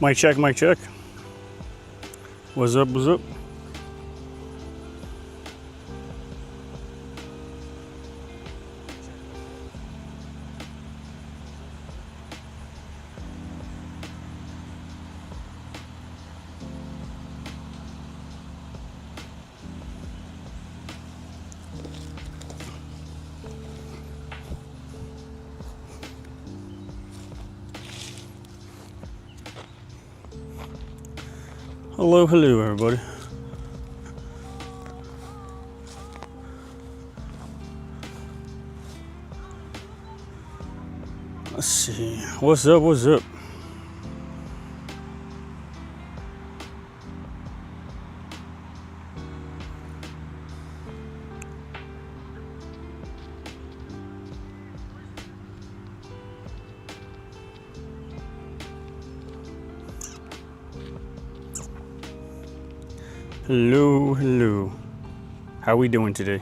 Mic check, mic check. What's up, what's up? Hello, hello, everybody. Let's see. What's up, what's up? Hello, hello. How we doing today?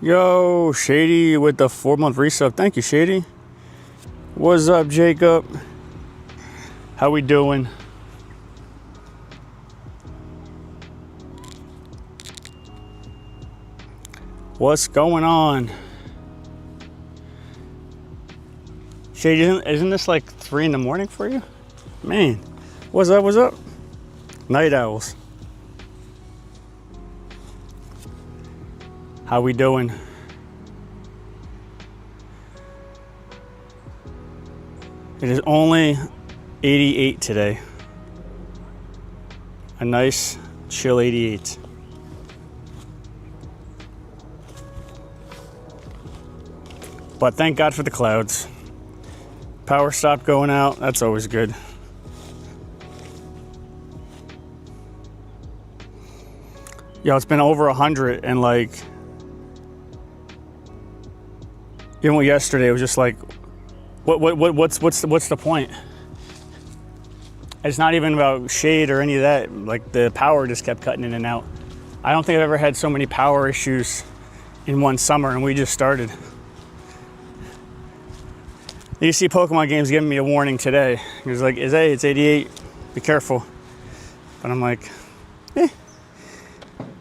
Yo, Shady with the 4-month resub. Thank you, Shady. What's up, Jacob? How we doing? What's going on? Shady, isn't this like 3 in the morning for you? Man, what's up, what's up? Night owls. How we doing? It is only 88 today. A nice chill 88. But thank God for the clouds. Power stopped going out. That's always good. Yo, it's been over 100 and like even yesterday it was just like what's the point? It's not even about shade or any of that. Like the power just kept cutting in and out. I don't think I've ever had so many power issues in one summer, and we just started. You see Pokemon games giving me a warning today. It was like, it's 88, be careful. But I'm like,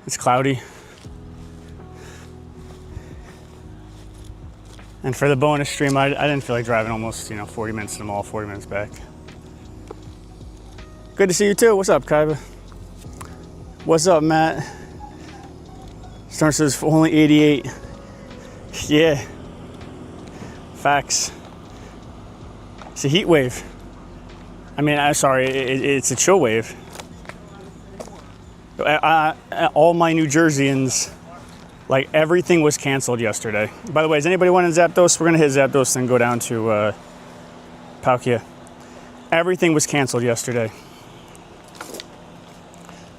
it's cloudy. And for the bonus stream, I didn't feel like driving almost 40 minutes to the mall, 40 minutes back. Good to see you too. What's up, Kaiba? What's up, Matt? Storm says only 88. Yeah. Facts. It's a heat wave. I mean, I'm sorry, it's a chill wave. All my New Jerseyans, like everything was canceled yesterday. By the way, is anybody wanting Zapdos? We're gonna hit Zapdos and go down to Palkia. Everything was canceled yesterday.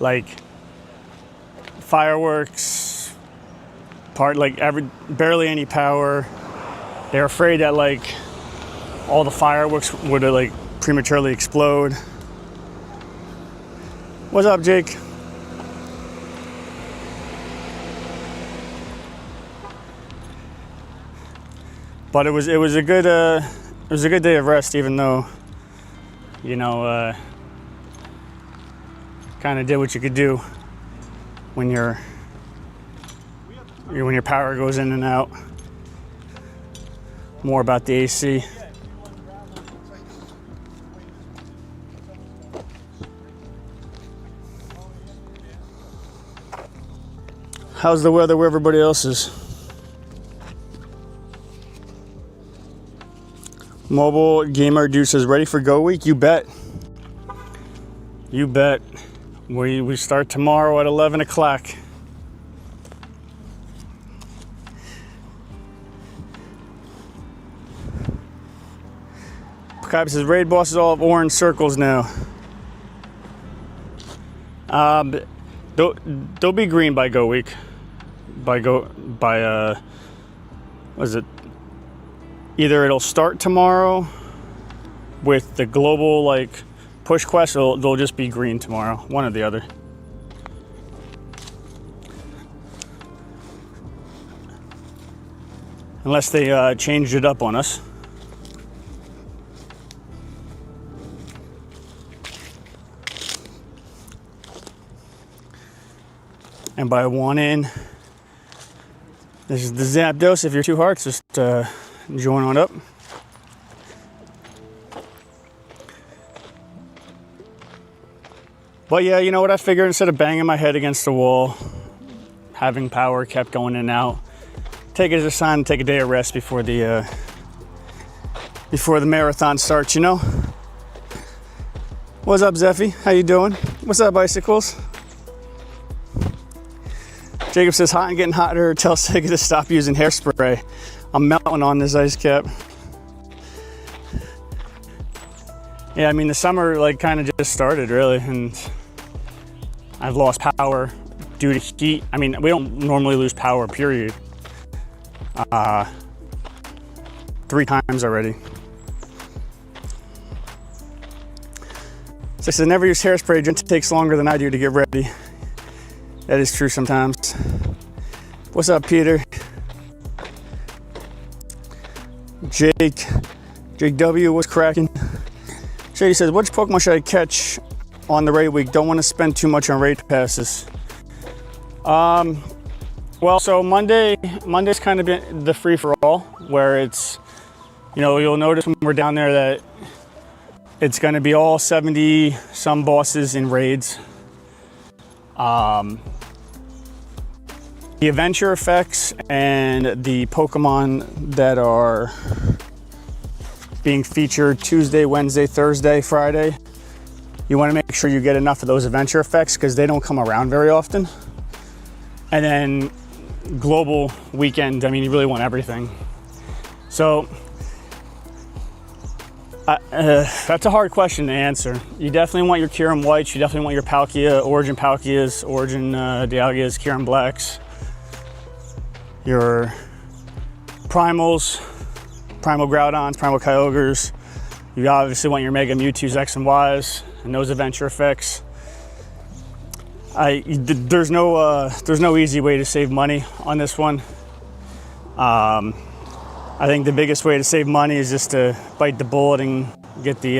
Like fireworks, barely any power. They're afraid that like all the fireworks would like prematurely explode. What's up, Jake? But it was a good day of rest, even though kind of did what you could do when your power goes in and out. More about the AC. How's the weather where everybody else is? Mobile Gamer Dude says, ready for Go Week? You bet. You bet. We start tomorrow at 11 o'clock. Kai says, raid bosses all have orange circles now. They'll be green by Go Week. What is it? either it'll start tomorrow with the global like push quest, or they'll just be green tomorrow, one or the other. Unless they changed it up on us. And by one in, this is the Zapdos. If you're 2 hearts, just join on up. But yeah, you know what I figured? Instead of banging my head against the wall, having power kept going in and out, take it as a sign to take a day of rest before the marathon starts, you know? What's up, Zeffy? How you doing? What's up, Bicycles? Jacob says, hot and getting hotter. Tell Sega to stop using hairspray. I'm melting on this ice cap. Yeah, I mean, the summer like kind of just started really, and I've lost power due to heat. I mean, we don't normally lose power, period. 3 times already. So I said, never use hairspray. It takes longer than I do to get ready. That is true sometimes. What's up, Peter? Jake W, what's cracking? Shady says, which Pokemon should I catch on the raid week? Don't want to spend too much on raid passes. Well, so Monday's kind of been the free for all, where it's, you know, you'll notice when we're down there that it's going to be all 70 some bosses in raids. The adventure effects and the Pokemon that are being featured Tuesday, Wednesday, Thursday, Friday, you want to make sure you get enough of those adventure effects because they don't come around very often. And then global weekend, I mean, you really want everything. So that's a hard question to answer. You definitely want your Kyurem Whites, you definitely want your Palkia, Origin Palkias, Origin Dialgas, Kyurem Blacks, your Primals, Primal Groudons, Primal Kyogres. You obviously want your Mega Mewtwo's X and Y's and those adventure effects. There's no easy way to save money on this one. I think the biggest way to save money is just to bite the bullet and get the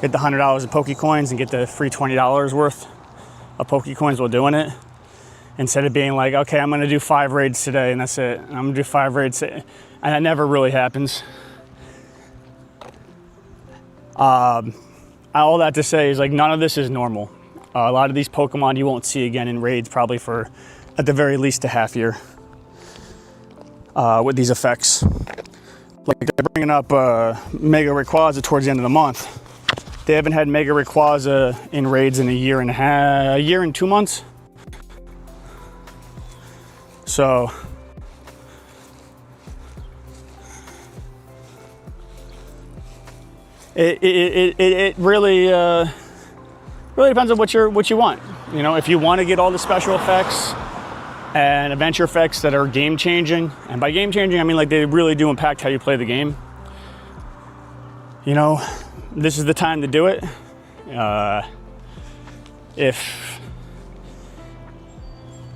$100 of Pokecoins and get the free $20 worth of Pokecoins while doing it. Instead of being like, okay, I'm gonna do 5 raids today and that's it. I'm gonna do 5 raids today. And that never really happens. All that to say is like none of this is normal. A lot of these Pokemon you won't see again in raids probably for at the very least a half year with these effects. Like they're bringing up Mega Rayquaza towards the end of the month. They haven't had Mega Rayquaza in raids in a year and 2 months. So it really depends on what you want. You know, if you want to get all the special effects and adventure effects that are game changing, and by game changing I mean like they really do impact how you play the game, you know, this is the time to do it.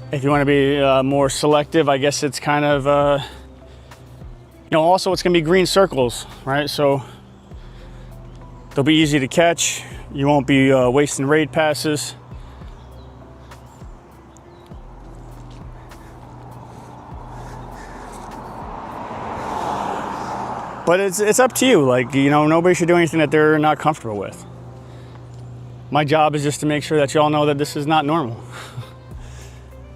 If you want to be more selective, I guess it's kind of you know, also it's gonna be green circles, right? So they'll be easy to catch. You won't be wasting raid passes. But it's up to you. Like, you know, nobody should do anything that they're not comfortable with. My job is just to make sure that y'all know that this is not normal.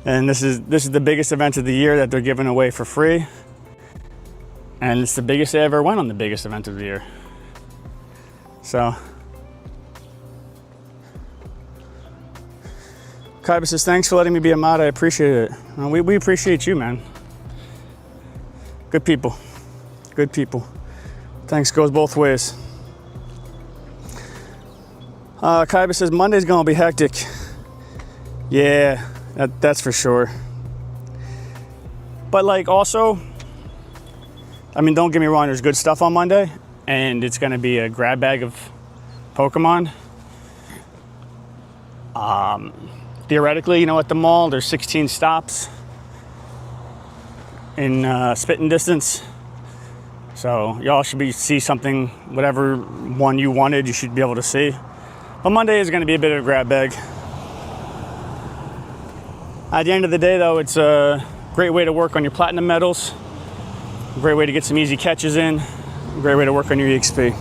And this is the biggest event of the year that they're giving away for free. And it's the biggest they ever went on the biggest event of the year. So Kaiba says, thanks for letting me be a mod. I appreciate it. We appreciate you, man. Good people. Good people. Thanks goes both ways. Kaiba says, Monday's gonna be hectic. Yeah, that's for sure. But like also, I mean, don't get me wrong, there's good stuff on Monday, and it's going to be a grab bag of Pokemon. Theoretically, you know, at the mall, there's 16 stops in spitting distance. So y'all should see something, whatever one you wanted, you should be able to see. But Monday is going to be a bit of a grab bag. At the end of the day, though, it's a great way to work on your platinum medals. A great way to get some easy catches in. A great way to work on your EXP.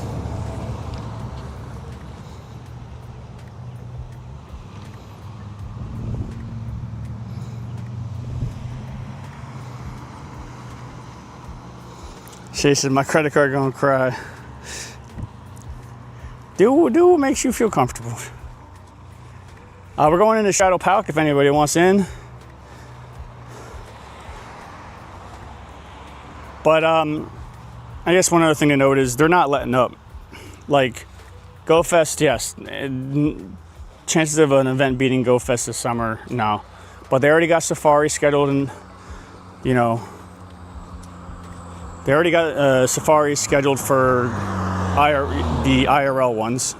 Shay said, my credit card gonna cry. Do what makes you feel comfortable. We're going into Shadow Park if anybody wants in. But I guess one other thing to note is they're not letting up. Like, GoFest, yes. Chances of an event beating GoFest this summer, no. But they already got Safari scheduled, and, you know, they already got Safari scheduled for the IRL ones.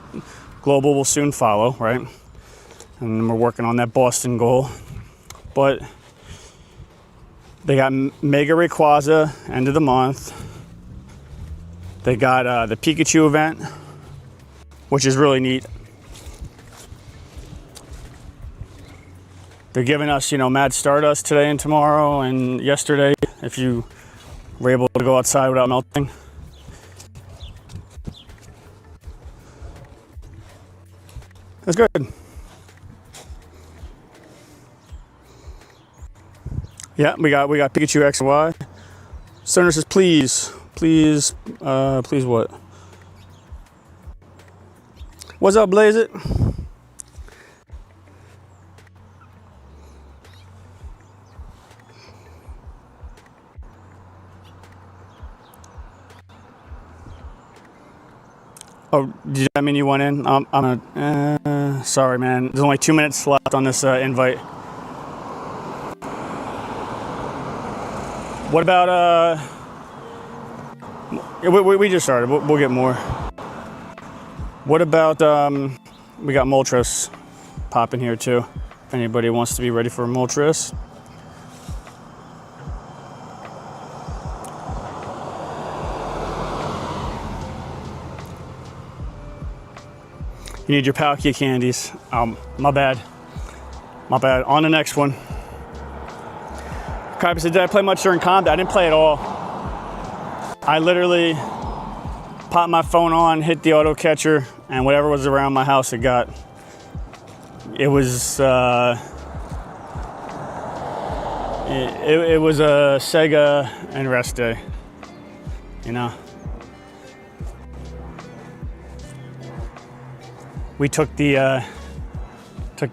Global will soon follow, right? And we're working on that Boston goal. But they got Mega Rayquaza, end of the month. They got the Pikachu event, which is really neat. They're giving us, you know, Mad Stardust today and tomorrow and yesterday, if you were able to go outside without melting. That's good. Yeah, we got Pikachu X and Y. Stoner says, please what? What's up, Blaze It? Oh, did that mean you went in? Sorry, man. There's only 2 minutes left on this invite. What about, we just started. We'll get more. What about, we got Moltres popping here too. If anybody wants to be ready for a Moltres. You need your Palkia candies. My bad. On the next one. Kyber said, did I play much during combat? I didn't play at all. I literally popped my phone on, hit the auto catcher, and whatever was around my house it got. It was it was a Sega and rest day, you know. We took the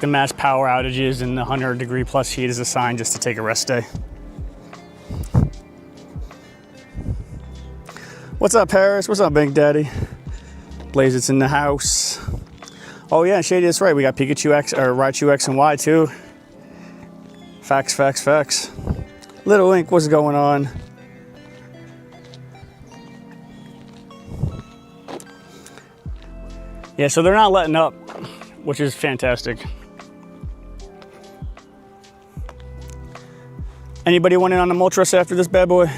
mass power outages and the 100-degree plus heat as a sign just to take a rest day. What's up, Paris? What's up, Big Daddy? Blaze, it's in the house. Oh yeah, Shady, that's right. We got Pikachu X or Raichu X and Y too. Facts. Little Ink, what's going on? Yeah, so they're not letting up, which is fantastic. Anybody want in on the Moltres after this bad boy?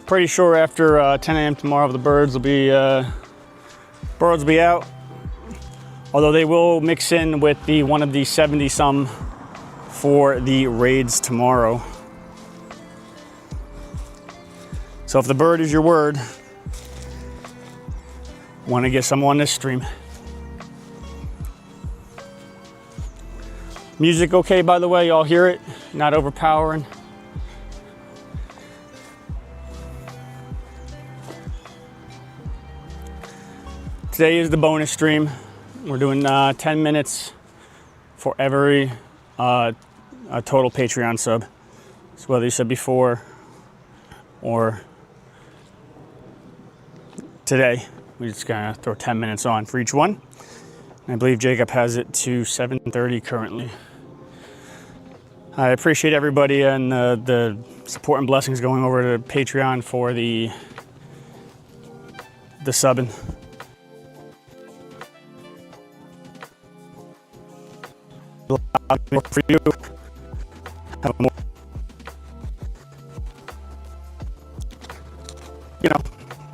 Pretty sure after 10 a.m. tomorrow the birds will be out. Although they will mix in with the one of the 70-some for the raids tomorrow. So if the bird is your word, want to get some on this stream. Music okay, by the way? Y'all hear it? Not overpowering. Today is the bonus stream. We're doing 10 minutes for every a total Patreon sub. So whether you said before or today, we just gonna throw 10 minutes on for each one. And I believe Jacob has it to 7:30 currently. I appreciate everybody and the support and blessings going over to Patreon for the subbing. More for you. Have more,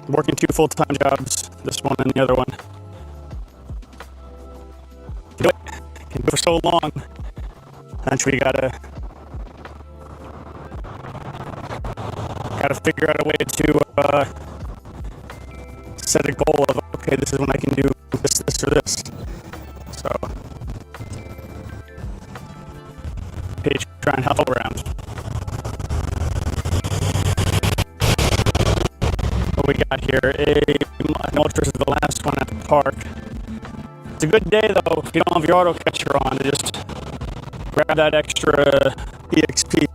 working 2 full-time jobs, this one and the other one. Do it. Can do it for so long. Eventually, you gotta figure out a way to set a goal of, okay, this is when I can do this, or this. So, Patreon help around. What we got here? An ultras is the last one at the park. It's a good day though if you don't have your auto catcher on to just grab that extra EXP.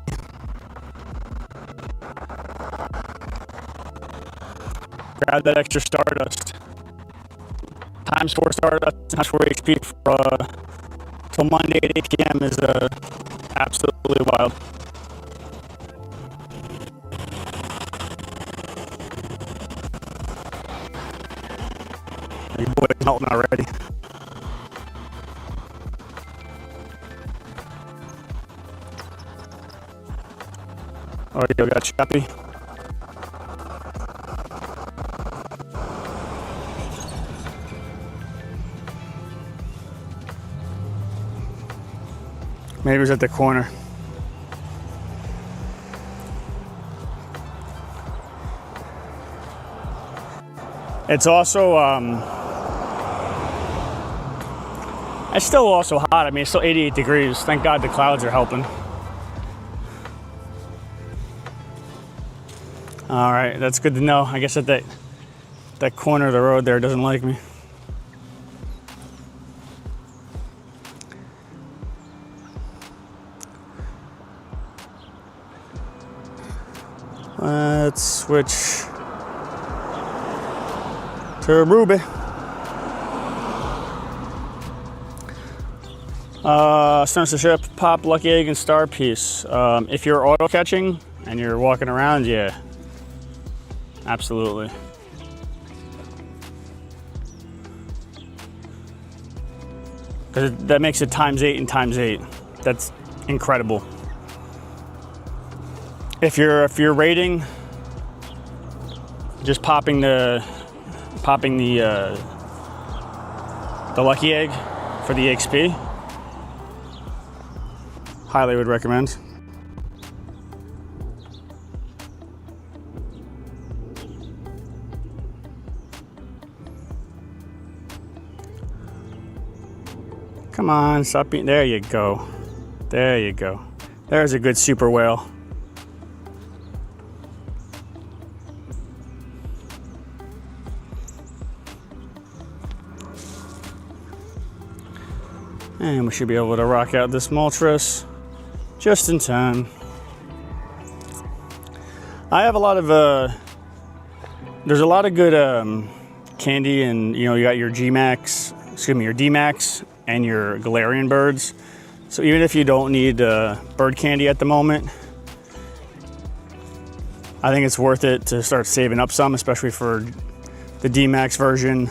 Grab that extra Stardust. Times 4 Stardust, times 4 EXP till Monday at 8 p.m. is absolutely wild. Your boy's melting already. Audio got choppy. Maybe it was at the corner. It's also, it's still also hot. I mean, it's still 88 degrees. Thank God the clouds are helping. All right, that's good to know. I guess that that corner of the road there doesn't like me. Let's switch to Ruby. Censorship, pop, lucky egg, and star piece. If you're auto catching and you're walking around, yeah, absolutely. Because that makes it ×8 and ×8. That's incredible. If you're rating, just popping the lucky egg for the EXP, highly would recommend. Come on, stop being, there you go. There you go. There's a good super whale. And we should be able to rock out this Moltres just in time. I have a lot of, there's a lot of good candy, and you got your your D-Max and your Galarian birds. So even if you don't need bird candy at the moment, I think it's worth it to start saving up some, especially for the D-Max version.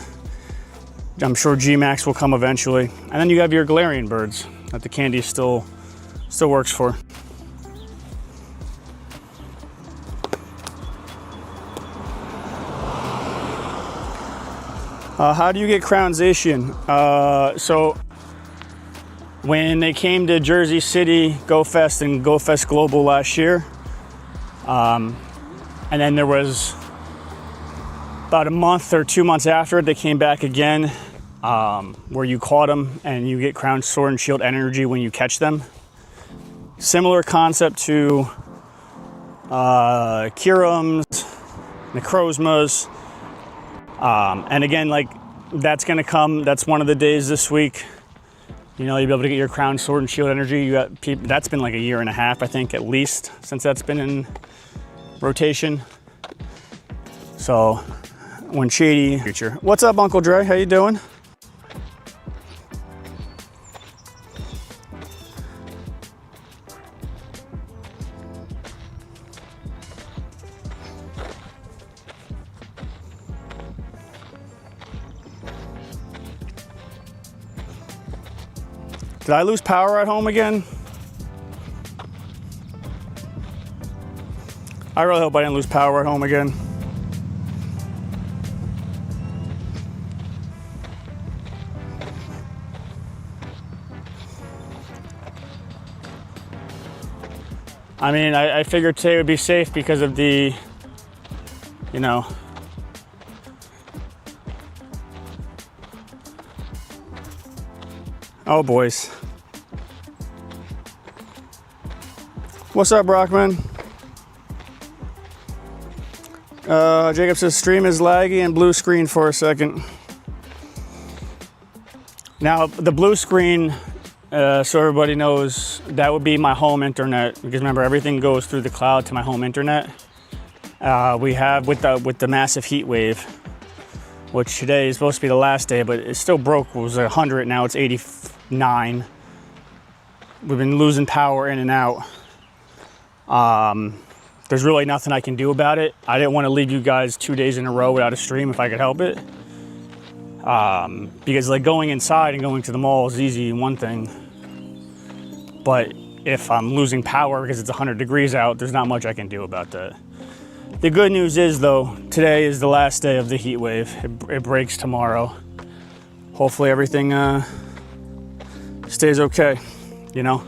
I'm sure G-Max will come eventually. And then you have your Galarian birds that the candy still works for. How do you get Crown Zacian? So when they came to Jersey City, Go Fest and Go Fest Global last year, and then there was about a month or 2 months after it, they came back again, where you caught them and you get Crown Sword and Shield energy when you catch them. Similar concept to Kirums, Necrozmas, and again, like, that's gonna come. That's one of the days this week. You'll be able to get your Crown Sword and Shield energy. You got people. That's been like a year and a half, I think, at least, since that's been in rotation. So, when Shady future. What's up, Uncle Dre? How you doing? Did I lose power at home again? I really hope I didn't lose power at home again. I mean, I figured today would be safe because of the, you know, oh boys. What's up, Brockman? Jacob says stream is laggy and blue screen for a second. Now the blue screen, so everybody knows, that would be my home internet, because remember, everything goes through the cloud to my home internet. We have with the massive heat wave, which today is supposed to be the last day, but it still broke. It was 100, now it's 89. We've been losing power in and out. There's really nothing I can do about it. I didn't want to leave you guys 2 days in a row without a stream if I could help it. Because like going inside and going to the mall is easy, one thing. But if I'm losing power because it's 100 degrees out, there's not much I can do about that. The good news is though, today is the last day of the heat wave. It breaks tomorrow. Hopefully everything stays okay, you know?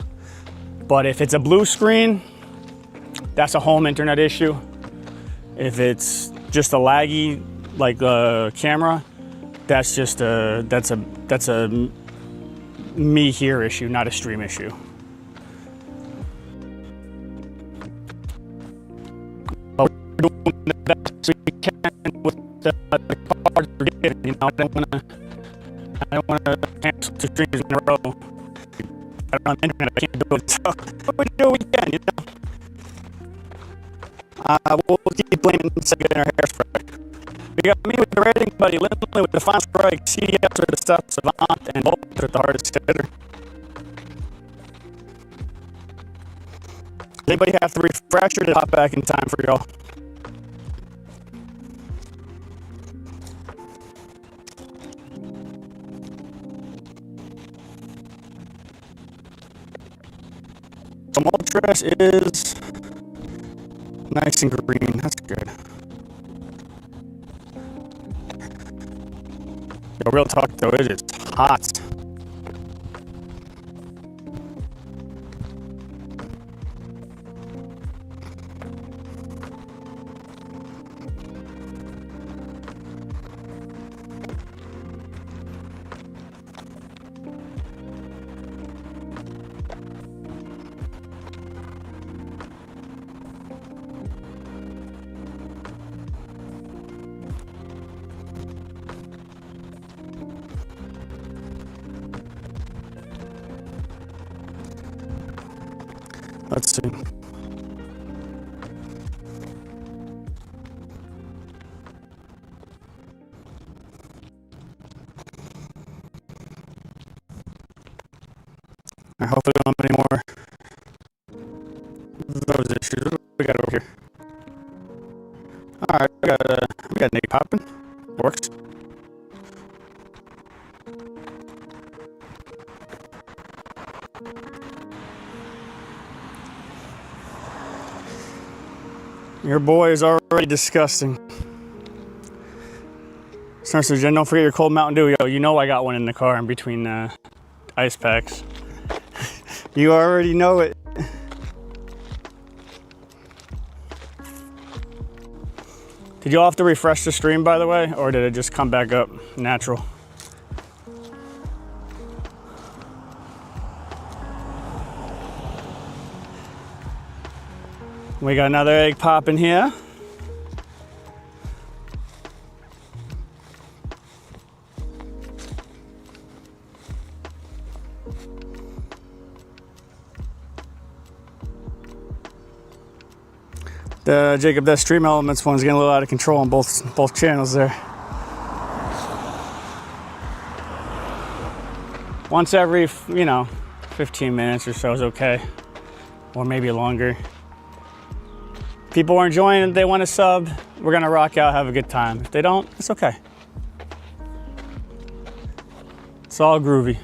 But if it's a blue screen, that's a home internet issue. If it's just a laggy, like camera, that's just that's a me here issue, not a stream issue. But we're doing the best we can with the cards we're given. You know, I don't wanna cancel 2 streams in a row. I don't have internet, I can't do it. So we do what we can, you know. We'll keep blaming second in our hairspray. We got me with the rating buddy, Lindley with the final strike, CDS with the stuff, Savant, and Bolt with the hardest hitter. Does anybody have to refresh or to hop back in time for y'all? So Moltres is nice and green, that's good. Yo, real talk though, it is hot. Let's see. I hope we don't have any more those issues. What do we got over here? All right, we got Nick popping. Works. Your boy is already disgusting. Starts to don't forget your cold Mountain Dew. Yo, you know I got one in the car in between ice packs. You already know it. Did you all have to refresh the stream, by the way, or did it just come back up natural? We got another egg popping here. Jacob, that Stream Elements one's getting a little out of control on both channels there. Once every, 15 minutes or so is okay, or maybe longer. People are enjoying it, they want to sub, we're gonna rock out, have a good time. If they don't, it's okay. It's all groovy.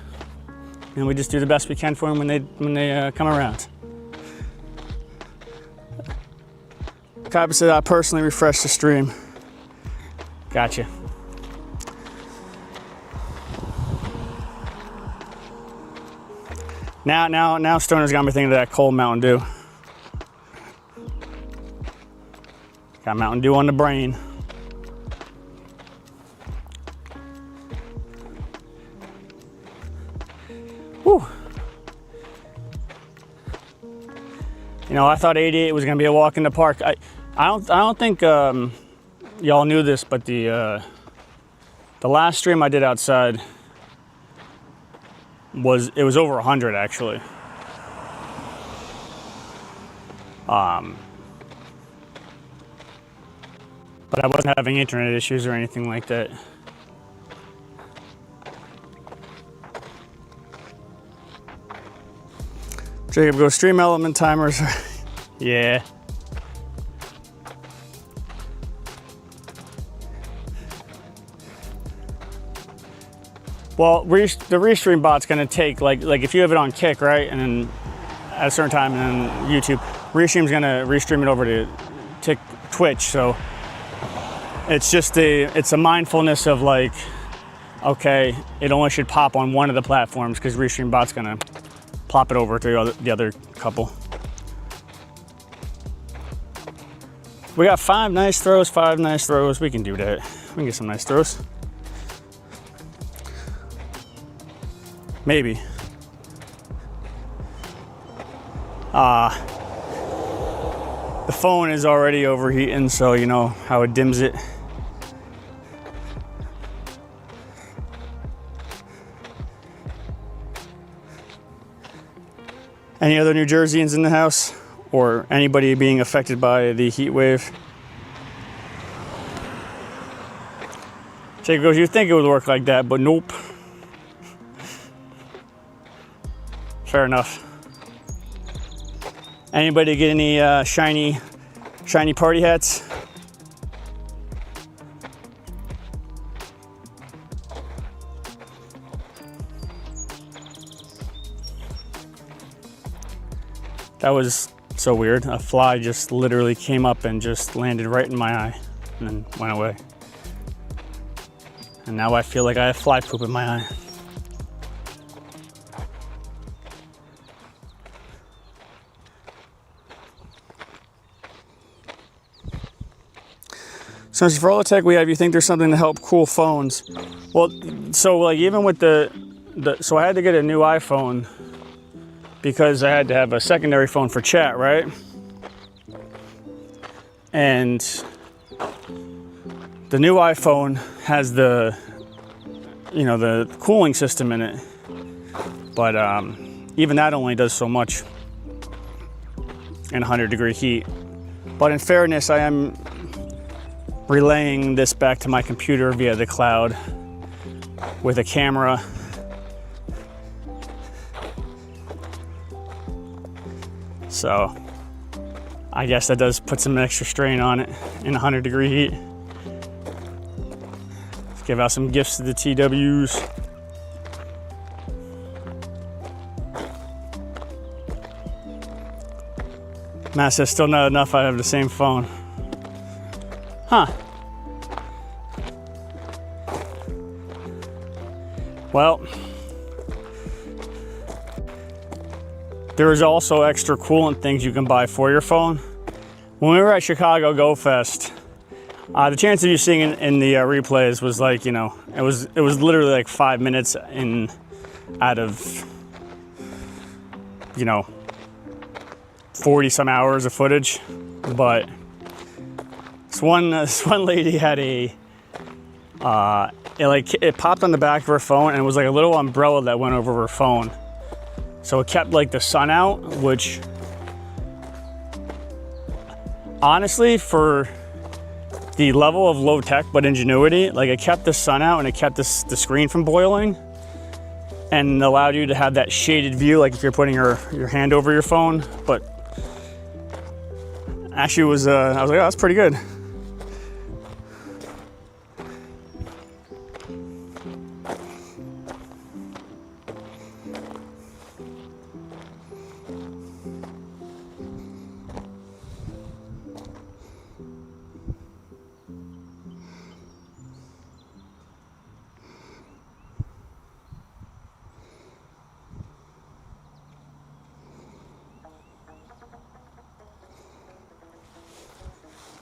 and we just do the best we can for them when they come around. Copy said I personally refreshed the stream. Gotcha. Now Stoner's got me thinking of that cold Mountain Dew. Got Mountain Dew on the brain. Whew. You know, I thought 88 was gonna be a walk in the park. I don't think y'all knew this, but the last stream I did outside was over 100 actually. But I wasn't having internet issues or anything like that. Jacob goes, stream element timers. Yeah. Well, the restream bot's gonna take, like if you have it on Kick, right? And then at a certain time, and then YouTube, restream's gonna restream it over to Twitch. So it's just it's a mindfulness of like, okay, it only should pop on one of the platforms because restream bot's gonna plop it over to the other couple. We got 5 nice throws. We can do that. We can get some nice throws. Maybe. The phone is already overheating, so you know how it dims it. Any other New Jerseyans in the house? Or anybody being affected by the heat wave? Jacob goes, you'd think it would work like that, but nope. Fair enough. Anybody get any shiny party hats? That was so weird. A fly just literally came up and just landed right in my eye and then went away. And now I feel like I have fly poop in my eye. So for all the tech we have, you think there's something to help cool phones? Well, so like even with so I had to get a new iPhone because I had to have a secondary phone for chat, right? And the new iPhone has the cooling system in it, but even that only does so much in 100-degree heat. But in fairness, I am relaying this back to my computer via the cloud with a camera. So I guess that does put some extra strain on it in 100-degree heat. Let's give out some gifts to the TWs. Matt says still not enough, I have the same phone. Huh. Well, there is also extra coolant things you can buy for your phone. When we were at Chicago Go Fest, the chance of you seeing it in the replays was like, it was literally like 5 minutes out of 40 some hours of footage. But this one lady had it popped on the back of her phone, and it was like a little umbrella that went over her phone. So it kept like the sun out, which honestly, for the level of low tech but ingenuity, like it kept the sun out and it kept the screen from boiling and allowed you to have that shaded view, like if you're putting your hand over your phone. But actually I was like, oh, that's pretty good.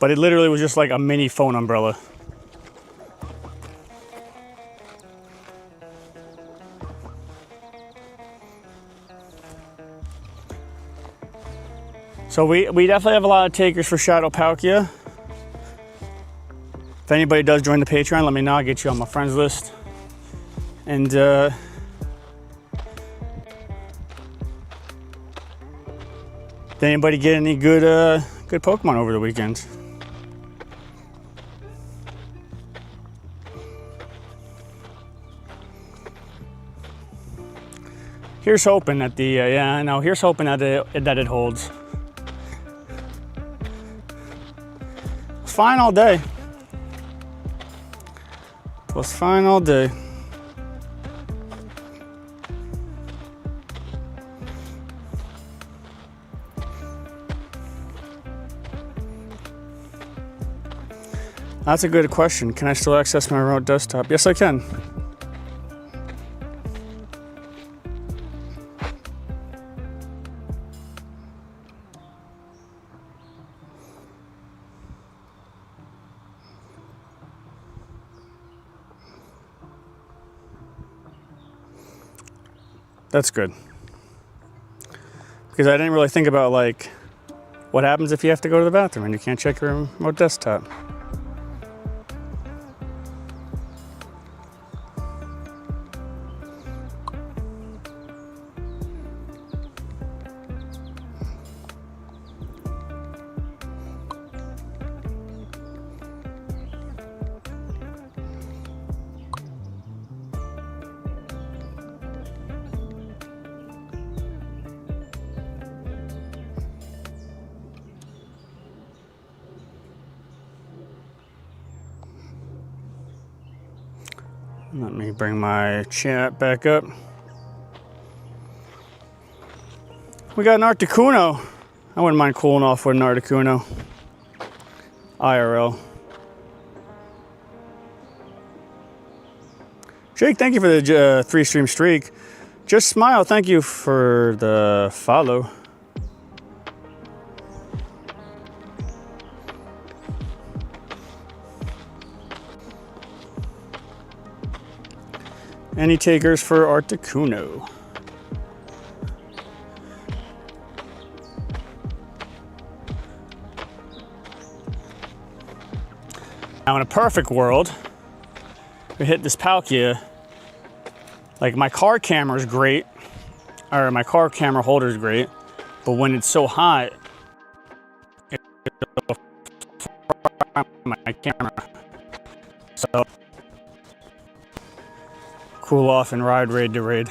but it literally was just like a mini phone umbrella. So we definitely have a lot of takers for Shadow Palkia. If anybody does join the Patreon, let me know. I'll get you on my friends list. And did anybody get any good Pokemon over the weekend? Here's hoping that here's hoping that it holds. It's fine all day. It was fine all day. That's a good question. Can I still access my remote desktop? Yes, I can. That's good. Because I didn't really think about like what happens if you have to go to the bathroom and you can't check your remote desktop. Let me bring my chat back up. We got an Articuno. I wouldn't mind cooling off with an Articuno. IRL. Jake, thank you for the 3-stream streak. Just Smile, thank you for the follow. Any takers for Articuno? Now in a perfect world, we hit this Palkia. Like my car camera is great, or my car camera holder is great, but when it's so hot, it'll fry my camera. So cool off and ride raid to raid.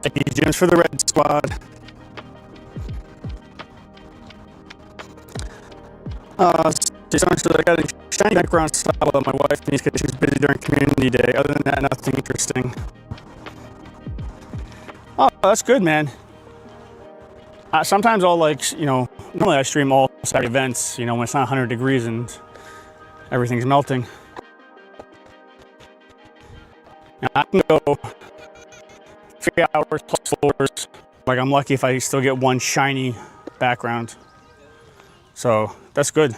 Thank you, James, for the red squad. So I got a shiny background style that my wife needs because she's busy during community day. Other than that, nothing interesting. Oh, that's good, man. Sometimes I'll normally I stream all Saturday events, when it's not 100 degrees and everything's melting. And I can go 3 hours plus floors. Like I'm lucky if I still get one shiny background. So that's good.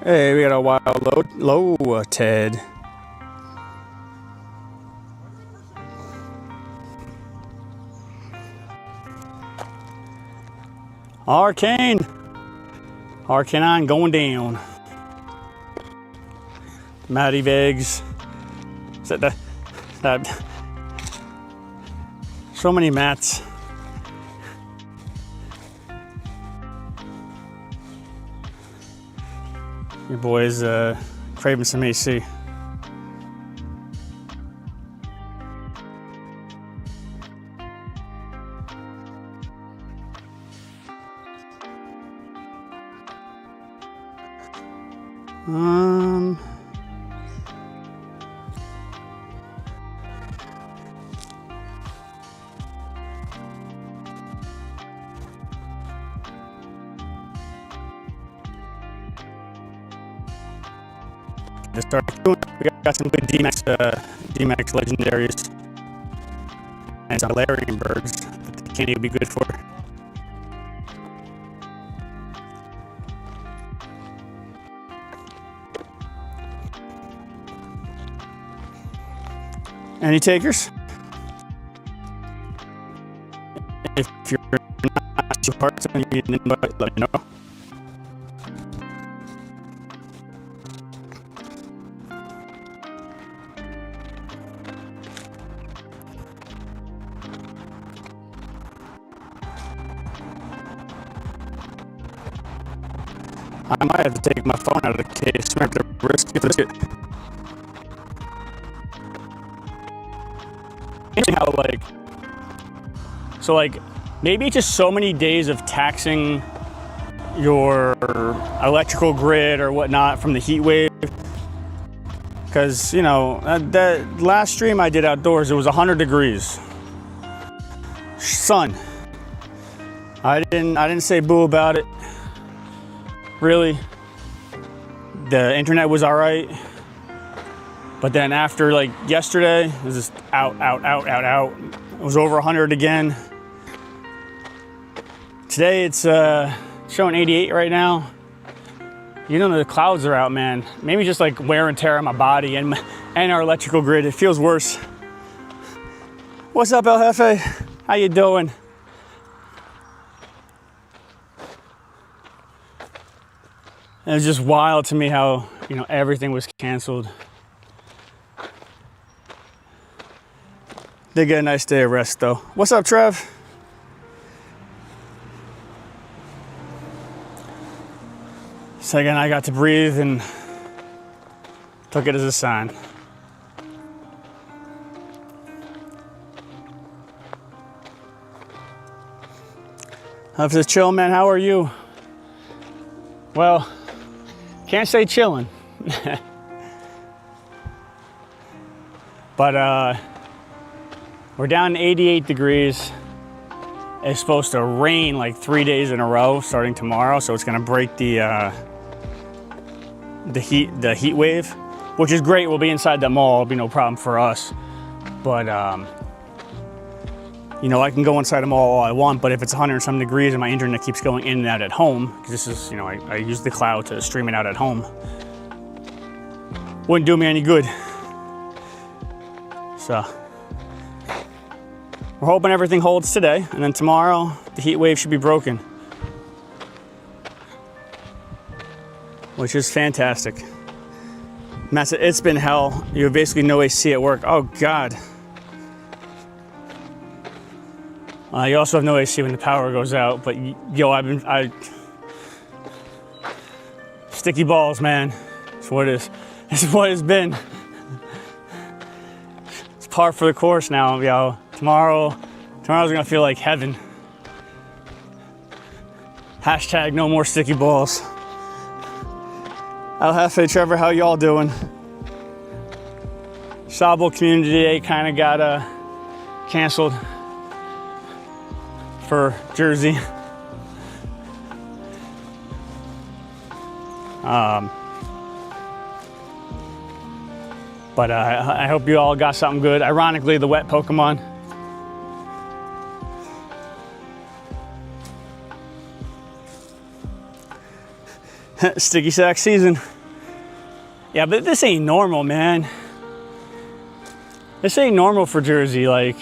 Hey, we got a wild low Ted. Arcane going down. Matty Vegs. Is that so many mats. Your boy's craving some AC. to start doing. We got some good D-Max legendaries and some Valerian birds that the candy would be good for. Any takers? If you're not too hard, then you need an invite, let me know. I might have to take my phone out of the case. I have to risk it. Interesting how, like, so, like, maybe just so many days of taxing your electrical grid or whatnot from the heat wave. Because, you know, that last stream I did outdoors, it was 100 degrees. Sun. I didn't say boo about it. Really, the internet was all right, but then after, like, yesterday, it was just out. It was over 100 again. Today it's showing 88 right now. You know, the clouds are out, man. Maybe just like wear and tear on my body and our electrical grid. It feels worse. What's up, El Jefe? How you doing? It was just wild to me how, you know, everything was canceled. Did get a nice day of rest, though. What's up, Trev? So again, I got to breathe and took it as a sign. I have to chill, man. How are you? Well, can't say chilling. But we're down to 88 degrees. It's supposed to rain like 3 days in a row starting tomorrow, so it's gonna break the heat wave, which is great. We'll be inside the mall, it'll be no problem for us. But you know, I can go inside the mall all I want, but if it's 100 some degrees and my internet keeps going in and out at home, because this is, you know, I use the cloud to stream it out at home, wouldn't do me any good. So we're hoping everything holds today, and then tomorrow the heat wave should be broken, which is fantastic. Matt, it's been hell. You have basically no AC at work. Oh God. You also have no AC when the power goes out, but yo, sticky balls, man. That's what it is. It's what it's been. It's par for the course now, yo. Tomorrow's gonna feel like heaven. Hashtag no more sticky balls. El Jefe, Trevor, how y'all doing? Sabo Community Day kind of got canceled for Jersey. But I hope you all got something good. Ironically, the wet Pokemon. Sticky sack season. Yeah, but this ain't normal, man. This ain't normal for Jersey. Like,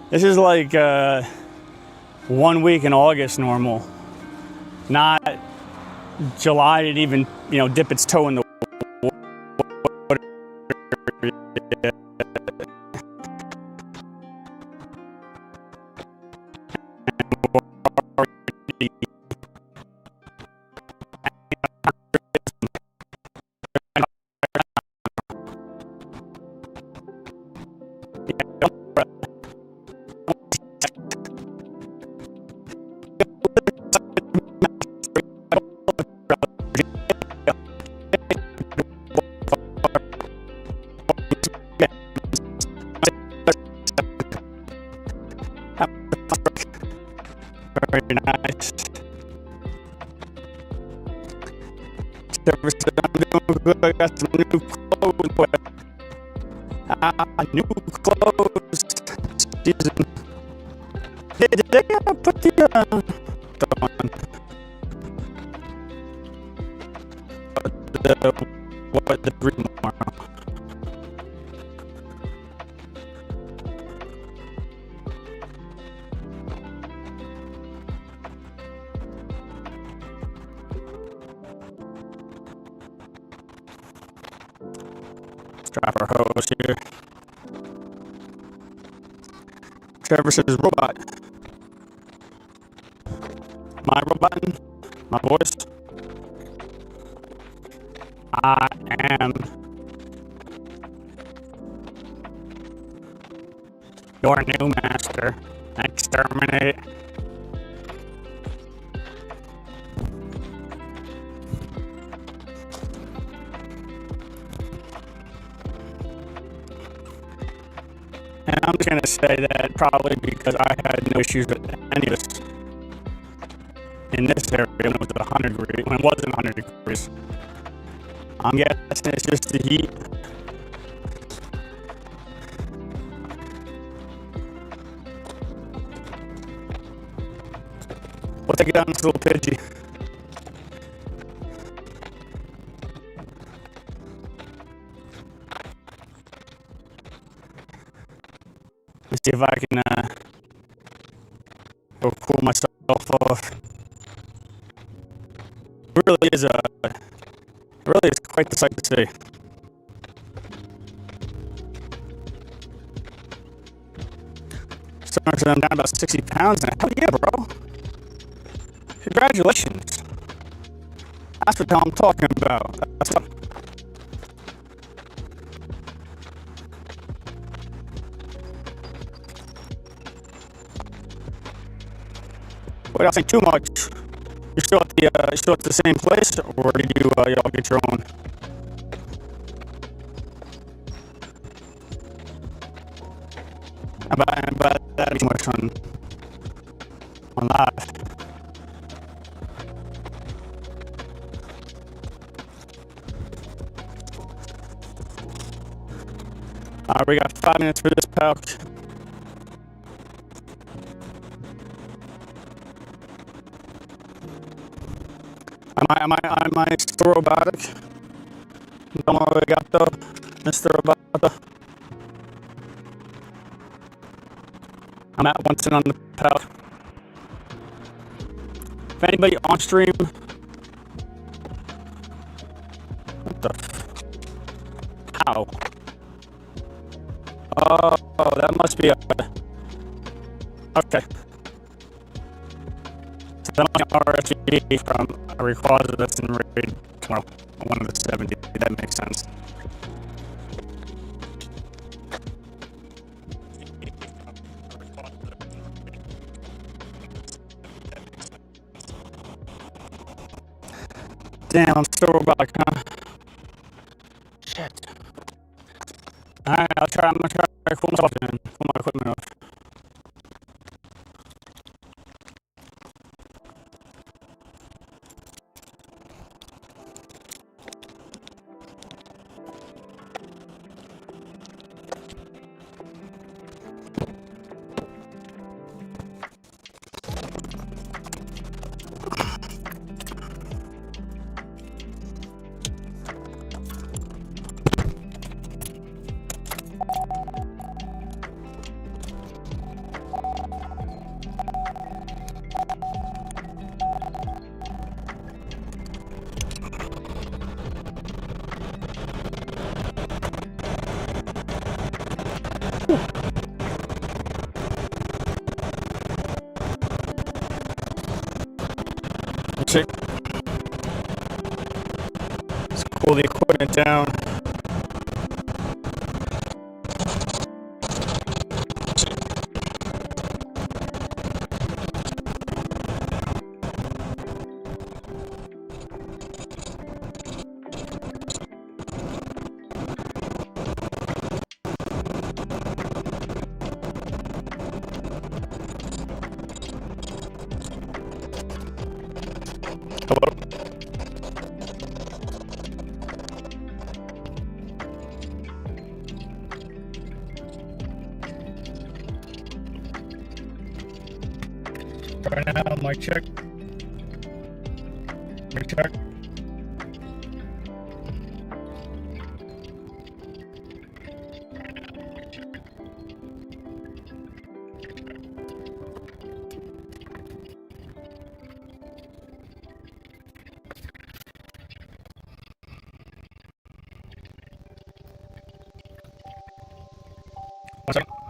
this is like 1 week in August normal. Not July didn't even, you know, dip its toe in the water. Trevor said, I'm doing good. I got some new clothes. New clothes. Season. Did they put the on? The green one? Strap our hose here. Trevor says robot. My robot, my voice. I am your new master. Exterminate. And I'm just going to say that probably because I had no issues with any of this in this area when it was 100 degrees, when it wasn't 100 degrees. I'm guessing it's just the heat. We'll take it down this little Pidgey. Let's see if I can go cool myself off. It really is quite the sight to see. So I'm down about 60 pounds now. Hell yeah, bro. Congratulations. That's what I'm talking about. That's what. Without saying too much, you're still at the same place, or did you y'all get your own? About that too much on live. Alright, we got 5 minutes for this pouch. Am I still robotic? Don't know what I got though, Mr. Roboto. I'm at once in on the pouch. If anybody on stream, what the how? Oh, that must be okay. So that must be RSVP from a request that's in raid tomorrow, one of the 70. That makes sense. Damn, I'm still robotic, huh? Shit. Alright, I'm gonna try to cool myself in, cool my equipment off. Let's cool the equipment down. Hello. Mic check. Mic check. One second.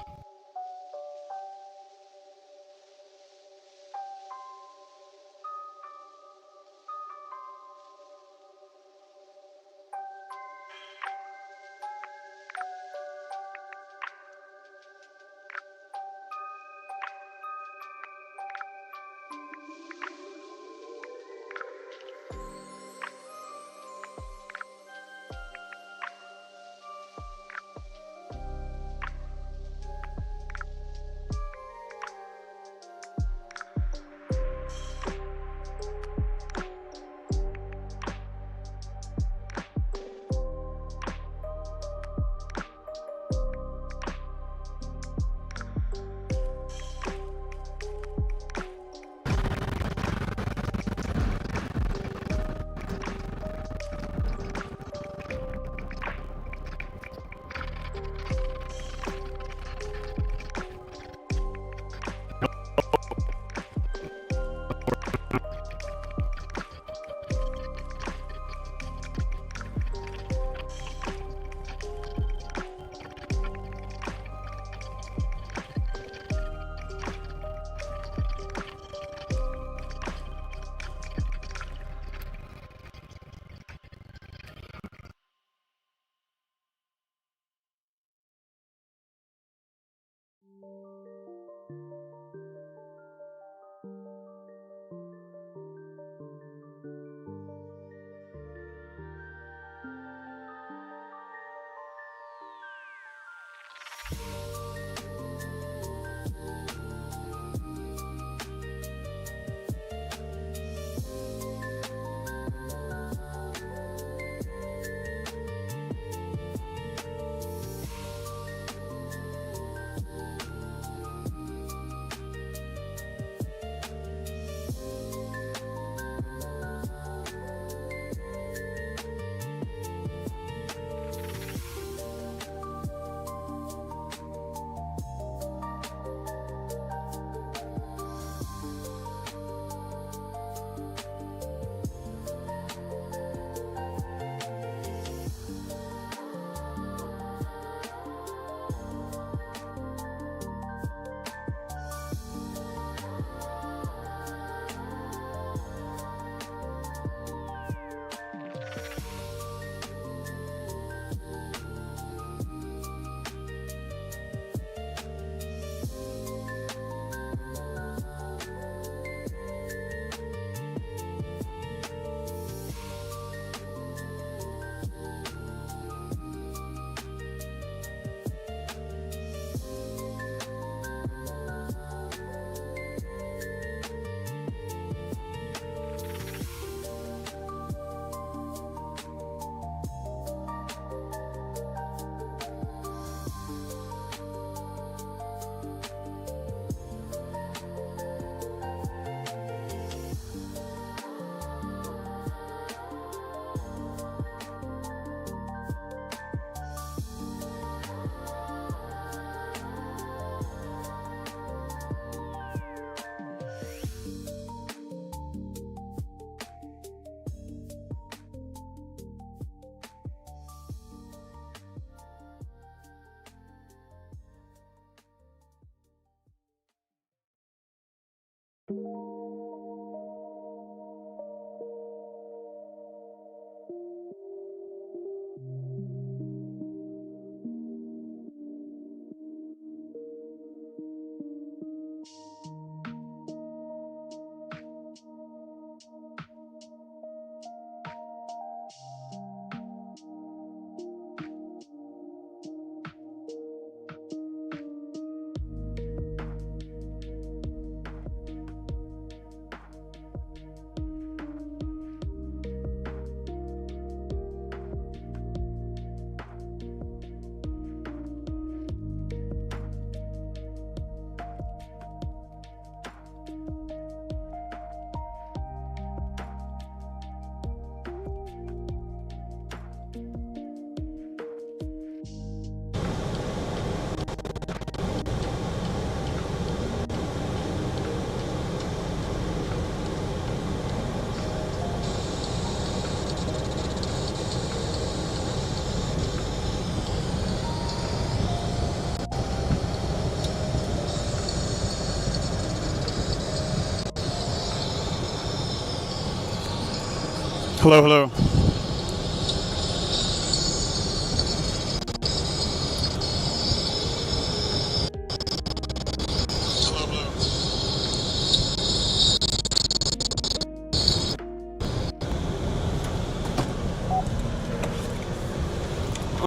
Hello, hello.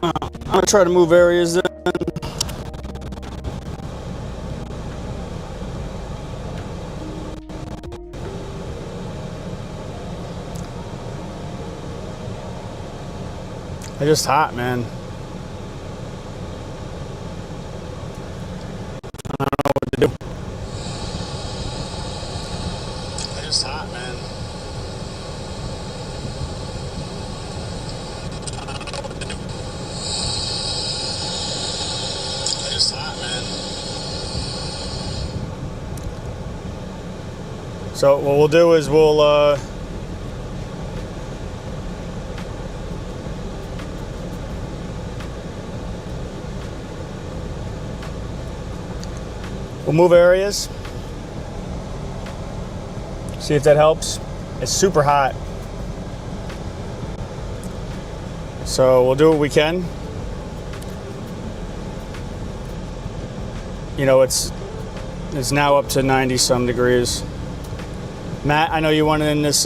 I'm gonna try to move areas then. It's just hot, man. I don't know what to do. It's just hot, man. I don't know what to do. It's just hot, man. So what we'll do is we'll move areas. See if that helps. It's super hot. So we'll do what we can. You know, it's now up to 90 some degrees. Matt, I know you wanted in this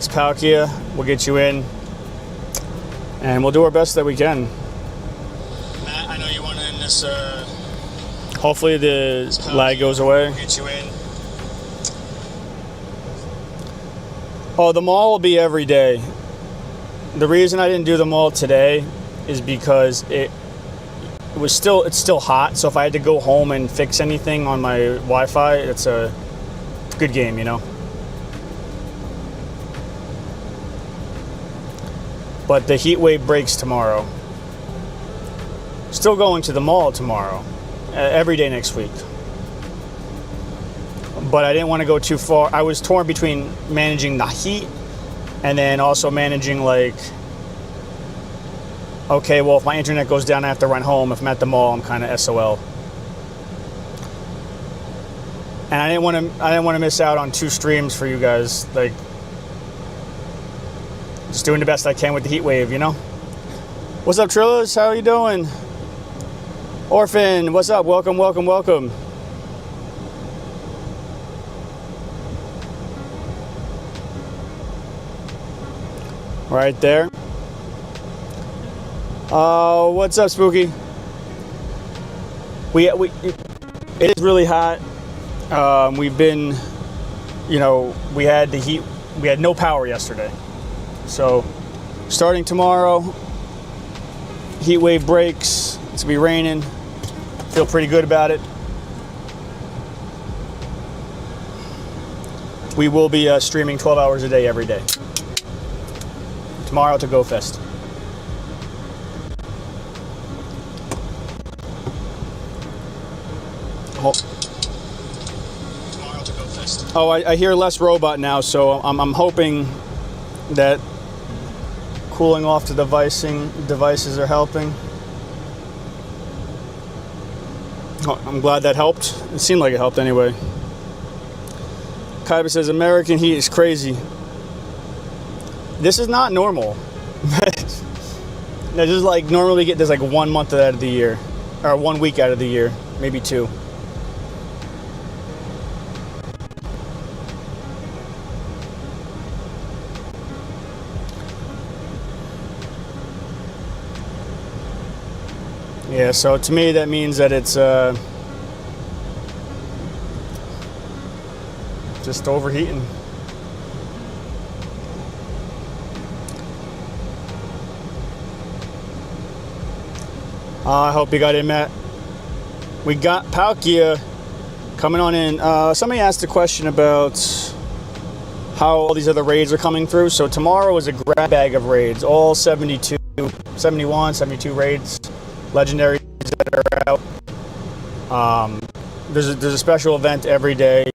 Palkia. We'll get you in, and we'll do our best that we can. Matt, I know you wanted in this. Hopefully the lag goes away. We'll get you in. Oh, the mall will be every day. The reason I didn't do the mall today is because it's still hot. So if I had to go home and fix anything on my Wi-Fi, it's a good game, you know. But the heat wave breaks tomorrow. Still going to the mall tomorrow, every day next week. But I didn't want to go too far. I was torn between managing the heat and then also managing, like, okay, well, if my internet goes down, I have to run home. If I'm at the mall, I'm kind of SOL. And I didn't want to miss out on 2 streams for you guys. Like, just doing the best I can with the heat wave, you know. What's up, Trillas? How you doing? Orphan, what's up? Welcome, welcome, welcome. Right there. What's up, Spooky? It is really hot. We've been, you know, we had the heat. We had no power yesterday. So, starting tomorrow, heat wave breaks. It's gonna be raining. Feel pretty good about it. We will be streaming 12 hours a day every day. Tomorrow to Go Fest. Tomorrow to Go Fest. Oh, I hear less robot now, so I'm hoping that cooling off the devices are helping. Oh, I'm glad that helped. It seemed like it helped anyway. Kaiba says American heat is crazy. This is not normal. This is like normally get this like 1 month out of the year, or 1 week out of the year, maybe 2. Yeah, so to me that means that it's just overheating. I hope you got in, Matt. We got Palkia coming on in. Somebody asked a question about how all these other raids are coming through. So tomorrow is a grab bag of raids, all 72, 71, 72 raids, legendaries that are out. There's a special event every day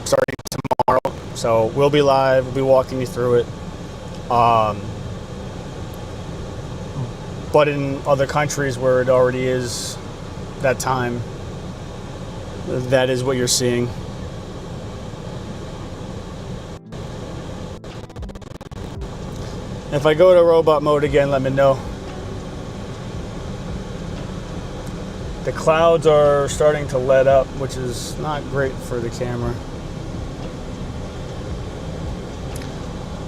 starting tomorrow. So we'll be live. We'll be walking you through it. But in other countries where it already is that time, that is what you're seeing. If I go to robot mode again, let me know. The clouds are starting to let up, which is not great for the camera.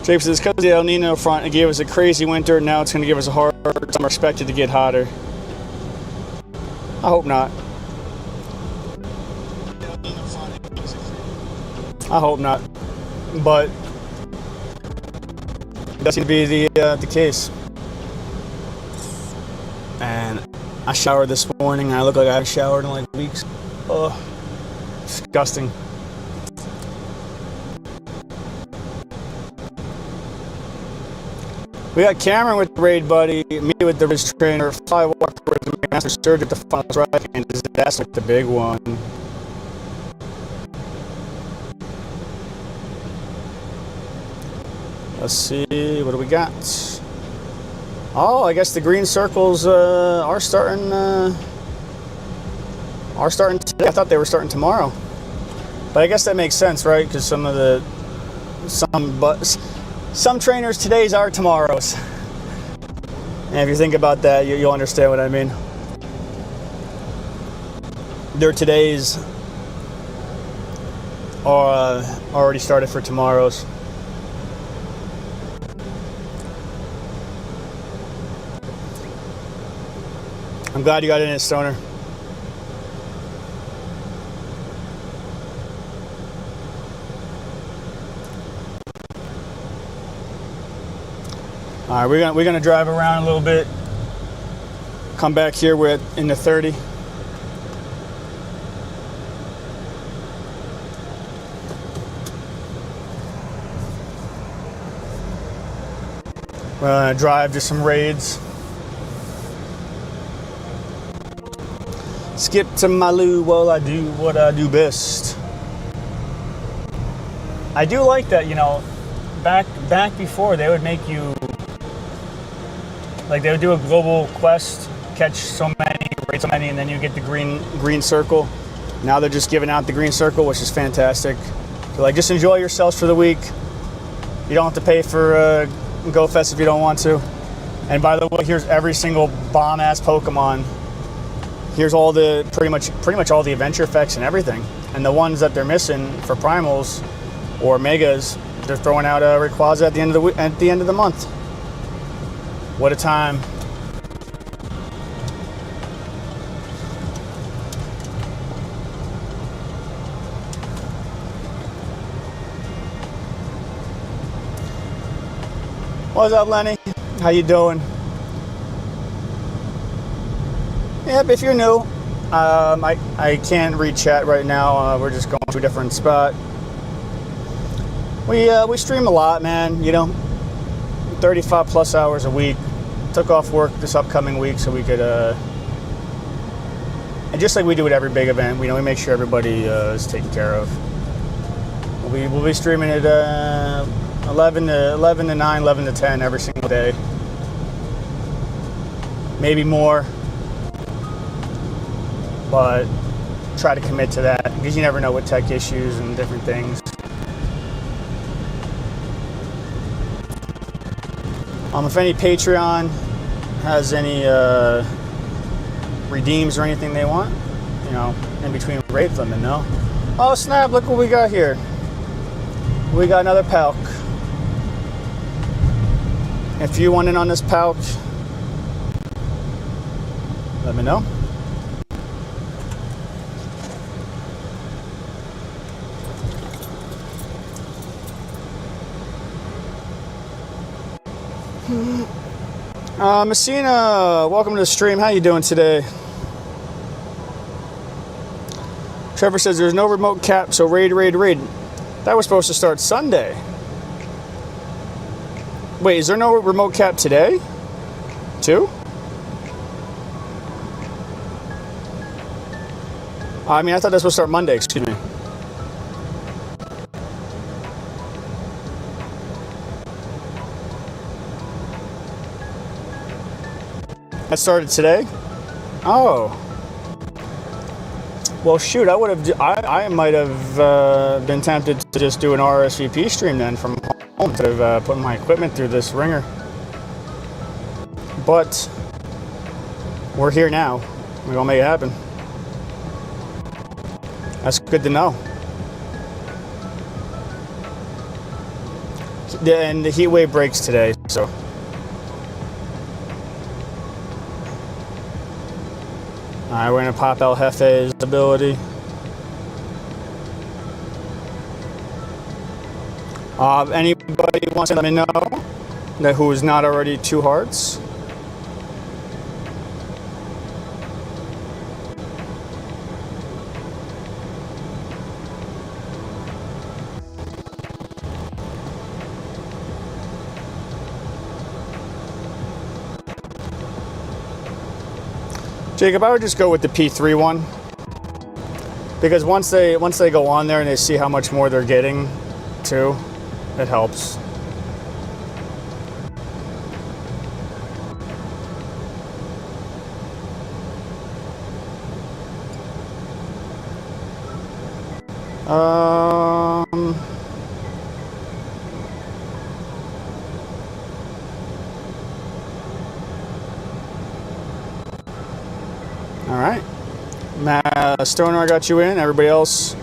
Jake says, because of the El Nino front, it gave us a crazy winter. Now it's going to give us a hard summer. Expected to get hotter. I hope not. I hope not. But it does seem to be the case. And I showered this morning. I look like I haven't showered in like weeks. Oh, disgusting. We got Cameron with the raid buddy, me with the wrist trainer, Fly Walker with the master surge at the final strike, and that's like the big one. Let's see, what do we got? Oh, I guess the green circles are starting today. I thought they were starting tomorrow, but I guess that makes sense, right? Because some trainers today's are tomorrows, and if you think about that, you'll understand what I mean. Their today's are already started for tomorrows. I'm glad you got in it, Stoner. All right, we're gonna drive around a little bit. Come back here. We're in the 30. We're gonna drive to some raids. Skip to Malu while I do what I do best. I do like that, you know, back before they would make you, like they would do a global quest, catch so many, raid so many, and then you get the green circle. Now they're just giving out the green circle, which is fantastic. So like, just enjoy yourselves for the week. You don't have to pay for GoFest if you don't want to. And by the way, here's every single bomb-ass Pokemon. Here's all the pretty much all the adventure effects and everything. And the ones that they're missing for primals or megas, they're throwing out Rayquaza at the end of the month. What a time! What's up, Lenny? How you doing? Yep, if you're new, I can't read chat right now. We're just going to a different spot. We stream a lot, man. You know, 35 plus hours a week. Took off work this upcoming week so we could, and just like we do at every big event, we make sure everybody is taken care of. We'll be streaming at 11 to 9, 11 to 10 every single day. Maybe more. But try to commit to that because you never know with tech issues and different things. If any Patreon has any redeems or anything they want, you know, in between raids, let me know. Oh snap! Look what we got here. We got another Palk. If you want in on this Palk, let me know. Messina, welcome to the stream. How you doing today? Trevor says there's no remote cap, so raid. That was supposed to start Sunday. Wait, is there no remote cap today? Too? I mean, I thought that was supposed to start Monday, excuse me. That started today? Oh. Well, shoot, I might have been tempted to just do an RSVP stream then from home instead of putting my equipment through this ringer. but we're here now. We're gonna make it happen. That's good to know. And the heat wave breaks today, so. Alright, we're gonna pop El Jefe's ability. Anybody wants to let me know that who is not already 2 hearts? Jacob, I would just go with the P3 one, because once they go on there and they see how much more they're getting too, it helps. All right, Matt Stoner, I got you in. Everybody else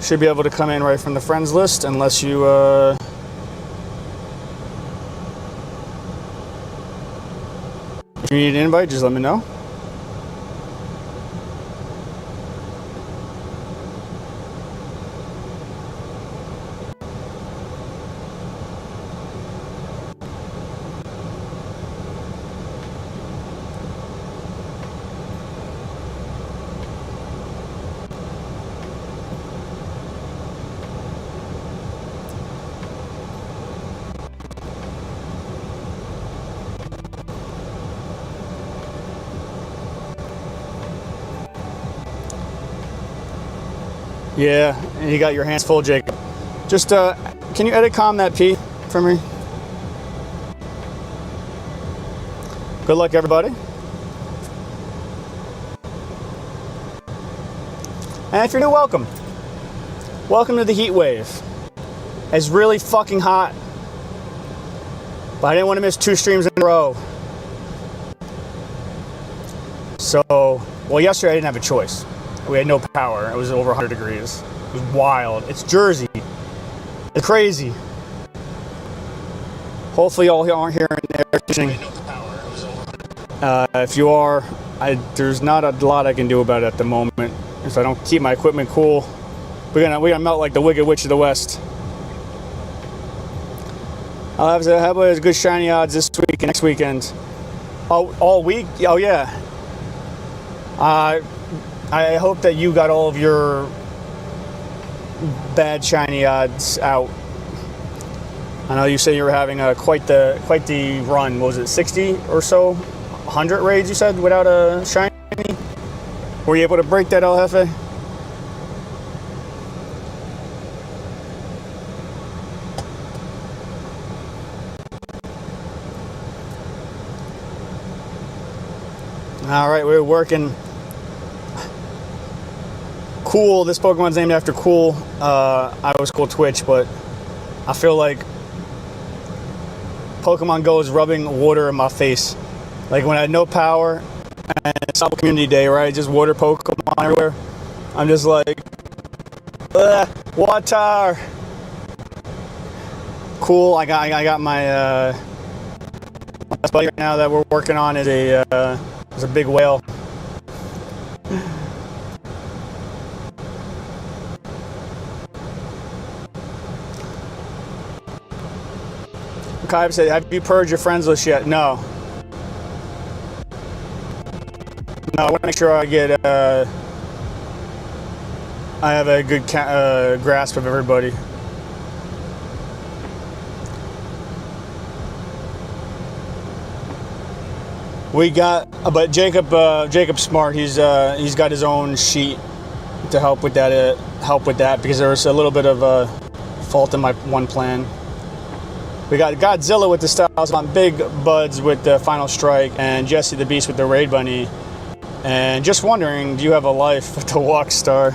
should be able to come in right from the friends list, unless you if you need an invite, just let me know. Yeah, and you got your hands full, Jacob. Just, can you edit calm that P for me? Good luck, everybody. And if you're new, welcome. Welcome to the heat wave. It's really fucking hot, but I didn't want to miss 2 streams in a row. So, well, yesterday I didn't have a choice. We had no power. It was over 100 degrees. It was wild. It's Jersey. It's crazy. Hopefully y'all aren't hearing air conditioning. If you are, there's not a lot I can do about it at the moment. If I don't keep my equipment cool, we're gonna melt like the Wicked Witch of the West. I'll have a good shiny odds this week and next weekend. Oh, all week? Oh yeah. I hope that you got all of your bad shiny odds out. I know you said you were having quite the run. What was it, 60 or so? 100 raids you said without a shiny? Were you able to break that, El Jefe? All right, we're working. Cool, this Pokemon's named after Cool. I was Cool Twitch, but I feel like Pokemon Go is rubbing water in my face. Like when I had no power and it's not community day, right? Just water Pokemon everywhere. I'm just like, water. Cool. I got my best buddy right now that we're working on is a big whale. Kai said, have you purged your friends list yet? No. No, I want to make sure I get, I have a good grasp of everybody. We got, but Jacob's smart. He's got his own sheet to help with that, because there was a little bit of a fault in my one plan. We got Godzilla with the styles on, Big Buds with the Final Strike, and Jesse the Beast with the Raid Bunny. And just wondering, do you have a life with the Walk Star?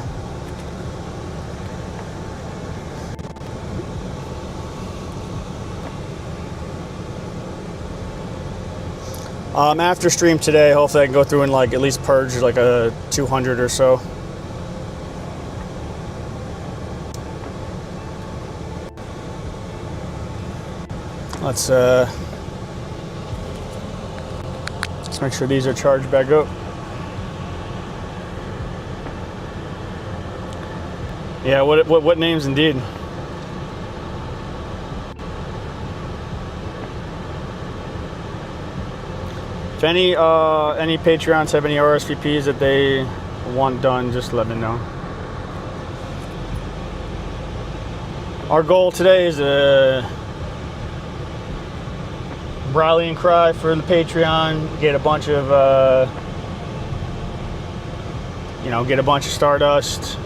After stream today, hopefully I can go through and like at least purge like a 200 or so. Let's make sure these are charged back up. Yeah, what names indeed? If any Patreons have any RSVPs that they want done, just let me know. Our goal today is a rallying cry for the Patreon. Get a bunch of get a bunch of Stardust.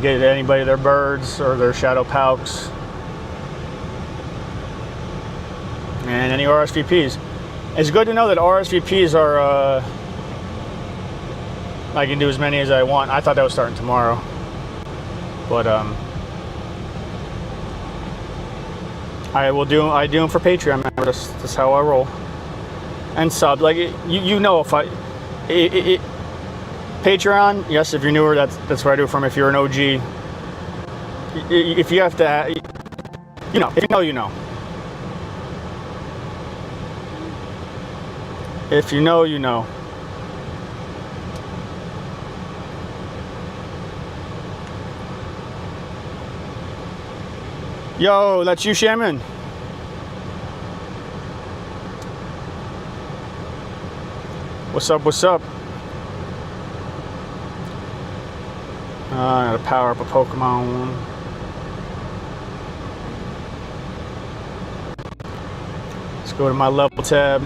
Get anybody their birds or their shadow palks, and any RSVPs. It's good to know that RSVPs are, I can do as many as I want. I thought that was starting tomorrow. But, I do them for Patreon members. That's how I roll. And sub. Like, you know if Patreon, yes, if you're newer, that's where I do it from. If you're an OG, if you have to, if you know, you know. If you know, you know. Yo, that's you, Shaman. What's up, what's up? I gotta power up a Pokemon. Let's go to my level tab.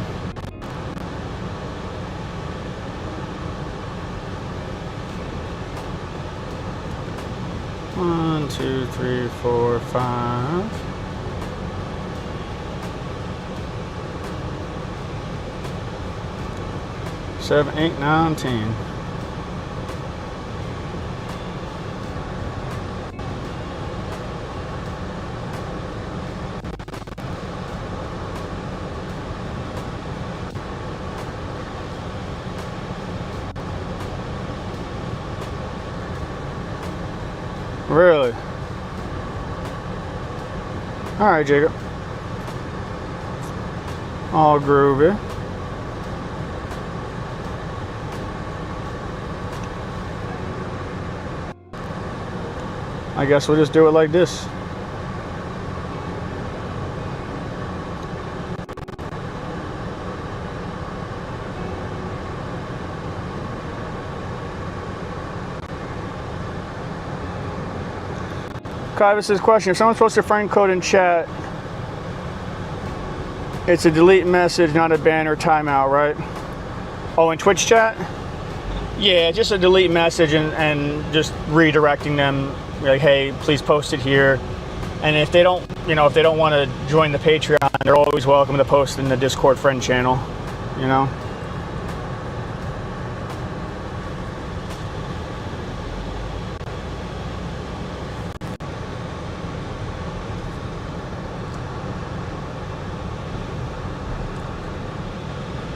One, two, three, four, five. Seven, 8, 9, 10. Really? All right, Jacob. All groovy. I guess we'll just do it like this. Kyvis' question, if someone's posted a friend code in chat, it's a delete message, not a ban or timeout, right? Oh, in Twitch chat? Yeah, just a delete message and just redirecting them, like, hey, please post it here. And if they don't, if they don't want to join the Patreon, they're always welcome to post in the Discord friend channel,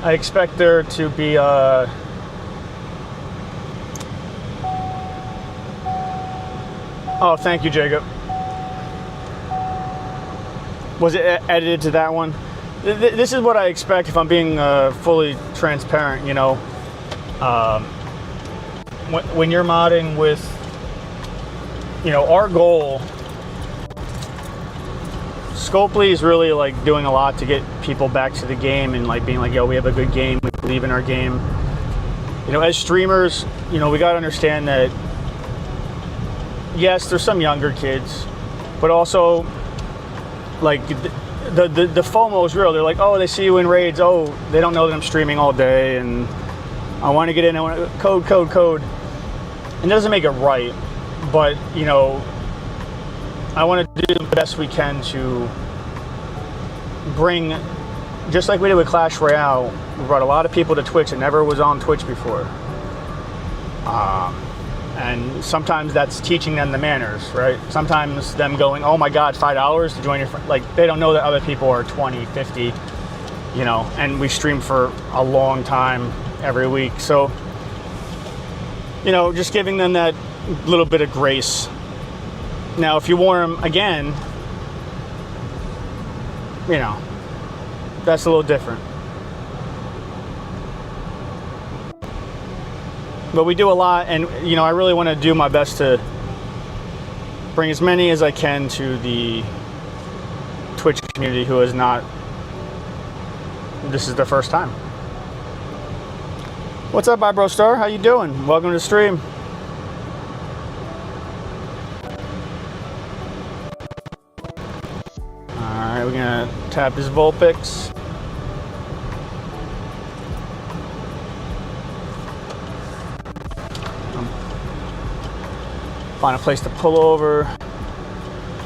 I expect there to be oh, thank you, Jacob. Was it edited to that one? This is what I expect if I'm being fully transparent, when you're modding with, our goal, Scopely is really like doing a lot to get people back to the game and like being like, yo, we have a good game, we believe in our game. As streamers, we gotta understand that yes, there's some younger kids, but also like the FOMO is real. They're like, oh, they see you in raids, oh, they don't know that I'm streaming all day and I want to get in, I want to code. And it doesn't make it right, but I want to do the best we can to bring, just like we did with Clash Royale, we brought a lot of people to Twitch that never was on Twitch before. And sometimes that's teaching them the manners, right? Sometimes them going, oh my God, $5 to join your friend. Like, they don't know that other people are 20, 50. you know, and we stream for a long time every week. So, you know, just giving them that little bit of grace. Now, if you warn them again, you know, that's a little different. But we do a lot, and, you know, I really want to do my best to bring as many as I can to the Twitch community who is not, this is their first time. What's up, Bro Star? How you doing? Welcome to the stream. Alright, we're gonna tap this Vulpix. Find a place to pull over,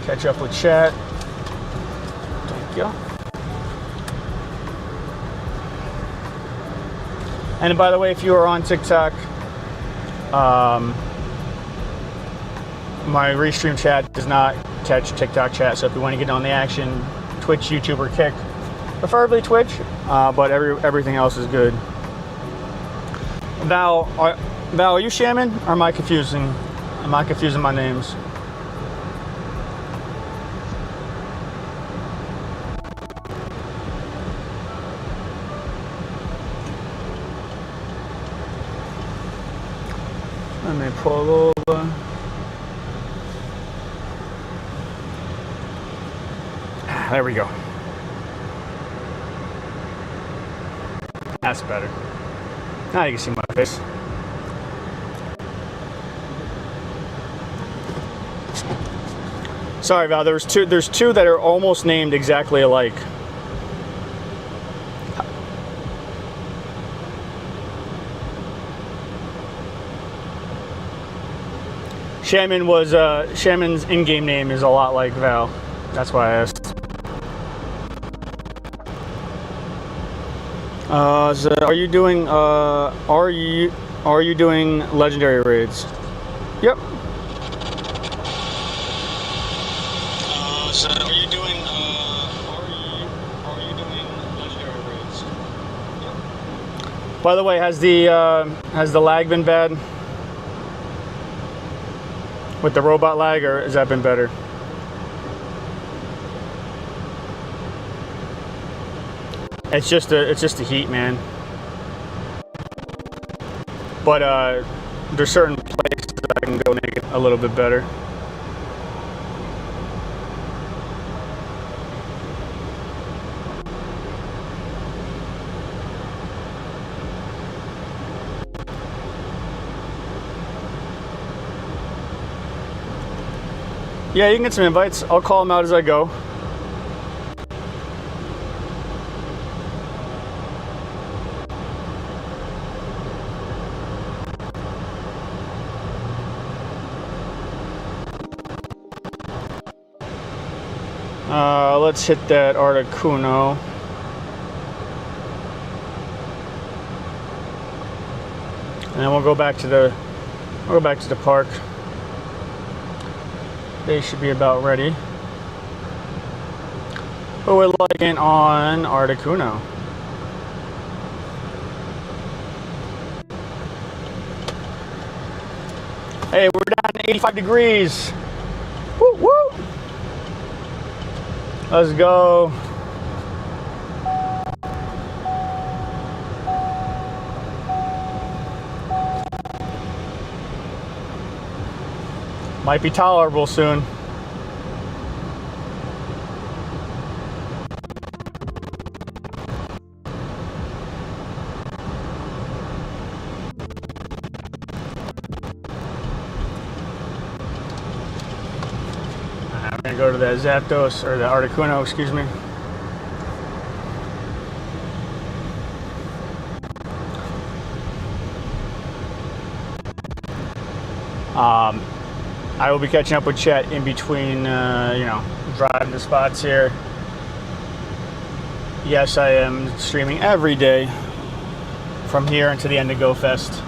catch up with chat. Thank you. And by the way, if you are on TikTok, my restream chat does not catch TikTok chat. So if you want to get on the action, Twitch, YouTube, or Kick, preferably Twitch, but everything else is good. Val, are you Shaman, or am I confusing? Am I confusing my names? Let me pull over. There we go. That's better. Now you can see my face. Sorry, Val. There's two that are almost named exactly alike. Shaman's in-game name is a lot like Val. That's why I asked. So are you doing legendary raids? Yep. So are you doing legendary raids? Yep. By the way, has the lag been bad with the robot lag, or has that been better? It's just the heat, man. But there's certain places that I can go make it a little bit better. Yeah, you can get some invites. I'll call them out as I go. Let's hit that Articuno. And then we'll go back to the park. They should be about ready. But we're liking on Articuno. Hey, we're down to 85 degrees. Woo woo! Let's go. Might be tolerable soon. I'm gonna go to the Zapdos, or the Articuno, excuse me. I will be catching up with chat in between, you know, driving the spots here. Yes, I am streaming every day from here until the end of GoFest.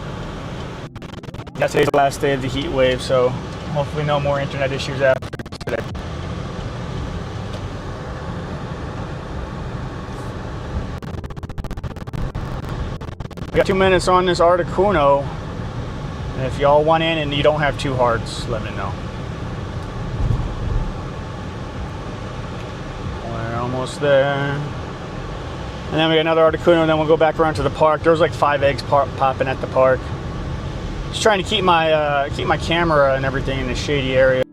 Today's the last day of the heat wave, so hopefully no more internet issues after today. We got 2 minutes on this Articuno. And if y'all want in and you don't have 2 hearts, let me know. We're almost there. And then we got another Articuno, and then we'll go back around to the park. There was like 5 eggs popping at the park. Just trying to keep my camera and everything in a shady area.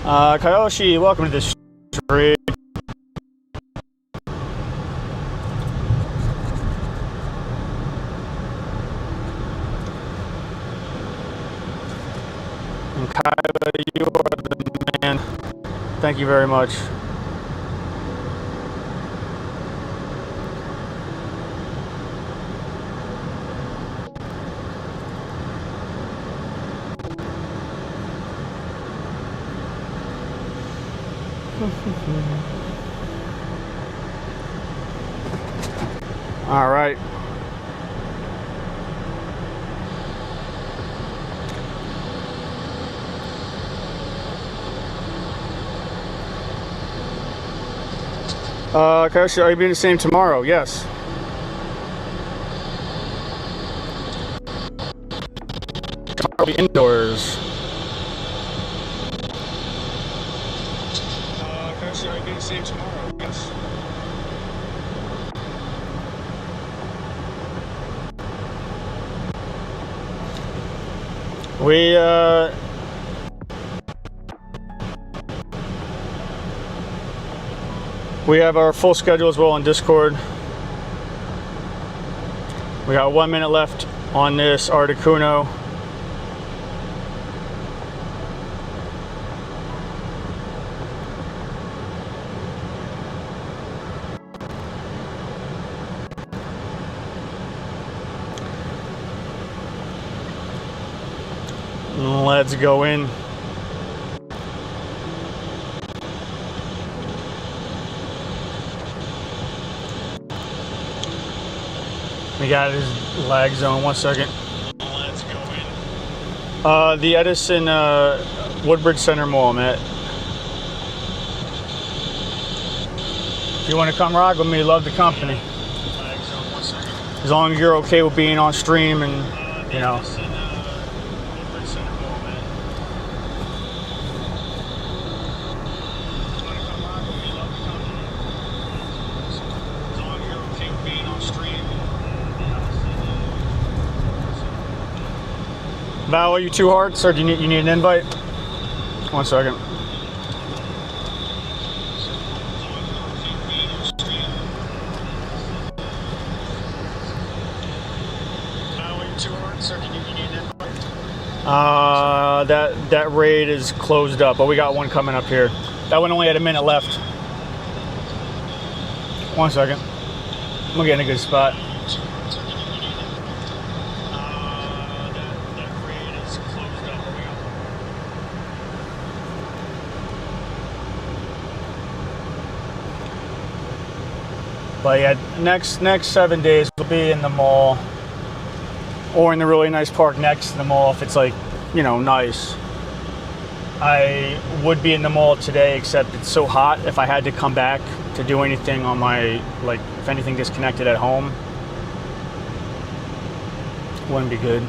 Kayoshi, welcome to this stream. And Kyla, you are the man. Thank you very much. All right. Kayoshi, are you being the same tomorrow? Yes. Tomorrow will be indoors. Kayoshi, are you being the same tomorrow? Yes. We have our full schedule as well on Discord. We got 1 minute left on this Articuno. Let's go in. We got his lag zone. 1 second. Let's go in. The Edison Woodbridge Center Mall, Matt. If you want to come rock with me, love the company. Lag zone. 1 second. As long as you're okay with being on stream and, you know. Val, are you 2 hearts, or do you need an invite? 1 second. Val, are you 2 hearts, or do you need an invite? That raid is closed up, but we got one coming up here. That one only had a minute left. 1 second. I'm gonna get in a good spot. But yeah, next 7 days we'll be in the mall or in the really nice park next to the mall if it's like, you know, nice. I would be in the mall today, except it's so hot. If I had to come back to do anything on my, like, if anything disconnected at home, wouldn't be good.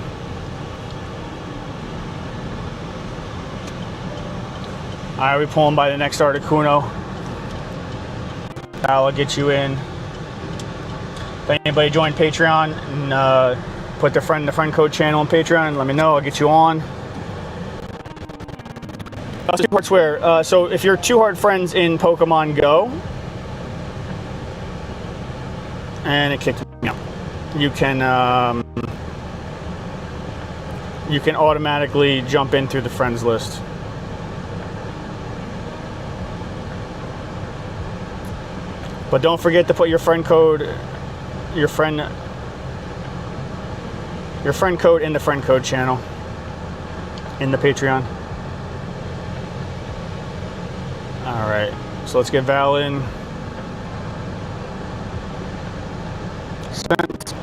All right, we're pulling by the next Articuno. I'll get you in. If anybody joined Patreon and put their friend in the friend code channel on Patreon, let me know. I'll get you on. So if you're 2 hard friends in Pokemon Go, and it kicked me out, you can automatically jump in through the friends list. But don't forget to put your friend code, your friend code in the friend code channel in the Patreon. All right, so let's get Val in. Sent.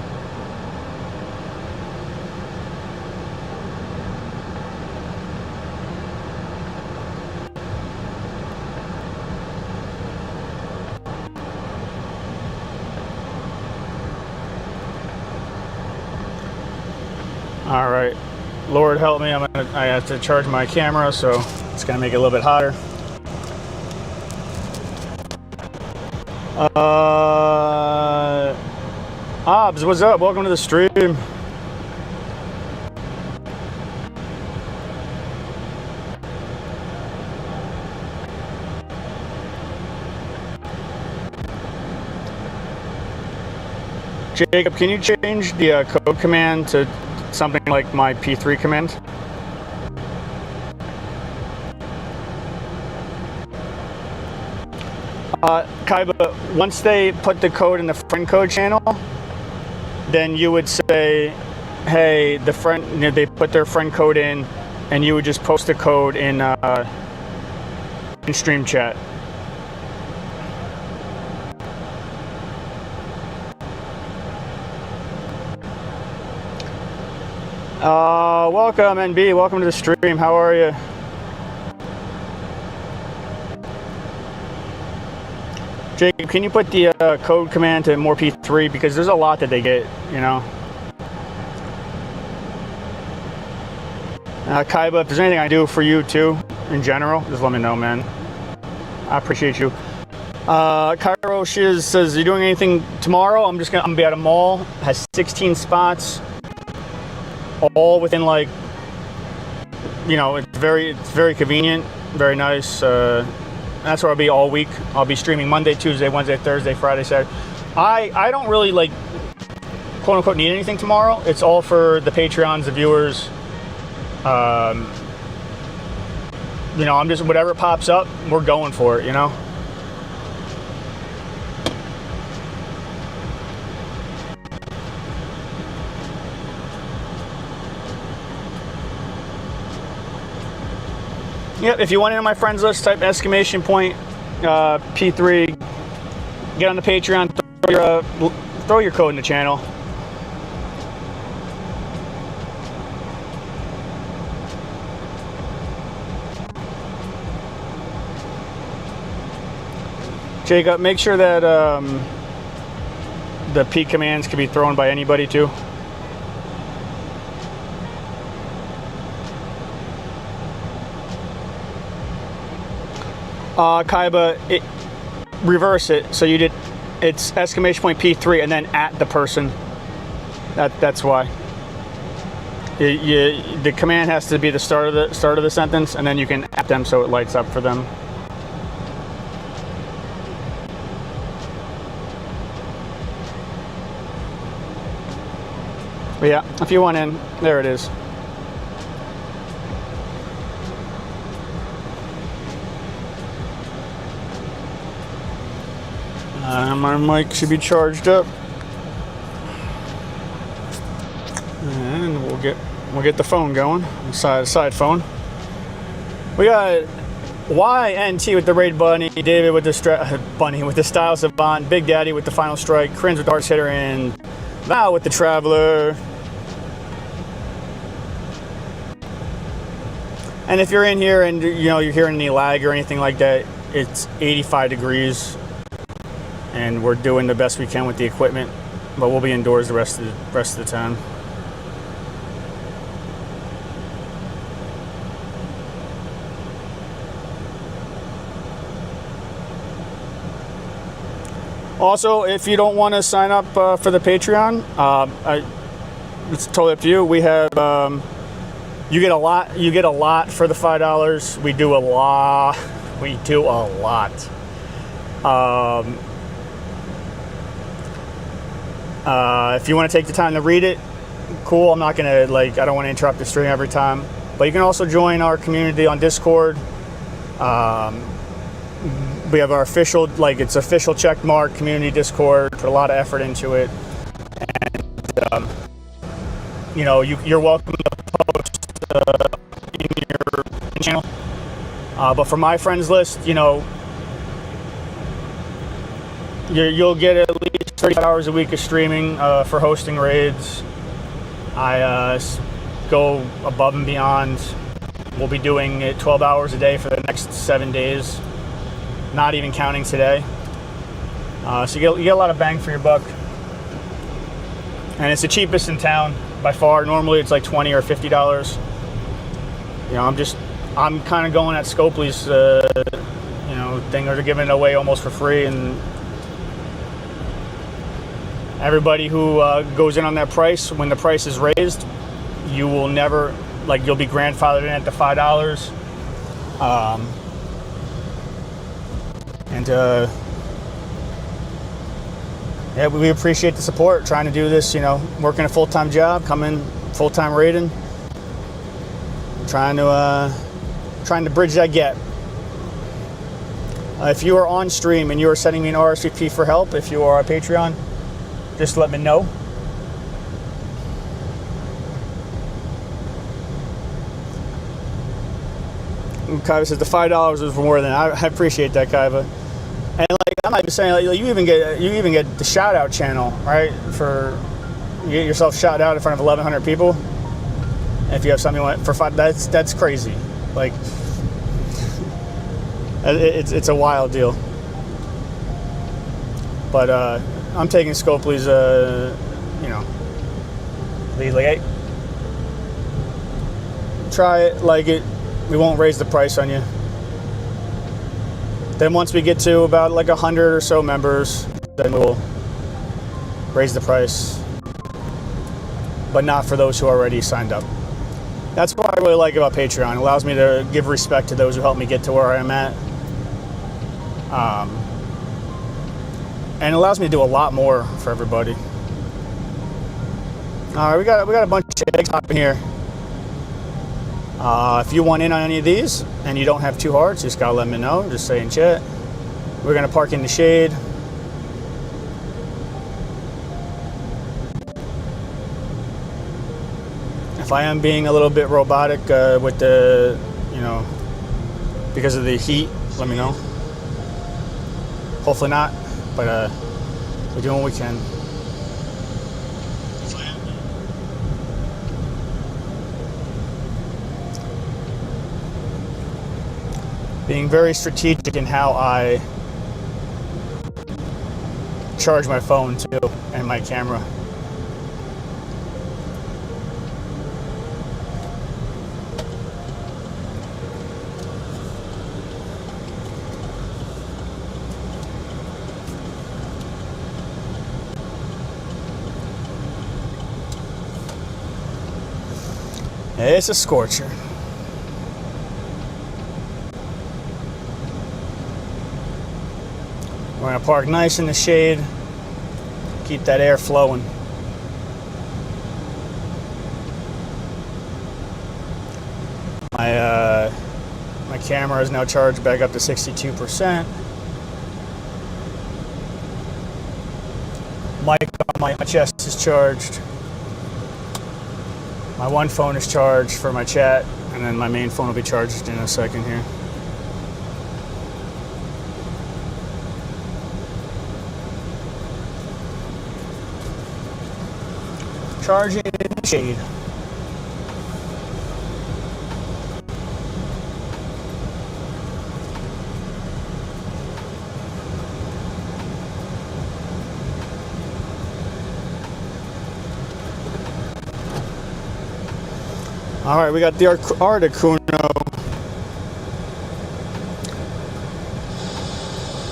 All right, Lord help me, I have to charge my camera, so it's gonna make it a little bit hotter. Obs, what's up? Welcome to the stream. Jacob, can you change the code command to something like my P3 command? Kaiba, once they put the code in the friend code channel, then you would say, hey, the friend, you know, they put their friend code in, and you would just post the code in stream chat. Welcome, NB. Welcome to the stream. How are you? Jacob, can you put the code command to more P3, because there's a lot that they get, you know. Kaiba, if there's anything I do for you too, in general, just let me know, man. I appreciate you. Cairo Shiz says, are you doing anything tomorrow? I'm gonna be at a mall, has 16 spots, all within, like, you know, it's very convenient, very nice. That's where I'll be all week. I'll be streaming Monday, Tuesday, Wednesday, Thursday, Friday, Saturday. I don't really, like, quote unquote need anything tomorrow. It's all for the Patreons, the viewers. You know, I'm just, whatever pops up, we're going for it, you know. Yep, if you want in on my friends list, type exclamation point P3, get on the Patreon, throw your code in the channel. Jacob, make sure that the P commands can be thrown by anybody too. Kaiba, reverse it. So you did, it's exclamation point P3 and then at the person. That's why. The command has to be the start of the sentence, and then you can at them so it lights up for them. But yeah, if you want in, there it is. My mic should be charged up, and we'll get the phone going. Side phone. We got YNT with the raid bunny, David with the bunny with the style savant, Big Daddy with the final strike, Crins with the arts hitter, and Val with the traveler. And if you're in here and you know you're hearing any lag or anything like that, it's 85 degrees. And we're doing the best we can with the equipment, but we'll be indoors the rest of the time. Also, if you don't want to sign up for the Patreon, it's totally up to you. We have you get a lot for the $5. We do a lot. If you want to take the time to read it, cool. I'm not gonna, like, I don't want to interrupt the stream every time. But you can also join our community on Discord. We have our official, like, it's official checkmark community Discord. Put a lot of effort into it, and you know, you're welcome to post in your channel. But for my friends list, you know, you'll get at least 35 hours a week of streaming for hosting raids. I go above and beyond. We'll be doing it 12 hours a day for the next 7 days, not even counting today. So you get a lot of bang for your buck. And it's the cheapest in town. by far. Normally it's like $20 or $50. You know, I'm kind of going at Scopely's, you know, thing. They're giving it away almost for free, and everybody who goes in on that price, when the price is raised, you will never, like, you'll be grandfathered in at the $5. Yeah, we appreciate the support. Trying to do this, you know, working a full-time job, coming full-time raiding, trying to bridge that gap. If you are on stream and you are sending me an RSVP for help, if you are a Patreon, just let me know. Kaiva says the $5 is more than I appreciate that, Kaiva. And like I'm not even saying, like, you even get the shout out channel, right? You get yourself shout out in front of 1,100 people. And if you have something you want for $5, that's crazy. Like it's a wild deal. But I'm taking Scopely's, you know, lead. Like, hey, try it, like it. We won't raise the price on you. Then once we get to about like 100 or so members, then we'll raise the price. But not for those who already signed up. That's what I really like about Patreon. It allows me to give respect to those who helped me get to where I'm at. And it allows me to do a lot more for everybody. All right, we got a bunch of eggs hopping here. If you want in on any of these and you don't have 2 hearts, just gotta let me know. Just say in chat. We're gonna park in the shade. If I am being a little bit robotic with the, you know, because of the heat, let me know. Hopefully not, but we're doing what we can. Being very strategic in how I charge my phone too, and my camera. It's a scorcher. We're gonna park nice in the shade, keep that air flowing. My camera is now charged back up to 62%. Mic on my chest is charged. My one phone is charged for my chat, and then my main phone will be charged in a second here. Charging in the shade. All right, we got the Articuno.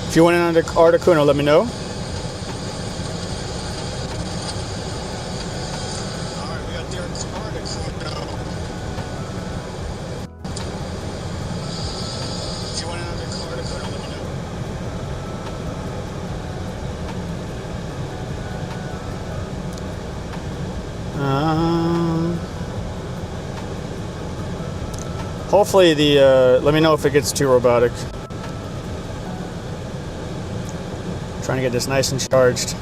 If you want in on the Articuno, let me know. Hopefully let me know if it gets too robotic. Trying to get this nice and charged.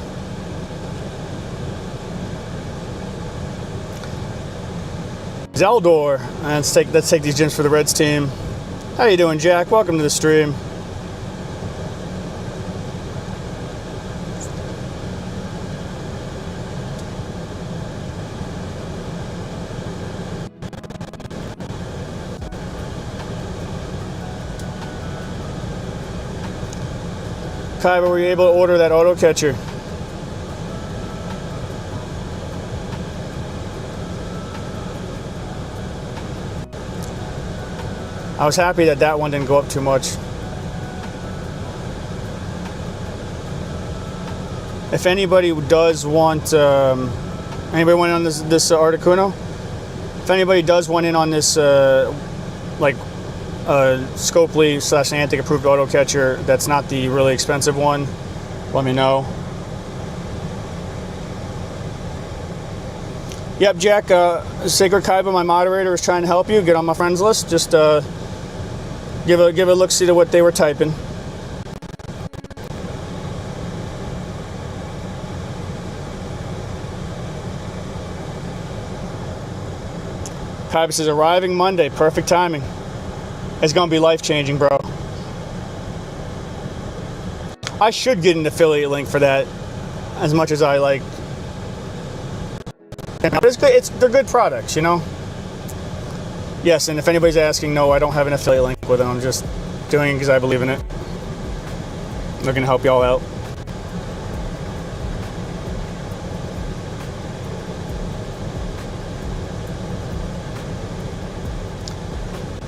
Zeldor, let's take these gyms for the Reds team. How you doing, Jack? Welcome to the stream. Kaiba, were you able to order that auto catcher? I was happy that that one didn't go up too much. If anybody does want, anybody want in on this Articuno? If anybody does want in on this, like Scopely / Niantic approved auto catcher, that's not the really expensive one, let me know. Yep, Jack, Sacred Kaiba, my moderator, is trying to help you get on my friends list. Just give a look, see to what they were typing. Kaiba says, arriving Monday, perfect timing. It's gonna be life-changing, bro. I should get an affiliate link for that, as much as I like. But it's good. They're good products, you know. Yes, and if anybody's asking, no, I don't have an affiliate link with them. I'm just doing it because I believe in it. They're gonna help y'all out.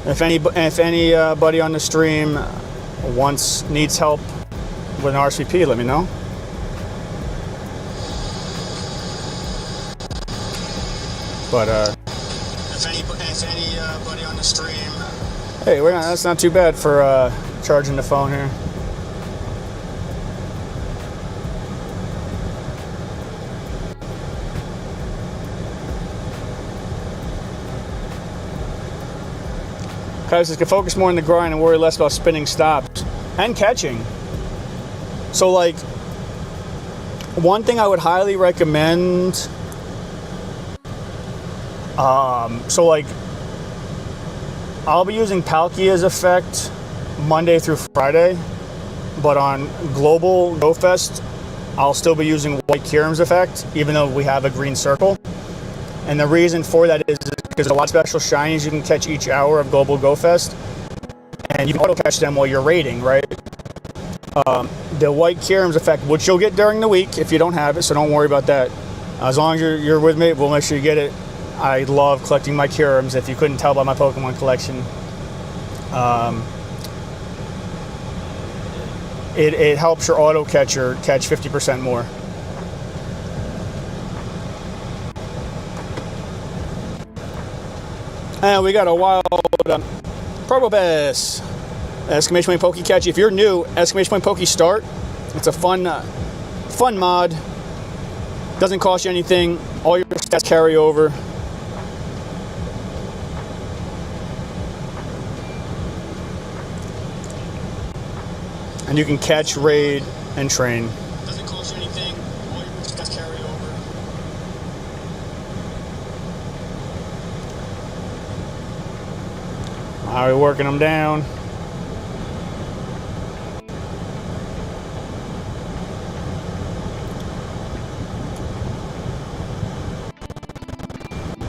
If anybody on the stream needs help with an RSVP, let me know. But if anybody on the stream, hey, that's not too bad for charging the phone here. Kyle says, can focus more on the grind and worry less about spinning stops and catching. So, like, one thing I would highly recommend. So, like, I'll be using Palkia's effect Monday through Friday, but on Global Go Fest, I'll still be using White Kieran's effect, even though we have a green circle. And the reason for that is because there's a lot of special shinies you can catch each hour of Global Go Fest, and you can auto catch them while you're raiding, right? The White Kieran's effect, which you'll get during the week if you don't have it, so don't worry about that. As long as you're with me, we'll make sure you get it. I love collecting my Kierums, if you couldn't tell by my Pokemon collection. It helps your auto catcher catch 50% more. And we got a wild Probobus. Exclamation point Poke Catch. If you're new, exclamation point Poke Start. It's a fun mod. Doesn't cost you anything. All your stats carry over. And you can catch, raid, and train. Doesn't cost you anything. All your stats carry over. How are we working them down?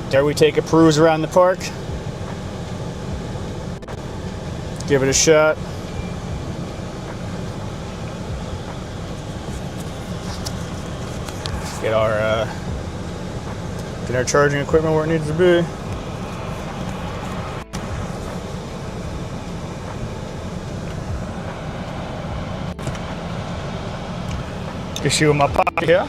There we take a cruise around the park. Give it a shot. Get our charging equipment where it needs to be. Issue in my pocket here.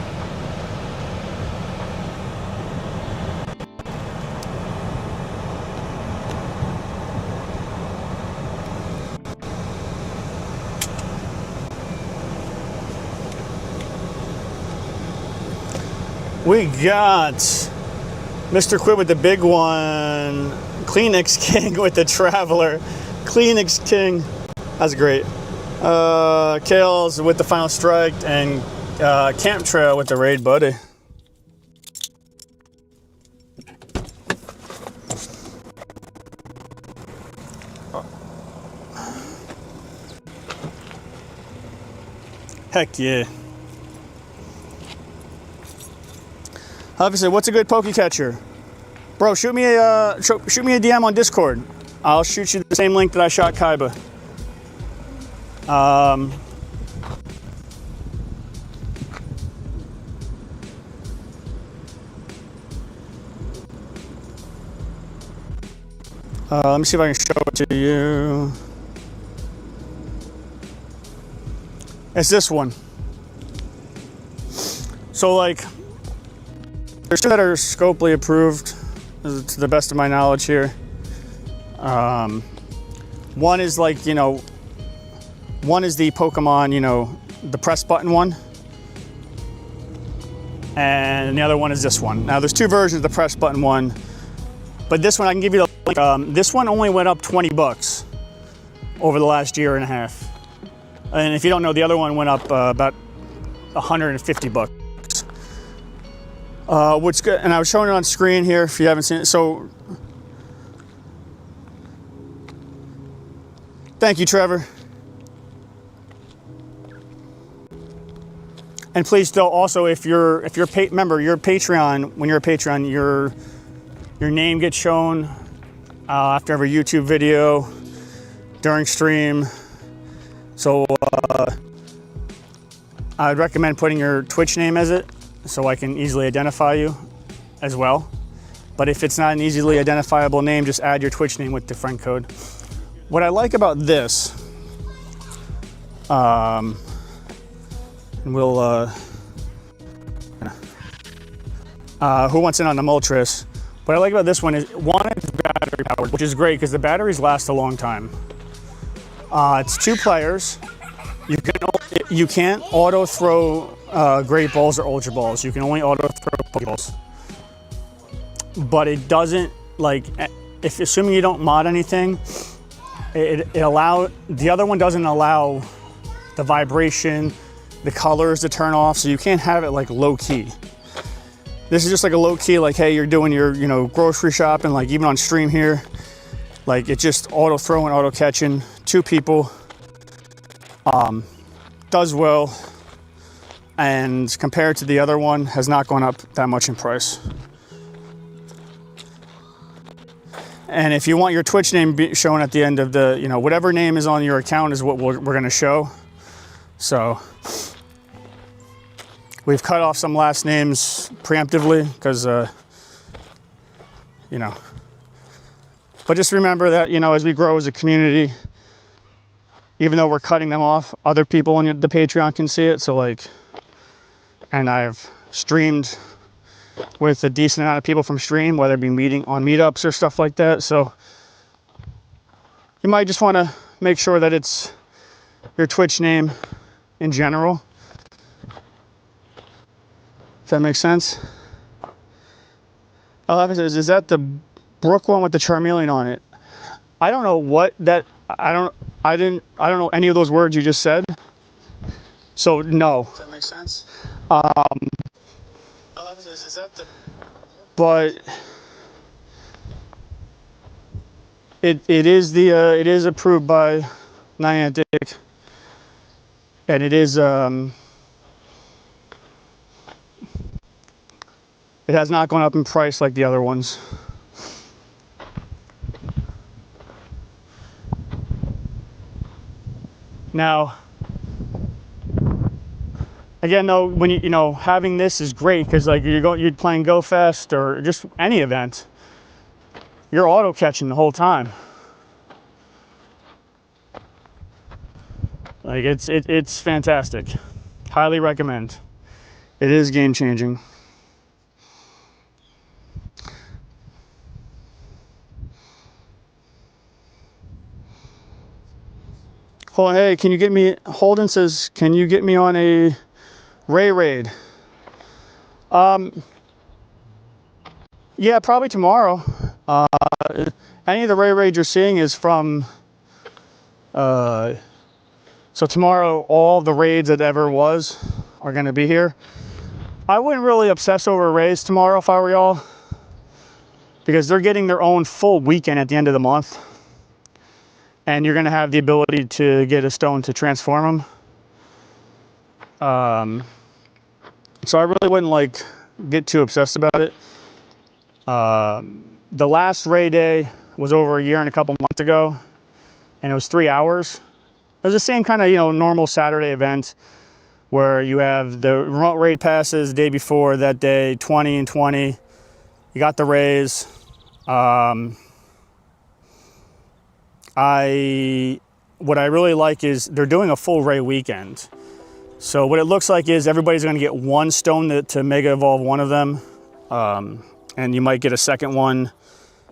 We got Mr. Quid with the big one, Kleenex King with the Traveler, Kleenex King, that's great. Kales with the Final Strike, and Camp Trail with the Raid Buddy. Heck yeah. Obviously, what's a good Poke Catcher? Bro, shoot me a DM on Discord. I'll shoot you the same link that I shot Kaiba. Let me see if I can show it to you. It's this one. So like, there's two that are Scopely approved, to the best of my knowledge here. One is like, one is the Pokemon, the press button one. And the other one is this one. Now there's two versions of the press button one, but this one I can give you the link. This one only went up $20 over the last year and a half. And if you don't know, the other one went up about $150. What's good, and I was showing it on screen here if you haven't seen it. So, thank you, Trevor. And please don't also, if you're remember, your Patreon, when you're a Patreon, your name gets shown after every YouTube video, during stream. So I'd recommend putting your Twitch name as it, so I can easily identify you as well. But if it's not an easily identifiable name, just add your Twitch name with the friend code. What I like about this, and we'll, who wants in on the Moltres? What I like about this one is, one, it's battery powered, which is great because the batteries last a long time. It's 2 players. You can't auto throw great balls or ultra balls. You can only auto throw Pokeballs. But it doesn't, like, if assuming you don't mod anything, the other one doesn't allow the vibration, the colors to turn off, so you can't have it like low key. This is just like a low key, like, hey, you're doing your grocery shopping, like even on stream here, like it's just auto throwing, auto catching, 2 people. Does well, and compared to the other one, has not gone up that much in price. And if you want your Twitch name shown at the end of the, whatever name is on your account is what we're going to show. So we've cut off some last names preemptively because, but just remember that, as we grow as a community, even though we're cutting them off, other people on the Patreon can see it. So like, and I've streamed with a decent amount of people from stream, whether it be meeting on meetups or stuff like that. So you might just want to make sure that it's your Twitch name in general, if that makes sense. Is that the Brook one with the Charmeleon on it? I don't know what that, I don't know any of those words you just said. So no. Does that make sense? Is that the, but it is approved by Niantic, and it is it has not gone up in price like the other ones. Now, again, though, when having this is great because like you're playing Go Fest or just any event, you're auto catching the whole time. Like it's fantastic. Highly recommend. It is game changing. Hold on, hey, can you get me? Holden says, can you get me on a Ray raid? Yeah, probably tomorrow. Any of the Ray raids you're seeing is from. So tomorrow, all the raids that ever was are going to be here. I wouldn't really obsess over raids tomorrow if I were y'all, because they're getting their own full weekend at the end of the month, and you're going to have the ability to get a stone to transform them. So I really wouldn't get too obsessed about it. The last raid day was over a year and a couple months ago, and it was 3 hours. It was the same kind of normal Saturday event where you have the remote raid passes the day before that day, 20 and 20. You got the raise. what I really like is they're doing a full ray weekend. So what it looks like is everybody's going to get one stone to mega evolve one of them. And you might get a second one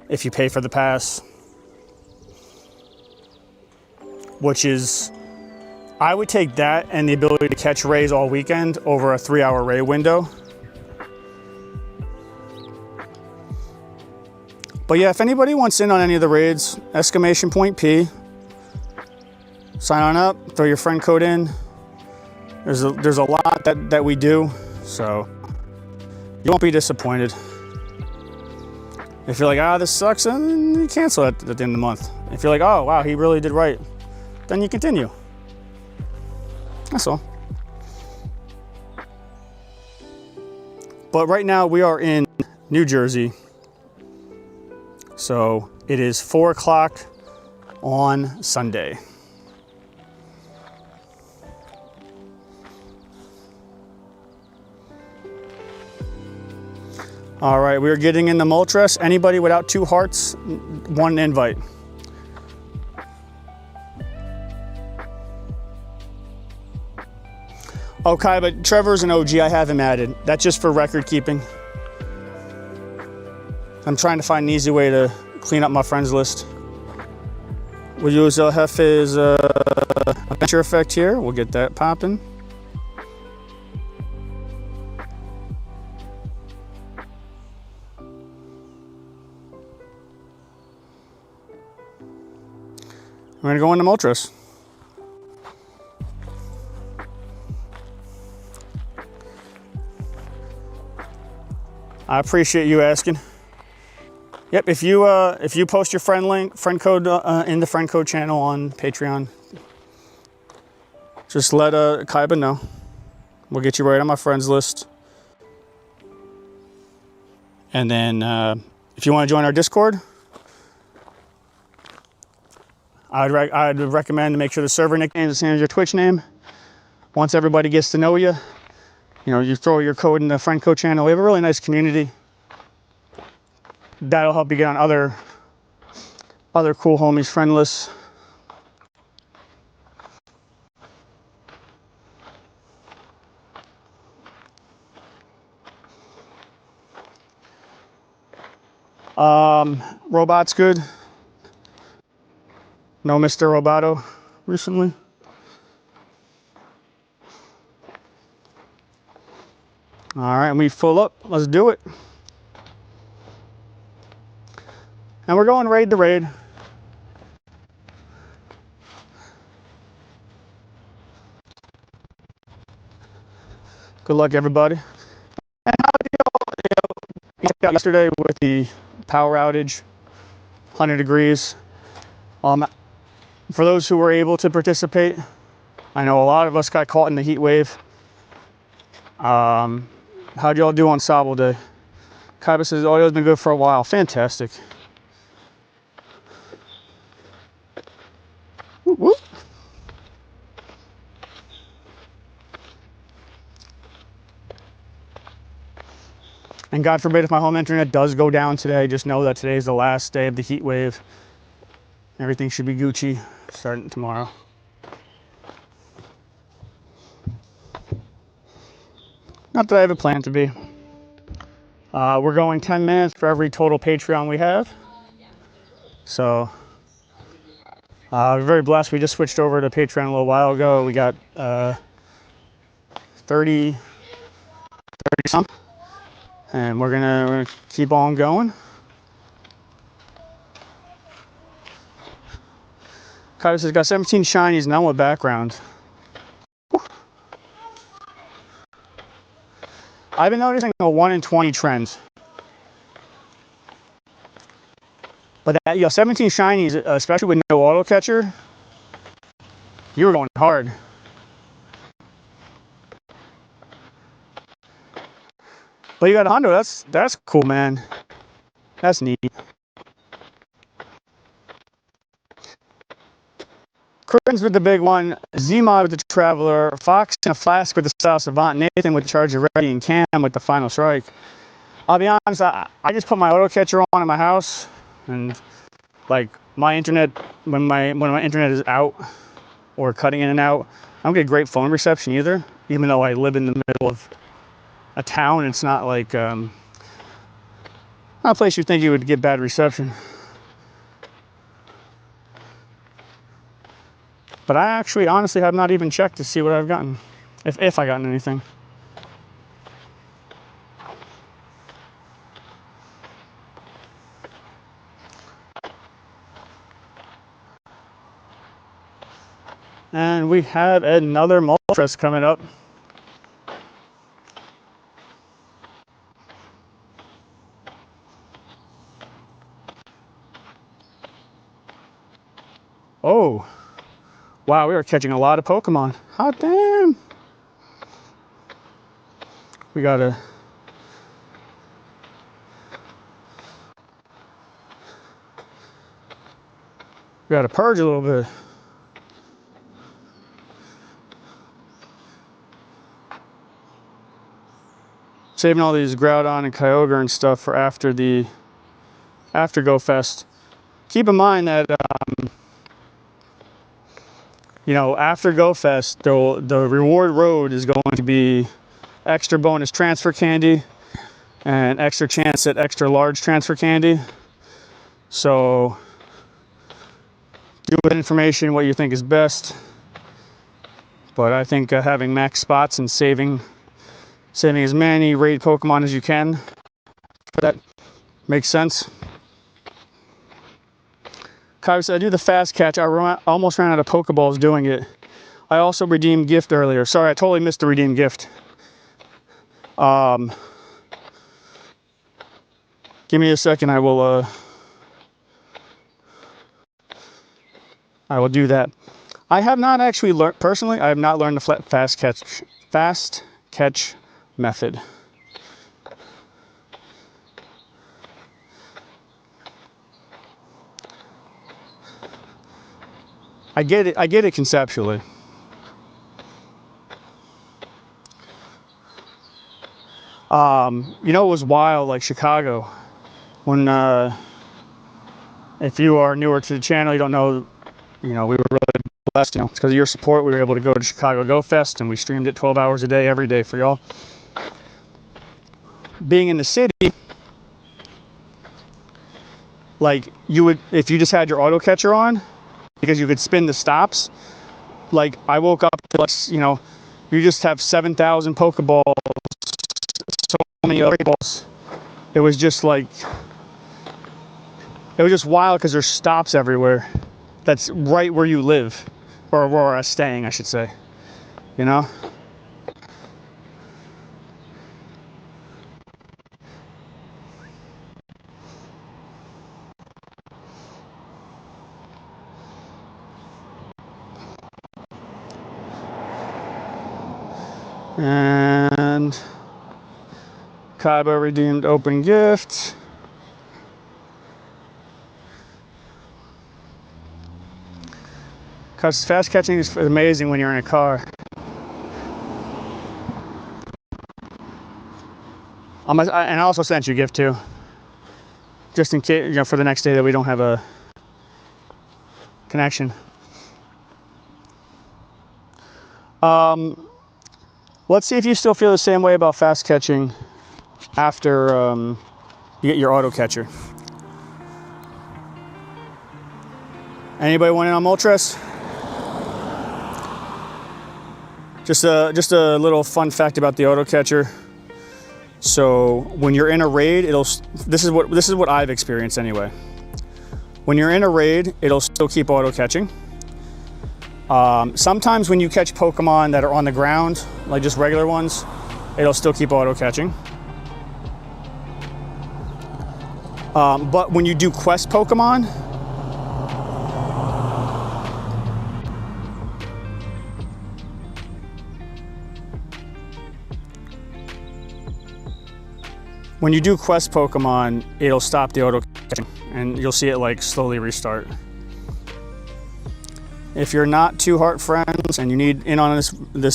if you pay for the pass. Which is, I would take that and the ability to catch rays all weekend over a 3-hour ray window. But yeah, if anybody wants in on any of the raids, !P. Sign on up, throw your friend code in. There's a lot that we do, so you won't be disappointed. If you're like, this sucks, then you cancel it at the end of the month. If you're like, oh wow, he really did right, then you continue. That's all. But right now we are in New Jersey. So it is 4 o'clock on Sunday. All right, we are getting in the Moltres. Anybody without 2 hearts, 1 invite. Okay, but Trevor's an OG, I have him added. That's just for record keeping. I'm trying to find an easy way to clean up my friends list. We'll use El Jefe's adventure effect here. We'll get that popping. We're gonna go into Moltres. I appreciate you asking. Yep, if you post your friend code in the friend code channel on Patreon, just let Kaiba know. We'll get you right on my friends list. And then if you want to join our Discord, I'd recommend to make sure the server nickname is the same as your Twitch name. Once everybody gets to know you, you throw your code in the friend code channel. We have a really nice community. That'll help you get on other cool homies friend lists. Robot's good. No Mr. Roboto recently. All right, we full up. Let's do it. And we're going raid to raid. Good luck, everybody. And how did y'all yesterday with the power outage, 100 degrees? For those who were able to participate, I know a lot of us got caught in the heat wave. How'd y'all do on Sable Day? Kaiba says audio's been good for a while. Fantastic. Whoop, whoop. And God forbid if my home internet does go down today, just know that today is the last day of the heat wave. Everything should be Gucci starting tomorrow. Not that I have a plan to be. We're going 10 minutes for every total Patreon we have. So, we're very blessed. We just switched over to Patreon a little while ago. We got 30 some. And we're gonna keep on going. Kaiba says got 17 shinies, now with background. Whew. I've been noticing a 1 in 20 trends. But that, 17 shinies, especially with no auto catcher, you were going hard. But you got a Hondo, that's cool, man. That's neat. Crittens with the big one, Z-Mod with the Traveler, Fox and a Flask with the Style Savant, Nathan with the Charger Ready, and Cam with the Final Strike. I'll be honest, I just put my auto catcher on in my house, and Like my internet, when my internet is out or cutting in and out, I don't get great phone reception either. Even though I live in the middle of a town, it's not like not a place you think you would get bad reception. But I actually honestly have not even checked to see what I've gotten, if I gotten anything. And we have another Moltres coming up. Oh, wow, we are catching a lot of Pokemon. Hot damn. We gotta purge a little bit. Saving all these Groudon and Kyogre and stuff for after Go Fest. Keep in mind that you know, after Go Fest, the reward road is going to be extra bonus transfer candy and extra chance at extra large transfer candy. So do with information what you think is best. But I think having max spots and saving as many raid Pokemon as you can for that makes sense. Kai said, I do the fast catch. I almost ran out of Pokeballs doing it. I also redeemed gift earlier. Sorry, I totally missed the redeemed gift. Give me a second. I will do that. I have not actually learned, personally, I have not learned the fast catch method. I get it conceptually. You know, it was wild, like Chicago, when, if you are newer to the channel, you don't know, you know, we were really blessed, you know, it's because of your support, we were able to go to Chicago Go Fest, and we streamed it 12 hours a day, every day for y'all. Being in the city, like, you would, if you just had your auto catcher on, because you could spin the stops, like, I woke up to, like, you know, you just have 7,000 Pokeballs, so many other balls. It was just like, it was just wild because there's stops everywhere. That's right where you live, or where I was staying, I should say, you know? And Kaiba redeemed open gift. Because fast catching is amazing when you're in a car. And I also sent you a gift too. Just in case, you know, for the next day that we don't have a connection. Let's see if you still feel the same way about fast catching after you get your auto catcher. Anybody want in on Moltres? Just a little fun fact about the auto catcher. So when you're in a raid, this is what I've experienced anyway. When you're in a raid, it'll still keep auto catching. Sometimes when you catch Pokemon that are on the ground, like just regular ones, it'll still keep auto catching. But when you do quest Pokemon, it'll stop the auto catching, and you'll see it like slowly restart. If you're not two heart friends and you need in on this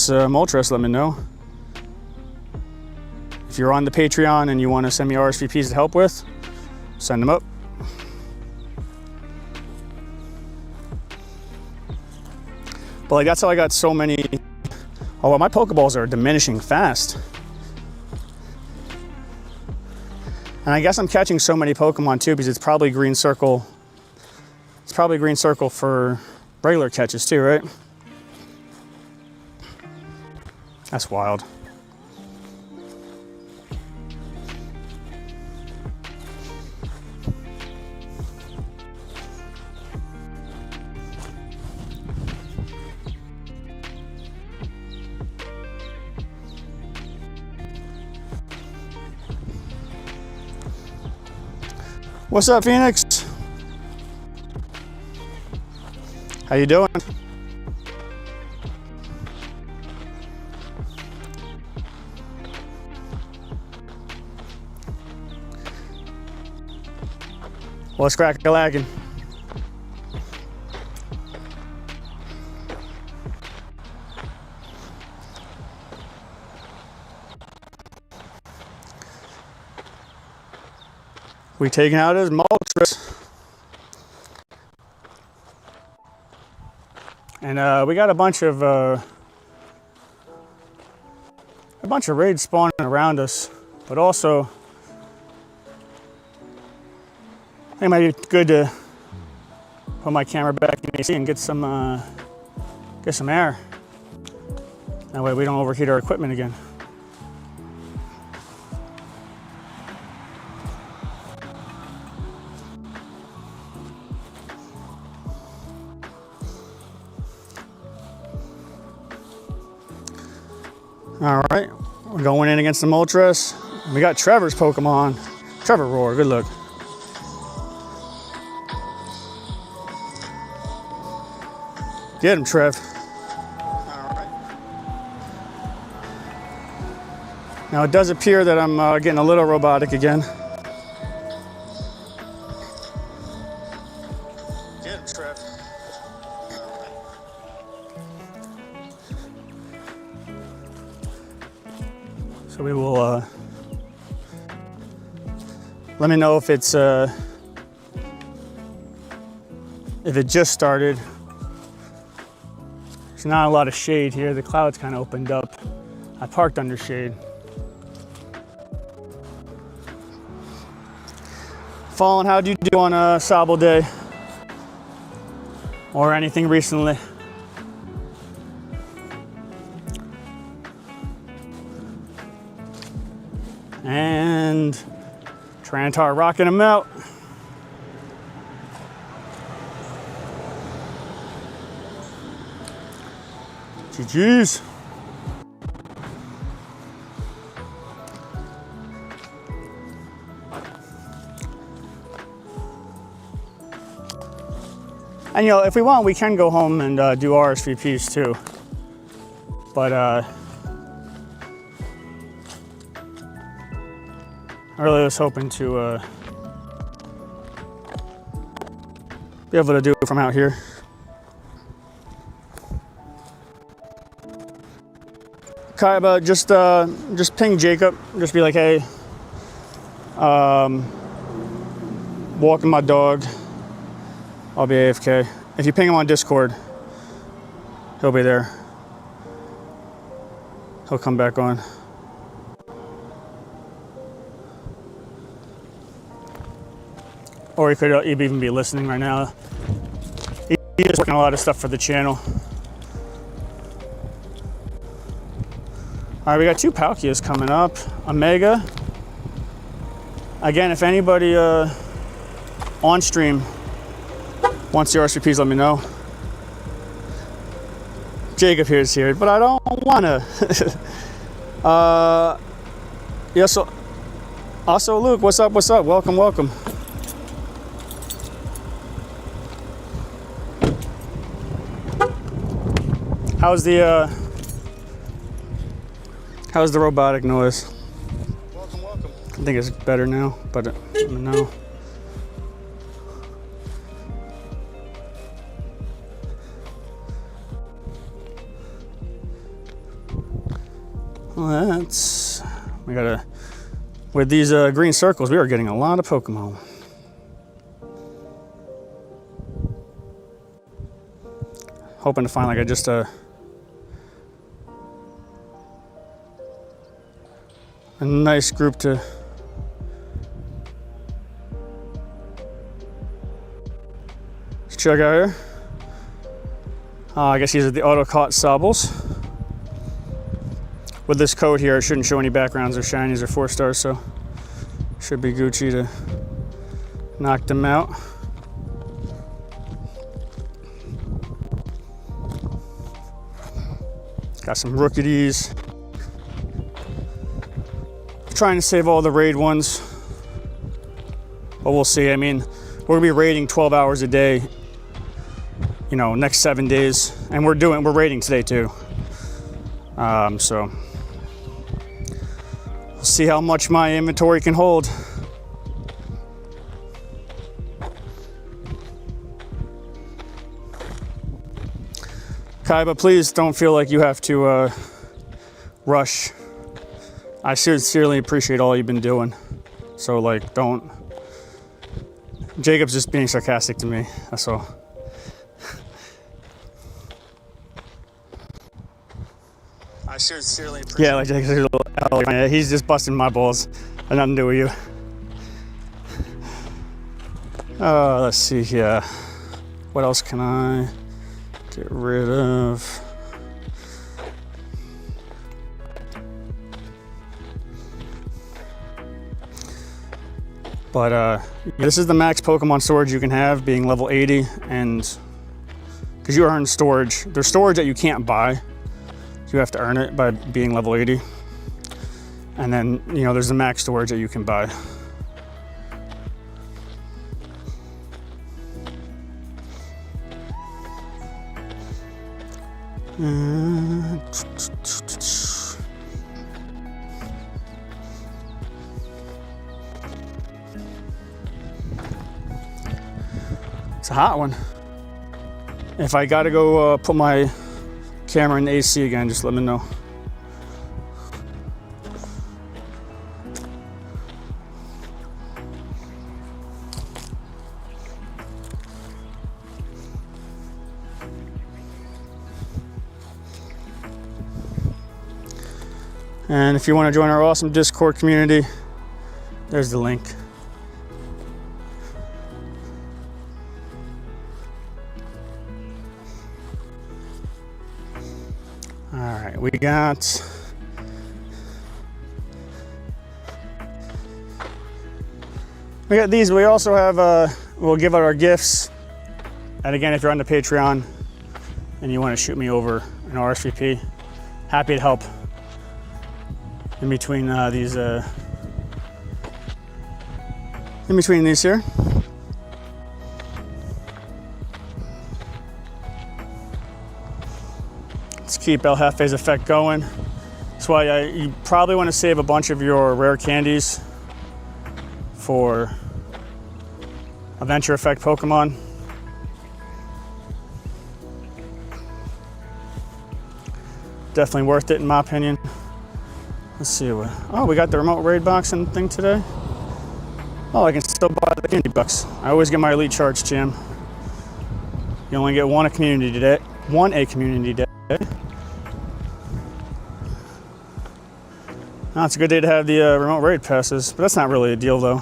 Moltres, let me know. If you're on the Patreon and you want to send me RSVPs to help with, send them up. But like that's how I got so many. Oh, well, my Pokeballs are diminishing fast. And I guess I'm catching so many Pokemon too because it's probably green circle. It's probably green circle for regular catches too, right? That's wild. What's up, Phoenix? How you doing? What's crack-a-lackin'? We taking out his Moltres. And we got a bunch of raids spawning around us, but also I think it might be good to put my camera back in AC and get some air. That way we don't overheat our equipment again. All right, we're going in against the Moltres. We got Trevor's Pokemon. Trevor Roar, good look. Get him, Trev. All right. Now it does appear that I'm getting a little robotic again. Get him, Trev. So we will let me know if it's if it just started. There's not a lot of shade here. The clouds kind of opened up. I parked under shade. Fallen, how'd you do on a Sable day? Or anything recently? And Trantar rocking him out. GG's. And you know, if we want, we can go home and do RSVPs too. But I really was hoping to be able to do it from out here. Kaiba, just ping Jacob. Just be like, hey, walking my dog. I'll be AFK. If you ping him on Discord, he'll be there. He'll come back on. Or he could even be listening right now. He's working a lot of stuff for the channel. All right, we got 2 Palkias coming up. Omega. Again, if anybody on stream wants the RSVPs, let me know. Jacob here is here, but I don't wanna. Yeah, so also Luke, what's up? What's up? Welcome, welcome. How's the robotic noise? Welcome, welcome. I think it's better now, but let me know. Well, we gotta, with these green circles, we are getting a lot of Pokemon. hoping to find like a nice group to check out here. I guess these are the auto caught sawbles. With this code here, it shouldn't show any backgrounds or shinies or 4 stars, so should be Gucci to knock them out. Got some rookies. Trying to save all the raid ones, but we'll see. I mean, we're gonna be raiding 12 hours a day, you know, next 7 days, and we're raiding today too. So we'll see how much my inventory can hold. Kai, but please don't feel like you have to rush. I sincerely appreciate all you've been doing. So like, don't. Jacob's just being sarcastic to me, that's all. I sincerely appreciate. Yeah, like Jacob's a little L. Yeah, he's just busting my balls. Had nothing to do with you. Let's see here. What else can I get rid of? But this is the max Pokemon storage you can have, being level 80, and because you earn storage, there's storage that you can't buy. You have to earn it by being level 80. And then, you know, there's the max storage that you can buy. It's a hot one. If I gotta go put my camera in AC again, just let me know. And if you want to join our awesome Discord community, there's the link. All right, we got these. We also have we'll give out our gifts. And again, if you're on the Patreon and you want to shoot me over an RSVP, happy to help in between these here. Let's keep El Jefe's effect going. That's why you probably want to save a bunch of your rare candies for Adventure Effect Pokemon. Definitely worth it in my opinion. Let's see what. Oh, we got the remote raid boxing thing today. Oh, I can still buy the candy bucks. I always get my elite charge, Jim. You only get one a community day. Oh, it's a good day to have the remote raid passes, but that's not really a deal though.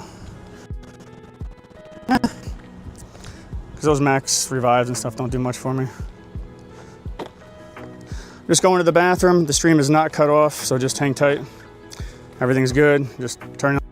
Because those max revives and stuff don't do much for me. Just going to the bathroom. The stream is not cut off, so just hang tight. Everything's good. Just turn it.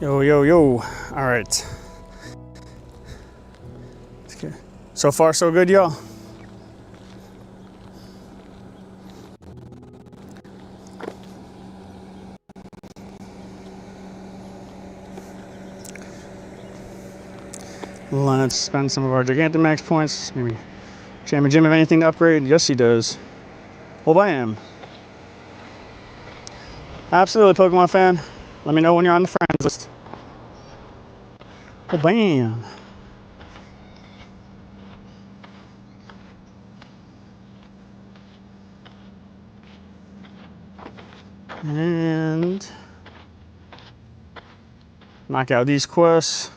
Yo, yo, yo. All right. Okay. So far, so good, y'all. Let's spend some of our Gigantamax points. Maybe Jammy Jim have anything to upgrade? Yes, he does. Well, I am. Absolutely, Pokemon fan. Let me know when you're on the friends list. Oh, bam. And knock out these quests.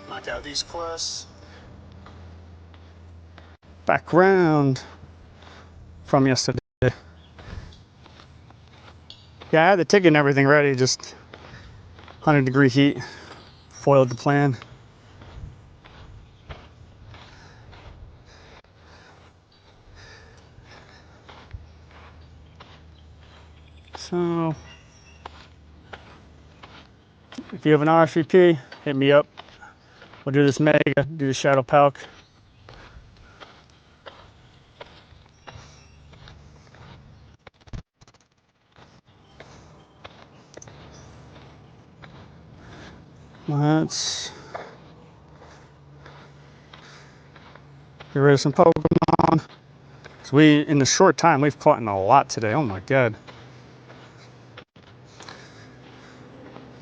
Knock out these quests. Background from yesterday. Yeah, I had the ticket and everything ready, just 100-degree heat foiled the plan. So, if you have an RSVP, hit me up. We'll do this Mega, do the Shadow Palk. Let's get rid of some Pokemon. So in the short time, we've caught in a lot today. Oh my god.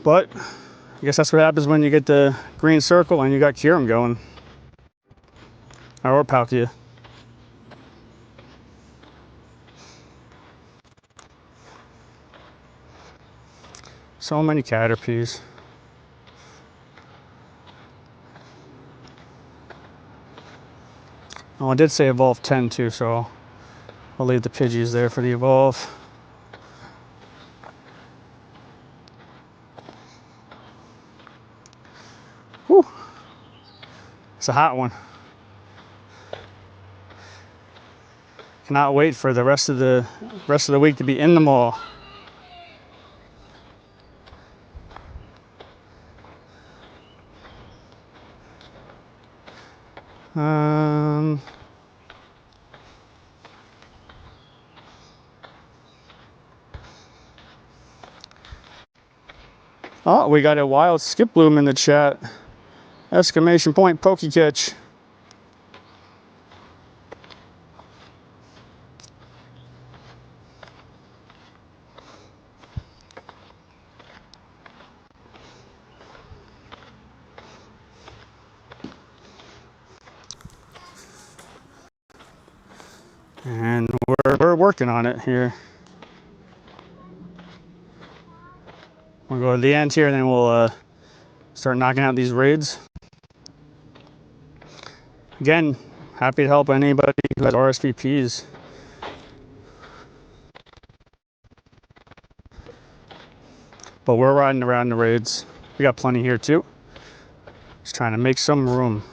But I guess that's what happens when you get the green circle and you got Kyurem going. Or Palkia. So many Caterpies. Oh, I did say evolve 10 too, so I'll leave the Pidgeys there for the evolve. Whew. It's a hot one. Cannot wait for the rest of the week to be in the mall. Oh, we got a wild skip bloom in the chat. Exclamation point, Pokecatch. And we're working on it here. We'll go to the end here and then we'll start knocking out these raids. Again, happy to help anybody who has RSVPs. But we're riding around the raids. We got plenty here too. Just trying to make some room.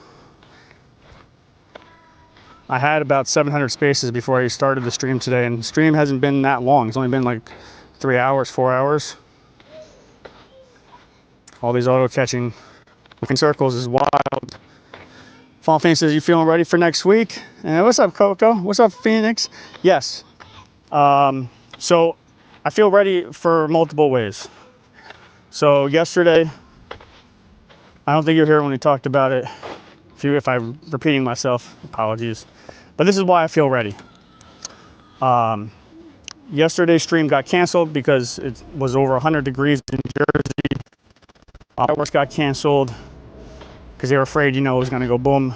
I had about 700 spaces before I started the stream today, and the stream hasn't been that long. It's only been like 3 hours, 4 hours. All these auto catching circles is wild. Fall Phoenix says, you feeling ready for next week? And what's up, Coco? What's up, Phoenix? Yes. So I feel ready for multiple ways. So yesterday, I don't think you're here when we talked about it. If I'm repeating myself, apologies. But this is why I feel ready. Yesterday's stream got canceled because it was over 100 degrees in Jersey. Fireworks got canceled because they were afraid, it was going to go boom.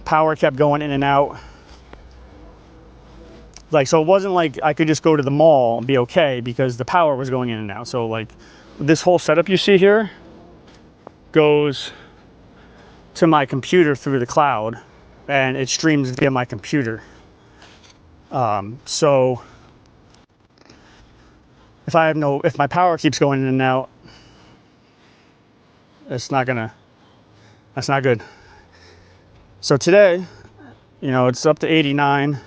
Power kept going in and out. So it wasn't like I could just go to the mall and be okay because the power was going in and out. So this whole setup you see here goes to my computer through the cloud and it streams via my computer. So if my power keeps going in and out, that's not good. So today, you know, it's up to 89.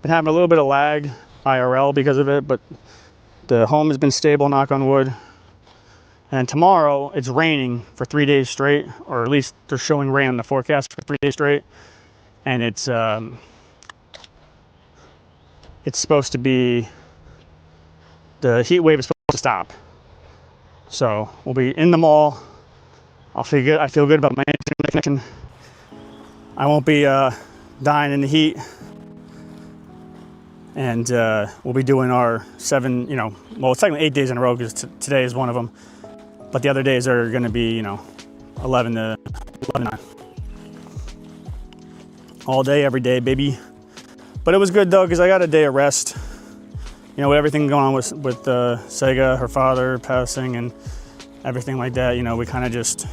Been having a little bit of lag IRL because of it, but the home has been stable, knock on wood. And tomorrow it's raining for 3 days straight, or at least they're showing rain in the forecast for 3 days straight. And it's supposed to be, the heat wave is supposed to stop. So we'll be in the mall. I feel good about my internet connection. I won't be dying in the heat. And we'll be doing our 7, you know, well, it's technically 8 days in a row because today is one of them. But the other days are going to be, you know, 11 to 9. All day, every day, baby. But it was good though, because I got a day of rest. You know, with everything going on with Sega, her father passing and everything like that, you know, we kind of just,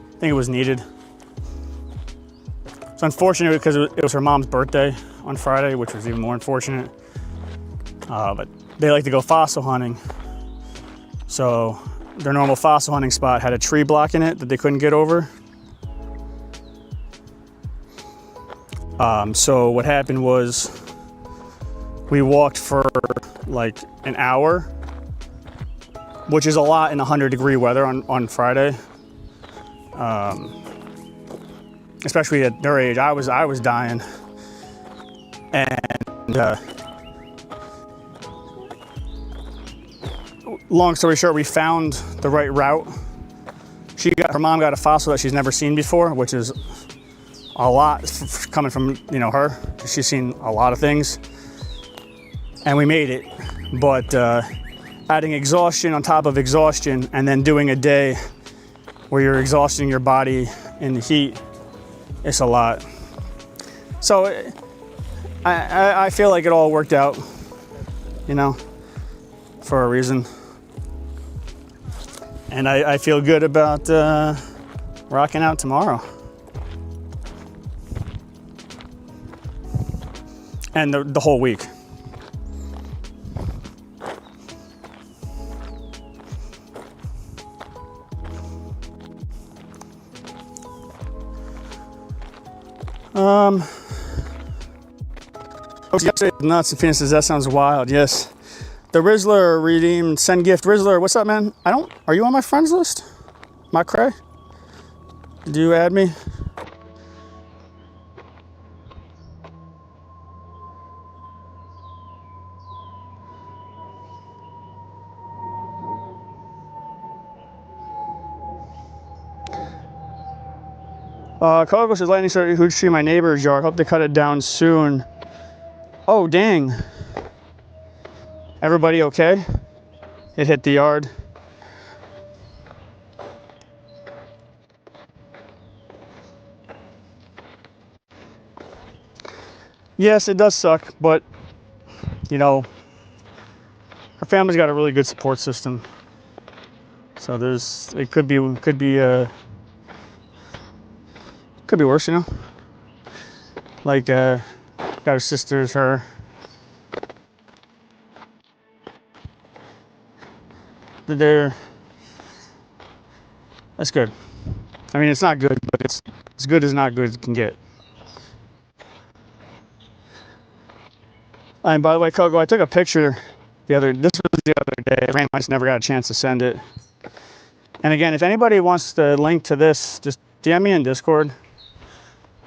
I think it was needed. It's unfortunate because it was her mom's birthday on Friday, which was even more unfortunate. But they like to go fossil hunting. So their normal fossil hunting spot had a tree blocking it that they couldn't get over. So what happened was we walked for like an hour, which is a lot in 100-degree weather on Friday. Especially at their age, I was dying. And long story short, we found the right route. Her mom got a fossil that she's never seen before, which is a lot coming from, you know, her. She's seen a lot of things, and we made it. But adding exhaustion on top of exhaustion, and then doing a day where you're exhausting your body in the heat, it's a lot. So I feel like it all worked out, you know, for a reason. And I feel good about rocking out tomorrow. And the whole week. Yesterday, nuts and Phoenix says, that sounds wild. Yes. The Rizzler redeemed send gift. Rizzler, what's up, man? Are you on my friends list? My cray? Do you add me? Cargo says, lightning started huge tree in my neighbor's yard. Hope they cut it down soon. Oh, dang. Everybody okay? It hit the yard. Yes, it does suck, but, you know, her family's got a really good support system. So it could be worse, you know? Like, got her sisters, her. That's good. I mean, it's not good, but it's as good as not good as it can get. And by the way, Coco, I took a picture this was the other day. I just never got a chance to send it. And again, if anybody wants the link to this, just DM me in Discord.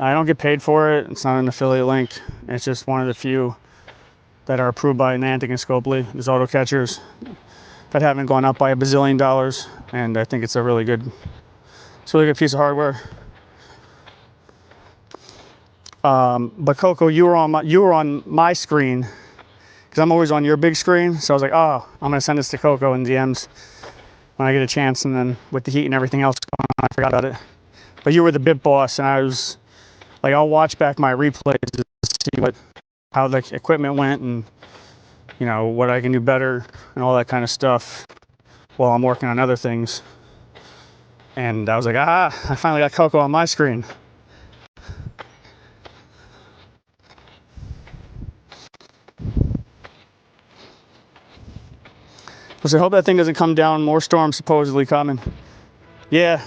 I don't get paid for it. It's not an affiliate link. It's just one of the few that are approved by Niantic and Scopely. There's auto catchers that haven't gone up by $1 bazillion, and I think it's a really good piece of hardware. But Coco, you were on my screen because I'm always on your big screen. So I was like, oh, I'm gonna send this to Coco in DMs when I get a chance. And then with the heat and everything else going on, I forgot about it. But you were the bit boss, and I was like, I'll watch back my replays to see how the equipment went and, you know, what I can do better and all that kind of stuff while I'm working on other things. And I was like, I finally got Coco on my screen. So I hope that thing doesn't come down. More storms supposedly coming. Yeah,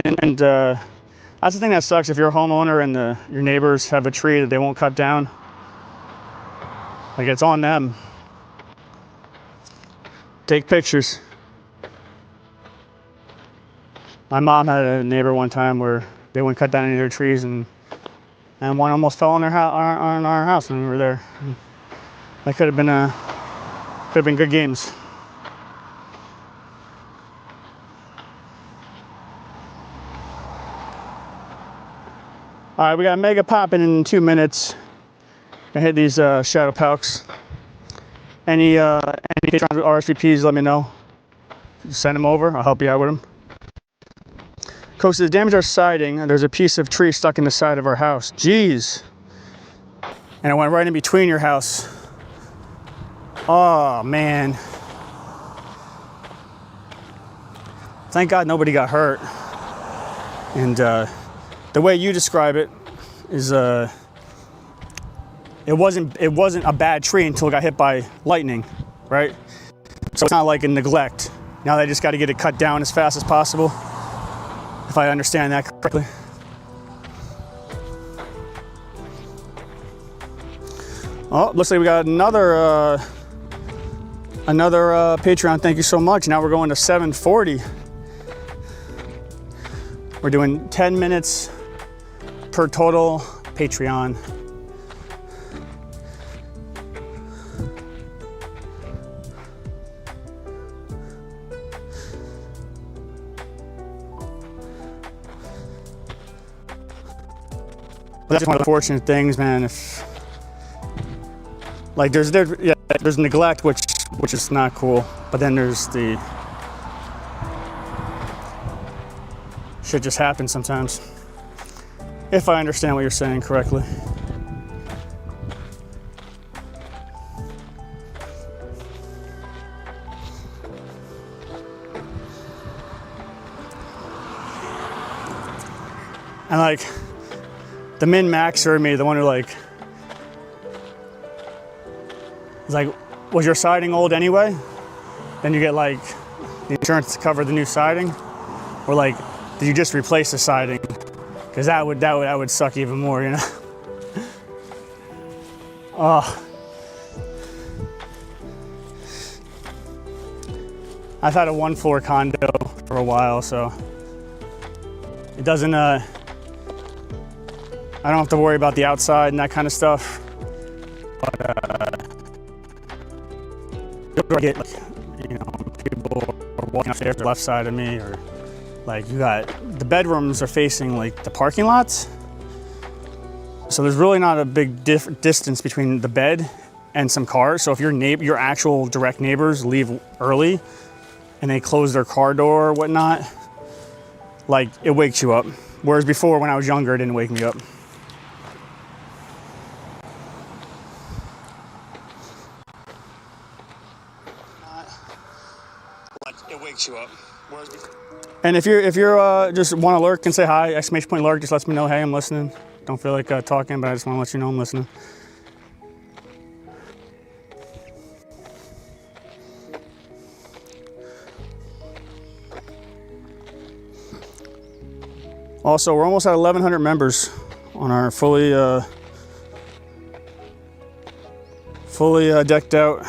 And that's the thing that sucks if you're a homeowner and your neighbors have a tree that they won't cut down. Like, it's on them. Take pictures. My mom had a neighbor one time where they wouldn't cut down any of their trees, and one almost fell on our house when we were there. That could have been good games. All right, we got Mega popping in 2 minutes. I hit these shadow palks. Any patrons with RSVPs, let me know. Send them over. I'll help you out with them. Coast has damaged our siding. There's a piece of tree stuck in the side of our house. Jeez. And it went right in between your house. Oh, man. Thank God nobody got hurt. And the way you describe it is it wasn't a bad tree until it got hit by lightning, right? So it's not like a neglect. Now they just got to get it cut down as fast as possible, if I understand that correctly. Oh, looks like we got another Patreon. Thank you so much. Now we're going to 740. We're doing 10 minutes per total Patreon. But that's one of the fortunate things, man. If like there's neglect, which is not cool, but then there's the shit just happens sometimes. If I understand what you're saying correctly. And like the min-maxer in me, the one who like is like, was your siding old anyway? Then you get like the insurance to cover the new siding, or like, did you just replace the siding? Because that would suck even more, you know. Oh, I've had a 1-floor condo for a while, so it doesn't. I don't have to worry about the outside and that kind of stuff. But you'll get, like, you know, people are walking upstairs to the left side of me, or like you got the bedrooms are facing like the parking lots. So there's really not a big distance between the bed and some cars. So if your actual direct neighbors leave early and they close their car door or whatnot, like it wakes you up. Whereas before, when I was younger, it didn't wake me up. Like it wakes you up. Whereas before. And if you're just want to lurk and say hi, !lurk, just lets me know, hey, I'm listening. Don't feel like talking, but I just want to let you know I'm listening. Also, we're almost at 1,100 members on our fully decked out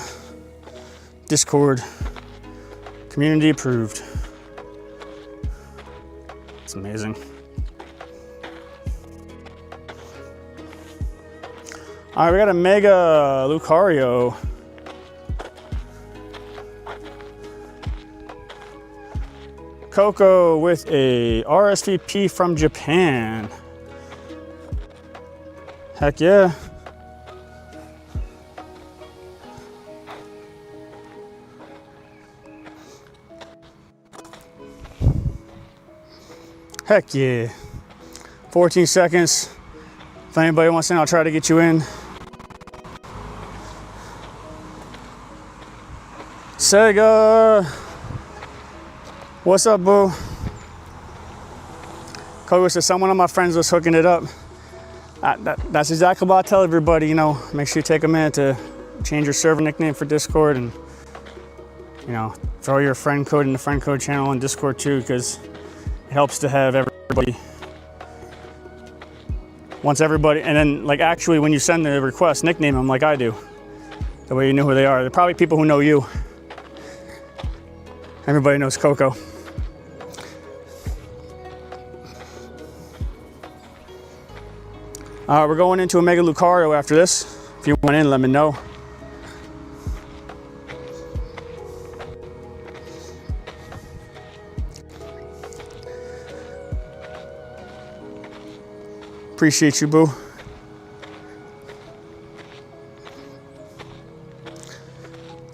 Discord. Community approved. It's amazing. All right, we got a Mega Lucario. Coco with a RSVP from Japan. Heck yeah. Heck yeah. 14 seconds. If anybody wants in, I'll try to get you in. Sega. What's up, boo? Coco says someone of my friends was hooking it up. That's exactly what I tell everybody, you know, make sure you take a minute to change your server nickname for Discord, and, you know, throw your friend code in the friend code channel on Discord too, because helps to have everybody, once everybody, and then like actually when you send the request, nickname them like I do. The way you know who they are. They're probably people who know you. Everybody knows Coco. We're going into a Mega Lucario after this. If you want in, let me know. Appreciate you, boo.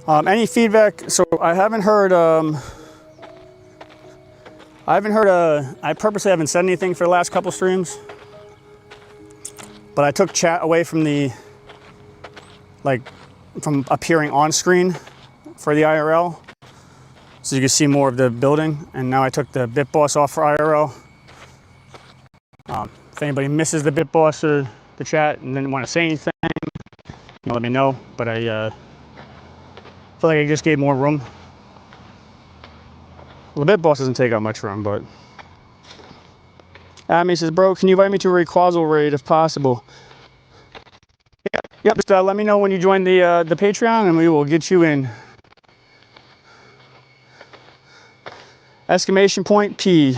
Any feedback? So I haven't heard. I purposely haven't said anything for the last couple streams, but I took chat away from from appearing on screen for the IRL, so you can see more of the building. And now I took the Bit Boss off for IRL. If anybody misses the Bit Boss or the chat and didn't want to say anything, let me know. But I feel like I just gave more room. Well, the Bit Boss doesn't take up much room, but Amy says, bro, can you invite me to a Rayquaza raid if possible? Yep, just let me know when you join the Patreon and we will get you in. Exclamation point P.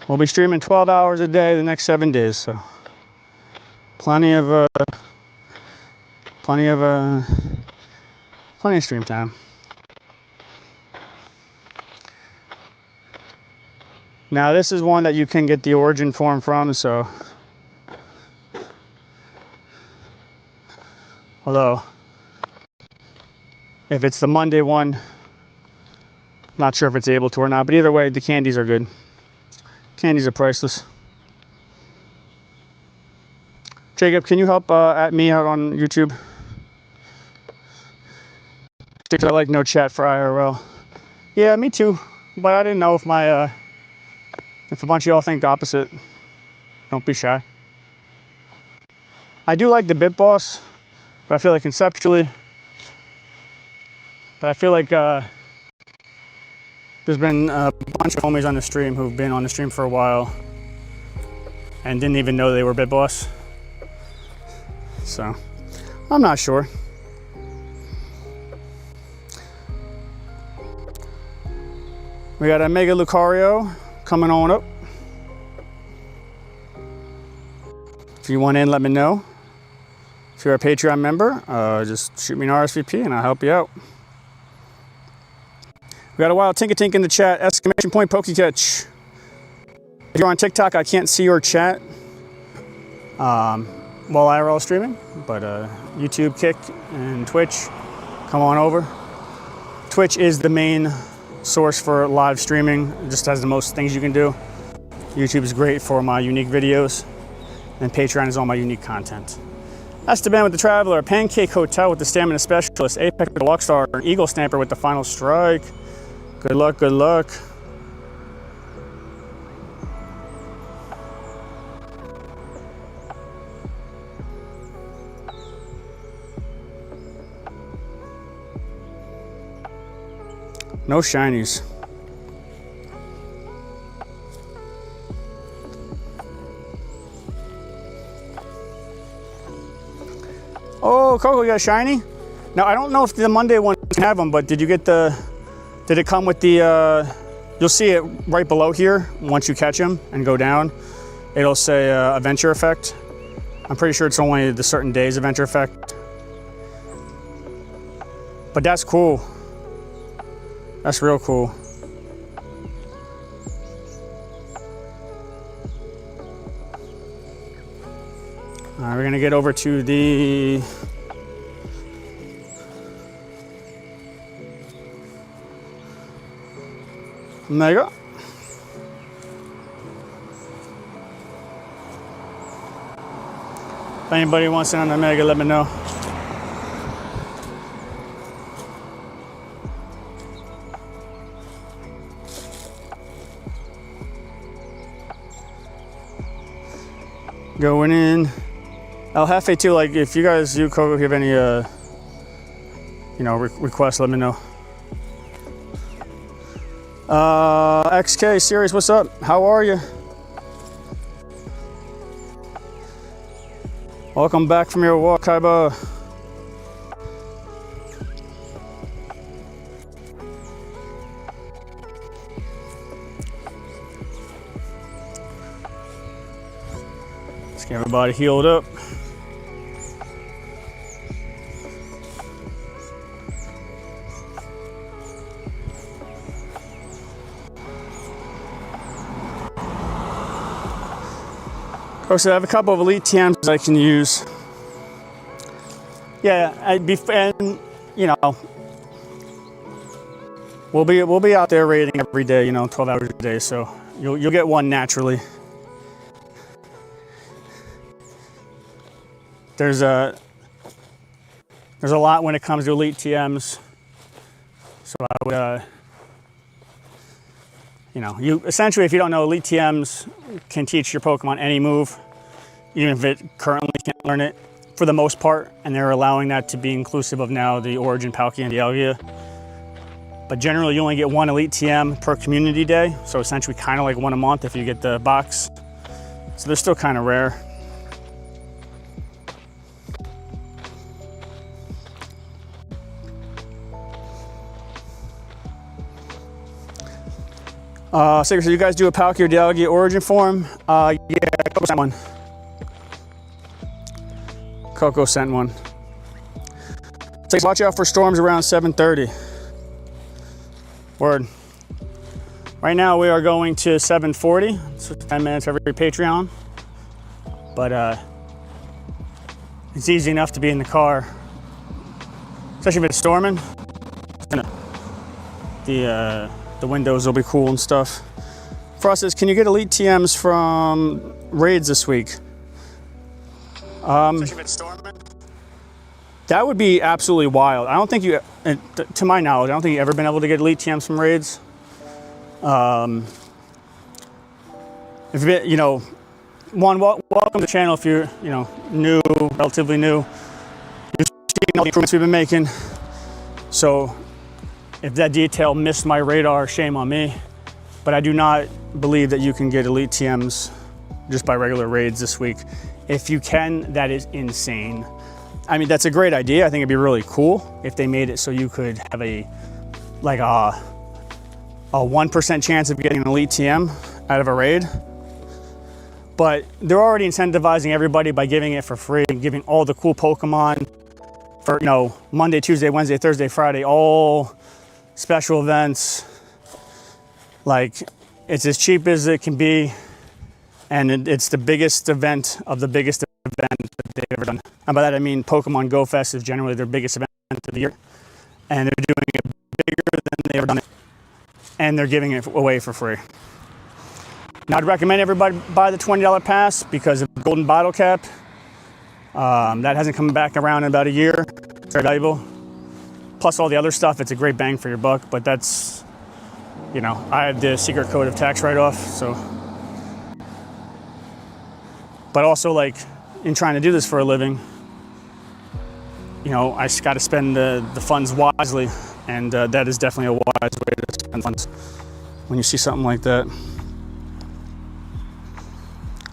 We'll be streaming 12 hours a day the next 7 days, so plenty of stream time. Now this is one that you can get the origin form from, so although if it's the Monday one, not sure if it's able to or not, but either way, the candies are good. Candies are priceless. Jacob, can you help at me out on YouTube? I like no chat for IRL. Yeah, me too. But I didn't know if if a bunch of y'all think opposite. Don't be shy. I do like the Bit Boss, but I feel like conceptually. But I feel like there's been a bunch of homies on the stream who've been on the stream for a while and didn't even know they were Bit Boss. So, I'm not sure. We got a Mega Lucario coming on up. If you want in, let me know. If you're a Patreon member, just shoot me an RSVP and I'll help you out. We got a wild Tinkatink in the chat, exclamation point Pokecatch. If you're on TikTok, I can't see your chat while IRL streaming, but YouTube, Kick, and Twitch, come on over. Twitch is the main source for live streaming. It just has the most things you can do. YouTube is great for my unique videos, and Patreon is all my unique content. Esteban with the Traveler, Pancake Hotel with the Stamina Specialist, Apex with the Luckstar, and Eagle Stamper with the Final Strike. Good luck, good luck. No shinies. Oh, Coco, you got a shiny? Now, I don't know if the Monday one can have them, but did you get did it come with the, you'll see it right below here. Once you catch them and go down, it'll say Adventure Effect. I'm pretty sure it's only the certain days Adventure Effect. But that's cool. That's real cool. All right, we're gonna get over to the Mega. If anybody wants in on the Mega, let me know. Going in. El Jefe too, like if you guys, Coco, if you have any you know, request, let me know. XK Series, what's up? How are you? Welcome back from your walk, Kaiba. Let's get everybody healed up. So I have a couple of elite TMs I can use. Yeah, and you know, we'll be out there raiding every day, you know, 12 hours a day. So you'll get one naturally. There's a lot when it comes to elite TMs. So I would, you know, you essentially, if you don't know, elite TMs can teach your Pokemon any move, even if it currently can't learn it, for the most part, and they're allowing that to be inclusive of now the Origin, Palkia, and Dialga. But generally, you only get one elite TM per community day, so essentially kind of like one a month if you get the box. So they're still kind of rare. So you guys do a Palkia or Dialga Origin form? Yeah, Coco sent one. Coco sent one. So watch out for storms around 7:30. Word. Right now we are going to 7:40. So 10 minutes every Patreon. But it's easy enough to be in the car, especially if it's storming. The windows will be cool and stuff. Frost says, can you get elite TMs from raids this week? Especially if it's storming. That would be absolutely wild. I don't think you, to my knowledge, I don't think you've ever been able to get elite TMs from raids. If you know, one, welcome to the channel if you're, you know, new, relatively new. You've seen all the improvements we've been making. So if that detail missed my radar, shame on me. But I do not believe that you can get elite TMs just by regular raids this week. If you can, that is insane. I mean, that's a great idea. I think it'd be really cool if they made it so you could have a 1% chance of getting an elite TM out of a raid. But they're already incentivizing everybody by giving it for free and giving all the cool Pokemon for, you know, Monday, Tuesday, Wednesday, Thursday, Friday, all special events. Like, it's as cheap as it can be, and it's the biggest event of the biggest event that they've ever done. And by that I mean Pokemon Go Fest is generally their biggest event of the year, and they're doing it bigger than they've ever done it, and they're giving it away for free. Now I'd recommend everybody buy the $20 pass because of the golden bottle cap. That hasn't come back around in about a year. It's very valuable. Plus all the other stuff, it's a great bang for your buck, but that's, you know, I have the secret code of tax write-off, so. But also, like, in trying to do this for a living, you know, I just got to spend the funds wisely, and that is definitely a wise way to spend funds when you see something like that.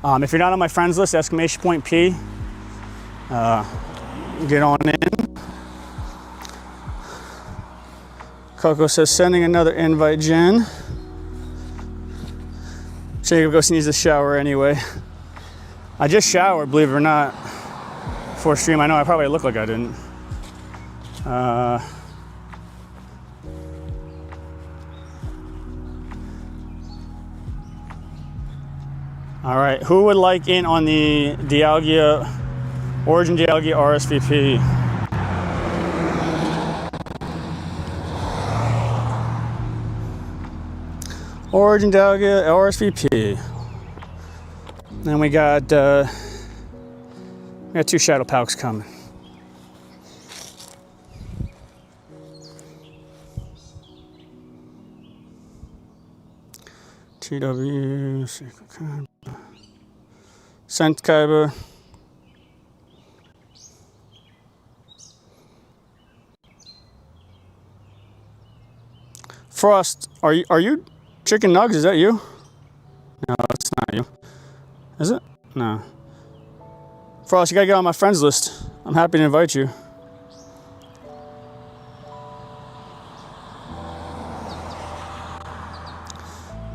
If you're not on my friends list, exclamation point P, get on in. Coco says, sending another invite, Jen. Jacob goes, needs a shower anyway. I just showered, believe it or not, before stream. I know I probably look like I didn't. All right, who would like in on the Dialga, Origin Dialga RSVP? Origin Dialga RSVP. Then we got 2 Shadow Palks coming. TW, Sent Kaiba. Frost, are you Chicken Nugs? Is that you? No, it's not you. Is it? No. Frost, you gotta get on my friends list. I'm happy to invite you.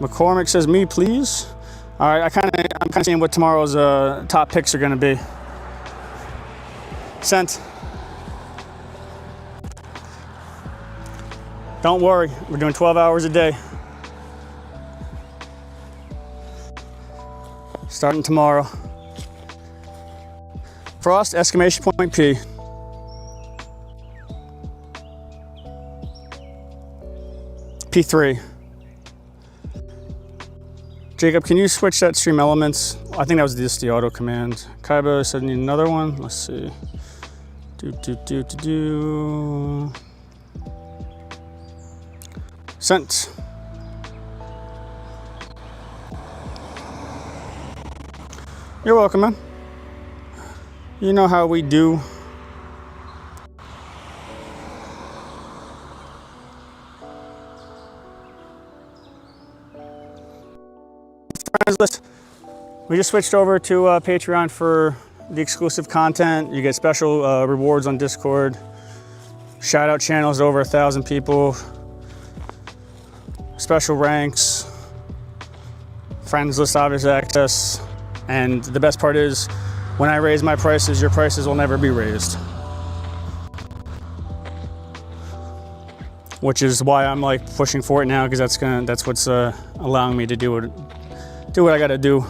McCormick says, me please. All right, I'm kind of seeing what tomorrow's top picks are gonna be. Sent. Don't worry, we're doing 12 hours a day. Starting tomorrow. Frost, exclamation point P. P3. Jacob, can you switch that stream elements? I think that was just the auto command. Kaiba said need another one. Let's see. Sent. You're welcome, man. You know how we do. Friends list. We just switched over to Patreon for the exclusive content. You get special rewards on Discord. Shout out channels to over 1,000 people. Special ranks. Friends list obvious access. And the best part is, when I raise my prices, your prices will never be raised. Which is why I'm like pushing for it now, because that's what's allowing me to do what I gotta do.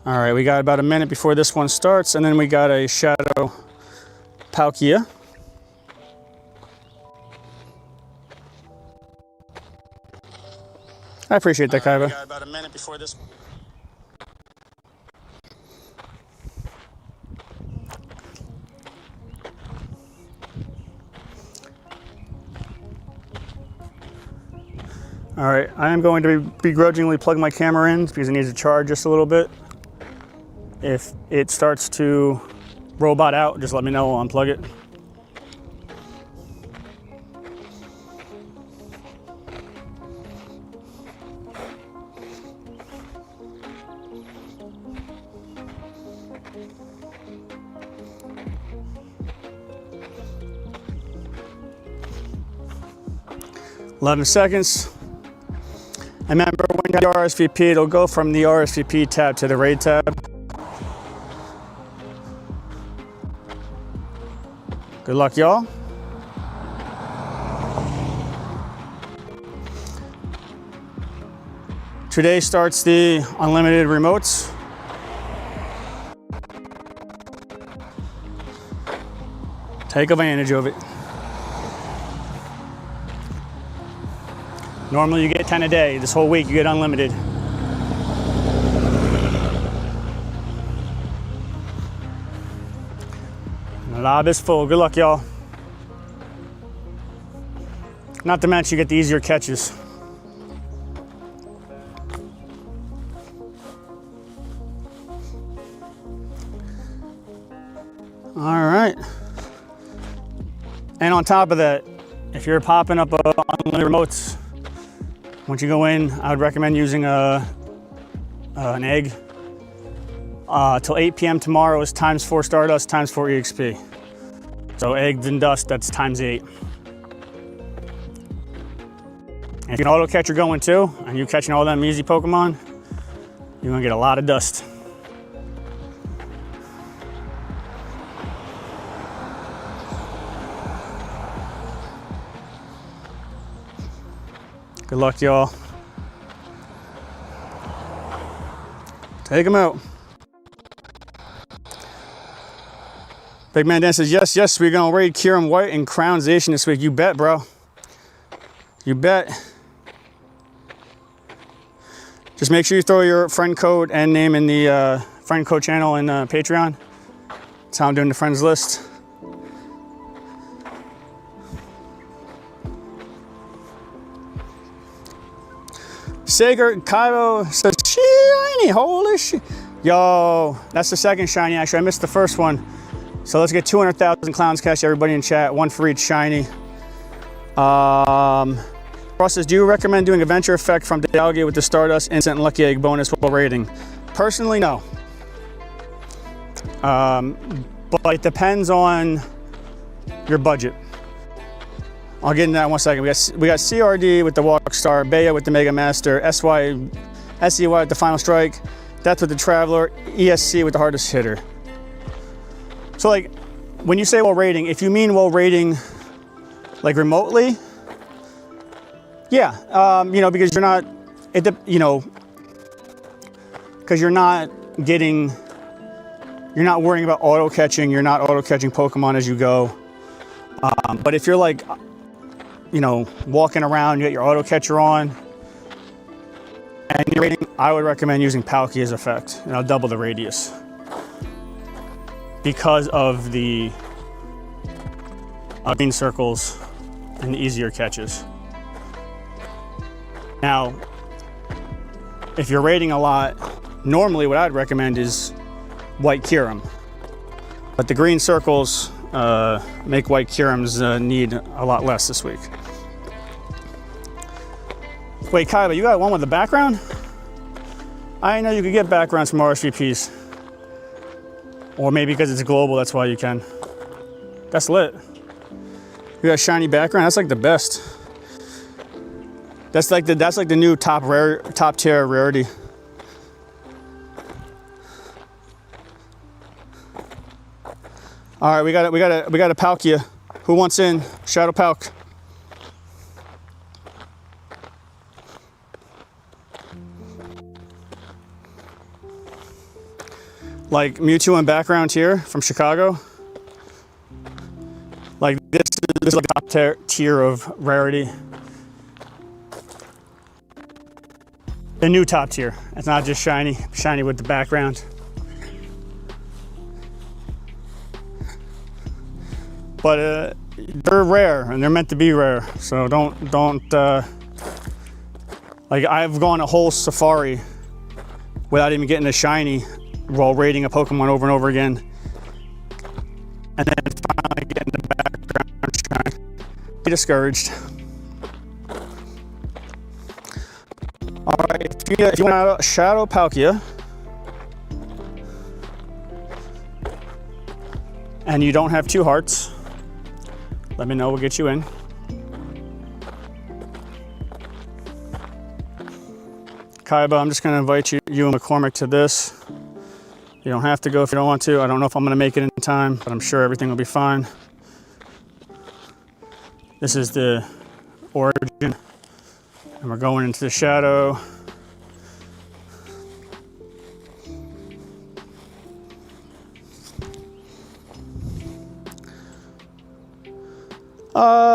All right, we got about a minute before this one starts, and then we got a Shadow Palkia. I appreciate that, Kaiba. We got about a minute before this one. All right, I am going to begrudgingly plug my camera in because it needs to charge just a little bit. If it starts to robot out, just let me know, I'll unplug it. "11 seconds. And remember, when you have the RSVP, it'll go from the RSVP tab to the raid tab. Good luck, y'all. Today starts the unlimited remotes. Take advantage of it. Normally you get 10 a day. This whole week you get unlimited. The lob is full. Good luck, y'all. Not to mention you get the easier catches. All right. And on top of that, if you're popping up unlimited remotes, once you go in, I would recommend using an egg. Till 8 p.m. tomorrow is ×4 Stardust, ×4 EXP. So eggs and dust, that's ×8. And if you can auto catcher going too, and you catching all them easy Pokemon, you're gonna get a lot of dust. Good luck, y'all. Take them out. Big Man Dan says, yes, we're gonna raid Kieran White and Crown Zation this week. You bet, bro. You bet. Just make sure you throw your friend code and name in the friend code channel in Patreon. That's how I'm doing the friends list. Sager Kaibo says, shiny, holy shit. Yo, that's the second shiny, actually. I missed the first one. So let's get 200,000 clowns cash, everybody in chat, one for each shiny. Ross says, do you recommend doing a venture effect from Dialga with the Stardust instant and Lucky Egg bonus while rating? Personally, no. But it depends on your budget. I'll get into that in 1 second. We got CRD with the Walkstar, Baya with the Mega Master, SEY with the Final Strike, Death with the Traveler, ESC with the Hardest Hitter. So like, when you say well rating, if you mean well rating like remotely, yeah, you know, because you're not, you know, because you're not worrying about auto catching, you're not auto catching Pokemon as you go. But if you're like, you know, walking around, you got your auto catcher on, and you're rating, I would recommend using Palkia's effect, and I'll double the radius because of the green circles and the easier catches. Now, if you're rating a lot, normally what I'd recommend is White Kyurem, but the green circles make White Kyurems need a lot less this week. Wait, Kaiba, you got one with the background? I didn't know you could get backgrounds from RSVPs. Or maybe because it's global, that's why you can. That's lit. You got a shiny background, that's like the best. That's like the new top tier rarity. All right, we got a Palkia. Who wants in? Shadow Palk. Like Mewtwo in background here from Chicago. Like this is like top tier of rarity. The new top tier. It's not just shiny with the background. But they're rare and they're meant to be rare. So don't like I've gone a whole safari without even getting a shiny while raiding a Pokemon over and over again. And then finally getting the background shiny. Be discouraged. All right, if you want a Shadow Palkia and you don't have 2 hearts, let me know, we'll get you in. Kaiba, I'm just gonna invite you and McCormick to this. You don't have to go if you don't want to. I don't know if I'm gonna make it in time, but I'm sure everything will be fine. This is the origin, and we're going into the shadow.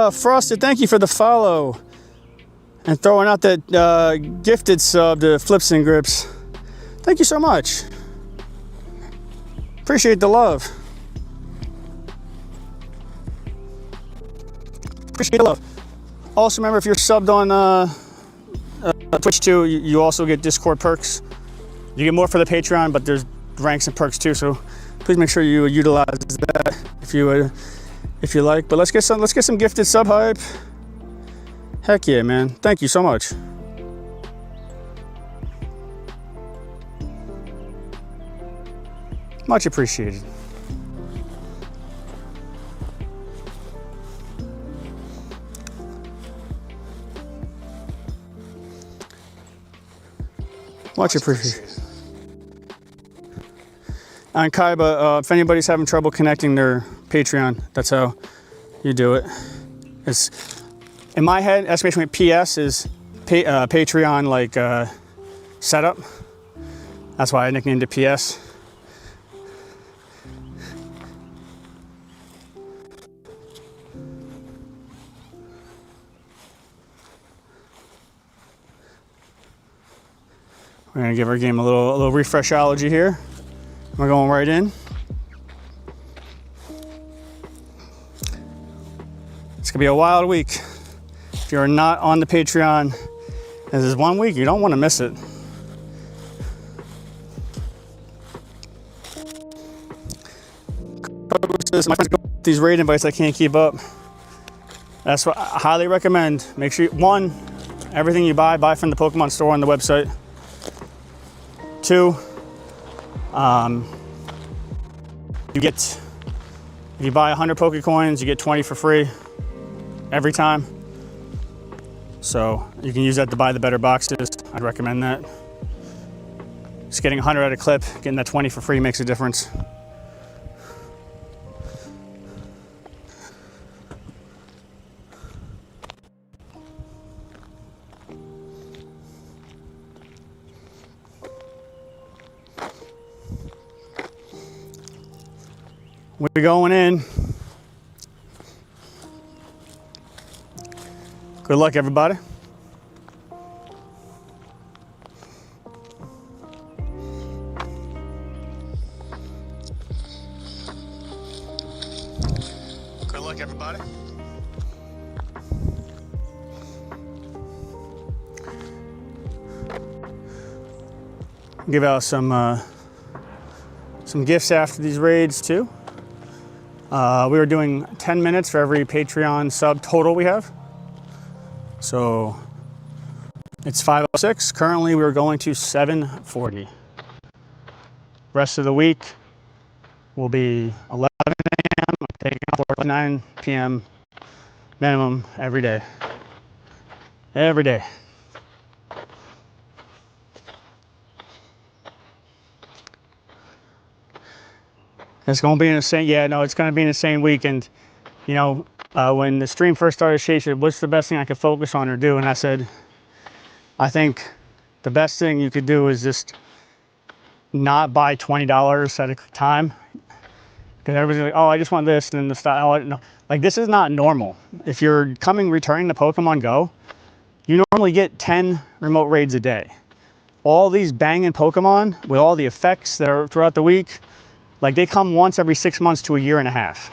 Frosted, thank you for the follow. And throwing out that gifted sub to Flips and Grips. Thank you so much. Appreciate the love. Appreciate the love. Also remember, if you're subbed on Twitch too, you also get Discord perks. You get more for the Patreon, but there's ranks and perks too, so please make sure you utilize that if you like. But let's get some gifted sub hype. Heck yeah, man. Thank you so much. Much appreciated. Much appreciated. And Kaiba, if anybody's having trouble connecting their Patreon, that's how you do it. It's, in my head, exclamation point PS is Patreon like setup. That's why I nicknamed it PS. We're gonna give our game a little refreshology here. We're going right in. It's gonna be a wild week. If you're not on the Patreon, this is 1 week, you don't want to miss it. My friends go with these raid invites, I can't keep up. That's what I highly recommend. Make sure one, everything you buy from the Pokemon store on the website. Two, if you buy 100 Pokecoins, you get 20 for free every time. So you can use that to buy the better boxes. I'd recommend that. Just getting 100 at a clip, getting that 20 for free makes a difference. We're going in. Good luck, everybody. Good luck, everybody. Give out some gifts after these raids too. We were doing 10 minutes for every Patreon sub total we have. So it's 5:06. Currently, we're going to 7:40. Rest of the week will be 11 a.m. taking off work 9 p.m. minimum every day. Every day. It's going to be an insane. Yeah, no, it's going to be an insane weekend. You know, when the stream first started, Shay said, "What's the best thing I could focus on or do?" And I said, "I think the best thing you could do is just not buy $20 at a time." Because everybody's like, "Oh, I just want this," and then the style. Oh, no. Like, this is not normal. If you're returning to Pokemon Go, you normally get 10 remote raids a day. All these banging Pokemon with all the effects that are throughout the week, like, they come once every 6 months to a year and a half.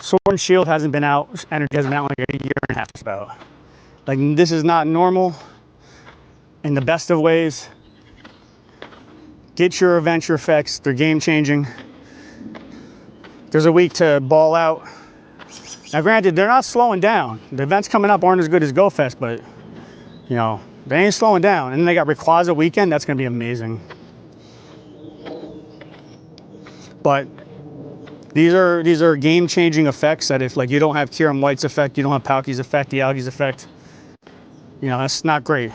Sword and Shield hasn't been out, Energy hasn't been out like a year and a half about. Like, this is not normal. In the best of ways, get your adventure effects. They're game changing. There's a week to ball out. Now, granted, they're not slowing down. The events coming up aren't as good as GoFest, but, you know, they ain't slowing down. And then they got Rayquaza weekend. That's going to be amazing. But these are game-changing effects that if, like, you don't have Kieran White's effect, you don't have Palky's effect, the Algae's effect, you know, that's not great.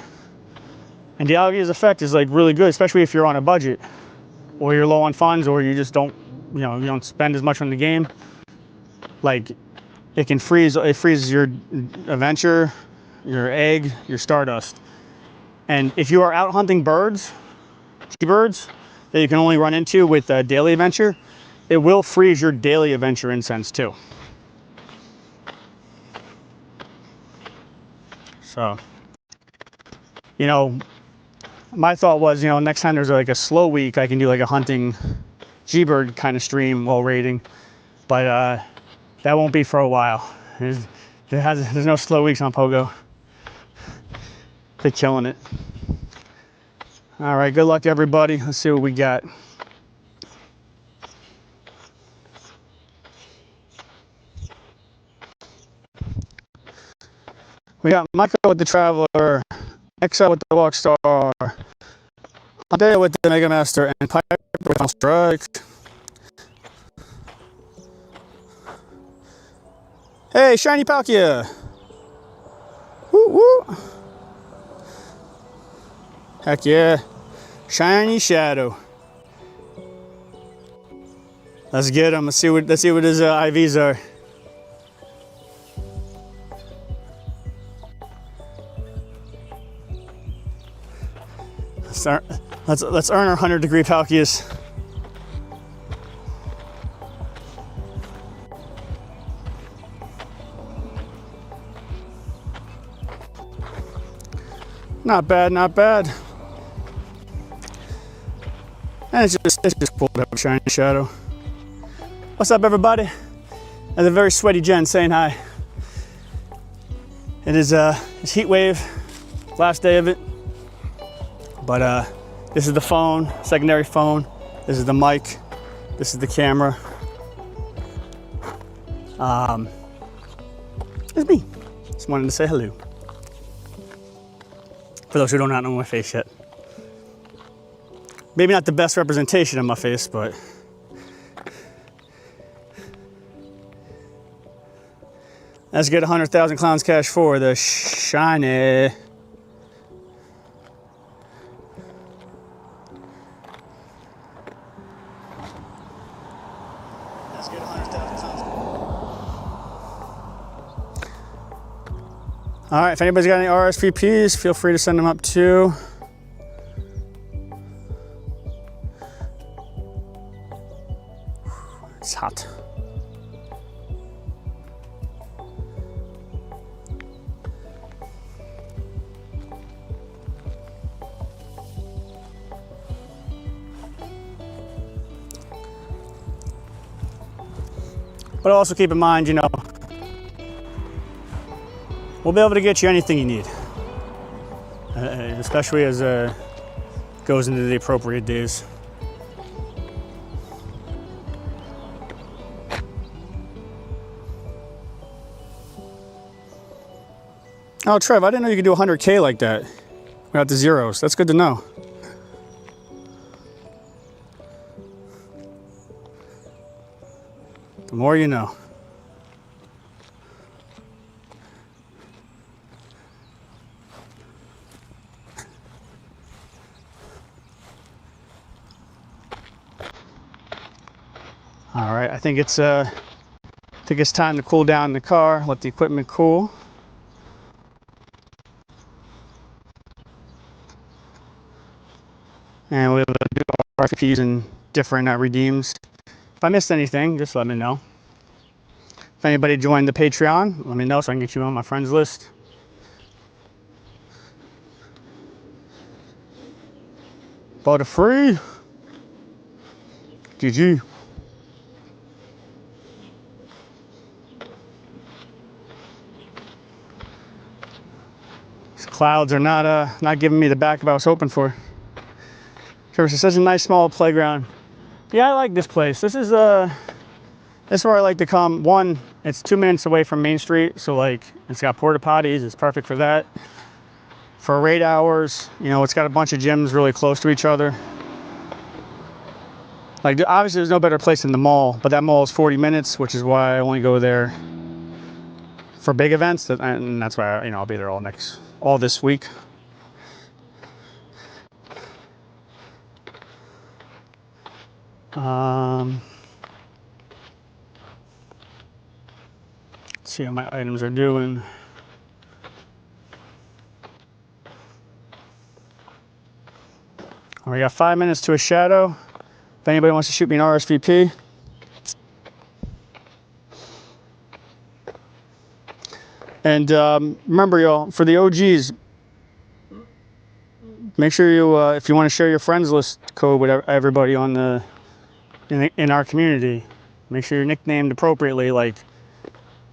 And the Algae's effect is, like, really good, especially if you're on a budget or you're low on funds or you just don't, you know, you don't spend as much on the game. Like, it freezes your adventure, your egg, your Stardust. And if you are out hunting birds, G-birds, that you can only run into with a daily adventure, it will freeze your daily adventure incense too. So, you know, my thought was, you know, next time there's like a slow week, I can do like a hunting G-bird kind of stream while raiding. But that won't be for a while. There's no slow weeks on Pogo. They're killing it. All right, good luck, everybody. Let's see what we got. We got Michael with the Traveler, XL with the Walkstar, Andea with the Mega Master, and Piper with the Strike. Hey, Shiny Palkia! Woo woo! Heck yeah! Shiny Shadow. Let's get him. Let's see what his IVs are. Let's earn our 100-degree Palkias. Not bad, not bad. And it's just cool to have a shiny shadow. What's up, everybody? And a very sweaty Jen saying hi. It is it's heat wave, last day of it. But this is the phone, secondary phone. This is the mic. This is the camera. It's me. Just wanted to say hello. For those who do not know my face yet. Maybe not the best representation of my face, but let's get 100,000 clowns cash for the shiny. Let's get 100,000 clowns. All right, if anybody's got any RSVPs, feel free to send them up too. It's hot. But also keep in mind, you know, we'll be able to get you anything you need, especially as goes into the appropriate days. Oh, Trev, I didn't know you could do 100K like that without the zeros. That's good to know. The more you know. All right, I think it's time to cool down the car, let the equipment cool. And we'll do RFPs and different redeems. If I missed anything, just let me know. If anybody joined the Patreon, let me know so I can get you on my friends list. Bought it free. GG. These clouds are not giving me the backup I was hoping for. It's such a nice small playground. Yeah, I like this place. This is where I like to come. One, it's 2 minutes away from Main Street, so like it's got porta potties. It's perfect for that. For raid hours, you know, it's got a bunch of gyms really close to each other. Like obviously, there's no better place than the mall, but that mall is 40 minutes, which is why I only go there for big events. And that's why, you know, I'll be there all this week. Let's see how my items are doing. We got 5 minutes to a shadow. If anybody wants to shoot me an RSVP. And remember, y'all, for the OGs, make sure you, if you want to share your friends list code with everybody on in our community, make sure you're nicknamed appropriately. Like,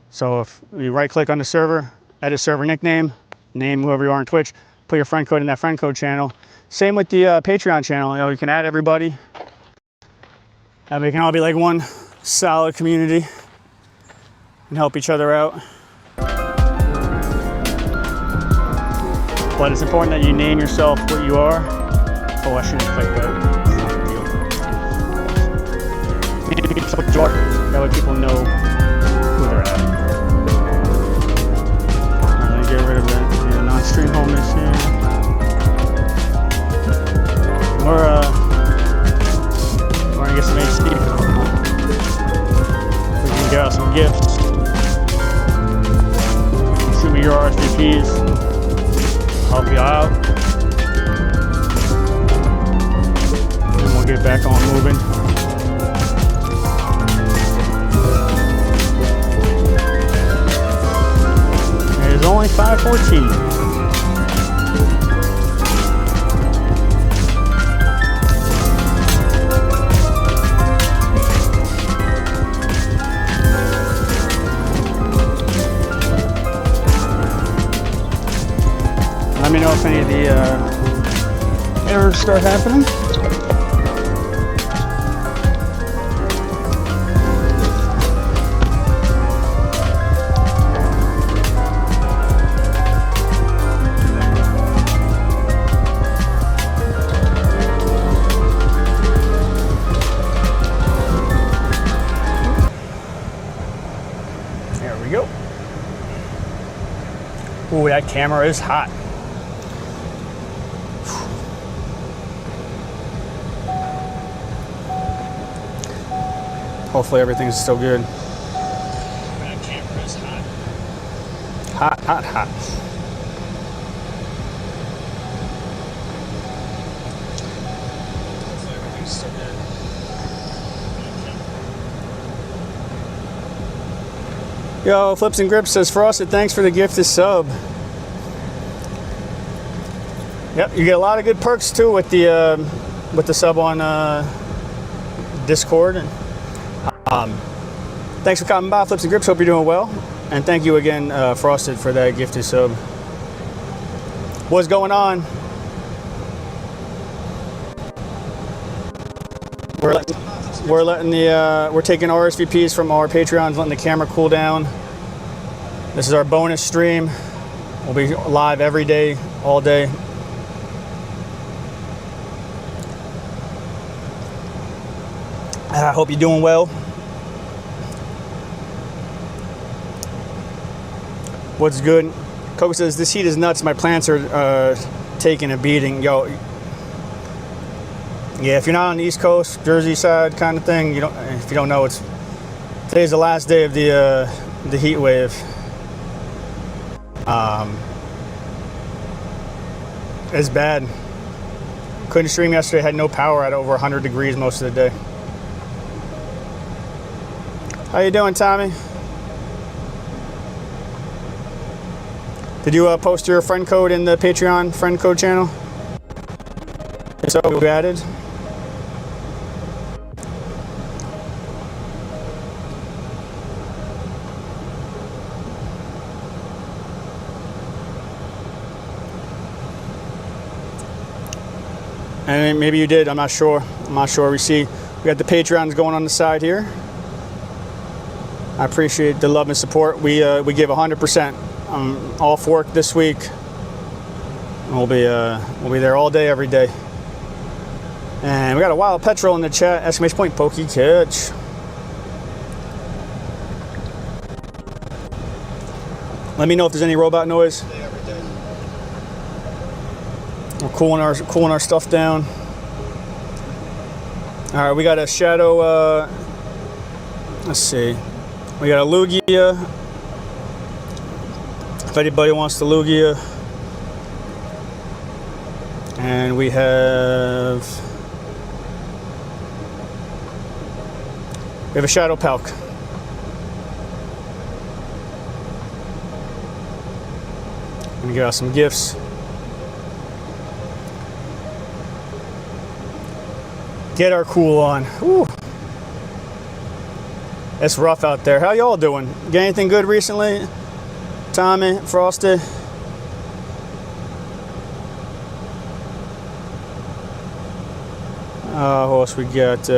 so if you right click on the server, edit server nickname, name whoever you are on Twitch, put your friend code in that friend code channel. Same with the Patreon channel. You know, you can add everybody, and we can all be like one solid community and help each other out. But it's important that you name yourself what you are. Oh, I shouldn't click that. Name yourself what you are. That way people know who they're at. Alright, let me get rid of that. Yeah, non-stream homeless here. We're gonna get some HD. We can get out some gifts. Shoot me your RSVPs. Help you out. And we'll get back on moving. It is only 5:14. Let me know if any of the errors start happening. Ooh, that camera is hot. Hopefully everything's still good. That camera is hot. Hot, hot, hot. Hopefully everything's still good. Yo, Flips and Grips says, Frosted, thanks for the gifted sub. Yep, you get a lot of good perks too with the sub on Discord. And thanks for coming by, Flips and Grips. Hope you're doing well. And thank you again, Frosted, for that gifted sub. What's going on? We're taking RSVPs from our Patreons, letting the camera cool down. This is our bonus stream. We'll be live every day, all day. I hope you're doing well. What's good? Coco says, this heat is nuts. My plants are taking a beating. Yo, yeah, if you're not on the East Coast, Jersey side kind of thing, if you don't know, today's the last day of the heat wave. It's bad. Couldn't stream yesterday, had no power at over 100 degrees most of the day. How you doing, Tommy? Did you post your friend code in the Patreon friend code channel? If so, we added. And maybe you did, I'm not sure. I'm not sure. We got the Patreons going on the side here. I appreciate the love and support. We give 100%. I'm off work this week. We'll be there all day, every day. And we got a Wild Petrol in the chat. Exclamation point, pokey catch. Let me know if there's any robot noise. We're cooling our stuff down. All right, we got a shadow. Let's see. We got a Lugia. If anybody wants the Lugia. And we have a Shadow Palk. Gonna get out some gifts. Get our cool on. Whew. It's rough out there. How y'all doing? Get anything good recently? Tommy, Frosty? Who else we got?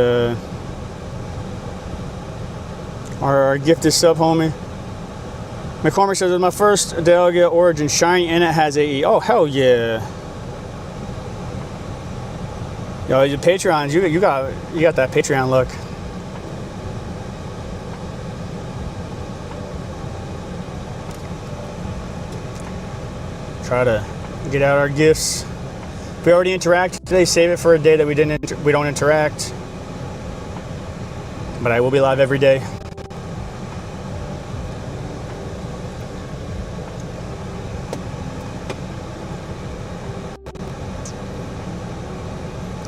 Our gifted sub homie. McCormick says, my first Delega Origin shiny and it has AE. Oh, hell yeah. Yo, your Patreons, you got that Patreon look. Try to get out our gifts. If we already interacted today, save it for a day that we don't interact. But I will be live every day.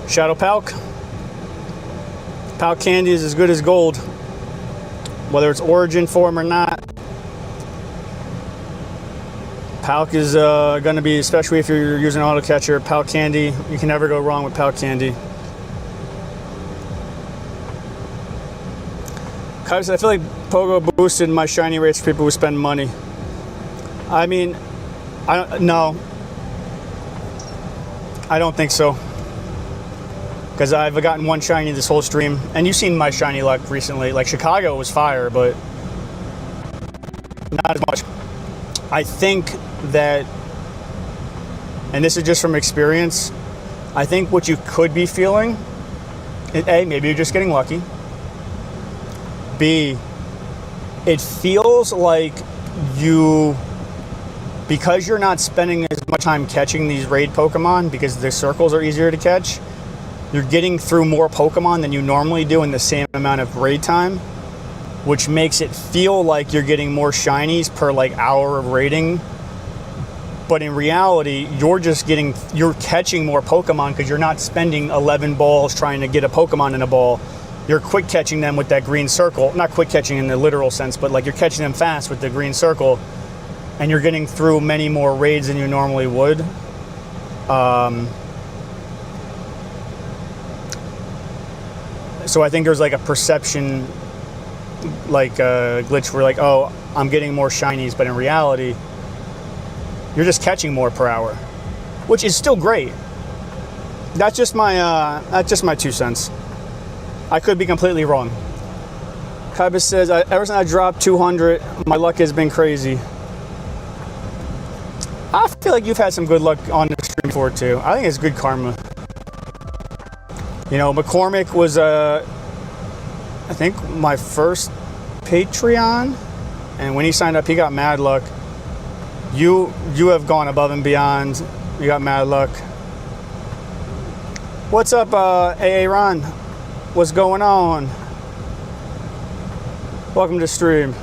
Shadow Palk. Palk candy is as good as gold, whether it's origin form or not. Palk is going to be, especially if you're using auto catcher, Palk candy. You can never go wrong with Palk candy. I feel like Pogo boosted my shiny rates for people who spend money. I mean, no, I don't think so. Because I've gotten one shiny this whole stream, and you've seen my shiny luck recently. Like Chicago was fire, but not as much. I think that, and this is just from experience, I think what you could be feeling, A, maybe you're just getting lucky. B, it feels like you because you're not spending as much time catching these raid Pokemon, because the circles are easier to catch, you're getting through more Pokemon than you normally do in the same amount of raid time, which makes it feel like you're getting more shinies per like hour of raiding. But in reality, you're catching more Pokemon because you're not spending 11 balls trying to get a Pokemon in a ball. You're quick catching them with that green circle. Not quick catching in the literal sense, but like you're catching them fast with the green circle, and you're getting through many more raids than you normally would. So I think there's like a perception, like a glitch where like, oh, I'm getting more shinies, but in reality, you're just catching more per hour, which is still great. That's just my 2 cents. I could be completely wrong. Kaiba says, ever since I dropped 200, my luck has been crazy. I feel like you've had some good luck on the stream before too. I think it's good karma. You know, McCormick was, I think, my first Patreon, and when he signed up, he got mad luck. You have gone above and beyond. You got mad luck. What's up, AA Ron? What's going on? Welcome to the stream.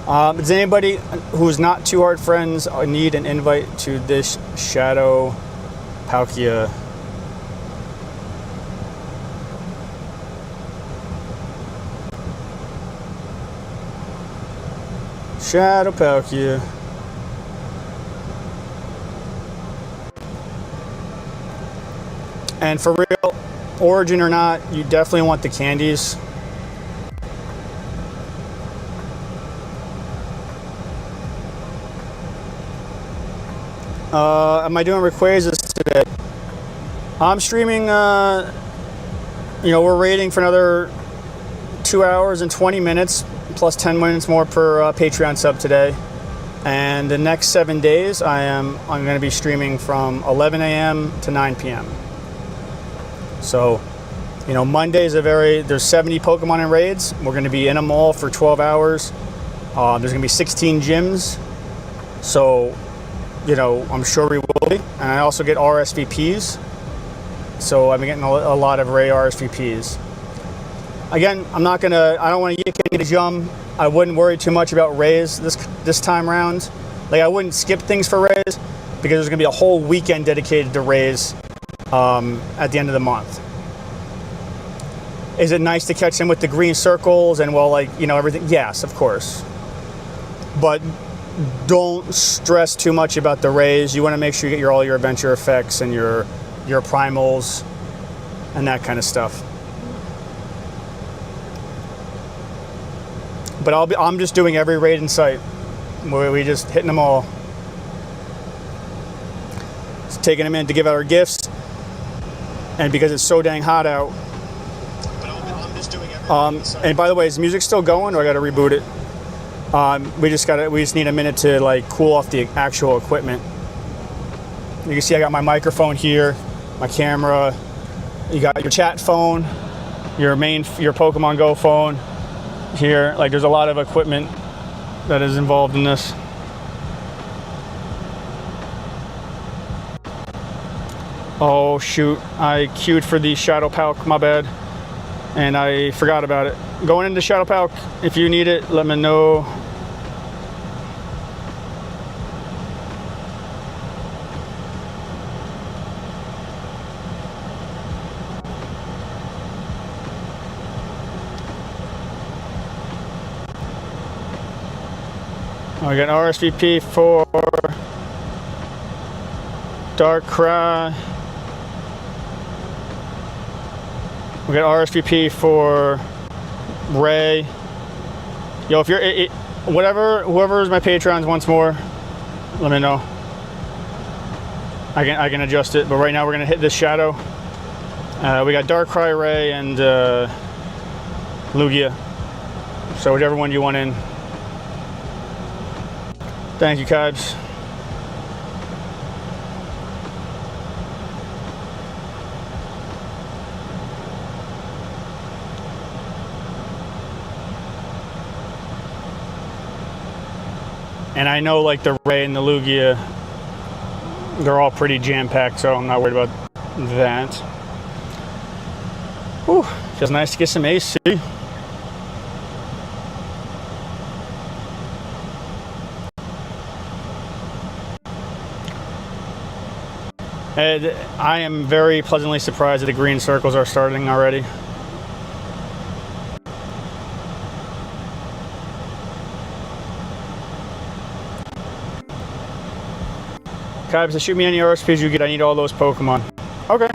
Does anybody who's not Too Hard Friends need an invite to this Shadow Palkia? Shadow Palkia. And for real, Origin or not, you definitely want the candies. Am I doing Rayquazas today? I'm streaming, you know, we're raiding for another 2 hours and 20 minutes, plus 10 minutes more per Patreon sub today. And the next 7 days, I'm going to be streaming from 11 a.m. to 9 p.m. So, you know, Mondays there's 70 Pokemon in raids. We're going to be in them all for 12 hours. There's going to be 16 gyms. So, you know, I'm sure we will be. And I also get RSVPs. So I've been getting a lot of Ray RSVPs. Again, I don't want to yick any to Jum. I wouldn't worry too much about Rays this time around. Like, I wouldn't skip things for Rays, because there's going to be a whole weekend dedicated to Rays at the end of the month. Is it nice to catch them with the green circles and, well, like, you know, everything? Yes, of course. But don't stress too much about the Rays. You want to make sure you get all your adventure effects and your primals and that kind of stuff. But I'm just doing every raid in sight. We just hitting them all. Just taking them in to give out our gifts. And because it's so dang hot out. I'm just doing every raid in sight. And by the way, is the music still going, or I got to reboot it? We just need a minute to like cool off the actual equipment. You can see I got my microphone here, my camera. You got your chat phone, your Pokemon Go phone here. Like, there's a lot of equipment that is involved in this. Oh shoot, I queued for the Shadow Palk, my bad. And I forgot about it. Going into Shadow Palk, if you need it, let me know. I got RSVP for Darkrai. We got RSVP for Ray. Yo, if you're whoever's my Patrons once more, let me know. I can adjust it, but right now we're gonna hit this Shadow. We got Darkrai, Ray, and Lugia. So whichever one you want in. Thank you, Kibes. And I know like the Ray and the Lugia, they're all pretty jam-packed, so I'm not worried about that. Whew, feels nice to get some AC. And I am very pleasantly surprised that the green circles are starting already. Kybes, shoot me any RSPs you get. I need all those Pokemon. Okay.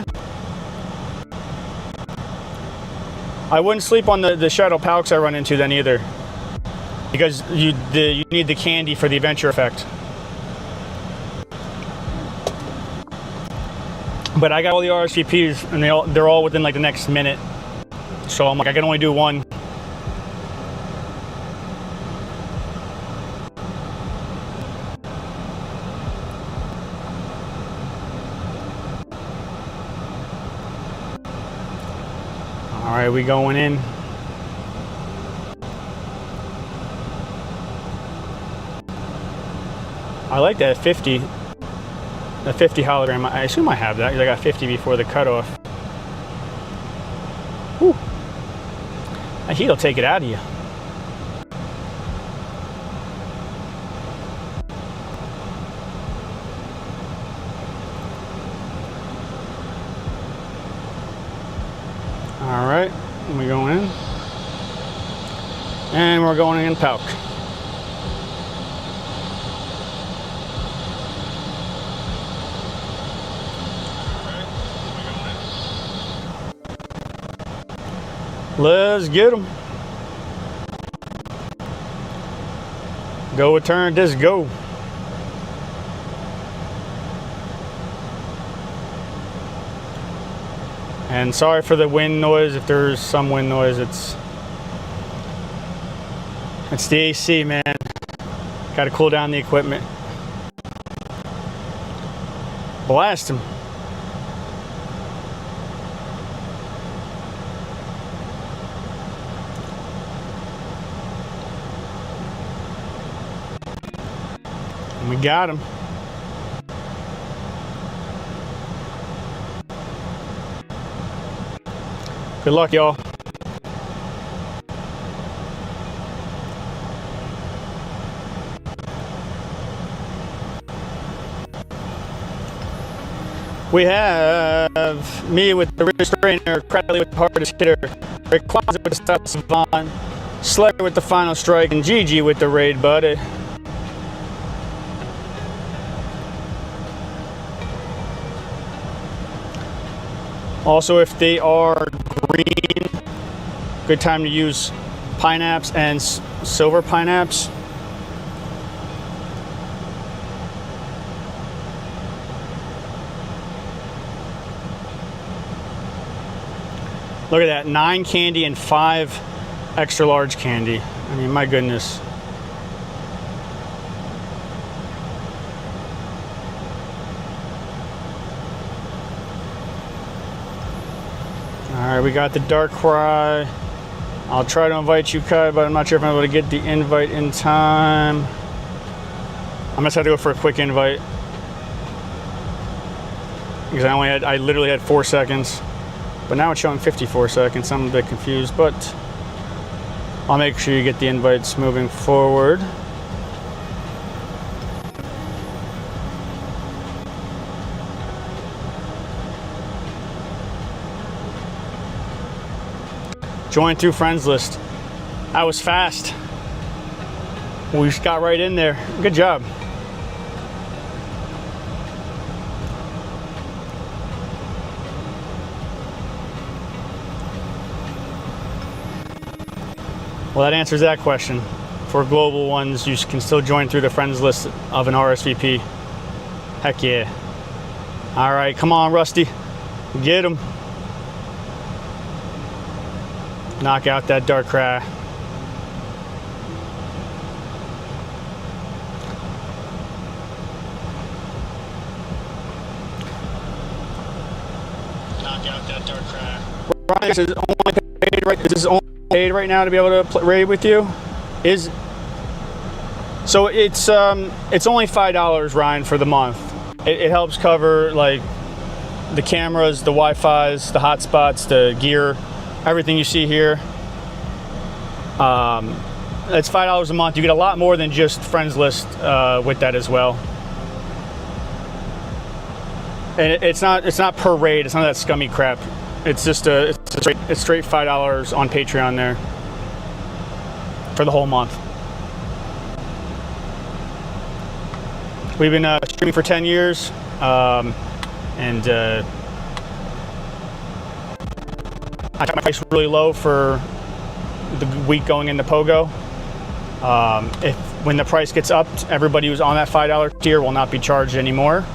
I wouldn't sleep on the Shadow Palks I run into then either, because you need the candy for the adventure effect. But I got all the RSVPs, and they're all within like the next minute. So I'm like, I can only do one. All right, we going in. I like that 50. The 50 hologram, I assume I have that because I got 50 before the cutoff. Whew. That heat'll take it out of you. All right, we go in. And we're going in Palk. Let's get them. Go with turn, just go. And sorry for the wind noise. If there's some wind noise, it's the AC, man. Got to cool down the equipment. Blast him. We got him. Good luck, y'all. We have me with the restrainer, Crowley with the hardest hitter, Rick Closet with the style savant, Slayer with the final strike, and Gigi with the raid buddy. Also, if they are green, good time to use Pineapps and Silver Pineapps. Look at that, 9 candy and 5 extra large candy. I mean, my goodness. Alright, we got the Darkrai. I'll try to invite you, Kai, but I'm not sure if I'm able to get the invite in time. I'm gonna have to go for a quick invite, because I literally had 4 seconds. But now it's showing 54 seconds. I'm a bit confused, but I'll make sure you get the invites moving forward. Join through friends list. I was fast. We just got right in there. Good job. Well, that answers that question. For global ones, you can still join through the friends list of an RSVP. Heck yeah. All right, come on, Rusty. Get him. Knock out that Darkrai. Knock out that Darkrai. Ryan, is this only paid right now to be able to raid with you? So it's only $5, Ryan, for the month. It helps cover like the cameras, the Wi-Fi's, the hotspots, the gear, everything you see here. It's $5 a month. You get a lot more than just friends list with that as well. And it's not per raid. It's not that scummy crap. It's just it's straight $5 on Patreon there for the whole month. We've been streaming for 10 years, and I got my price really low for the week going into Pogo. When the price gets upped, everybody who's on that $5 tier will not be charged anymore.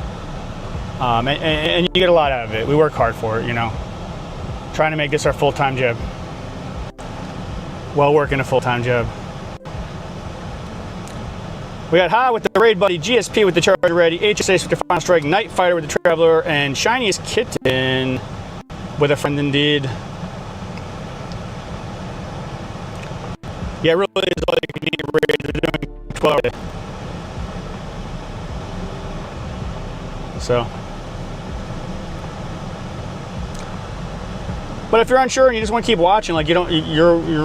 And you get a lot out of it. We work hard for it, you know. Trying to make this our full-time job. Well, working a full-time job. We got High with the Raid Buddy, GSP with the Charger Ready, HSAce with the Final Strike, Night Fighter with the Traveler, and Shiniest Kitten with a Friend Indeed. Yeah, it really is all you can need Raid. They're doing 12 a day. So. But if you're unsure and you just want to keep watching, like you're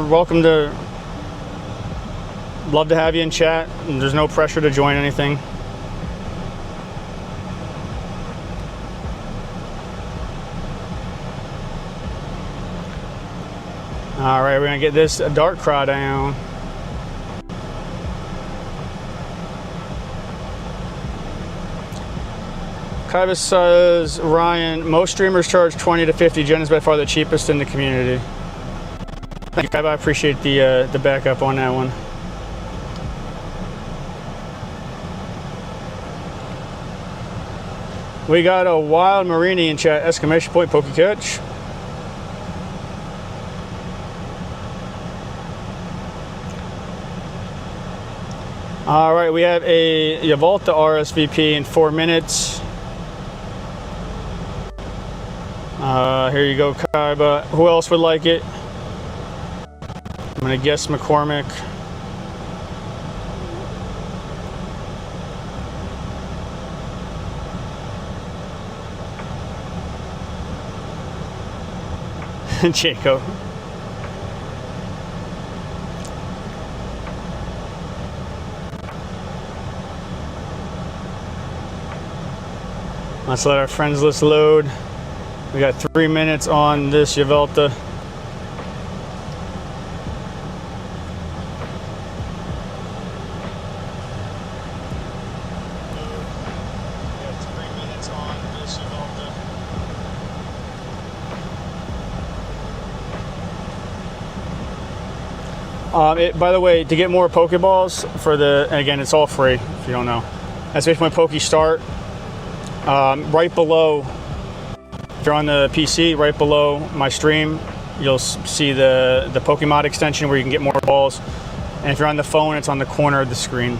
welcome to. Love to have you in chat. And there's no pressure to join anything. All right, we're gonna get this Dark Craw down. Kaivis says, Ryan, most streamers charge 20 to 50. Jen is by far the cheapest in the community. Thank you, Kaiva. I appreciate the backup on that one. We got a Wild Marini in chat, exclamation point, Pokey Catch. All right, we have a Yavolta RSVP in 4 minutes. Here you go, Kaiba. Who else would like it? I'm gonna guess McCormick. Jacob. Let's let our friends list load. We got 3 minutes on this Yavelta. By the way, to get more Pokeballs for the, and again, it's all free if you don't know. That's basically my Poke Start. Right below, if you're on the PC, right below my stream, you'll see the Pokemon extension where you can get more balls. And if you're on the phone, it's on the corner of the screen.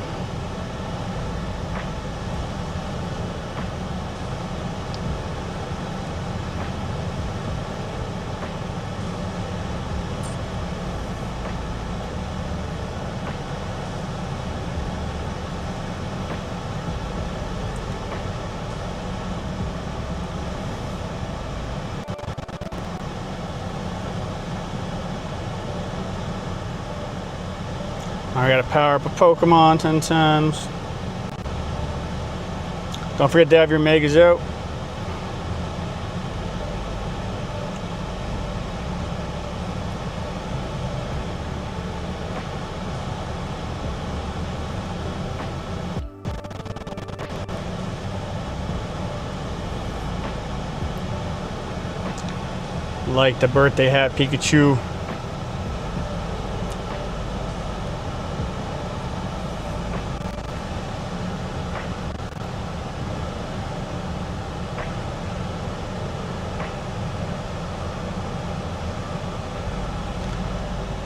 I gotta power up a Pokemon 10 times. Don't forget to have your Megas out. Like the birthday hat Pikachu.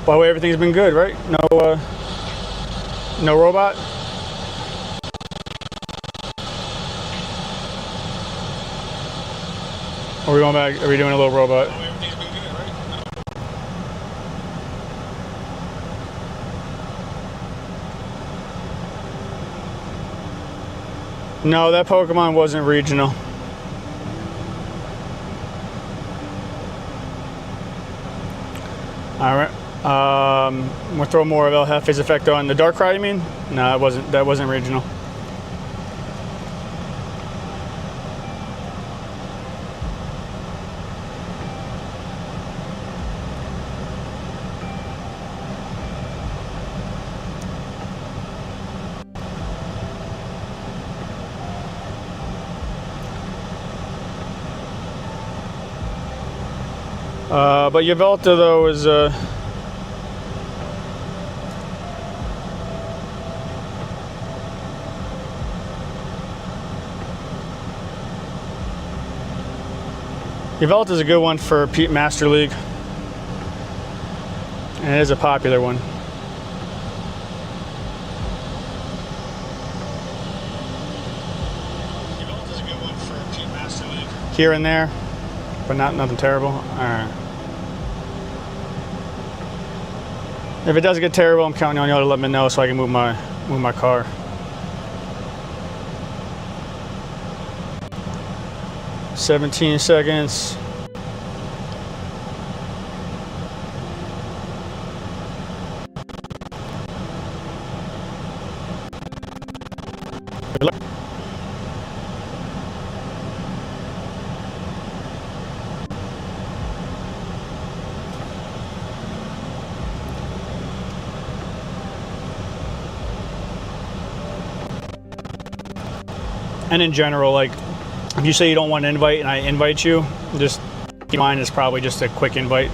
By the way, everything's been good, right? No robot? Are we going back? Are we doing a little robot? Everything's been good, right? No, that Pokemon wasn't regional. Alright. We'll throw more of El Jefe's effect on the Darkrai, you mean? No, that wasn't regional. But Yveltal though is Yveltal is a good one for Pete Master League, and it is a popular one. Yveltal is a good one for Pete Master League. Here and there, but nothing terrible. All right. If it does get terrible, I'm counting on y'all to let me know so I can move my car. "17 seconds. Good luck. And in general, like, if you say you don't want an invite and I invite you, just keep in mind it's probably just a quick invite.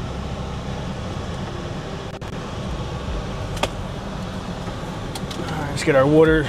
All right, let's get our water.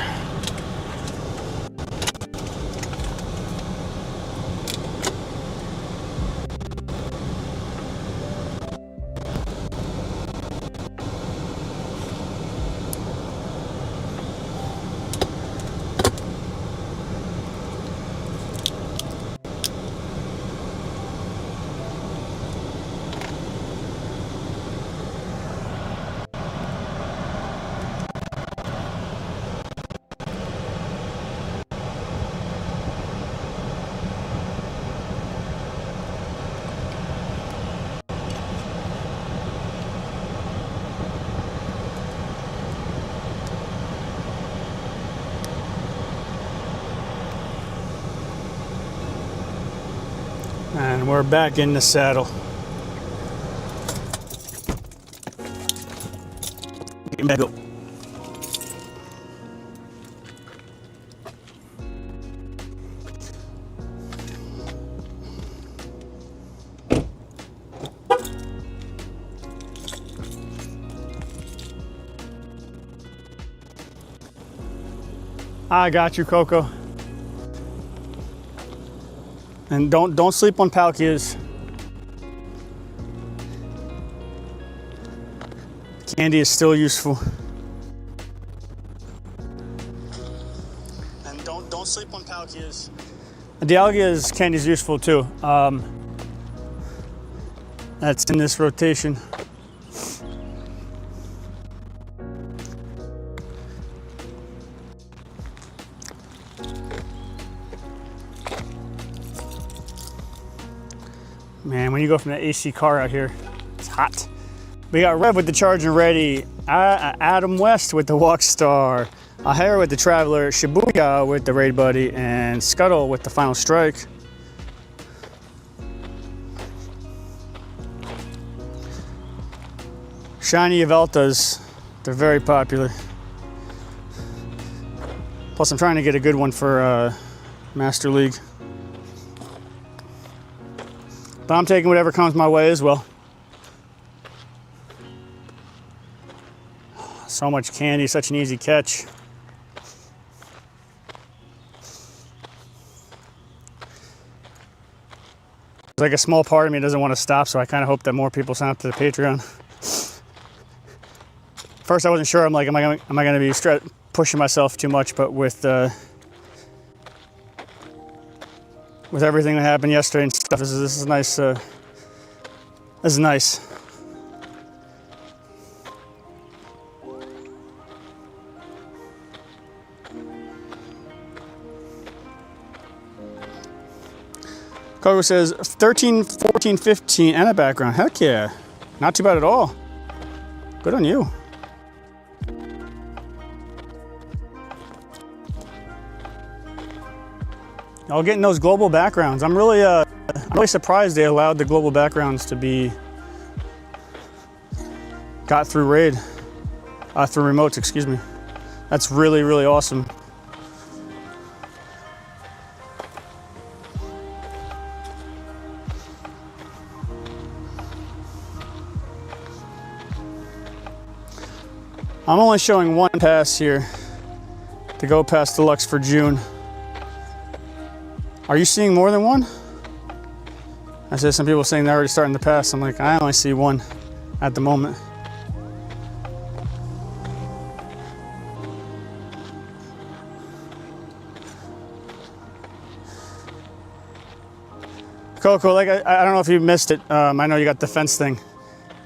And we're back in the saddle. Get back up. I got you, Coco. And don't sleep on Palkias. Candy is still useful. And don't sleep on Palkias. Dialga's candy is useful too. That's in this rotation. Man, when you go from the AC car out here, it's hot. We got Rev with the Charging Ready, Adam West with the Walkstar, Ahara with the Traveler, Shibuya with the Raid Buddy, and Scuttle with the Final Strike. Shiny Yveltas, they're very popular. Plus I'm trying to get a good one for Master League. But I'm taking whatever comes my way as well. So much candy, such an easy catch. It's like a small part of me doesn't want to stop, so I kind of hope that more people sign up to the Patreon. First, I wasn't sure. I'm like, am I going to be pushing myself too much? But with everything that happened yesterday and stuff, this is nice. This is nice. Coco says 13, 14, 15 and a background. Heck yeah. Not too bad at all. Good on you. Y'all getting those global backgrounds. I'm really surprised they allowed the global backgrounds to be got through Raid, through remotes, excuse me. That's really, really awesome. I'm only showing one pass here to go past Deluxe for June. Are you seeing more than one? I said some people saying they're already starting to pass. I'm like, I only see one at the moment. Coco, like I don't know if you missed it. I know you got the fence thing.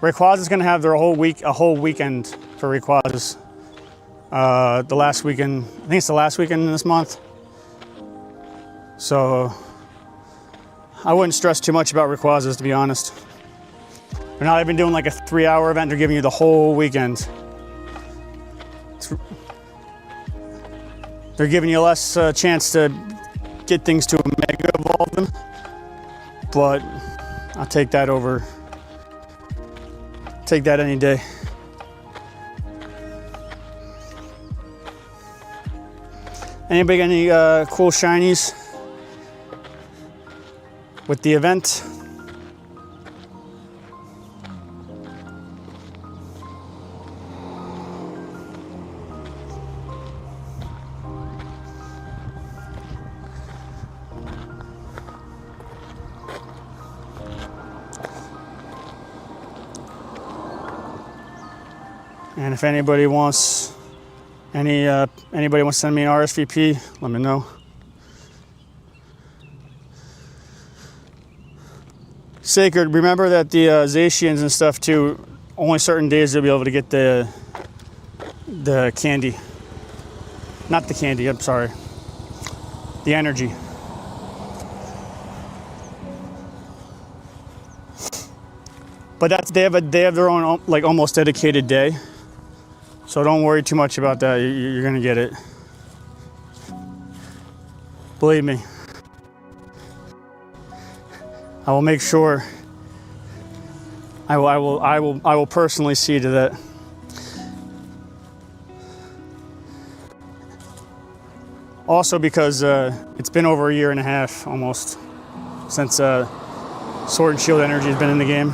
Rayquaza is gonna have their whole weekend for Rayquazas. The last weekend, I think it's the last weekend in this month. So I wouldn't stress too much about Rayquazas, to be honest. They're not even doing like a 3-hour event, they're giving you the whole weekend. They're giving you less chance to get things to Mega Evolve them, but I'll take that any day. Anybody got any cool shinies with the event? And if anybody wants anybody wants to send me an RSVP, let me know. Sacred, remember that the Zacians and stuff too, only certain days you'll be able to get the candy. Not the candy, I'm sorry. The energy. But they have their own like almost dedicated day. So don't worry too much about that. You're gonna get it. Believe me. I will make sure. I will personally see to that. Also because it's been over a year and a half almost since Sword and Shield Energy has been in the game.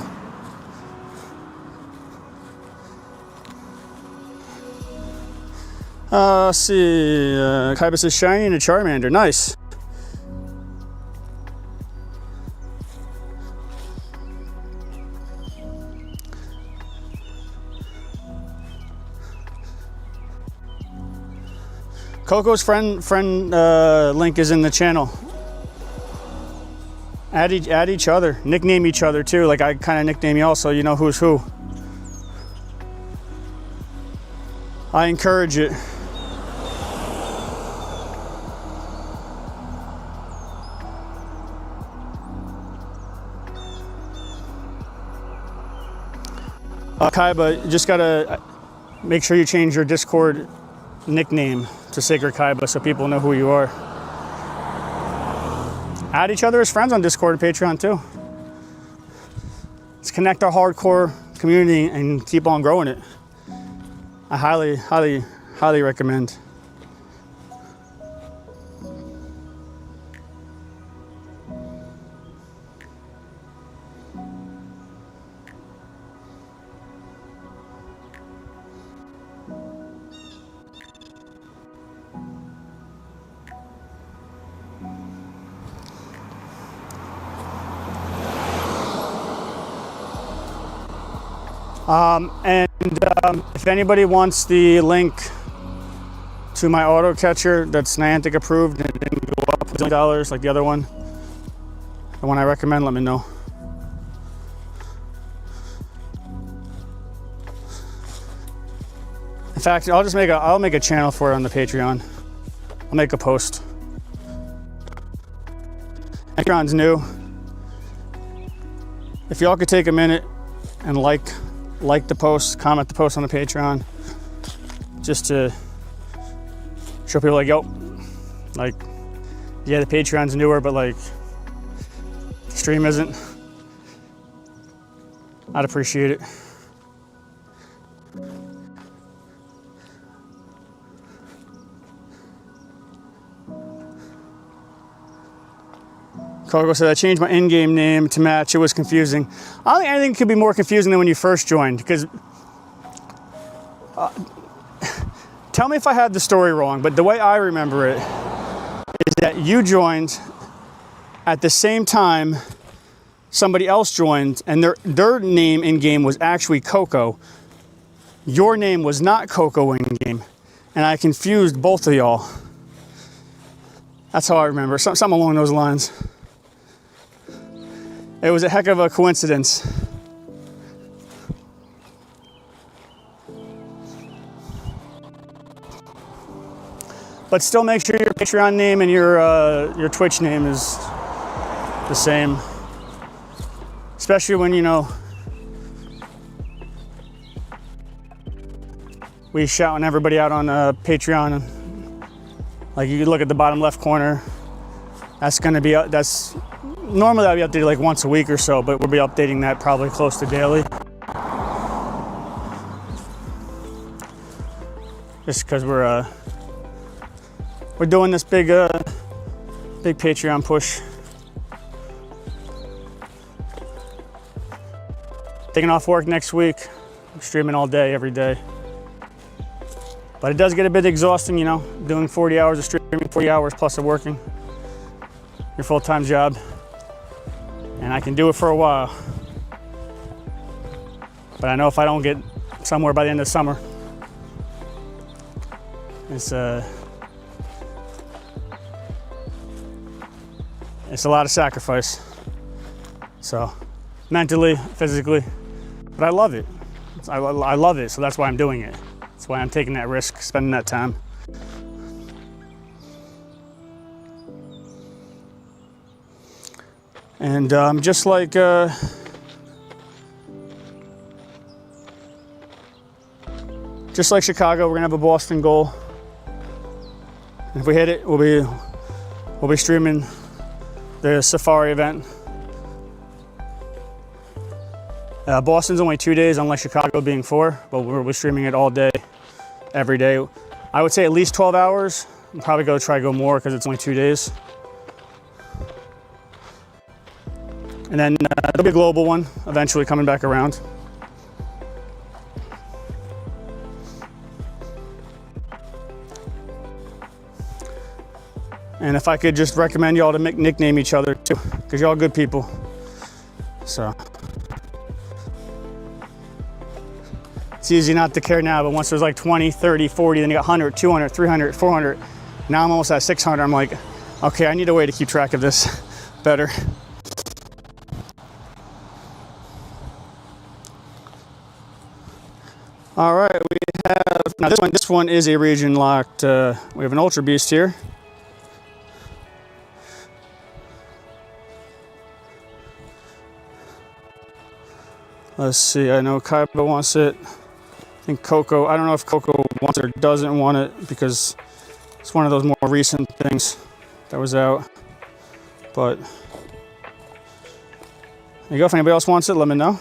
Let's see, Kaiba says shiny and a Charmander, nice. Coco's friend link is in the channel. Add each other, nickname each other too, like I kind of nickname y'all so you know who's who. I encourage it. Kaiba, you just gotta make sure you change your Discord nickname to Sacred Kaiba so people know who you are. Add each other as friends on Discord and Patreon too. Let's connect our hardcore community and keep on growing it. I highly recommend. If anybody wants the link to my auto catcher that's Niantic approved and it didn't go up $1 like the other one, the one I recommend, let me know. In fact, I'll make a channel for it on the Patreon. I'll make a post. Patreon's new. if y'all could take a minute and like the post, comment the post on the Patreon, just to show people like, yo, like, yeah, the Patreon's newer, but like, the stream isn't. I'd appreciate it. Coco said, I changed my in-game name to match. It was confusing. I don't think anything could be more confusing than when you first joined, because tell me if I had the story wrong, but the way I remember it is that you joined at the same time somebody else joined, and their name in-game was actually Coco. Your name was not Coco in-game, and I confused both of y'all. That's how I remember, something along those lines. It was a heck of a coincidence. But still make sure your Patreon name and your Twitch name is the same. Especially when, you know, we shouting everybody out on Patreon. Like, you look at the bottom left corner. That's gonna be, normally I'll be updated like once a week or so, but we'll be updating that probably close to daily. Just because we're doing this big Patreon push. Taking off work next week. I'm streaming all day, every day. But it does get a bit exhausting, you know, doing 40 hours of streaming, 40 hours plus of working. Your full-time job. And I can do it for a while. But I know if I don't get somewhere by the end of summer, it's a lot of sacrifice. So, mentally, physically, but I love it. I love it, so that's why I'm doing it. That's why I'm taking that risk, spending that time. And just like Chicago, we're gonna have a Boston goal. And if we hit it, we'll be streaming the Safari event. Boston's only 2 days, unlike Chicago being 4, but we'll be streaming it all day, every day. I would say at least 12 hours. I'm probably gonna try to go more because it's only 2 days. And then there'll be a global one eventually coming back around. And if I could just recommend y'all to nickname each other too, because y'all good people. So it's easy not to care now, but once there's like 20, 30, 40, then you got 100, 200, 300, 400. Now I'm almost at 600. I'm like, okay, I need a way to keep track of this better. All right, we have, now this one is a region locked. We have an Ultra Beast here. Let's see, I know Kaiba wants it. I think Coco, I don't know if Coco wants it or doesn't want it because it's one of those more recent things that was out. But there you go, if anybody else wants it, let me know.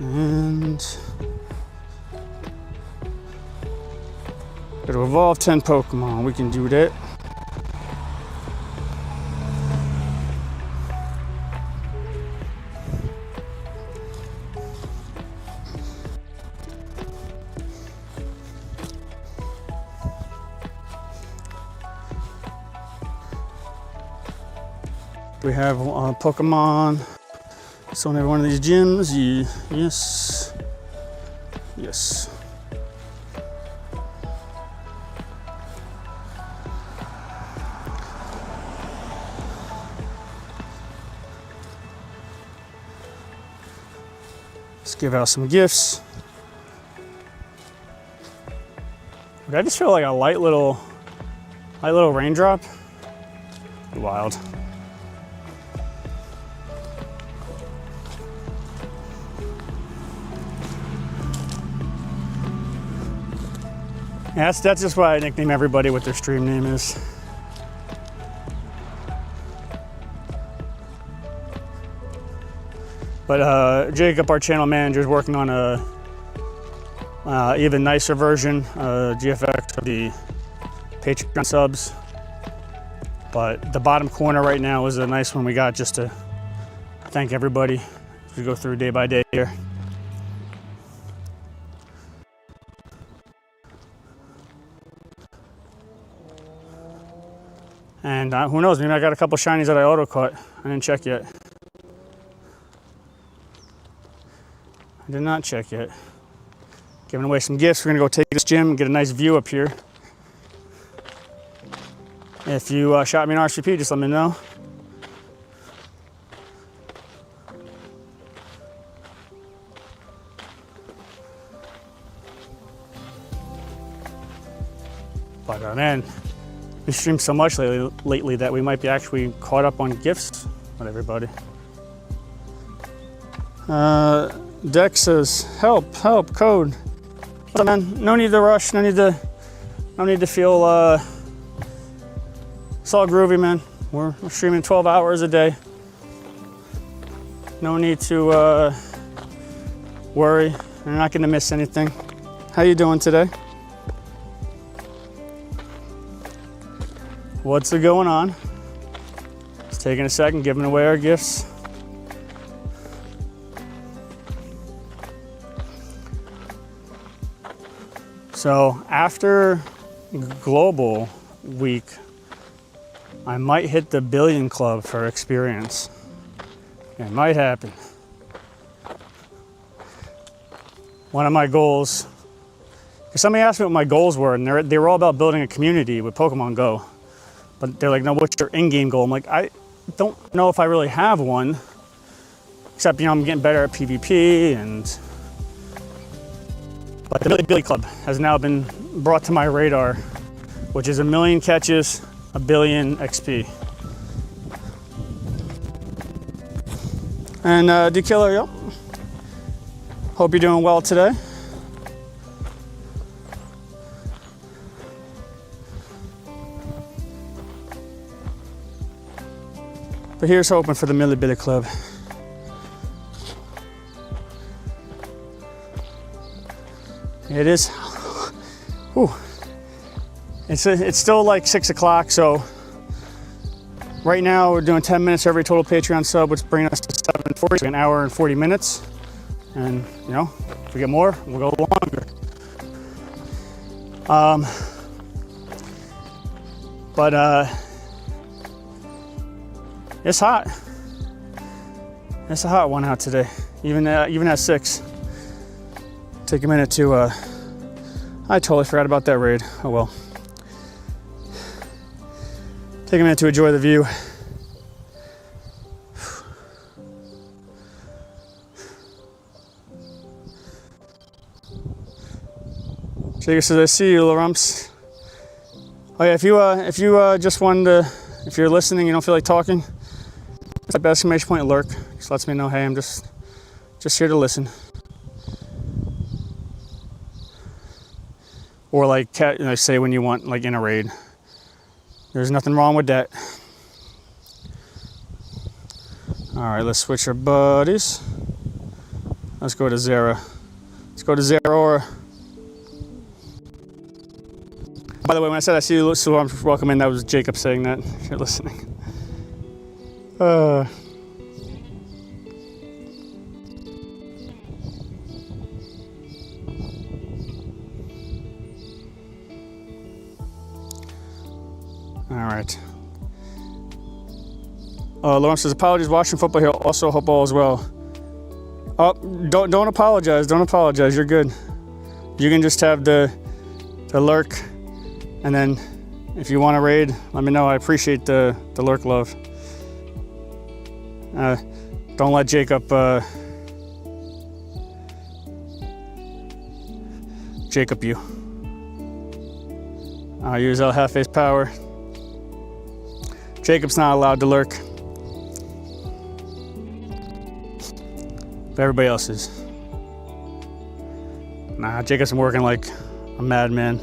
And got to evolve 10 Pokemon. We can do that. We have Pokemon. So in every one of these gyms, yes, yes. Let's give out some gifts. Did I just feel like a light little raindrop? Wild. Yeah, that's just why I nickname everybody what their stream name is. But Jacob, our channel manager, is working on a even nicer version, GFX of the Patreon subs. But the bottom corner right now is a nice one we got just to thank everybody as we go through day by day here. And who knows, maybe I got a couple shinies that I auto-caught. I didn't check yet. I did not check yet. Giving away some gifts. We're gonna go take this gym and get a nice view up here. If you shot me an RSVP, just let me know. But man, we streamed so much lately that we might be actually caught up on gifts with everybody. Dex says, help, code. What's up, man? No need to rush, no need to feel it's all groovy, man. We're streaming 12 hours a day. No need to worry. You're not gonna miss anything. How you doing today? What's going on? Just taking a second, giving away our gifts. So after Global Week, I might hit the billion club for experience. It might happen. One of my goals, because somebody asked me what my goals were, and they were all about building a community with Pokemon Go. But they're like, no, what's your in-game goal? I'm like, I don't know if I really have one, except, you know, I'm getting better at PvP, but the Billy Club has now been brought to my radar, which is 1 million catches, 1 billion XP. And D-Killer, yep. Hope you're doing well today. But here's hoping for the Millie Billy Club. It is. Whew. It's still like 6 o'clock, so right now we're doing 10 minutes every total Patreon sub, which brings us to 7:40, so an hour and 40 minutes. And you know, if we get more, we'll go longer. It's hot. It's a hot one out today, even at 6. Take a minute to, I totally forgot about that raid. Oh well. Take a minute to enjoy the view. Jacob says, I see you, little rumps. Oh yeah, if you just wanted to, if you're listening, you don't feel like talking, type exclamation point lurk. Just lets me know, hey, I'm just here to listen. Or like say when you want, like in a raid. There's nothing wrong with that. All right, let's switch our buddies. Let's go to Zera. Let's go to Zera. By the way, when I said I see you, so I'm welcome in, that was Jacob saying that, if you're listening. All right. Lawrence says, apologies, watching football here. Also hope all is well. Oh, don't apologize. Don't apologize. You're good. You can just have the lurk, and then if you want to raid, let me know. I appreciate the lurk love. Don't let Jacob Jacob, you. I'll use half-face power. Jacob's not allowed to lurk. But everybody else is. Nah, Jacob's been working like a madman.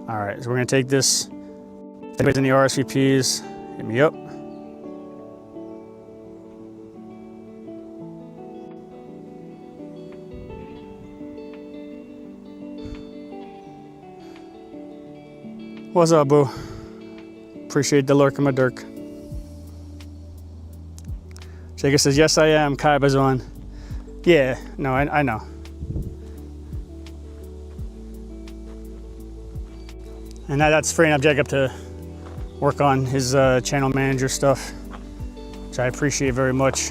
All right, so we're gonna take this. If anybody's in the RSVPs, hit me up. What's up, boo? Appreciate the lurk, my Dirk. Jacob says, yes, I am. Kaiba's on. Yeah, no, I know. And that's freeing up Jacob to work on his channel manager stuff, which I appreciate very much.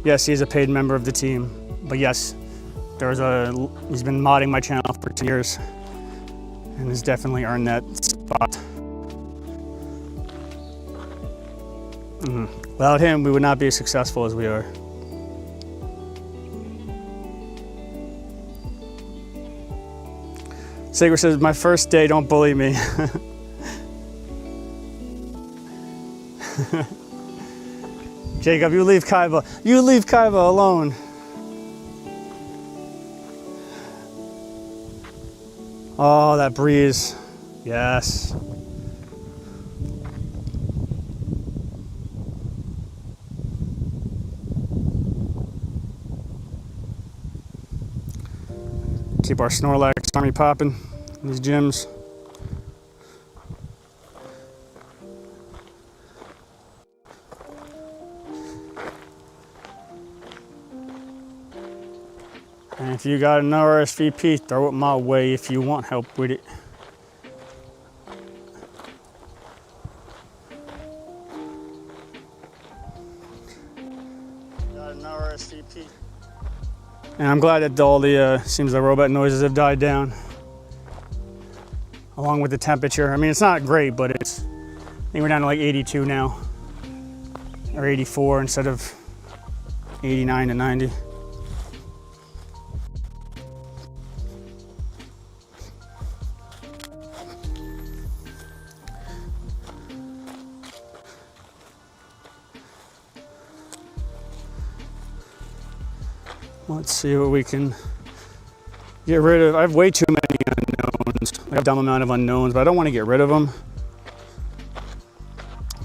Yes, he's a paid member of the team, but yes, he's been modding my channel for 2 years and has definitely earned that spot. Without him, we would not be as successful as we are. Sager says, my first day, don't bully me. Jacob, you leave Kaiba. You leave Kaiba alone. Oh, that breeze. Yes. Keep our Snorlax army popping in these gyms. And if you got an RSVP, throw it my way if you want help with it. Got an RSVP. And I'm glad that all the, seems the robot noises have died down. Along with the temperature. I mean, it's not great, but I think we're down to like 82 now. Or 84 instead of 89 to 90. Let's see what we can get rid of. I have way too many unknowns. I have a dumb amount of unknowns, but I don't want to get rid of them.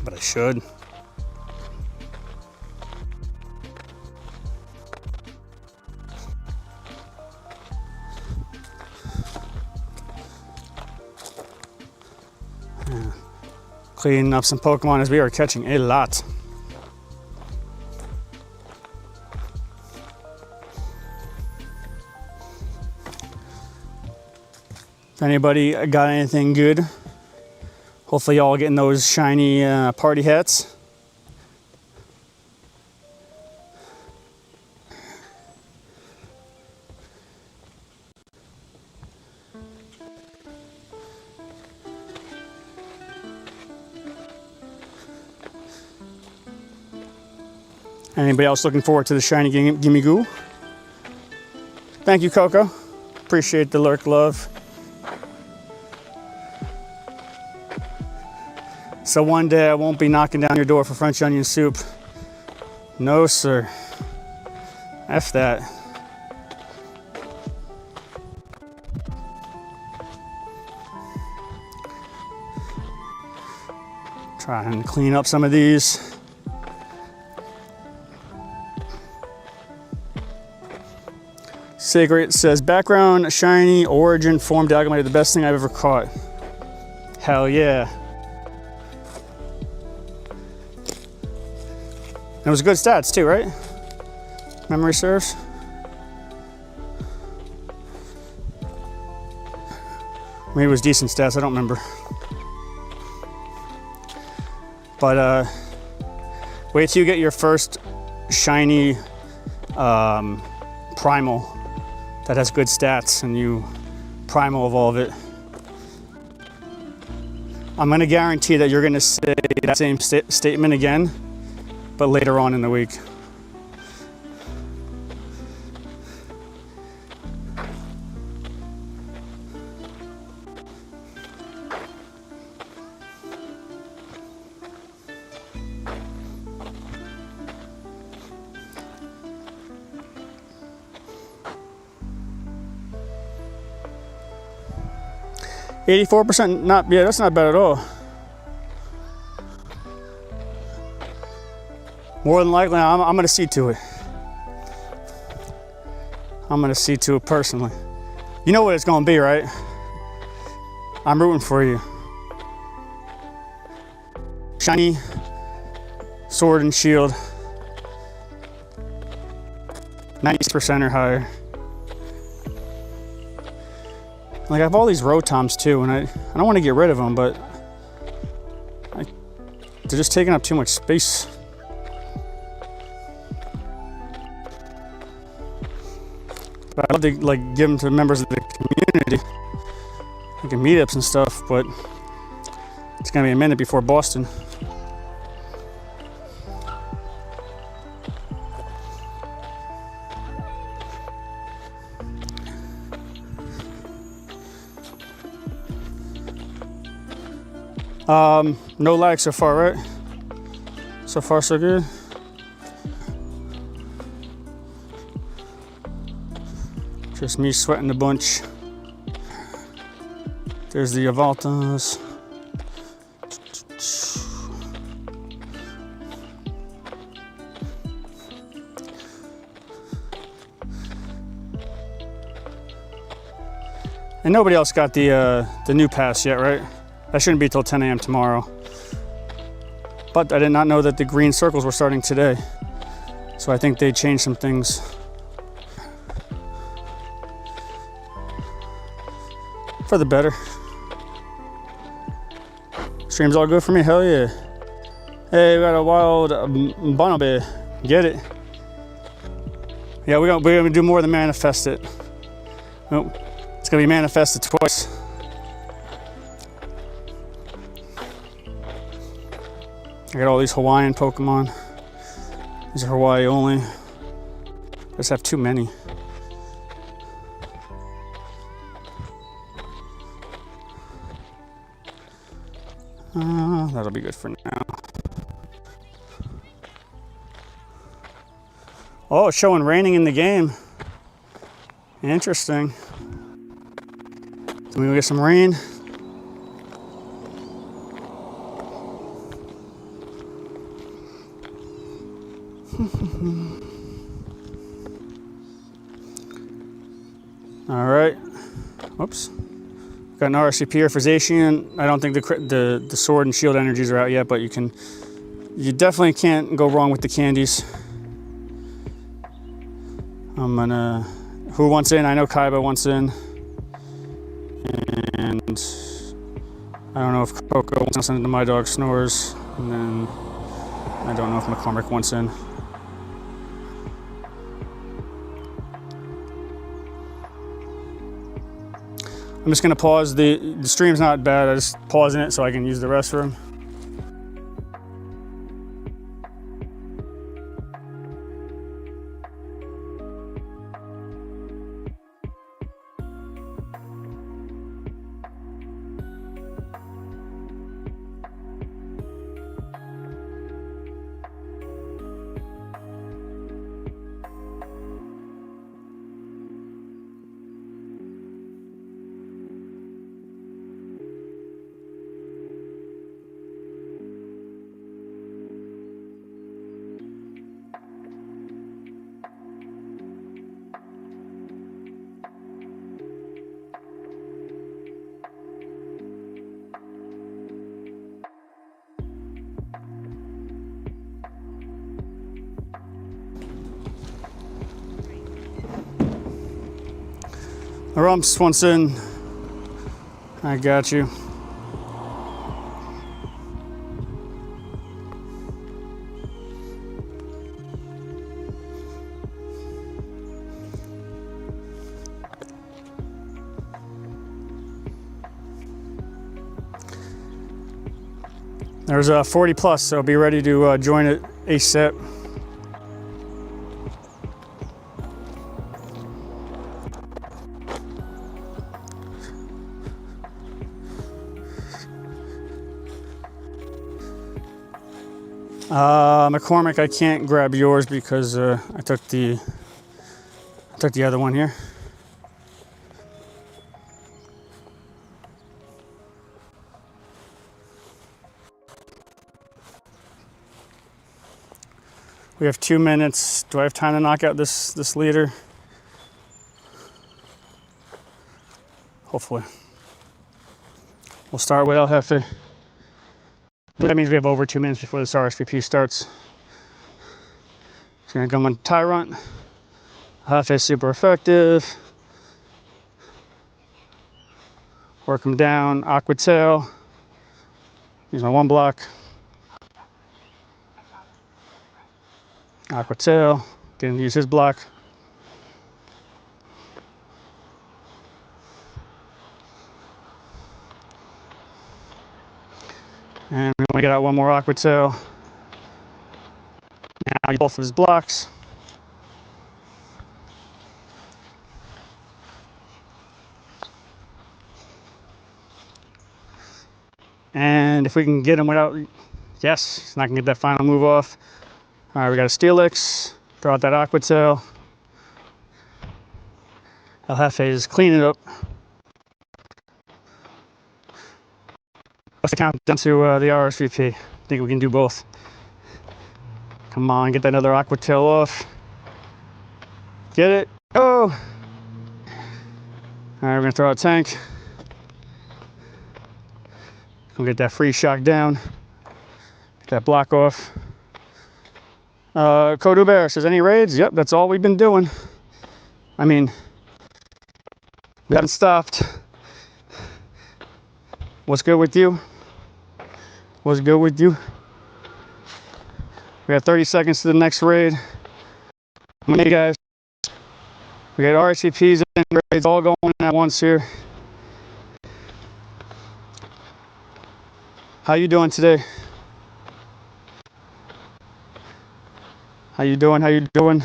But I should. Yeah. Cleaning up some Pokemon as we are catching a lot. If anybody got anything good, hopefully y'all getting those shiny party hats. Anybody else looking forward to the shiny Gimme Goo? Thank you, Coco. Appreciate the lurk love. So one day I won't be knocking down your door for French onion soup. No, sir. F that. Try and clean up some of these. Sacred says, background, shiny, origin, form, diagonal, the best thing I've ever caught. Hell yeah. It was good stats too, right? Memory serves. Maybe it was decent stats, I don't remember. But wait till you get your first shiny primal that has good stats and you primal evolve it. I'm gonna guarantee that you're gonna say that same statement again, but later on in the week. 84%, not, yeah, that's not bad at all. More than likely, I'm going to see to it. I'm going to see to it personally. You know what it's going to be, right? I'm rooting for you. Shiny sword and shield. 90% or higher. Like, I have all these Rotoms too, and I don't want to get rid of them, but they're just taking up too much space. But I'd love to like give them to members of the community, like in meetups and stuff, but it's gonna be a minute before Boston. No lag so far, right? So far, so good. Just me sweating a bunch. There's the Avaltas. And nobody else got the new pass yet, right? That shouldn't be till 10 a.m. tomorrow. But I did not know that the green circles were starting today. So I think they changed some things. For the better. Stream's all good for me, hell yeah. Hey, we got a wild Bonobe. Get it? Yeah, we're gonna do more than manifest it. Oh, it's gonna be manifested twice. I got all these Hawaiian Pokemon. These are Hawaii only. I just have too many. That'll be good for now. Oh, it's showing raining in the game. Interesting. So we get some rain. All right. Whoops. Got an RSCP here for Zacian. I don't think the sword and shield energies are out yet, but you definitely can't go wrong with the candies. I'm gonna, who wants in? I know Kaiba wants in. And I don't know if Coco wants to send it to My Dog Snores. And then I don't know if McCormick wants in. I'm just gonna pause, the stream's not bad, I just pausing it so I can use the restroom. The Rumps wants in. I got you. There's a 40 plus, so be ready to join it ASAP. McCormick, I can't grab yours because I took the other one here. We have 2 minutes. Do I have time to knock out this leader? Hopefully. We'll start with El Jefe. That means we have over 2 minutes before this RSVP starts. It's gonna come on Tyrant. El Jefe is super effective. Work him down. Aqua Tail. Use my 1 block. Aqua Tail. Gonna use his block. And we want to get out 1 more Aqua Tail. Now both of his blocks. And if we can get him without, yes, he's not gonna get that final move off. All right, we got a Steelix. Throw out that Aqua Tail. El Jefe is cleaning it up. What's the countdown to the RSVP? I think we can do both. Come on, get that other Aqua Tail off. Get it. Oh! All right, we're gonna throw out Tank. We'll get that free shock down. Get that block off. Kodu Bear says, any raids? Yep, that's all we've been doing. I mean, we haven't stopped. What's good with you? What's good with you? We got 30 seconds to the next raid. Hey guys, we got RSVPs and raids all going at once here. How you doing today? How you doing? How you doing?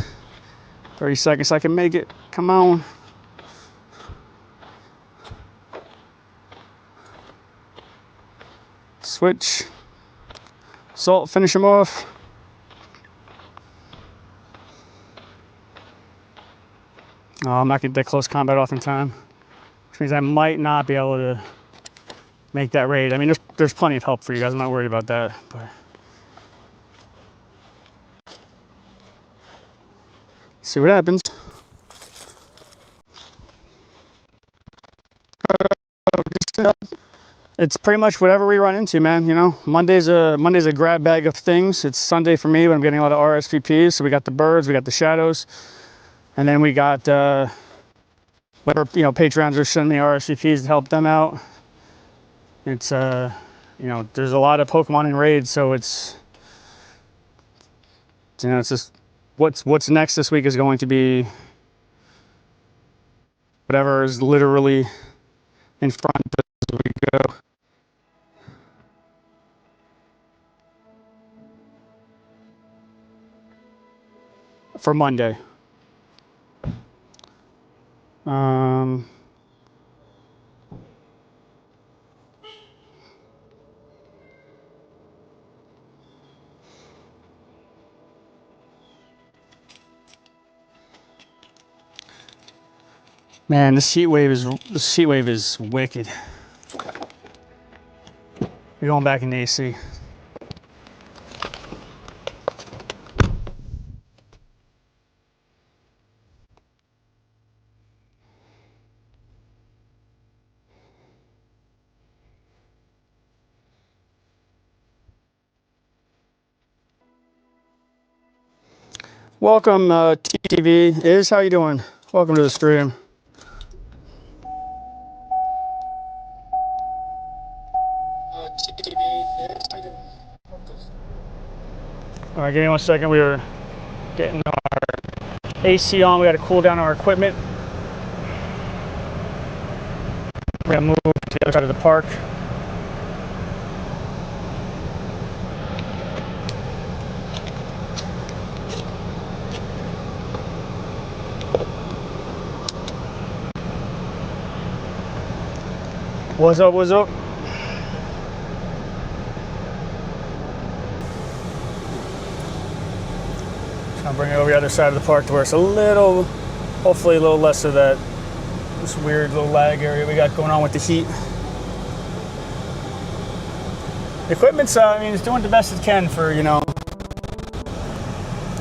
30 seconds, I can make it. Come on. Switch. Salt, finish him off. Oh, I'm not getting that close combat off in time, which means I might not be able to make that raid. I mean, there's plenty of help for you guys. I'm not worried about that. But see what happens. It's pretty much whatever we run into, man. You know, Monday's a grab bag of things. It's Sunday for me, but I'm getting a lot of RSVPs. So we got the birds, we got the shadows, and then we got whatever, you know, Patreons are sending me RSVPs to help them out. It's you know, there's a lot of Pokemon in raids, so it's, you know, it's just what's next this week is going to be whatever is literally in front as we go. For Monday. Man, this heat wave is wicked. We're going back in the AC. Welcome, TTV. Is how you doing? Welcome to the stream. All right, give me 1 second. We were getting our AC on. We got to cool down our equipment. We're gonna move to the other side of the park. What's up? What's up? I'll bring it over the other side of the park to where it's a little, hopefully a little less of that, this weird little lag area we got going on with the heat. The equipment's, I mean, it's doing the best it can for, you know,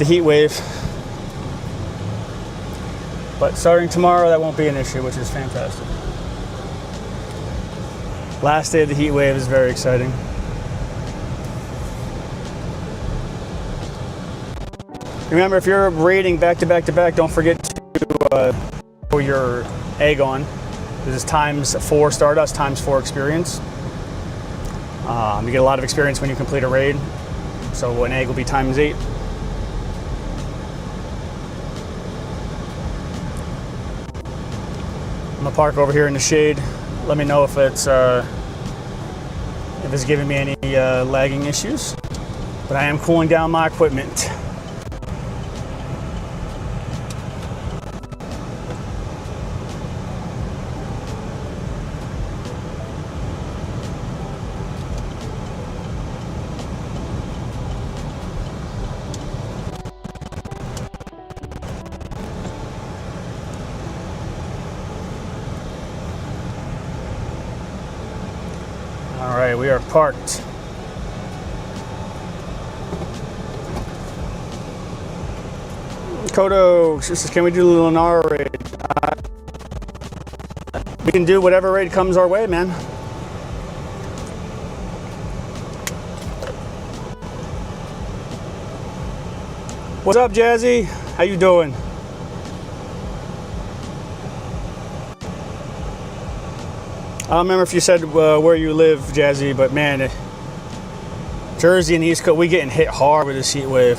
the heat wave. But starting tomorrow, that won't be an issue, which is fantastic. Last day of the heat wave is very exciting. Remember, if you're raiding back to back to back, don't forget to throw your egg on. This is ×4 Stardust, ×4 experience. You get a lot of experience when you complete a raid, so an egg will be ×8. I'm gonna park over here in the shade. Let me know if it's giving me any lagging issues. But I am cooling down my equipment. All right, we are parked. Kodo says, can we do the Lunar raid? We can do whatever raid comes our way, man. What's up, Jazzy? How you doing? I don't remember if you said where you live, Jazzy, but man, Jersey and East Coast, we getting hit hard with this heat wave.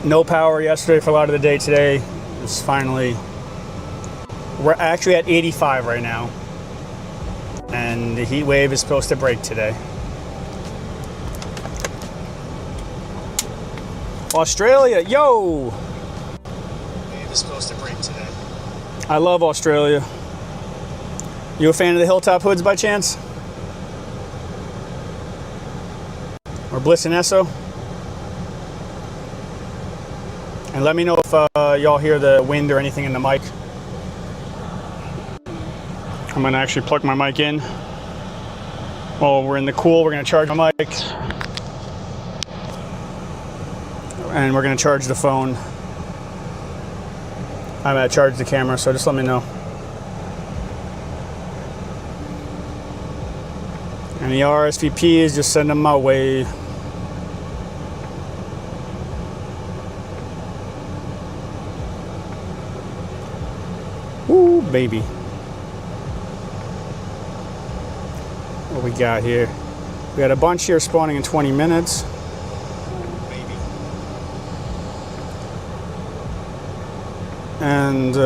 No power yesterday for a lot of the day today. It's finally, we're actually at 85 right now. And the heat wave is supposed to break today. Australia, yo! The wave is supposed to break today. I love Australia. You a fan of the Hilltop Hoods by chance? Or Bliss and Esso? And let me know if y'all hear the wind or anything in the mic. I'm gonna actually plug my mic in. While we're in the cool, we're gonna charge my mic. And we're gonna charge the phone. I'm gonna charge the camera, so just let me know. And the RSVPs, just send them my way. Woo, baby. What we got here? We got a bunch here spawning in 20 minutes. Baby. And,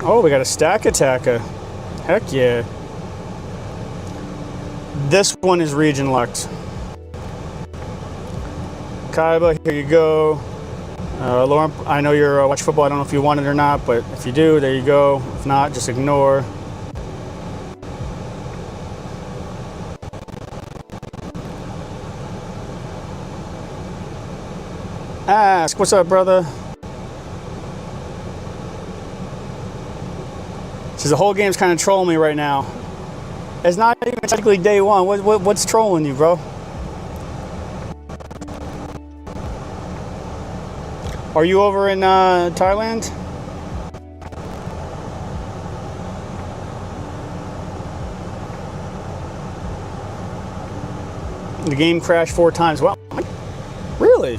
oh, we got a stack attacker. Heck yeah. This one is region locked. Kaiba, here you go. Lauren, I know you're watching football. I don't know if you want it or not, but if you do, there you go. If not, just ignore. Ask, what's up, brother? Says the whole game's kind of trolling me right now. It's not even technically day one. What's trolling you, bro? Are you over in Thailand? The game crashed 4 times. Well, really?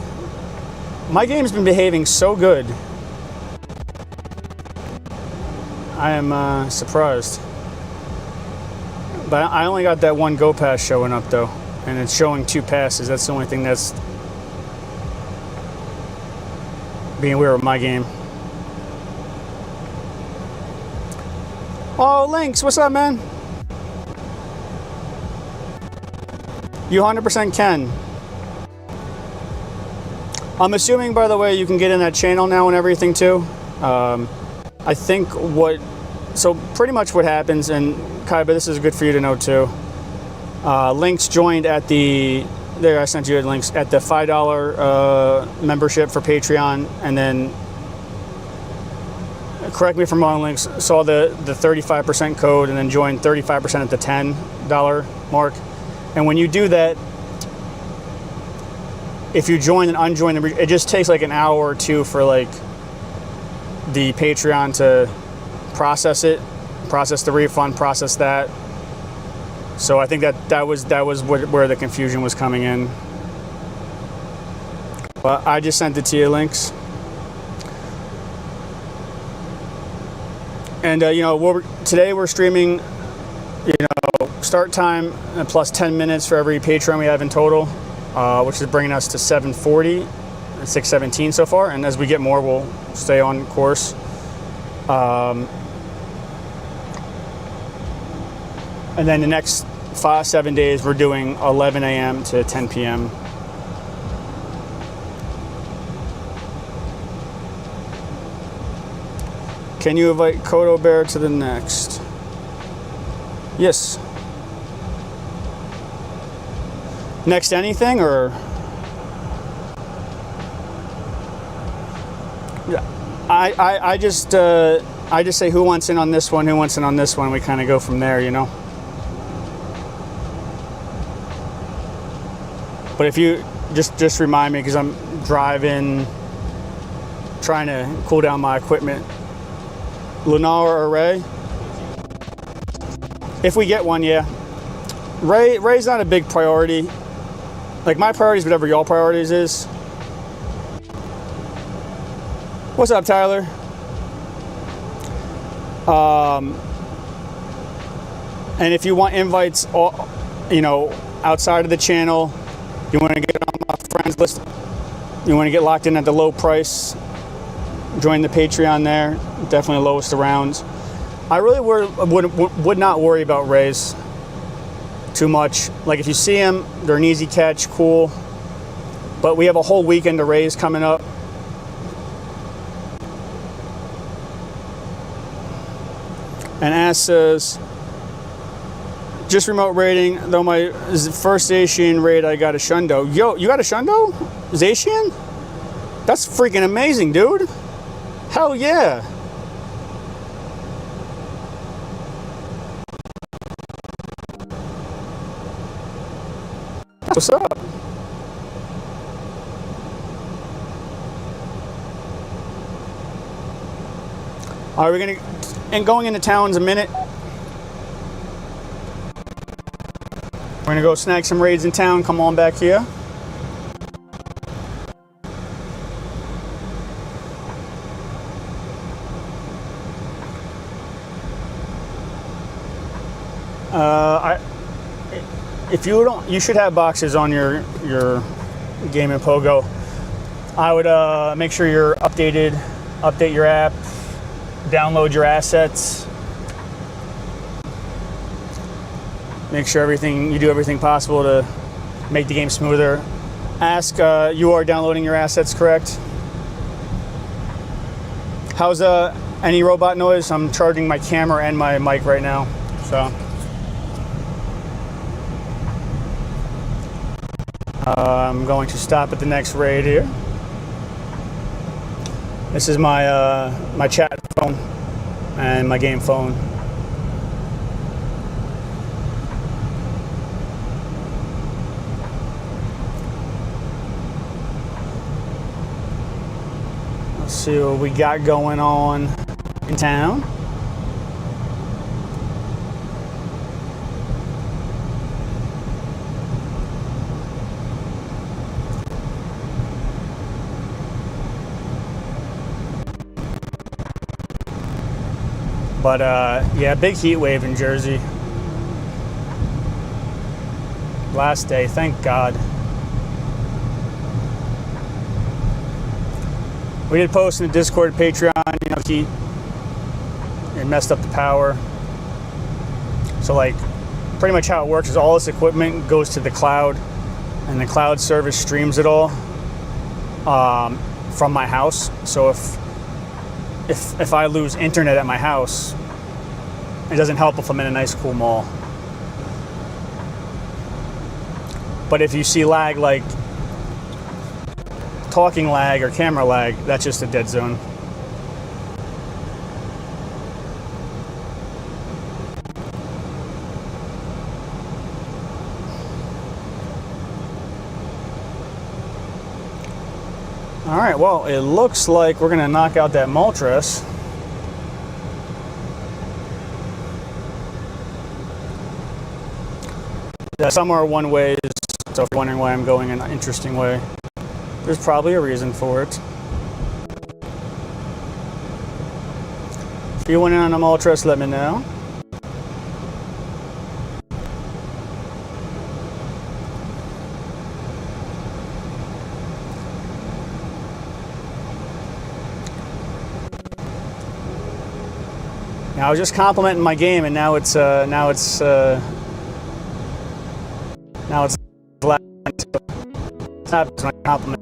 My game's been behaving so good. I am surprised. But I only got that one Go Pass showing up though. And it's showing 2 passes. That's the only thing that's being weird with my game. Oh, Lynx, what's up, man? You 100% can. I'm assuming, by the way, you can get in that channel now and everything too. I think so pretty much what happens, and Kaiba, this is good for you to know too. Lynx joined at there I sent you links, at the $5 membership for Patreon, and then, correct me if I'm wrong, Lynx, saw the 35% code and then joined 35% at the $10 mark. And when you do that, if you join and unjoin, it just takes like an hour or two for like the Patreon to process the refund, process that. So I think that was where the confusion was coming in. But I just sent it to you, links. And today we're streaming, start time plus 10 minutes for every Patreon we have in total, which is bringing us to 740 and 617 so far. And as we get more, we'll stay on course. And then the next 5-7 days, we're doing 11 a.m. to 10 p.m. Can you invite Kodo Bear to the next? Yes. Next anything, or? Yeah. I just say who wants in on this one, who wants in on this one. We kind of go from there, But if you just remind me, because I'm driving, trying to cool down my equipment. Lunar or Ray? If we get one, yeah. Ray's not a big priority. Like, my priority is whatever y'all priorities is. What's up, Tyler? And if you want invites, outside of the channel, you want to get on my friends list, you want to get locked in at the low price, join the Patreon there. Definitely lowest around. I really would not worry about Rays too much. Like, if you see them, they're an easy catch, cool. But we have a whole weekend of Rays coming up. And Ash says, just remote raiding, though my first Asian raid I got a Shundo. Yo, you got a Shundo? Asian? That's freaking amazing, dude. Hell yeah. What's up? All right, going into town in a minute. We're gonna go snag some raids in town. Come on back here. If you don't, you should have boxes on your game in Pogo. I would make sure you're updated, update your app, download your assets, make sure you do everything possible to make the game smoother. Ask, you are downloading your assets, correct? How's any robot noise? I'm charging my camera and my mic right now, so. I'm going to stop at the next raid here. This is my my chat phone and my game phone. Let's see what we got going on in town. But yeah, big heat wave in Jersey. Last day, thank God. We did post in the Discord, Patreon, heat. It messed up the power. So like, pretty much how it works is all this equipment goes to the cloud, and the cloud service streams it all from my house. So if I lose internet at my house, it doesn't help if I'm in a nice cool mall. But if you see lag, like talking lag or camera lag, that's just a dead zone. All right, well, it looks like we're gonna knock out that Moltres. Yeah, some are one ways, so if you're wondering why I'm going an interesting way, there's probably a reason for it. If you went in on a Moltres, let me know. Now, I was just complimenting my game, and now it's not a compliment.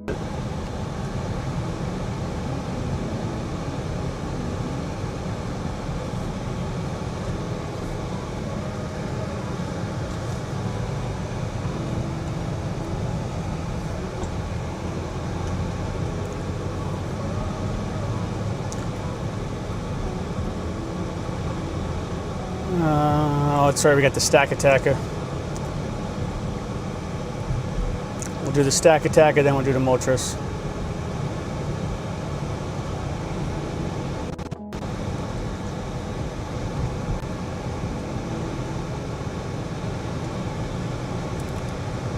Oh, that's right, we got the stack attacker. We'll do the stack attacker, then we'll do the Moltres.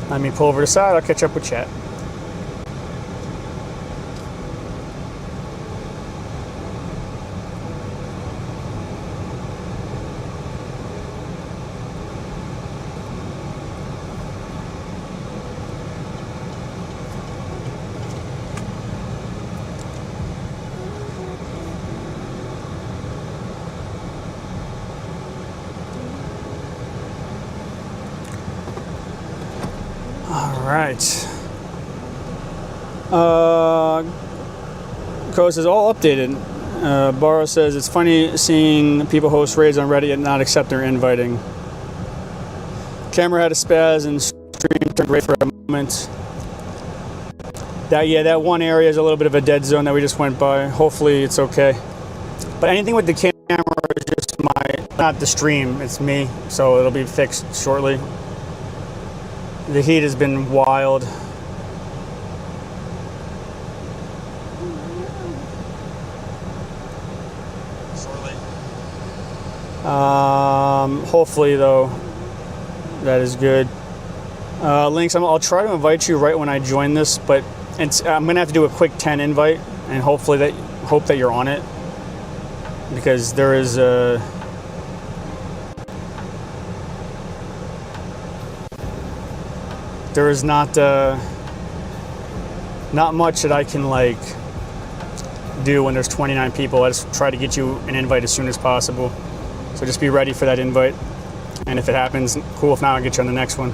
Let me pull over to the side, I'll catch up with chat. Alright. Code says all updated. Barra says it's funny seeing people host raids on Reddit and not accept their inviting. Camera had a spaz and stream turned great for a moment. That one area is a little bit of a dead zone that we just went by. Hopefully it's okay. But anything with the camera is just not the stream, it's me. So it'll be fixed shortly. The heat has been wild. Hopefully, though, that is good. Links, I'll try to invite you right when I join this, but I'm gonna have to do a quick 10 invite, and hope that you're on it, because there is a. There is not much that I can do when there's 29 people. I just try to get you an invite as soon as possible. So just be ready for that invite. And if it happens, cool. If not, I'll get you on the next one.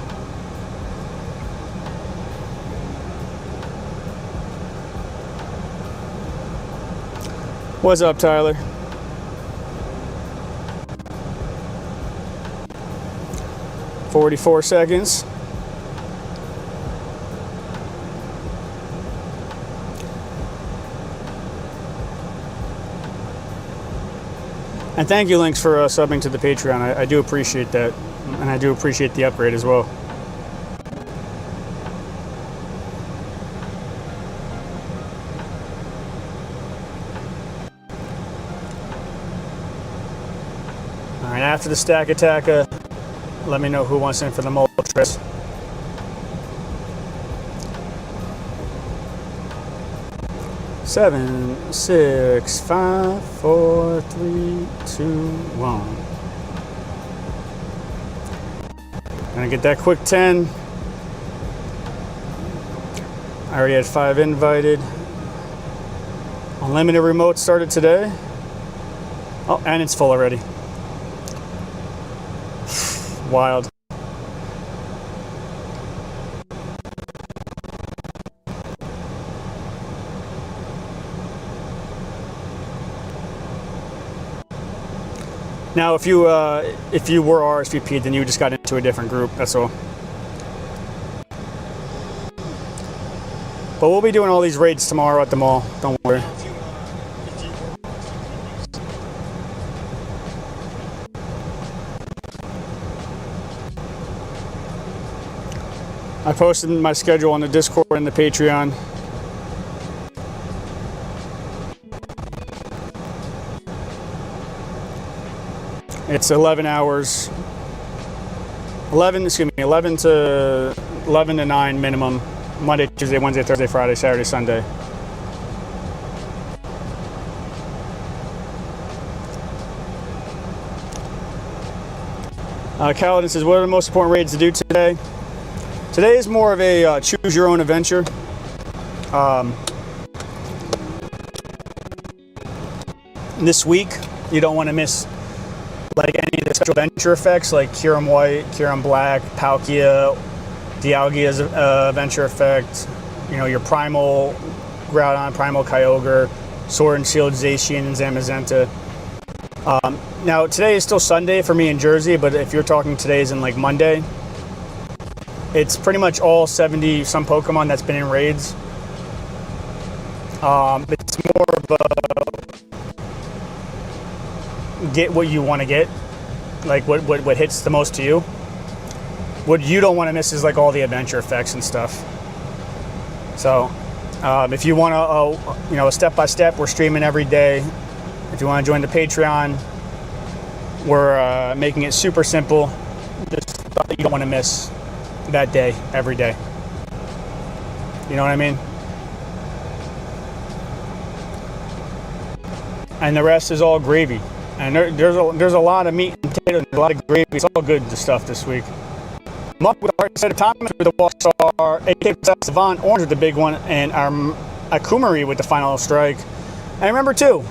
What's up, Tyler? "44 seconds. And thank you, Links, for subbing to the Patreon. I do appreciate that. And I do appreciate the upgrade as well. All right, after the stack attack, let me know who wants in for the Moltres. Seven, 6, 5, 4, 3, 2, 1. Gonna get that quick 10. I already had 5 invited. Unlimited remote started today. Oh, and it's full already. Wild. Now, if you were RSVP'd, then you just got into a different group. That's all. But we'll be doing all these raids tomorrow at the mall. Don't worry. I posted my schedule on the Discord and the Patreon. It's 11 hours. 11 to 9 minimum. Monday, Tuesday, Wednesday, Thursday, Friday, Saturday, Sunday. Kaladin says, what are the most important raids to do today? Today is more of a choose your own adventure. This week, you don't want to miss like any of the special adventure effects like Kiram White, Kiram Black, Palkia, Dialga's adventure effect, you know, your Primal Groudon, Primal Kyogre, Sword and Shield Zacian, and Zamazenta. Now, today is still Sunday for me in Jersey, but if you're talking today's in like Monday, it's pretty much all 70-some Pokemon that's been in raids. It's more of a get what you want to get, like what hits the most to you. What you don't want to miss is like all the adventure effects and stuff. So, if you want to, you know, step by step, we're streaming every day. If you want to join the Patreon, we're making it super simple. Just stuff that you don't want to miss that day, every day. You know what I mean? And the rest is all gravy. And there's a lot of meat and potatoes, a lot of gravy. It's all good stuff this week. Muck with our set of time with the Wall-Star, AK Savant, Orange with the big one, and our Akumari with the final strike. And remember too,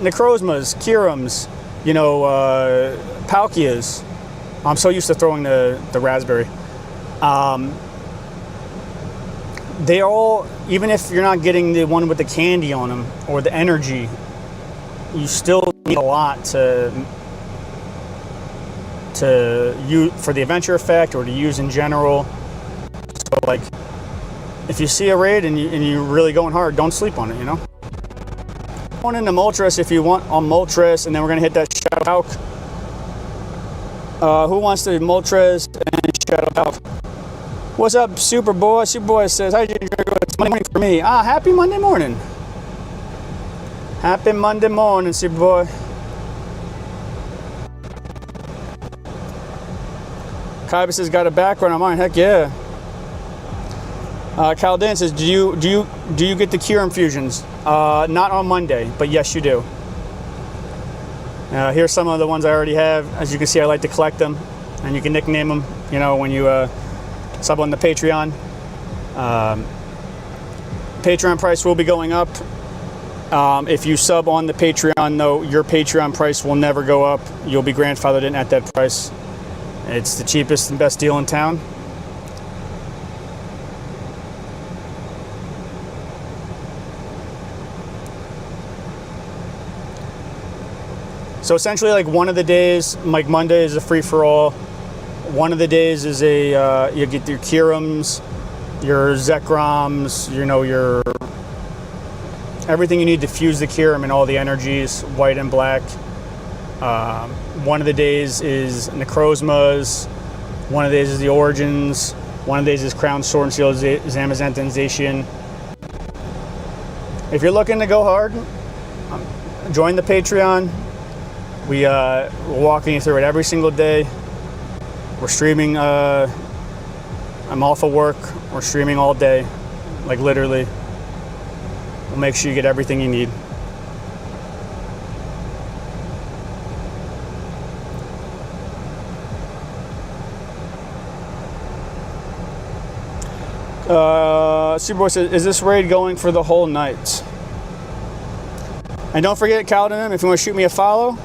Necrozmas, Kirams, you know, Palkias. I'm so used to throwing the raspberry. They all, even if you're not getting the one with the candy on them or the energy, you still need a lot to use for the adventure effect or to use in general. So like, if you see a raid and you're really going hard, don't sleep on it, you know? Going into Moltres if you want on Moltres, and then we're gonna hit that Shadow Hawk. Who wants to Moltres and Shadow Hawk? What's up, Superboy? Superboy says, hi, it's Monday morning for me. Happy Monday morning. Happy Monday morning, Superboy. Kybus has got a background on mine. Heck yeah. Caldan says, do you get the Kiram fusions? Not on Monday, but yes, you do. Here's some of the ones I already have. As you can see, I like to collect them, and you can nickname them. You know, when you sub on the Patreon. Patreon price will be going up. If you sub on the Patreon, though, your Patreon price will never go up. You'll be grandfathered in at that price. It's the cheapest and best deal in town. So essentially, like, one of the days, like Monday is a free-for-all. One of the days is a you get your Kirams, your Zekrams, you know, your everything you need to fuse the Kiram and all the energies, white and black. One of the days is Necrozmas. One of the days is the Origins. One of the days is Crown, Sword and Shield, Zamazenta, and Zacian. If you're looking to go hard, join the Patreon. We're walking you through it every single day. We're streaming. I'm off of work. We're streaming all day, like literally. We'll make sure you get everything you need. Superboy says, is this raid going for the whole night? And don't forget, Calvin, if you want to shoot me a follow,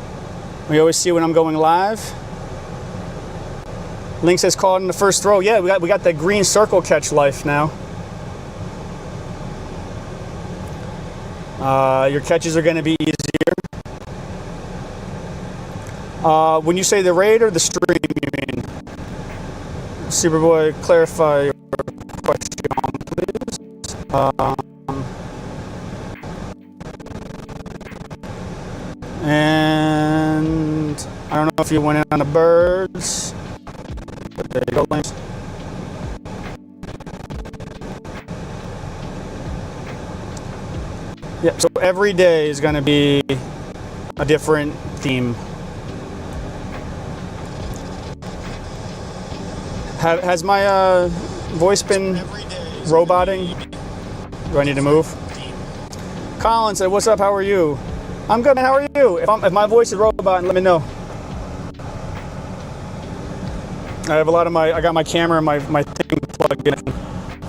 we always see when I'm going live. Link says, caught in the first throw. Yeah, we got that green circle catch life now. Your catches are going to be easier. When you say the raid or the stream, you mean? Superboy, clarify your question, please. And I don't know if you went in on the birds. But there you go, Lance. Yep, so every day is going to be a different theme. Has my voice been roboting? Do I need to move? Colin said, "What's up? How are you?" I'm good, man. How are you? If my voice is roboting, let me know. I have a lot of I got my camera and my thing plugged in.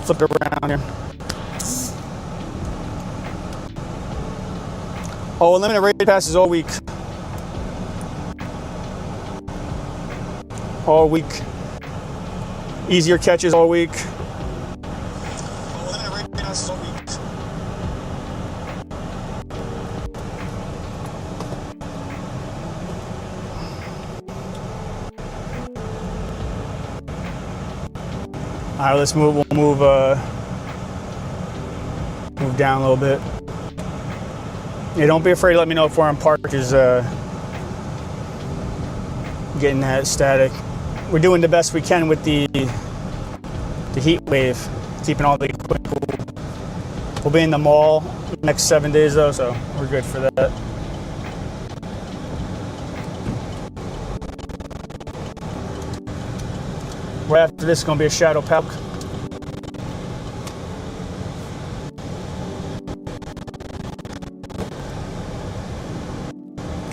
Flip it around here. Oh, unlimited raid passes all week. All week. Easier catches all week. Oh, unlimited raid passes all week. All right, let's move. We'll move down a little bit. Yeah, don't be afraid to let me know if where I'm parked is getting that static. We're doing the best we can with the heat wave, keeping all the equipment cool. We'll be in the mall next 7 days though, so we're good for that. Right after this is going to be a shadow palk.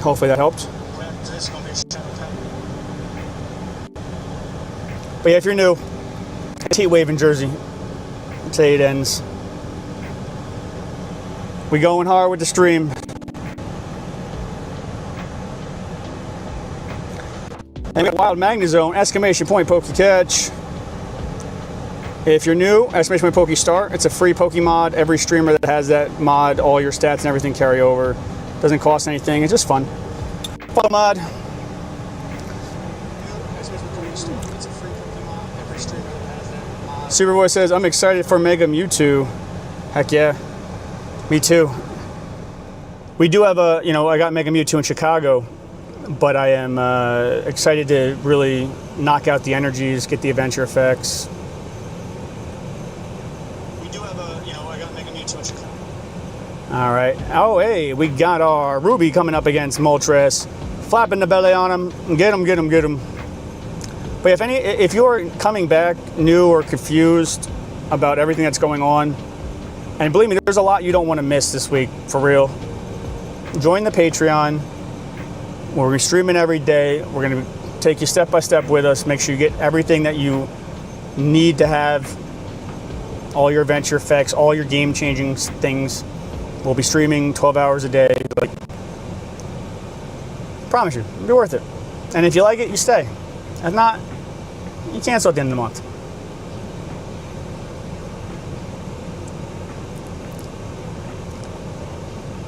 Hopefully that helped. Right after this is going to be a shadow palk. But yeah, if you're new, it's heat wave in Jersey. Today it ends. We going hard with the stream. And we got Wild Magnet Zone, exclamation point, Pokey Catch. If you're new, exclamation point, Pokey Start. It's a free Pokemod. Every streamer that has that mod, all your stats and everything carry over. Doesn't cost anything. It's just fun. Follow mod. Superboy says, "I'm excited for Mega Mewtwo." Heck yeah. Me too. We do have I got Mega Mewtwo in Chicago. But I am excited to really knock out the energies, get the adventure effects. We do have I got Mega Mewtwo. All right. Oh, hey, we got our Ruby coming up against Moltres. Flapping the belly on him. Get him, get him, get him. But if you're coming back new or confused about everything that's going on, and believe me, there's a lot you don't want to miss this week, for real. Join the Patreon. We're streaming every day. We're going to take you step by step with us. Make sure you get everything that you need to have. All your adventure effects, all your game-changing things. We'll be streaming 12 hours a day. Like, promise you, it'll be worth it. And if you like it, you stay. If not, you cancel at the end of the month.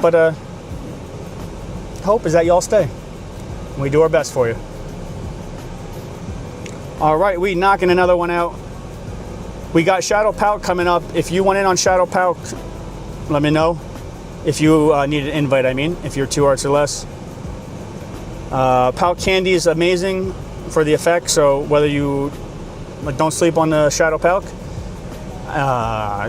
But hope is that y'all stay. We do our best for you. All right, we knocking another one out. We got Shadow Palk coming up. If you want in on Shadow Palk, let me know. If you need an invite, I mean, if you're 2 hearts or less. Palk candy is amazing for the effect, so whether you don't sleep on the Shadow Palk,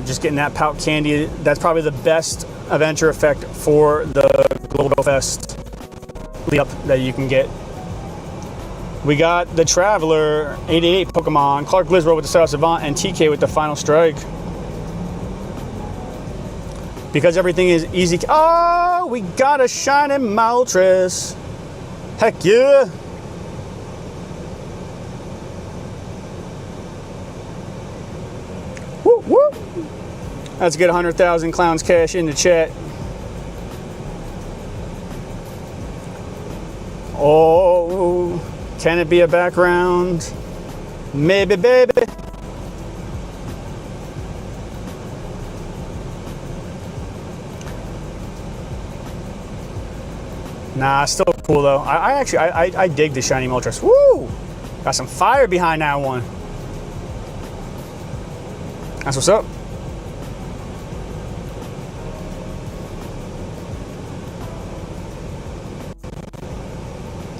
just getting that Palk candy, that's probably the best adventure effect for the Global Fest lead up that you can get. We got the Traveler, 88 Pokemon, Clark Blizzard with the South Savant, and TK with the Final Strike. Because everything is easy. Oh, we got a shiny Moltres. Heck yeah. Woo, woo. Let's get 100,000 clowns cash in the chat. Oh, can it be a background? Maybe, baby. Nah, still cool though. I dig the shiny Moltres. Woo! Got some fire behind that one. That's what's up.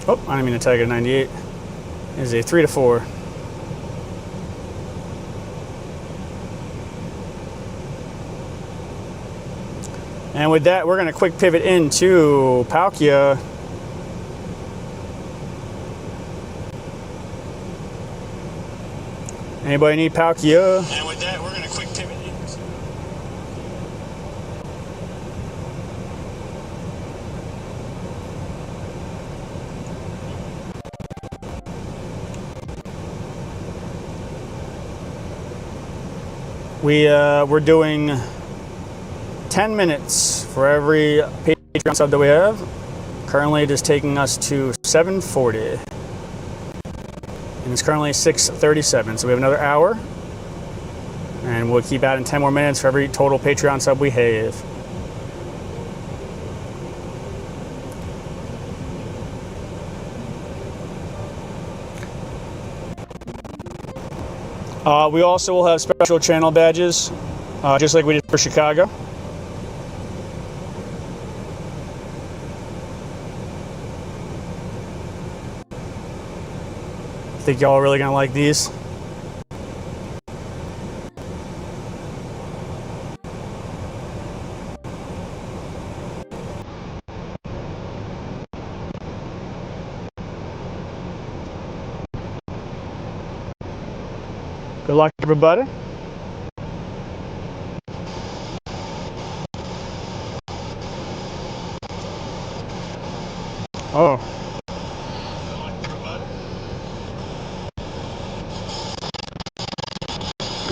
Oh, I didn't mean to tag it 98. It is a 3 to 4. And with that, we're going to quick pivot into Palkia. Anybody need Palkia? And with that, we're going to quick pivot. We're doing 10 minutes for every Patreon sub that we have. Currently, it is taking us to 7:40. And it's currently 6:37, so we have another hour. And we'll keep adding 10 more minutes for every total Patreon sub we have. We also will have special channel badges, just like we did for Chicago. Think y'all are really gonna like these? Good luck, everybody. Oh.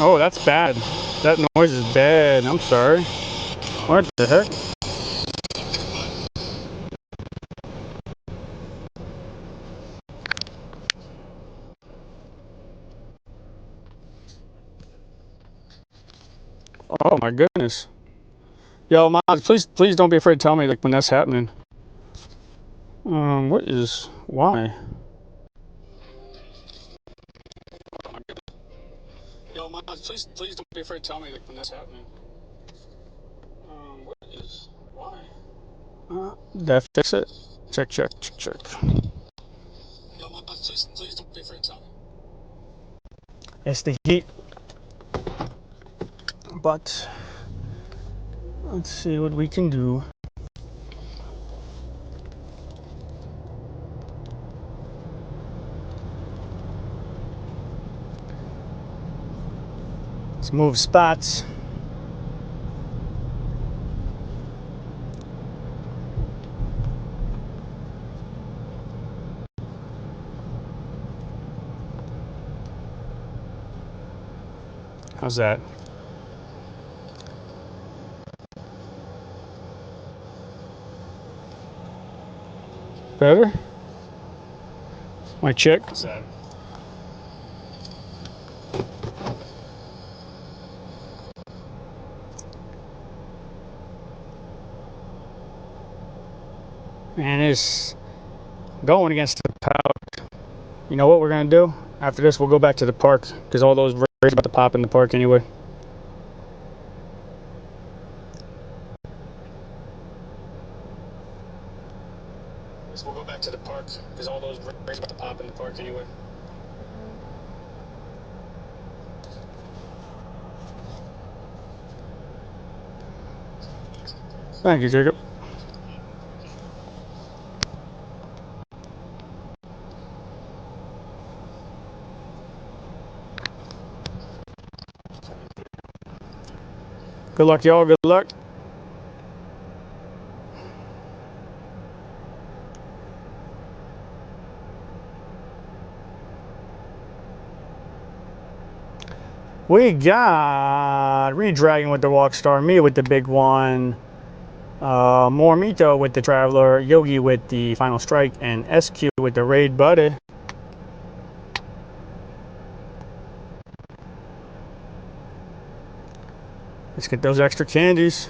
Oh, that's bad. That noise is bad. I'm sorry. What the heck? Oh my goodness. Yo, Miles, please don't be afraid to tell me like when that's happening. Why? Yo, Miles, please don't be afraid to tell me like when that's happening. Why? That fix it? Check. Yo, Miles, please don't be afraid to tell me. It's the heat. But let's see what we can do. Let's move spots. How's that? Better? My chick? How's that? Man, it's going against the power. You know what we're gonna do? After this, we'll go back to the park because all those raids are about to pop in the park anyway. We'll go back to the park because all those raids are about to pop in the park anyway. Thank you, Jacob. Good luck, y'all. Good luck. We got Redragon with the Walkstar, Mia with the big one, Mormito with the Traveler, Yogi with the Final Strike, and SQ with the Raid Buddy. Let's get those extra candies.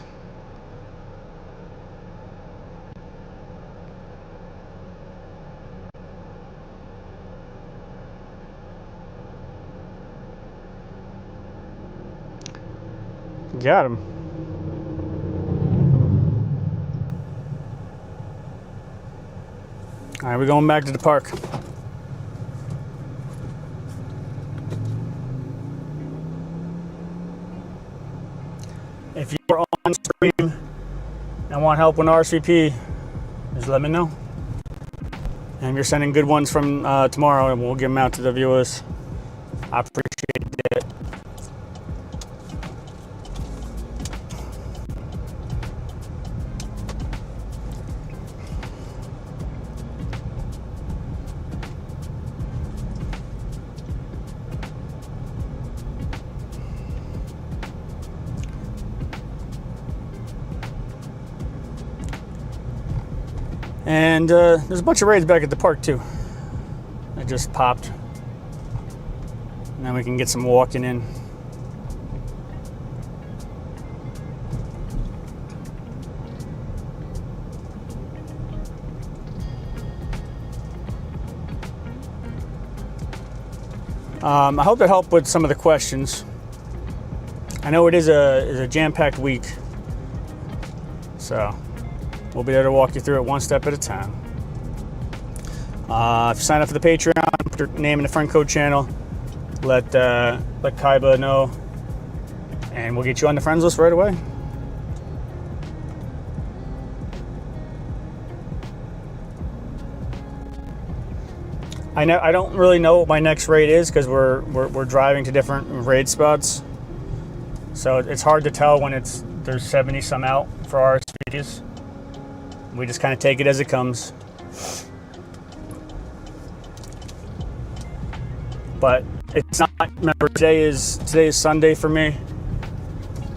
Got him. All right, we're going back to the park. If you're on stream and want help with RSVP, just let me know. And if you're sending good ones from tomorrow, and we'll give them out to the viewers. I appreciate it. And there's a bunch of raids back at the park too. I just popped. Now we can get some walking in. I hope that helped with some of the questions. I know it is a jam-packed week, so we'll be there to walk you through it one step at a time. If you sign up for the Patreon, put your name in the friend code channel, let Kaiba know, and we'll get you on the friends list right away. I don't really know what my next raid is because we're driving to different raid spots, so it's hard to tell when there's 70 some out for our speeches. We just kind of take it as it comes. But it's not. Remember, today is Sunday for me,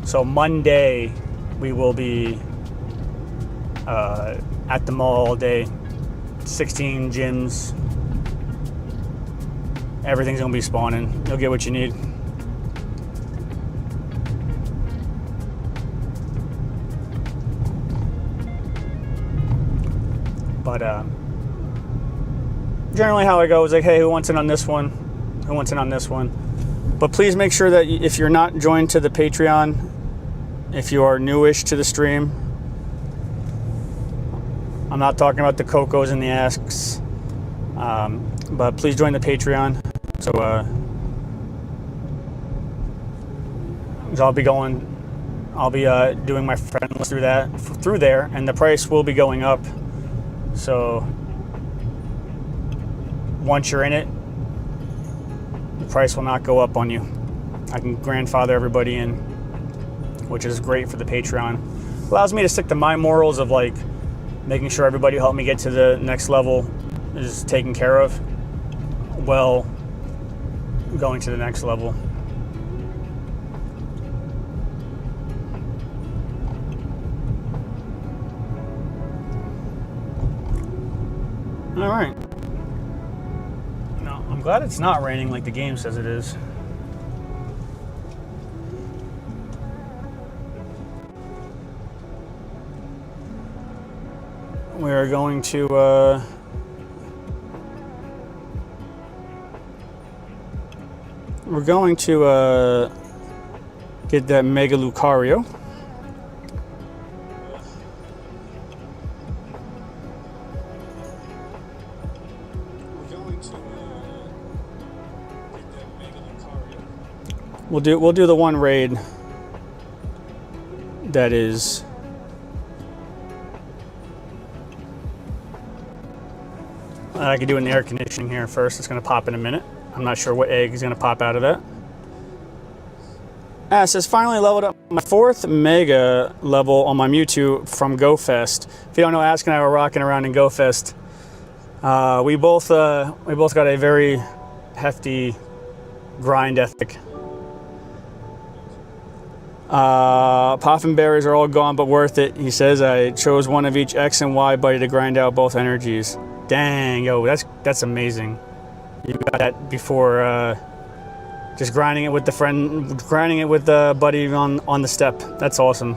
so Monday we will be at the mall all day. 16 gyms. Everything's gonna be spawning. You'll get what you need. But generally how I go is like, hey, who wants in on this one? Who wants in on this one? But please make sure that if you're not joined to the Patreon, if you are newish to the stream, I'm not talking about the Cocos and the Asks, but please join the Patreon. So I'll be doing my friend list through there, and the price will be going up. So once you're in it, the price will not go up on you. I can grandfather everybody in, which is great for the Patreon. Allows me to stick to my morals of like making sure everybody who helped me get to the next level is taken care of. Well, going to the next level. All right. No, I'm glad it's not raining like the game says it is. We are going to get that Mega Lucario. We'll do the one raid that is I could do in the air conditioning here first. It's going to pop in a minute. I'm not sure what egg is going to pop out of that. It says finally leveled up my 4th Mega level on my Mewtwo from GoFest. If you don't know, Ask and I were rocking around in GoFest. We both got a very hefty grind ethic. Poffin berries are all gone, but worth it. He says I chose one of each X and Y buddy to grind out both energies. Dang, yo, that's amazing. You got that before just grinding it with the buddy on the step. That's awesome.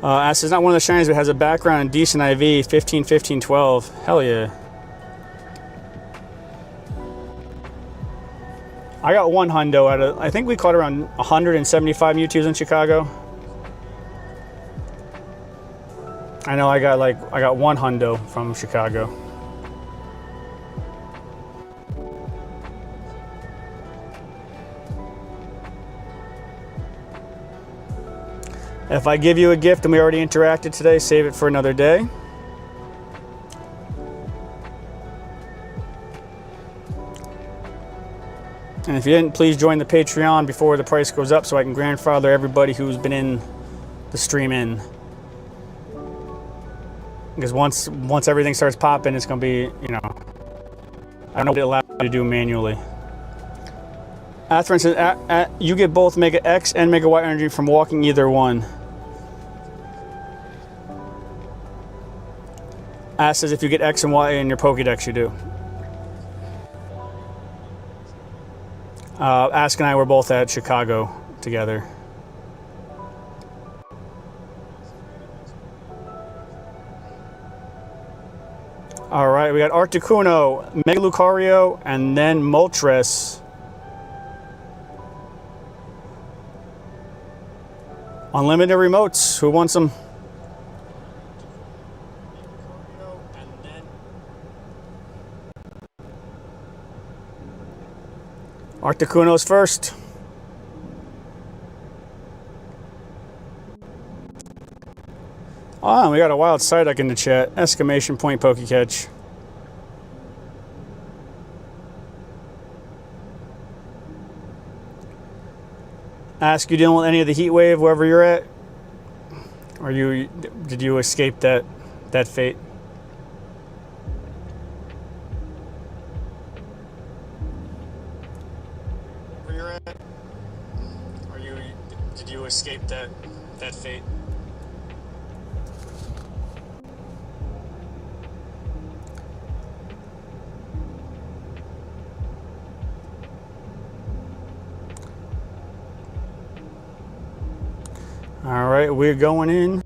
Ass is not one of the shinies, but has a background and decent IV. 15, 15, 12. Hell yeah. I got one hundo out of, I think we caught around 175 Mewtwo's in Chicago. I know I got one hundo from Chicago. If I give you a gift and we already interacted today, save it for another day. And if you didn't, please join the Patreon before the price goes up so I can grandfather everybody who's been in the stream in. Because once everything starts popping, it's going to be, you know, I don't know what it allows you to do manually. For instance, you get both Mega X and Mega Y energy from walking either one. Says if you get X and Y in your Pokédex, you do. Ask and I were both at Chicago together. All right, we got Articuno, Mega Lucario, and then Moltres. Unlimited remotes. Who wants them? Articuno's first. Oh, we got a wild Psyduck in the chat. Exclamation point Pokecatch. Ask, you dealing with any of the heat wave wherever you're at? Or did you escape that fate? Where you're at? Or did you escape that fate? All right, we're going in.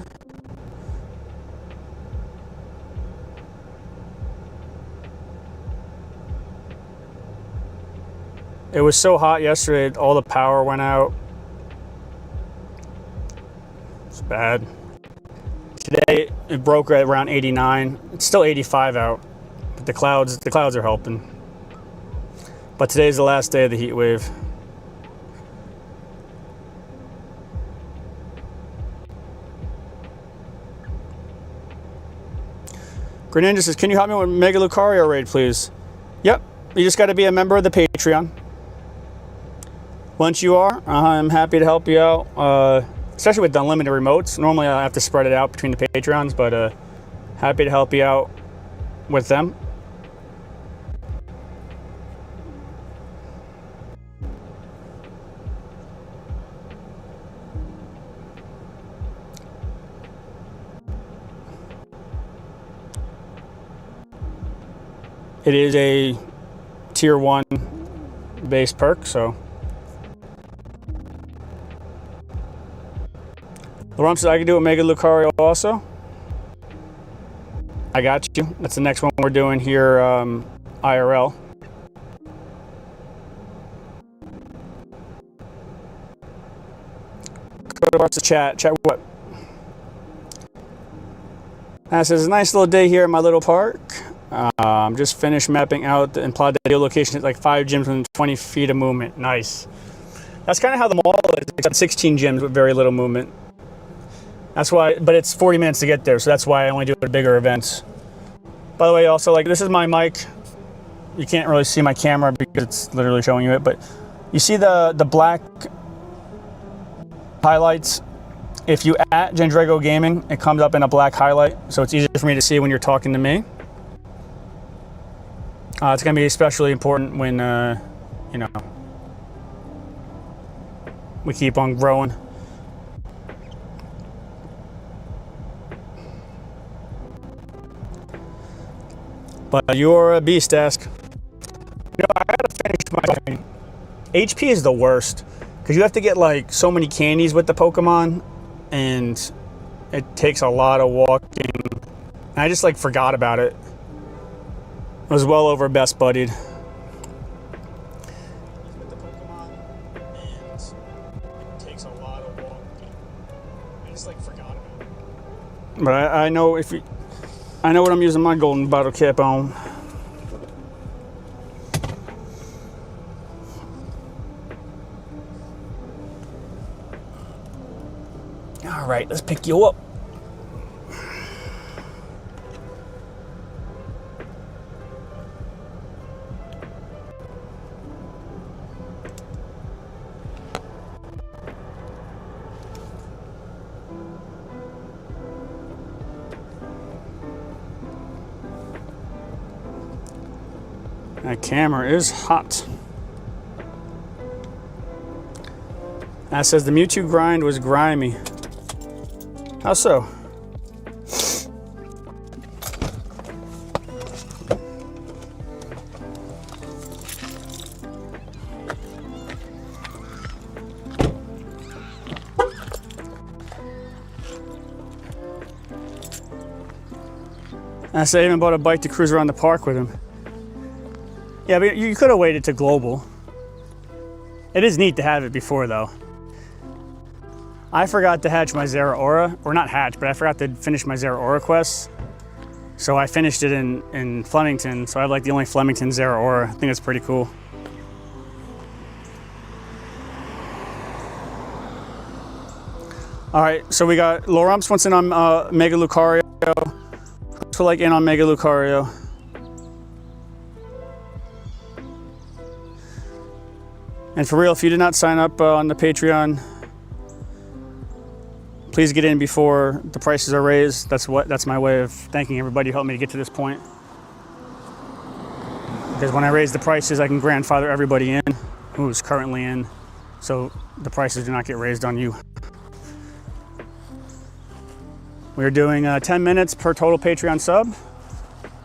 It was so hot yesterday, all the power went out. It's bad. Today it broke at around 89. It's still 85 out. But the clouds are helping. But today's the last day of the heat wave. Greninja says, can you help me with Mega Lucario raid, please? Yep. You just got to be a member of the Patreon. Once you are, I'm happy to help you out. Especially with the unlimited remotes. Normally I have to spread it out between the Patreons, but happy to help you out with them. It is a tier 1 base perk, so. LaRump says I can do a Mega Lucario also. I got you. That's the next one we're doing here, IRL. Go to the chat. Chat what? That says, a nice little day here at my little park. I'm just finished mapping out the implied ideal location. It's like 5 gyms within 20 feet of movement. Nice. That's kind of how the mall is. It's got 16 gyms with very little movement. That's why, but it's 40 minutes to get there, so that's why I only do it at bigger events. By the way, also, like, this is my mic. You can't really see my camera because it's literally showing you it, but you see the black highlights? If you at Gendrego Gaming, it comes up in a black highlight, so it's easier for me to see when you're talking to me. It's going to be especially important when, you know, we keep on growing. But you're a beast, Ask. You know, I gotta finish my HP is the worst because you have to get like so many candies with the Pokemon, and it takes a lot of walking. And I just like forgot about it. I was well over best buddied. With the Pokemon, and it takes a lot of walking. I just like forgot about it. But I know if you. I know what I'm using my golden bottle cap on. All right, let's pick you up. That camera is hot. That says the Mewtwo grind was grimy. How so? I said I even bought a bike to cruise around the park with him. Yeah, but you could have waited to global. It is neat to have it before though. I forgot to hatch my Zeraora, or not hatch, but I forgot to finish my Zeraora quest. So I finished it in Flemington, so I have like the only Flemington Zeraora. I think it's pretty cool. All right, so we got Lorumps wants in on Mega Lucario. To like in on Mega Lucario. And for real, if you did not sign up on the Patreon, please get in before the prices are raised. That's my way of thanking everybody who helped me to get to this point. Because when I raise the prices, I can grandfather everybody in who's currently in, so the prices do not get raised on you. We're doing 10 minutes per total Patreon sub.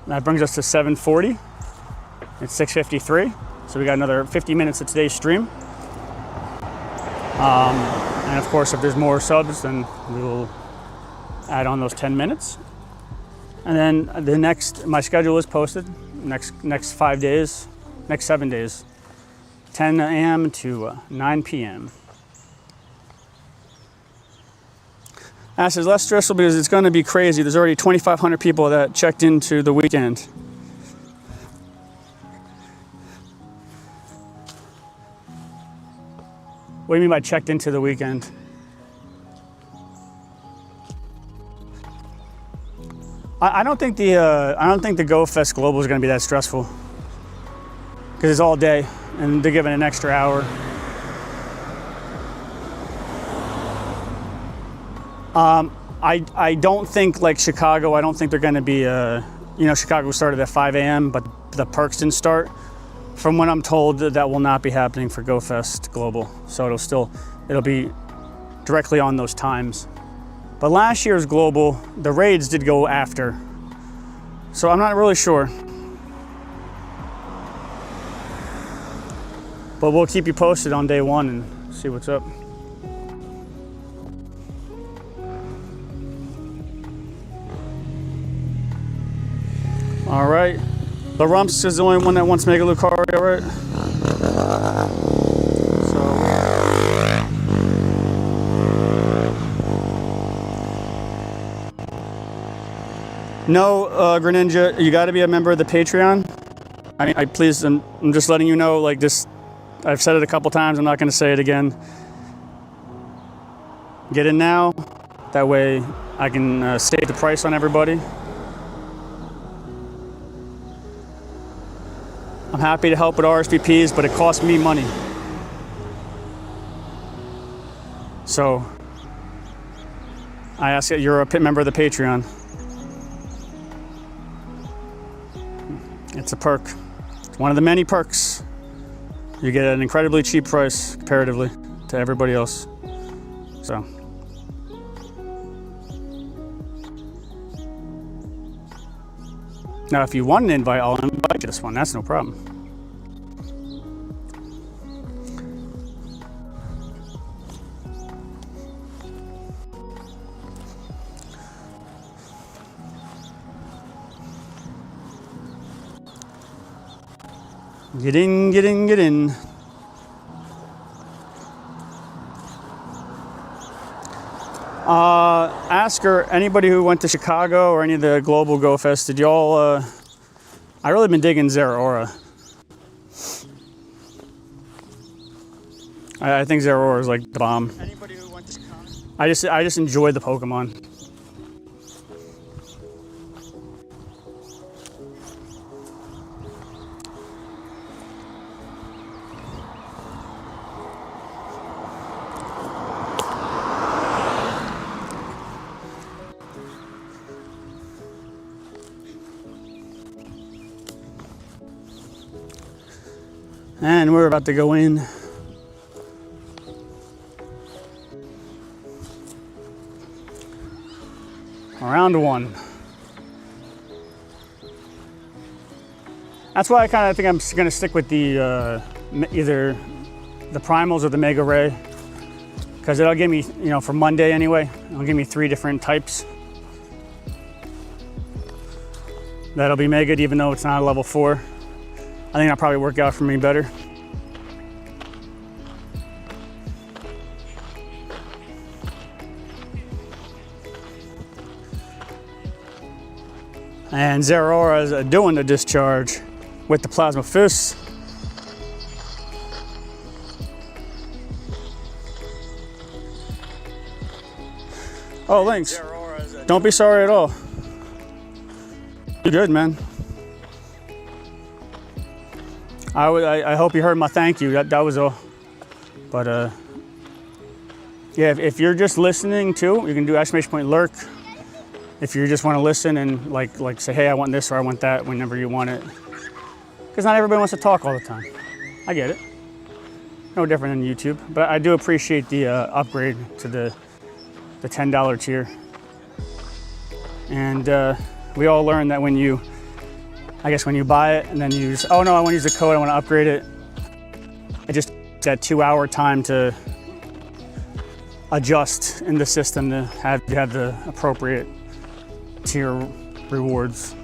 That brings us to 740. It's 6:53, so we got another 50 minutes of today's stream. And of course, if there's more subs, then we will add on those 10 minutes. And then my schedule is posted next 5 days, next 7 days, 10 a.m. to 9 p.m. Ash is less stressful because it's going to be crazy. There's already 2,500 people that checked into the weekend. What do you mean by checked into the weekend? I don't think the GoFest Global is going to be that stressful because it's all day and they're giving an extra hour. I don't think like Chicago. I don't think they're going to be. Chicago started at 5 a.m., but the perks didn't start. From what I'm told, that will not be happening for GoFest Global. So it'll be directly on those times. But last year's Global, the raids did go after. So I'm not really sure. But we'll keep you posted on day one and see what's up. All right. The Rumps is the only one that wants Mega Lucario, right? No, Greninja, you got to be a member of the Patreon. I'm just letting you know, like this, I've said it a couple times, I'm not going to say it again. Get in now, that way I can save the price on everybody. I'm happy to help with RSVPs, but it costs me money. So, I ask that you're a member of the Patreon. It's a perk. It's one of the many perks. You get an incredibly cheap price comparatively to everybody else. So. Now, if you want an invite, I'll invite you to this one. That's no problem. Get in, get in, get in. Ask her, anybody who went to Chicago or any of the Global Go Fest, did y'all, I really been digging Zeraora. I think Zeraora is like the bomb. Anybody who went to Chicago? I just enjoy the Pokemon. And we're about to go in. Round one. That's why I think I'm gonna stick with the either the primals or the mega ray, because it'll give me, you know, for Monday anyway, it'll give me 3 different types. That'll be mega, even though it's not a level 4. I think that'll probably work out for me better. And Zeraora is doing the discharge with the plasma fist. Oh, Lynx, don't be sorry at all. You're good, man. I hope you heard my thank you. That was all. But yeah, if you're just listening too, you can do !point lurk. If you just want to listen and like say, hey, I want this or I want that whenever you want it. Because not everybody wants to talk all the time. I get it. No different than YouTube. But I do appreciate the upgrade to the $10 tier. And we all learned that when you buy it and then you use, oh no, I want to use the code, I want to upgrade it. It just takes that 2-hour time to adjust in the system to have the appropriate tier rewards,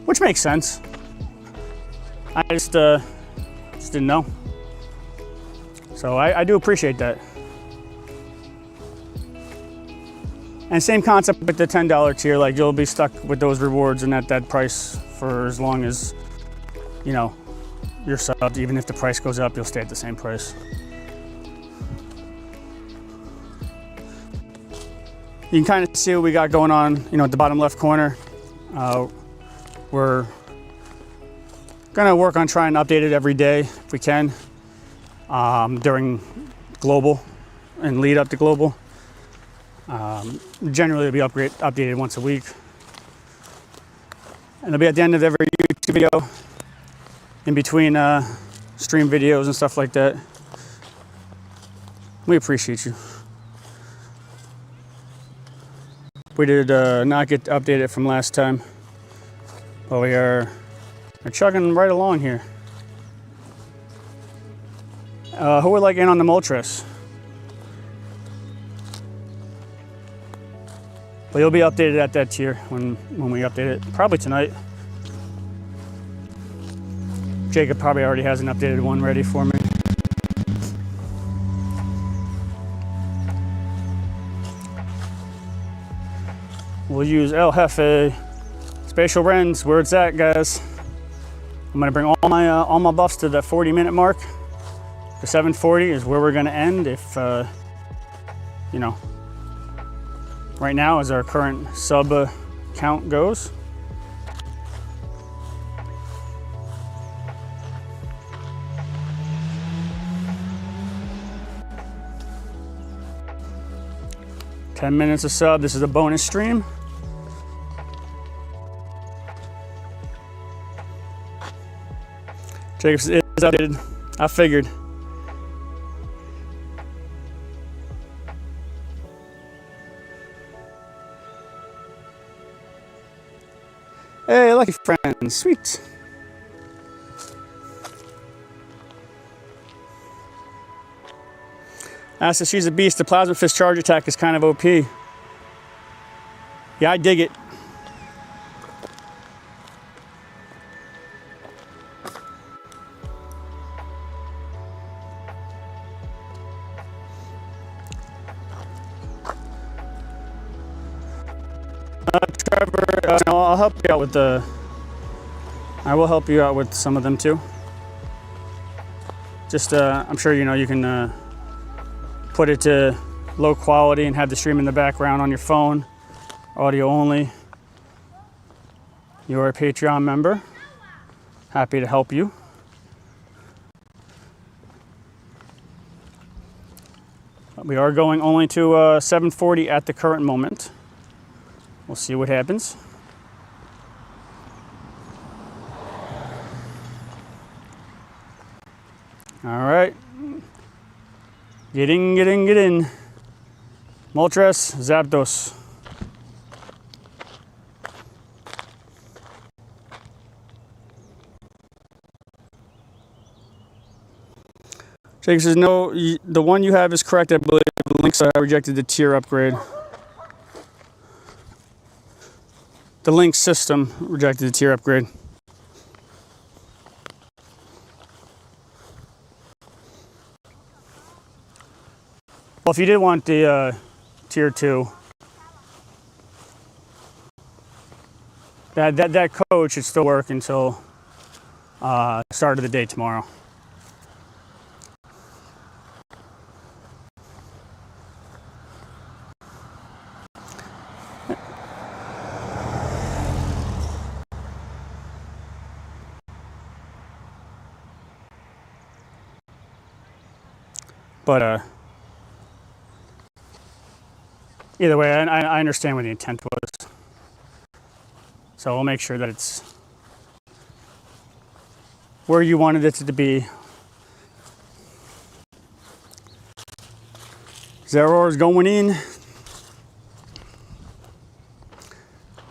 which makes sense. I just didn't know. So I do appreciate that. And same concept with the $10 tier, like you'll be stuck with those rewards and at that price for as long as, you know, you're subbed. Even if the price goes up, you'll stay at the same price. You can kind of see what we got going on, you know, at the bottom left corner. We're gonna work on trying to update it every day if we can, during global and lead up to global. Generally it'll be updated once a week. And it'll be at the end of every YouTube video, in between stream videos and stuff like that. We appreciate you. We did not get updated from last time, but we're chugging right along here. Who would like in on the Moltres? But you'll be updated at that tier when we update it, probably tonight. Jacob probably already has an updated one ready for me. We'll use El Jefe, Spatial Rens, where it's at, guys. I'm gonna bring all my buffs to that 40-minute mark. The 740 is where we're gonna end if, you know, right now as our current sub count goes. $10 minutes of sub. This is a bonus stream. Jacobs is updated. I figured. Hey, lucky friend, sweet. Says she's a beast. The plasma fist charge attack is kind of OP. Yeah, I dig it. Trevor, no, I'll help you out with I will help you out with some of them too. Just, I'm sure you know you can put it to low quality and have the stream in the background on your phone, audio only. You're a Patreon member. Happy to help you. We are going only to 740 at the current moment. We'll see what happens. All right. Get in. Moltres, Zapdos. Jake says, no, the one you have is correct. I believe the links I rejected the tier upgrade. The link system rejected the tier upgrade. Well, if you did want the tier 2, that code should still work until start of the day tomorrow. But either way, I understand what the intent was. So we'll make sure that it's where you wanted it to be. Zero is going in.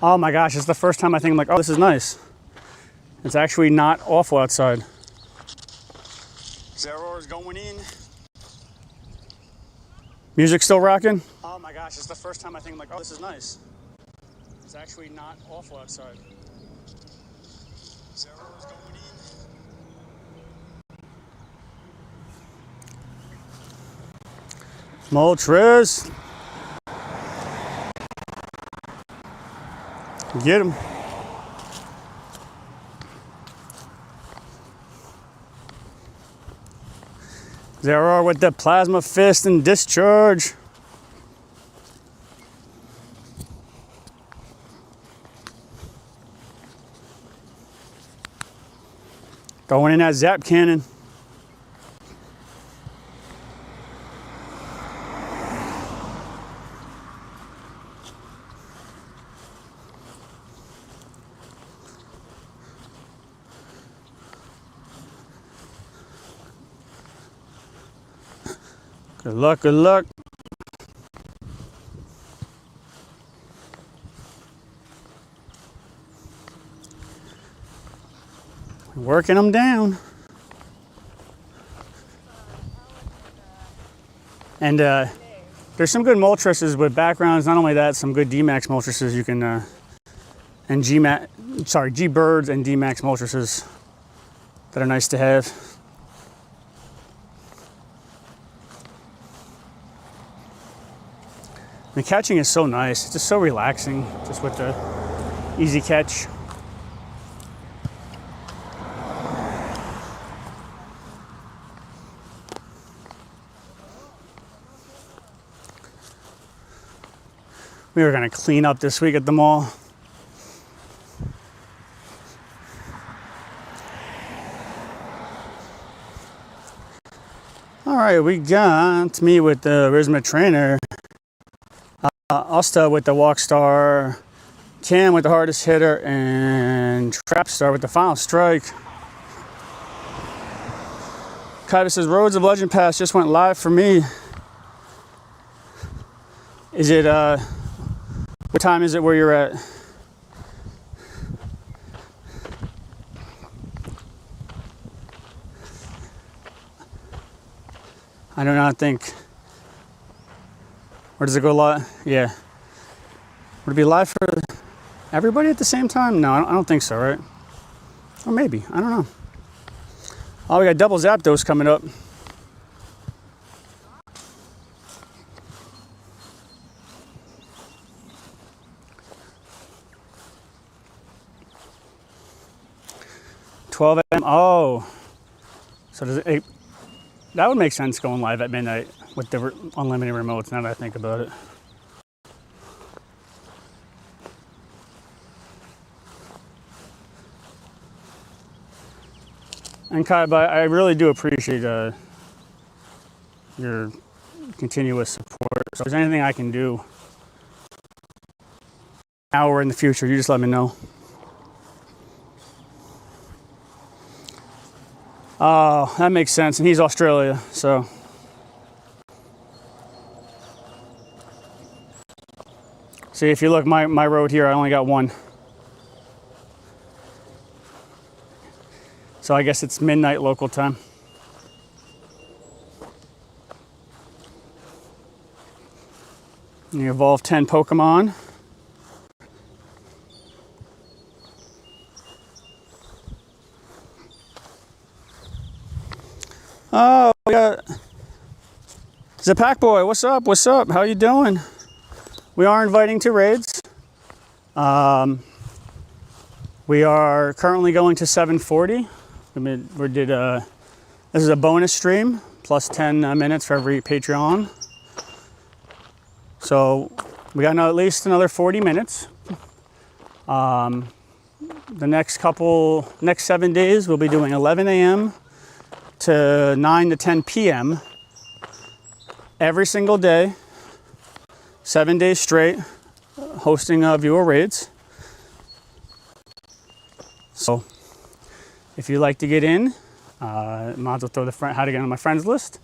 Oh my gosh, it's the first time I think I'm like, oh, this is nice. It's actually not awful outside. Zero is going in. Music still rocking? Oh my gosh, it's the first time I think I'm like, oh, this is nice. It's actually not awful outside. Zero is going in. Moltres. Get him. Zero with the plasma fist and discharge. Going in that zap cannon. Good luck, good luck. Working them down. And there's some good Moltresses with backgrounds. Not only that, some good D-Max Moltresses you can, and G-Birds and D-Max Moltresses that are nice to have. The catching is so nice. It's just so relaxing, just with the easy catch. We were gonna clean up this week at the mall. All right, we got me with the Risma Trainer. Usta with the Walkstar, Cam with the Hardest Hitter, and Trapstar with the Final Strike. Kaiba says, Roads of Legend Pass just went live for me. Is it, what time is it where you're at? I do not think. Where does it go live? Yeah. Would it be live for everybody at the same time? No, I don't think so, right? Or maybe. I don't know. Oh, we got double Zapdos coming up. $12 a.m. Oh. So does it... That would make sense going live at midnight with the unlimited remotes, now that I think about it. And Kaiba, I really do appreciate your continuous support. So if there's anything I can do now or in the future, you just let me know. Oh, that makes sense. And he's Australia, so. See, if you look, my road here, I only got one. So I guess it's midnight local time. And you evolve 10 Pokemon. Oh, we got Zapak Boy. What's up? What's up? How you doing? We are inviting to raids. We are currently going to 740. This is a bonus stream, plus 10 minutes for every Patreon. So we got at least another 40 minutes. The next 7 days, we'll be doing 11 a.m. to 9 to 10 p.m. every single day, 7 days straight, hosting viewer raids. So if you'd like to get in, might as well throw how to get on my friends list.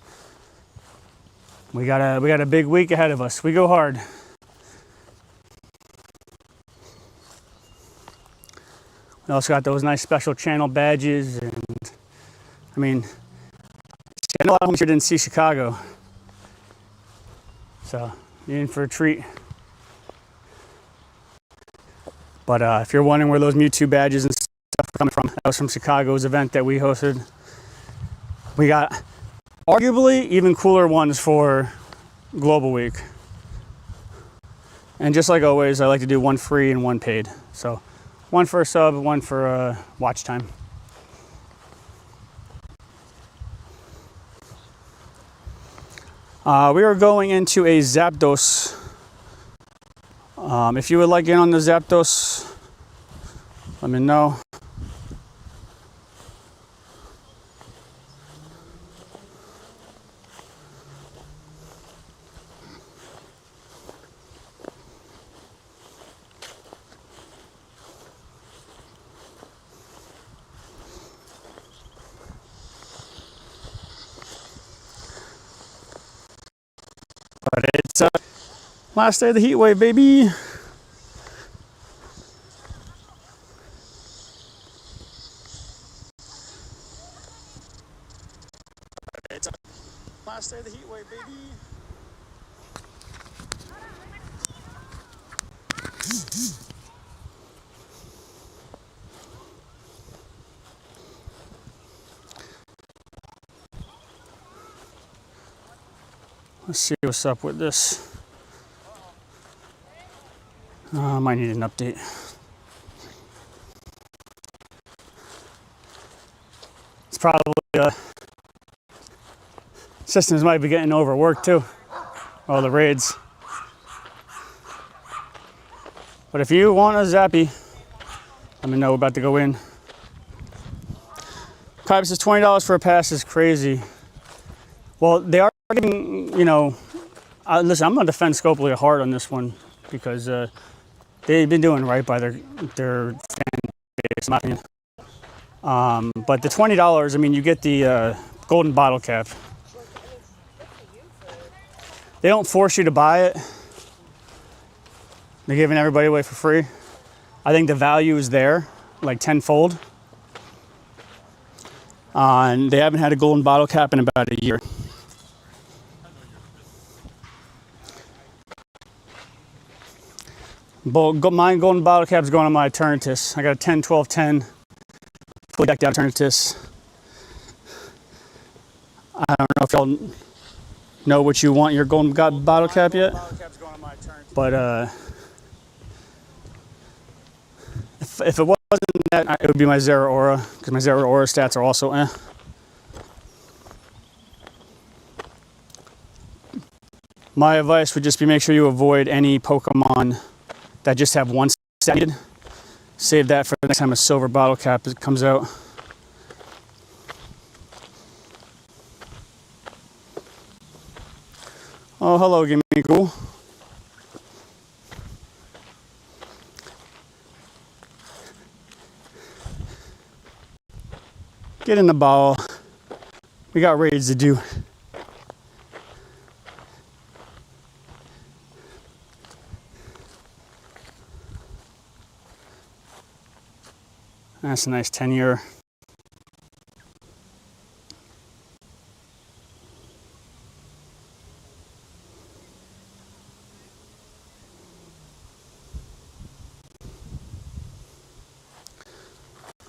We got a big week ahead of us. We go hard. We also got those nice special channel badges, and I mean, I know a lot of them here didn't see Chicago, so you're in for a treat. But if you're wondering where those Mewtwo badges and stuff are coming from, that was from Chicago's event that we hosted. We got arguably even cooler ones for Global Week. And just like always, I like to do one free and one paid. So one for a sub, one for watch time. We are going into a Zapdos. If you would like in on the Zapdos, let me know. But it's last day of the heat wave, baby. It's last day of the heat wave, baby. Let's see what's up with this. I might need an update. It's probably systems might be getting overworked too. All the raids. But if you want a Zappy, let me know. We're about to go in. Kyber says $20 for a pass is crazy. Well, they are getting, listen, I'm going to defend Scopely hard on this one because they've been doing right by their fan base, in my opinion. But the $20, I mean, you get the golden bottle cap. They don't force you to buy it. They're giving everybody away for free. I think the value is there, like tenfold. And they haven't had a golden bottle cap in about a year. My golden bottle cap is going on my Eternatus. I got a 10, 12, 10. Fully decked out Eternatus. I don't know if y'all know what you want your golden bottle cap yet. But if it wasn't that, it would be my Zera Aura, because my Zera Aura stats are also eh. My advice would just be make sure you avoid any Pokemon that just have one stat needed. Save that for the next time a silver bottle cap comes out. Oh, hello, Gimme Cool. Get in the ball. We got raids to do. That's a nice 10-year.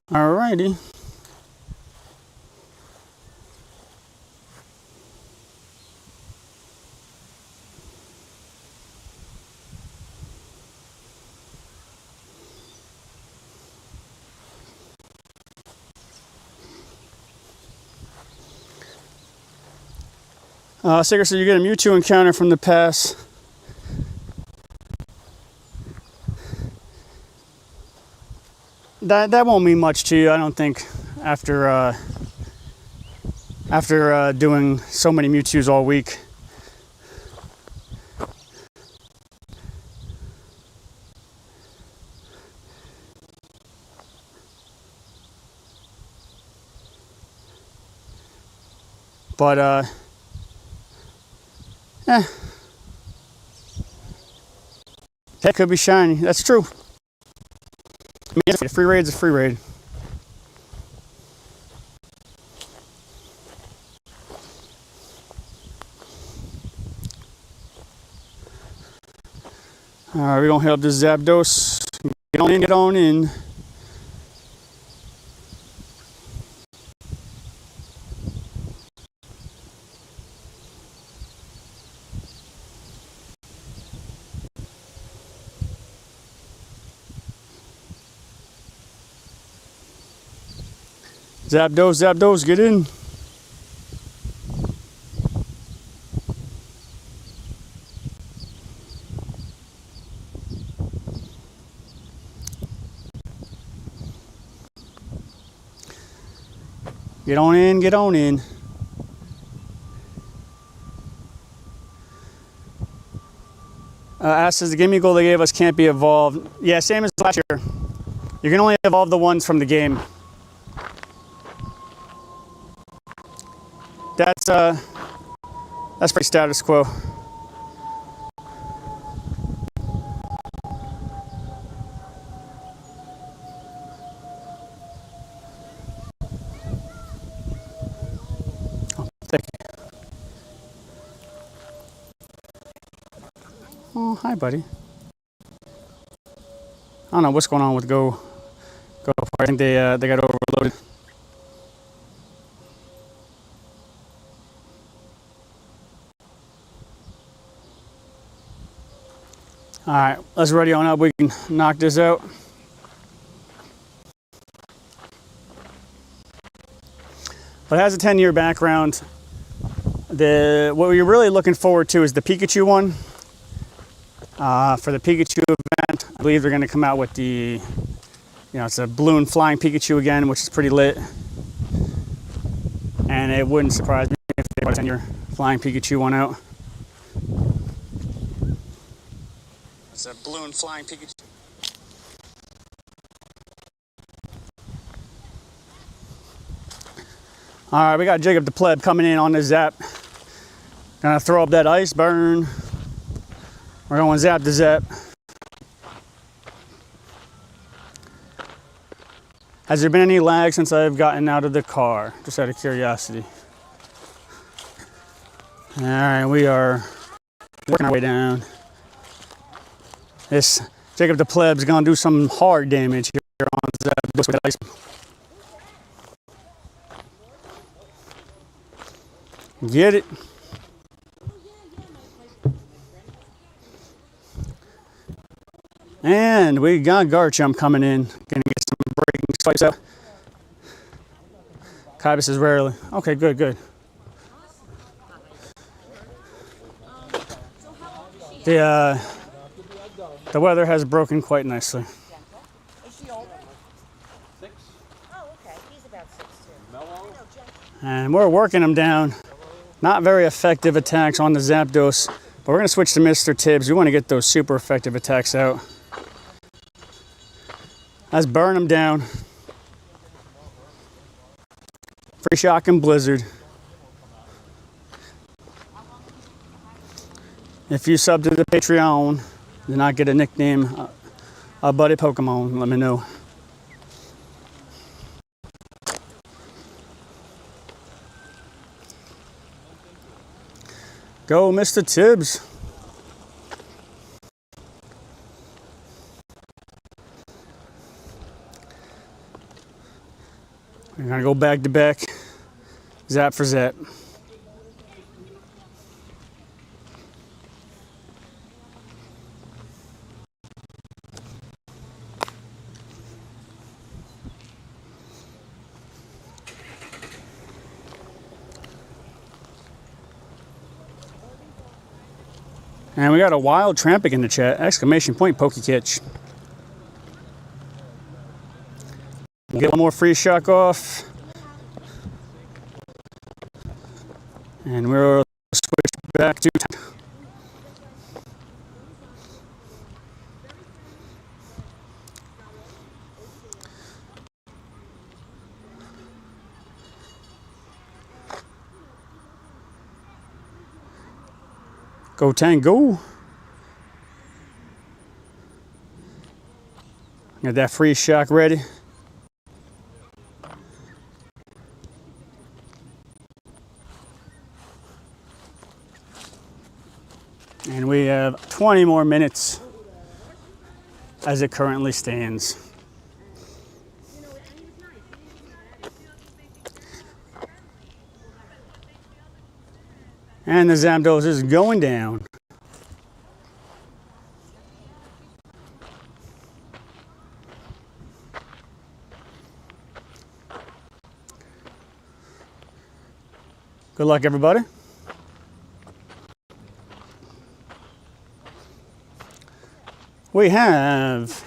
Alrighty. Sticker, so you get a Mewtwo encounter from the past. That won't mean much to you, I don't think, after doing so many Mewtwo's all week. But that could be shiny. That's true. I mean, a free raid's a free raid. Alright, we're gonna hit up this Zapdos. Get on in, get on in. Zapdos, Zapdos, get in. Get on in, get on in. Says the gaming goal they gave us can't be evolved. Yeah, same as last year. You can only evolve the ones from the game. That's pretty status quo. Oh, thank you. Oh, hi, buddy. I don't know what's going on with Go. I think they got overloaded. All right, let's ready on up. We can knock this out. But it has a 10-year background. What we're really looking forward to is the Pikachu one. For the Pikachu event, I believe they're going to come out with the, it's a balloon flying Pikachu again, which is pretty lit. And it wouldn't surprise me if they brought a 10-year flying Pikachu one out. It's a balloon flying Pikachu. All right, we got Jacob the Pleb coming in on the Zap. Gonna throw up that ice burn. We're going Zap to Zap. Has there been any lag since I've gotten out of the car? Just out of curiosity. All right, we are working our way down. This Jacob the Pleb's gonna do some hard damage here on Zap with ice. Get it. And we got Garchomp coming in. Gonna get some breaking swipes out. Kybus is rarely. Okay, good, good. The weather has broken quite nicely. Is she older? 6. Oh, okay. He's about 6 too. And we're working him down. Not very effective attacks on the Zapdos, but we're gonna switch to Mr. Tibbs. We want to get those super effective attacks out. Let's burn him down. Free Shock and Blizzard. If you sub to the Patreon, then I get a nickname, a buddy Pokemon. Let me know. Go, Mr. Tibbs. We're gonna go back to back, zap for zap. And we got a wild trampic in the chat, exclamation point pokey catch. Get one more free shock off. And we'll switch back to go Tango. Got that free shock ready. And we have 20 more minutes as it currently stands. And the Zapdos is going down. Good luck, everybody. We have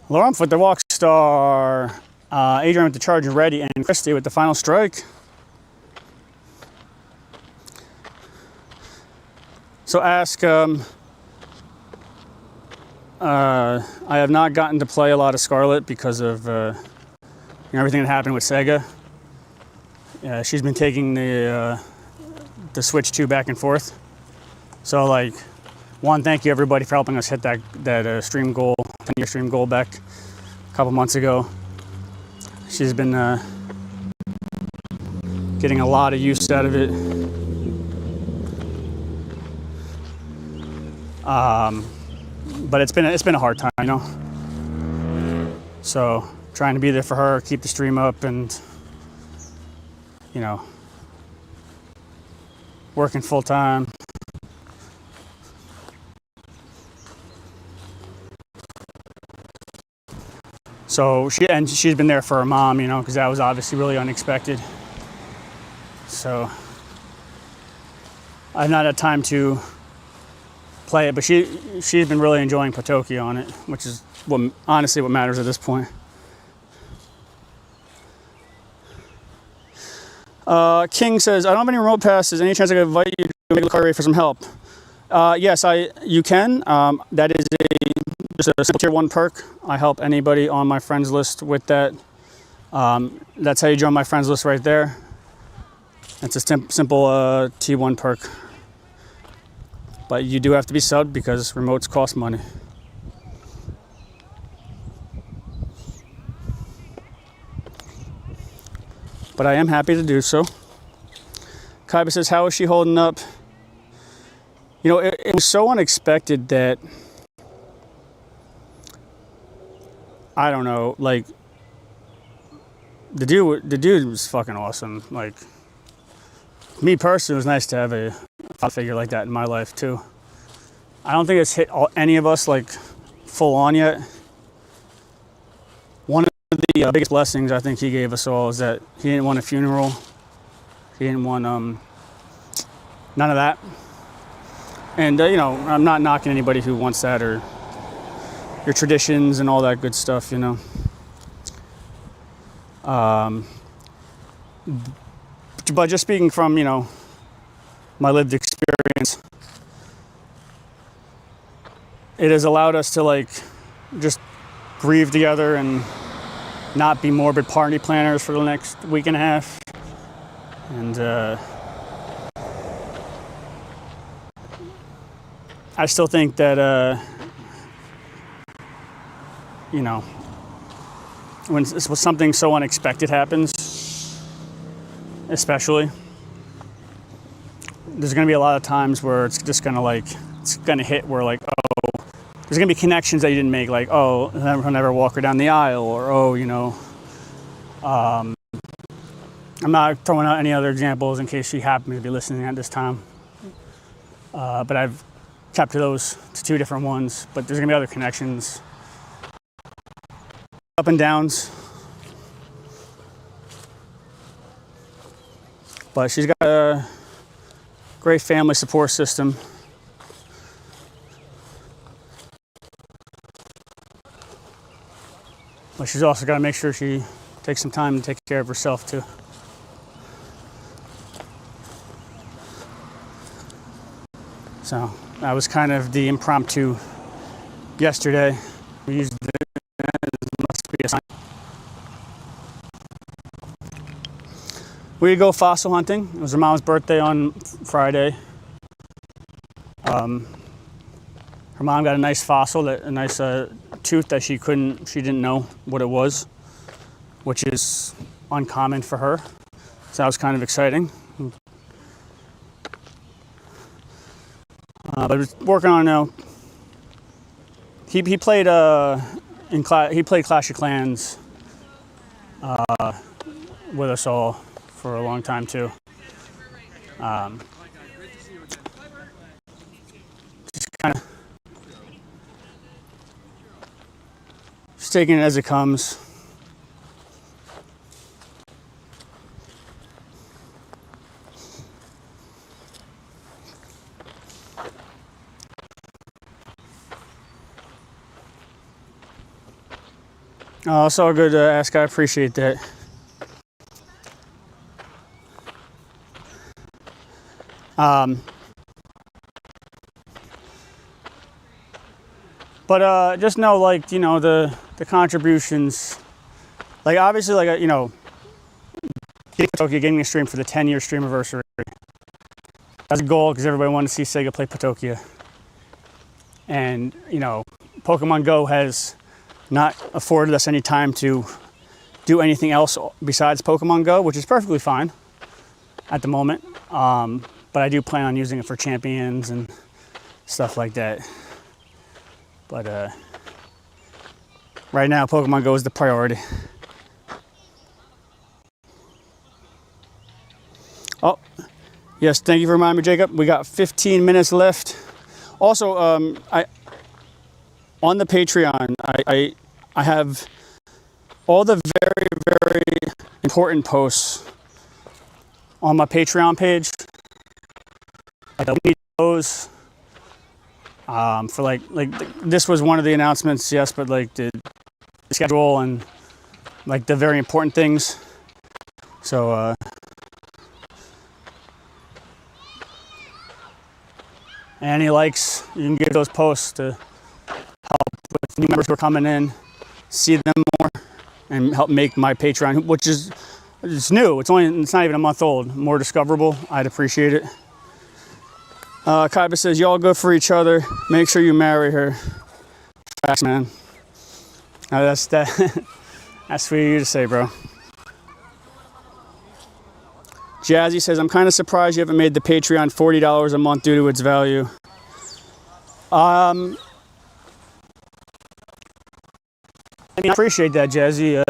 Laurent with the Rockstar, Adrian with the Charge and Ready, and Christy with the Final Strike. So ask, I have not gotten to play a lot of Scarlet because of everything that happened with Sega. She's been taking the Switch 2 back and forth. So like, one, thank you everybody for helping us hit that stream goal, 10-year stream goal back a couple months ago. She's been getting a lot of use out of it. But it's been a hard time, you know. So trying to be there for her, keep the stream up, and you know, working full time. So she's been there for her mom, you know, because that was obviously really unexpected. So I've not had time to play it, but she's been really enjoying Patoki on it, which is honestly what matters at this point. King says, I don't have any remote passes. Any chance I could invite you to make a car raid for some help? Yes, you can. That is just a simple tier 1 perk. I help anybody on my friends list with that. That's how you join my friends list right there. It's a simple T1 perk. But you do have to be subbed because remotes cost money. But I am happy to do so. Kaiba says, how is she holding up? You know, it was so unexpected that, I don't know, like, the dude was fucking awesome. Like, me personally, it was nice to have a father figure like that in my life too. I don't think it's hit any of us like full on yet. One of the biggest blessings I think he gave us all is that he didn't want a funeral. He didn't want none of that. And you know, I'm not knocking anybody who wants that or your traditions and all that good stuff, you know. But just speaking from, you know, my lived experience, it has allowed us to like just grieve together and not be morbid party planners for the next week and a half. And I still think that you know, when something so unexpected happens, especially, there's going to be a lot of times where it's just going to like, it's going to hit where like, oh, there's going to be connections that you didn't make, like, oh, he'll never walk her down the aisle, or, oh, you know, I'm not throwing out any other examples in case she happened to be listening at this time. But I've kept those to 2 different ones, but there's gonna be other connections. Up and downs. But she's got a great family support system. But she's also got to make sure she takes some time to take care of herself too. So that was kind of the impromptu yesterday. We used it as must be a sign. We go fossil hunting. It was her mom's birthday on Friday. Her mom got a nice fossil, a nice tooth that she didn't know what it was, which is uncommon for her. So that was kind of exciting. But I was working on now. He played he played Clash of Clans with us all for a long time too. Just kind of just taking it as it comes. Oh, it's all good, Ask. I appreciate that. But just know, like, you know, the contributions, like, obviously, like, you know, getting a stream for the 10-year stream anniversary. That's a goal because everybody wanted to see Sega play Patokia. And, you know, Pokemon Go has not afforded us any time to do anything else besides Pokemon Go, which is perfectly fine at the moment. But I do plan on using it for champions and stuff like that. But right now, Pokemon Go is the priority. Oh, yes, thank you for reminding me, Jacob. We got 15 minutes left. Also, on the Patreon, I have all the very, very important posts on my Patreon page. We need those for like this was one of the announcements, yes, but like the schedule and like the very important things. So any likes you can give those posts to help with new members who are coming in, see them more, and help make my Patreon, which is it's new. It's not even a month old. More discoverable. I'd appreciate it. Kaiba says, y'all good for each other. Make sure you marry her. Facts, man. That's sweet of you to say, bro. Jazzy says, I'm kind of surprised you haven't made the Patreon $40 a month due to its value. I mean, I appreciate that, Jazzy.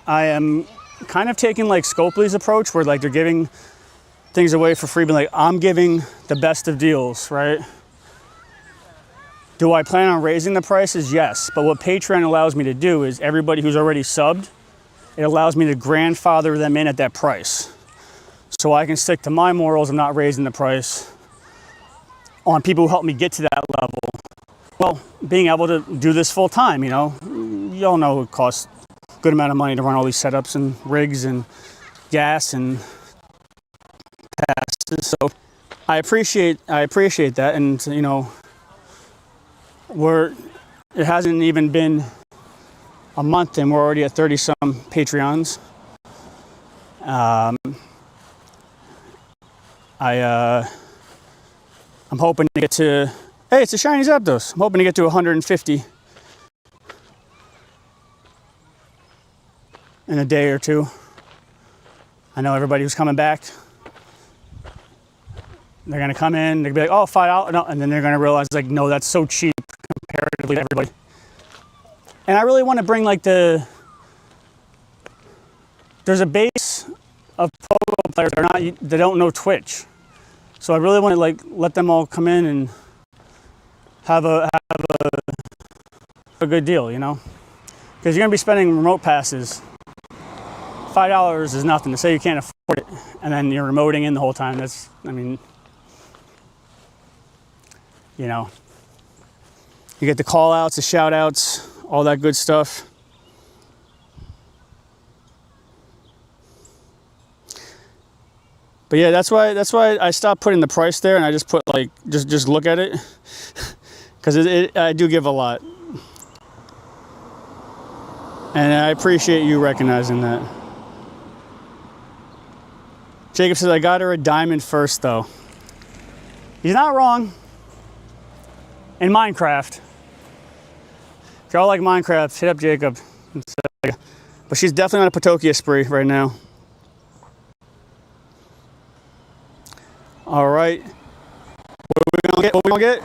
I am kind of taking like Scopely's approach where like they're giving things away for free, but like I'm giving the best of deals, right? Do I plan on raising the prices? Yes. But what Patreon allows me to do is everybody who's already subbed, it allows me to grandfather them in at that price. So I can stick to my morals of not raising the price on people who help me get to that level. Well, being able to do this full time, you know, y'all know it costs a good amount of money to run all these setups and rigs and gas and passes. So I appreciate that. And, you know, it hasn't even been a month and we're already at 30 some Patreons. I'm hoping to get to, hey, it's a shiny Zapdos. I'm hoping to get to 150 in a day or two. I know everybody who's coming back, they're gonna come in, they're gonna be like, oh, $5, no, and then they're gonna realize like, no, that's so cheap comparatively to everybody. And I really wanna bring like there's a base of pogo players are not, they don't know Twitch. So I really want to like let them all come in and have a good deal, you know? Because you're gonna be spending remote passes. $5 is nothing. To say you can't afford it, and then you're remoting in the whole time. That's, I mean, you know, you get the call outs, the shout outs, all that good stuff. But yeah, that's why I stopped putting the price there, and I just put like just look at it, because I do give a lot, and I appreciate you recognizing that. Jacob says I got her a diamond first, though. He's not wrong. In Minecraft, if y'all like Minecraft, hit up Jacob. But she's definitely on a Patokia spree right now. All right. What are we gonna get? What are we gonna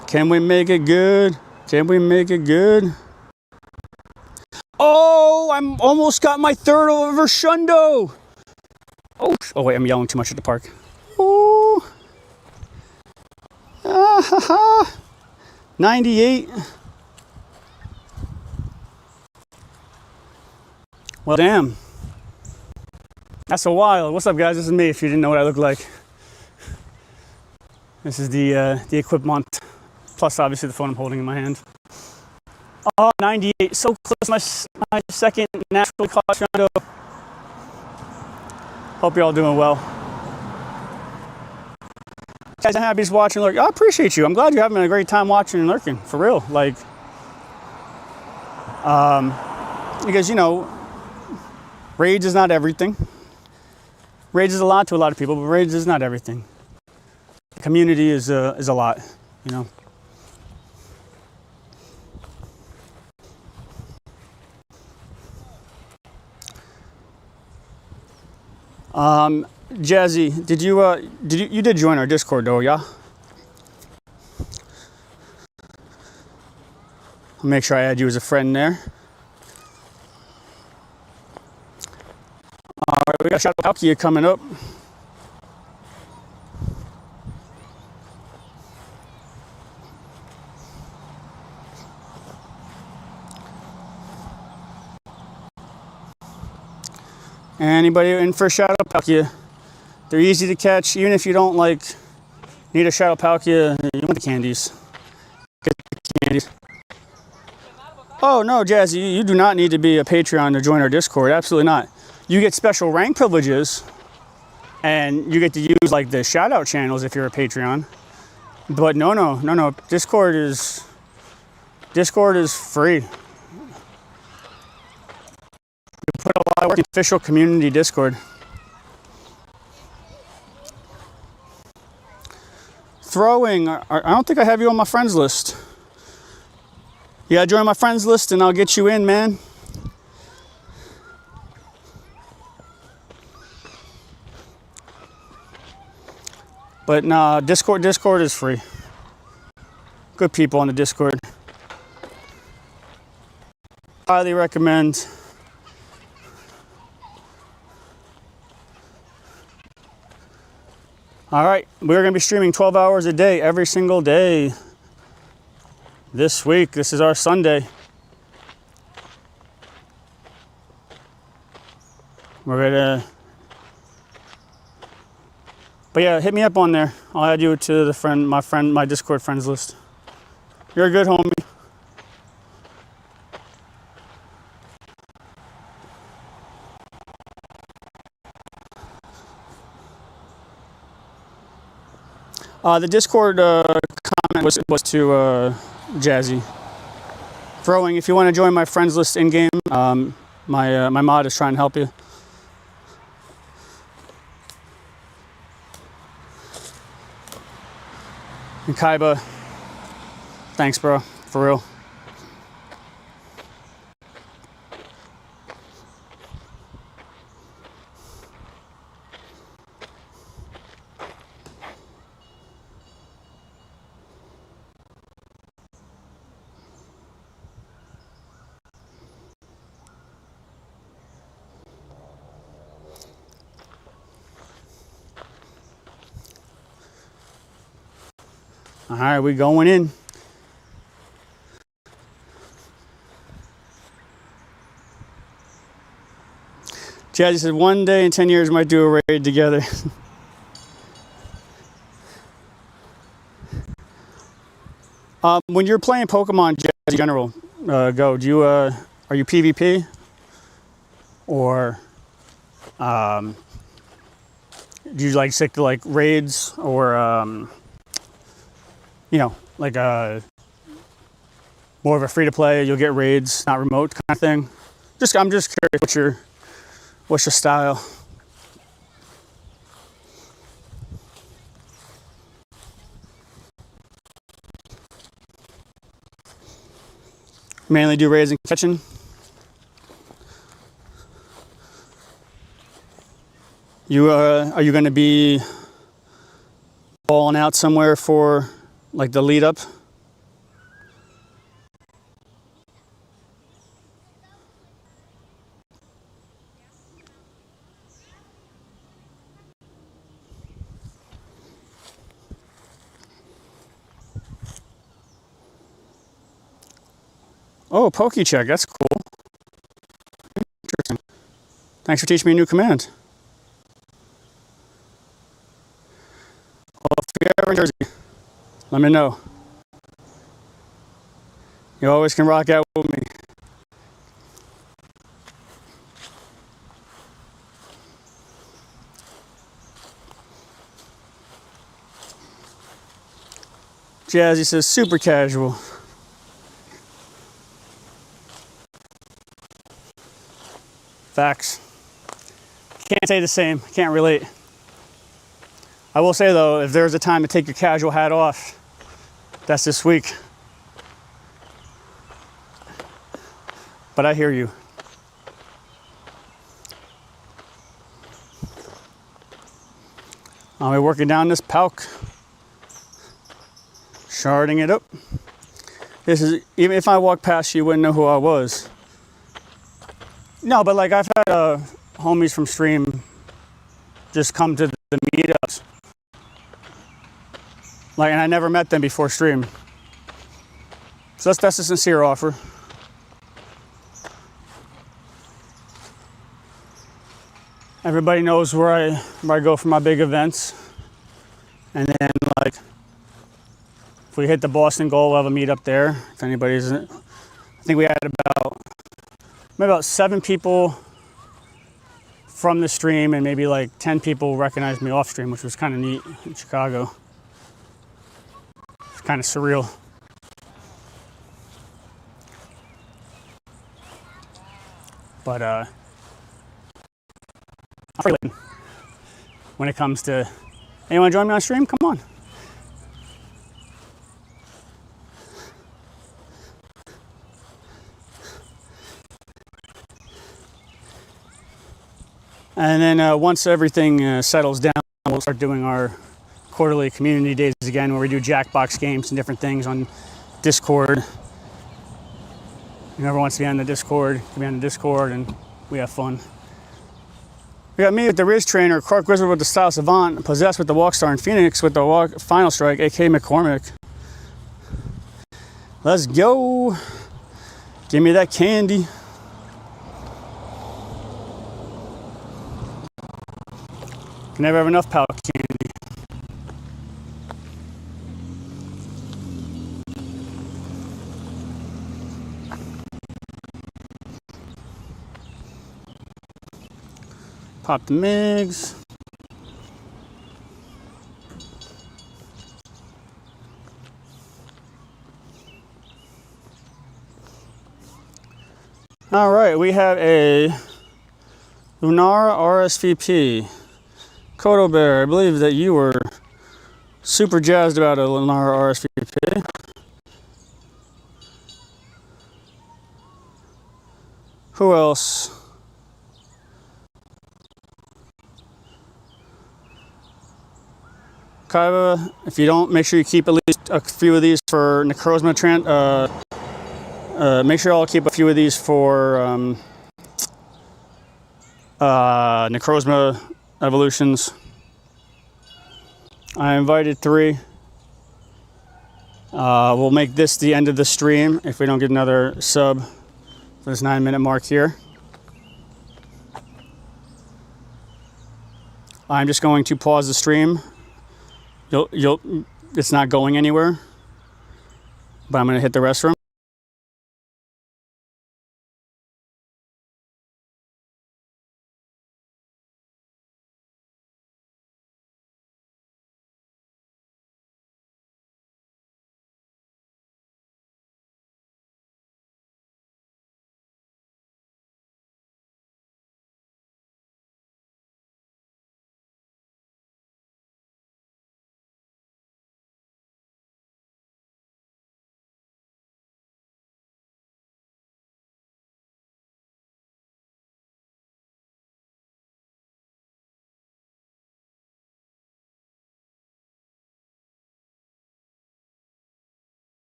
get? Can we make it good? Can we make it good? Oh, I'm almost got my third over Shundo. Oh wait, I'm yelling too much at the park. Oh. 98. Well, damn. That's a while. What's up, guys? This is me, if you didn't know what I look like. This is the equipment, plus obviously the phone I'm holding in my hand. Oh, 98. So close, my second naturally caught Shundo. Hope you're all doing well. Guys, I'm happy just watching and lurking. I appreciate you. I'm glad you're having a great time watching and lurking, for real. Like, because, you know, raids is not everything. Raids is a lot to a lot of people, but raids is not everything. Community is a lot, you know. Jazzy, did you did join our Discord though, yeah? I'll make sure I add you as a friend there. All right, we got Shadow Palkia coming up. Anybody in for Shadow Palkia? They're easy to catch, even if you don't like need a Shadow Palkia. You want the candies. Get the candies. Oh no, Jazzy, you do not need to be a Patreon to join our Discord. Absolutely not. You get special rank privileges, and you get to use like the shout out channels if you're a Patreon. But no. Discord is free. We put a lot of work in official community Discord. Throwing, I don't think I have you on my friends list. You gotta join my friends list and I'll get you in, man. But nah, Discord is free. Good people on the Discord. Highly recommend. All right, we're gonna be streaming 12 hours a day, every single day this week. This is our Sunday. We're gonna, but yeah, hit me up on there. I'll add you to my Discord friends list. You're a good homie. The Discord comment was to Jazzy. Throwing, if you want to join my friends list in game, my mod is trying to help you. And Kaiba, thanks, bro, for real. All right, we going in. Jazzy said, one day in 10 years might do a raid together. When you're playing Pokemon Jazzy in general, Go, do you, are you PvP? Or do you like stick to like raids or, you know, like more of a free to play, you'll get raids, not remote kind of thing? I'm just curious what's your style? Mainly do raids and catching. You are you going to be balling out somewhere for like the lead up? Oh, Pokecheck, that's cool. Interesting. Thanks for teaching me a new command. Well, if you're ever in Jersey, let me know. You always can rock out with me. Jazzy says super casual. Facts. Can't say the same. Can't relate. I will say though, if there's a time to take your casual hat off, that's this week. But I hear you. We're working down this Palk. Sharding it up. This is, even if I walked past you wouldn't know who I was. No, but like I've had homies from stream just come to the meetups. Like, and I never met them before stream. So that's a sincere offer. Everybody knows where I go for my big events. And then like, if we hit the Boston goal, we'll have a meetup there. If anybody isn't, I think we had about 7 people from the stream, and maybe like 10 people recognized me off stream, which was kind of neat in Chicago. It's kind of surreal. But I'm free when it comes to, hey, you want to join me on stream? Come on. And then once everything settles down, we'll start doing our quarterly community days again, where we do Jackbox games and different things on Discord. Whoever wants to be on the Discord can be on the Discord, and we have fun. We got me with the Riz Trainer, Clark Wizard with the Style Savant, Possessed with the Walkstar, and Phoenix with the Final Strike, aka McCormick. Let's go. Give me that candy. Can never have enough Palk candy. Pop the MIGs. All right, we have a Lunara RSVP. Kodo Bear, I believe that you were super jazzed about a Lunara RSVP. Who else? Kaiba, if you don't, make sure you keep at least a few of these for Necrozma. Make sure I'll keep a few of these for Necrozma evolutions. I invited 3. We'll make this the end of the stream if we don't get another sub for this 9-minute mark here. I'm just going to pause the stream. It's not going anywhere, but I'm going to hit the restroom.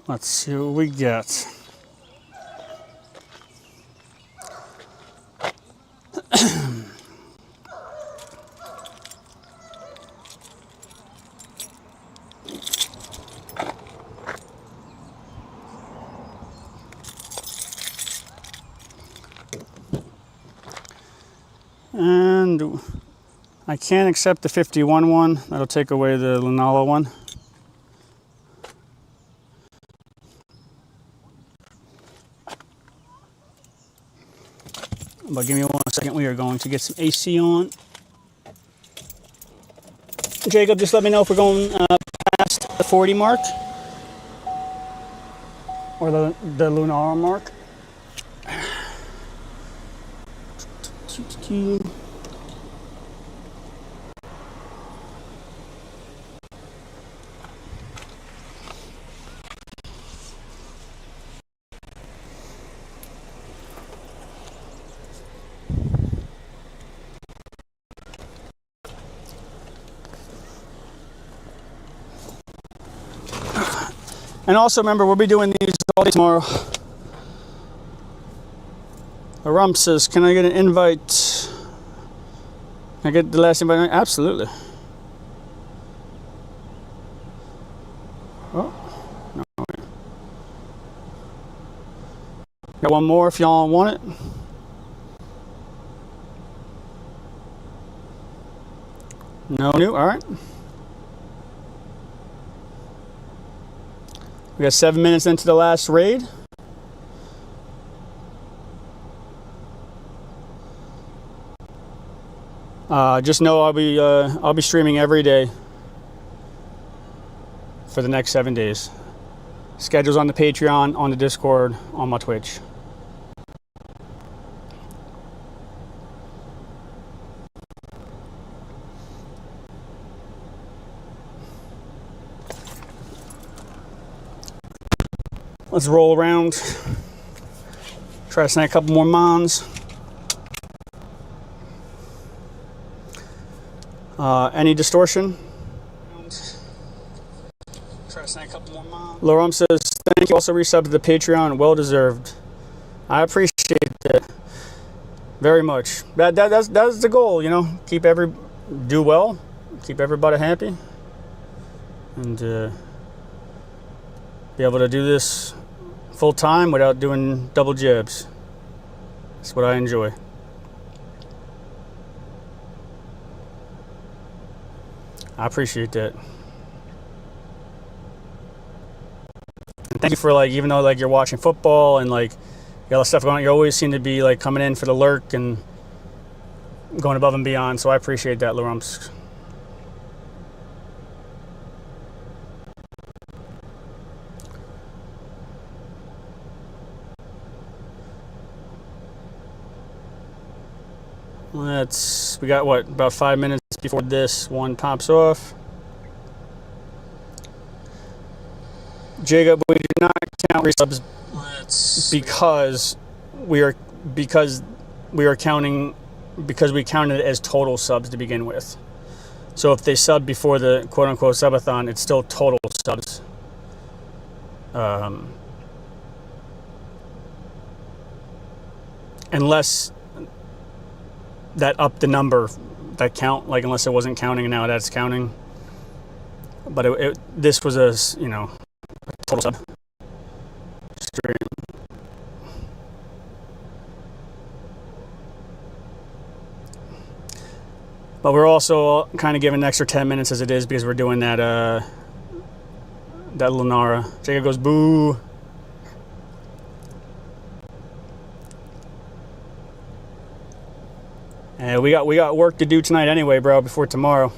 Let's see what we get. And I can't accept the 51 one. That'll take away the Lunala one. But give me 1 second. We are going to get some AC on. Jacob, just let me know if we're going past the 40 mark or the Lunala mark. And also remember, we'll be doing these all day tomorrow. The Rump says, can I get an invite? Can I get the last invite? Absolutely. Oh, no. Got one more if y'all want it. No new, all right. We got 7 minutes into the last raid. Just know I'll be streaming every day for the next 7 days. Schedules on the Patreon, on the Discord, on my Twitch. Let's roll around. Try to snag a couple more mons. Any distortion? Try to snag a couple more mons. Laurent says, thank you. Also resubbed to the Patreon. Well deserved. I appreciate that very much. That's the goal, you know. Do well. Keep everybody happy. And be able to do this full time without doing double jabs. That's what I enjoy. I appreciate that. And thank you for, like, even though, like, you're watching football and, like, you got a lot of stuff going on, you always seem to be, like, coming in for the lurk and going above and beyond. So I appreciate that, Laurumps. We got what, about 5 minutes before this one pops off. Jacob, we do not count resubs because we counted it as total subs to begin with. So if they sub before the quote unquote subathon, it's still total subs. unless that upped the number that count, like unless it wasn't counting and now that's counting. But this was a, you know, a total sub stream. But we're also kind of giving an extra 10 minutes as it is because we're doing that that Lunara. Jacob goes boo. And we got work to do tonight anyway, bro, before tomorrow.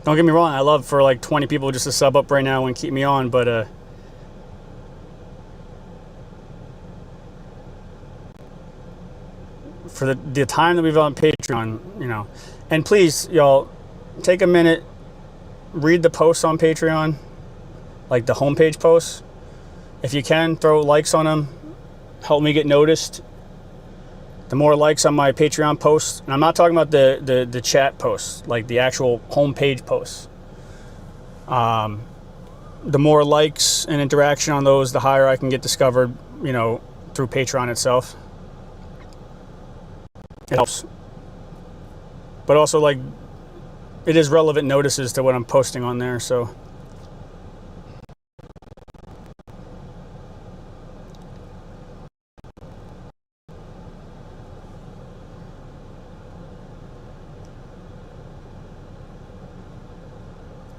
Don't get me wrong, I love for like 20 people just to sub up right now and keep me on, but for the time that we've on Patreon, you know. And please, y'all, take a minute, read the posts on Patreon, like the homepage posts. If you can, throw likes on them. Help me get noticed. The more likes on my Patreon posts, and I'm not talking about the chat posts, like the actual homepage posts. The more likes and interaction on those, the higher I can get discovered, you know, through Patreon itself. It helps. But also, like, it is relevant notices to what I'm posting on there, so.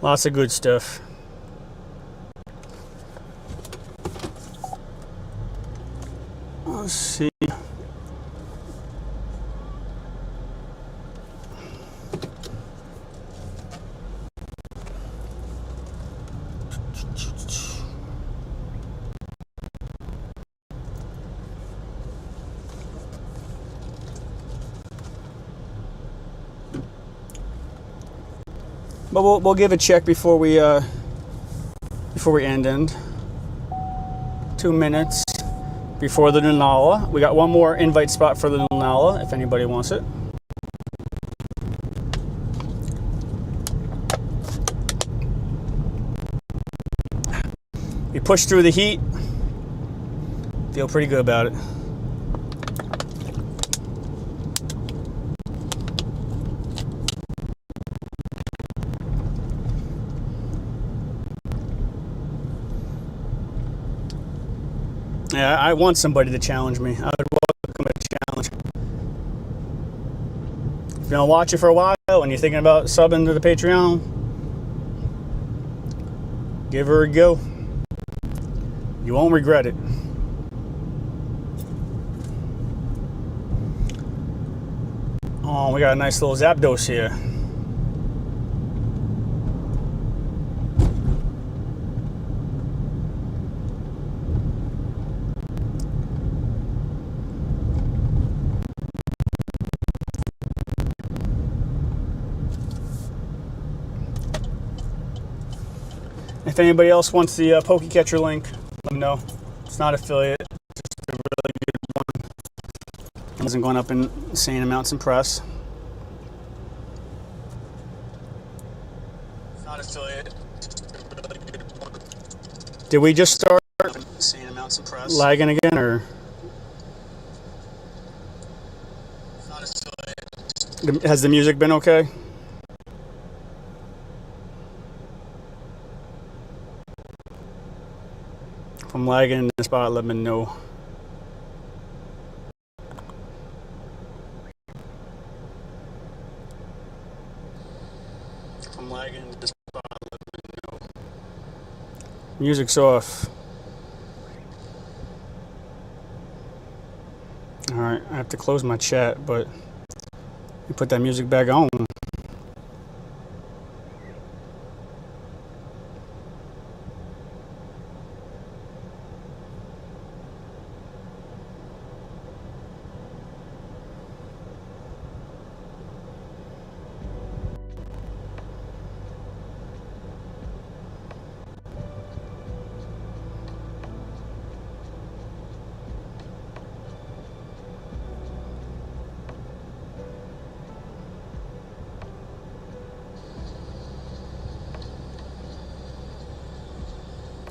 Lots of good stuff. Let's see. But we'll give a check before we end. 2 minutes before the Lunala. We got one more invite spot for the Lunala if anybody wants it. We pushed through the heat. Feel pretty good about it. Yeah, I want somebody to challenge me. I would welcome a challenge. If you don't watch it for a while and you're thinking about subbing to the Patreon, give her a go. You won't regret it. Oh, we got a nice little Zapdos here. If anybody else wants the Pokecatcher link, let me know. It's not affiliate, just a really good one. It hasn't gone up in insane amounts in press. It's not affiliate, just a really good one. Did we just start insane amounts in press? Lagging again, or? It's not affiliate. Has the music been okay? If I'm lagging in the spot, let me know. If I'm lagging in the spot, let me know. Music's off. Alright, I have to close my chat, but you put that music back on.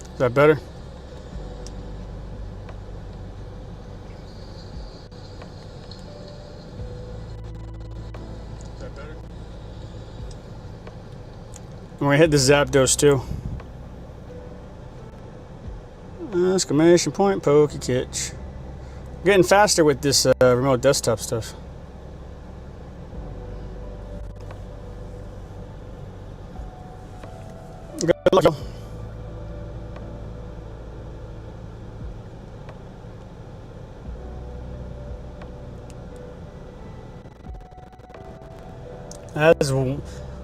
Is that better? gonna hit the Zapdos too. Exclamation point, Poke Kitch. Getting faster with this remote desktop stuff. Good luck, y'all.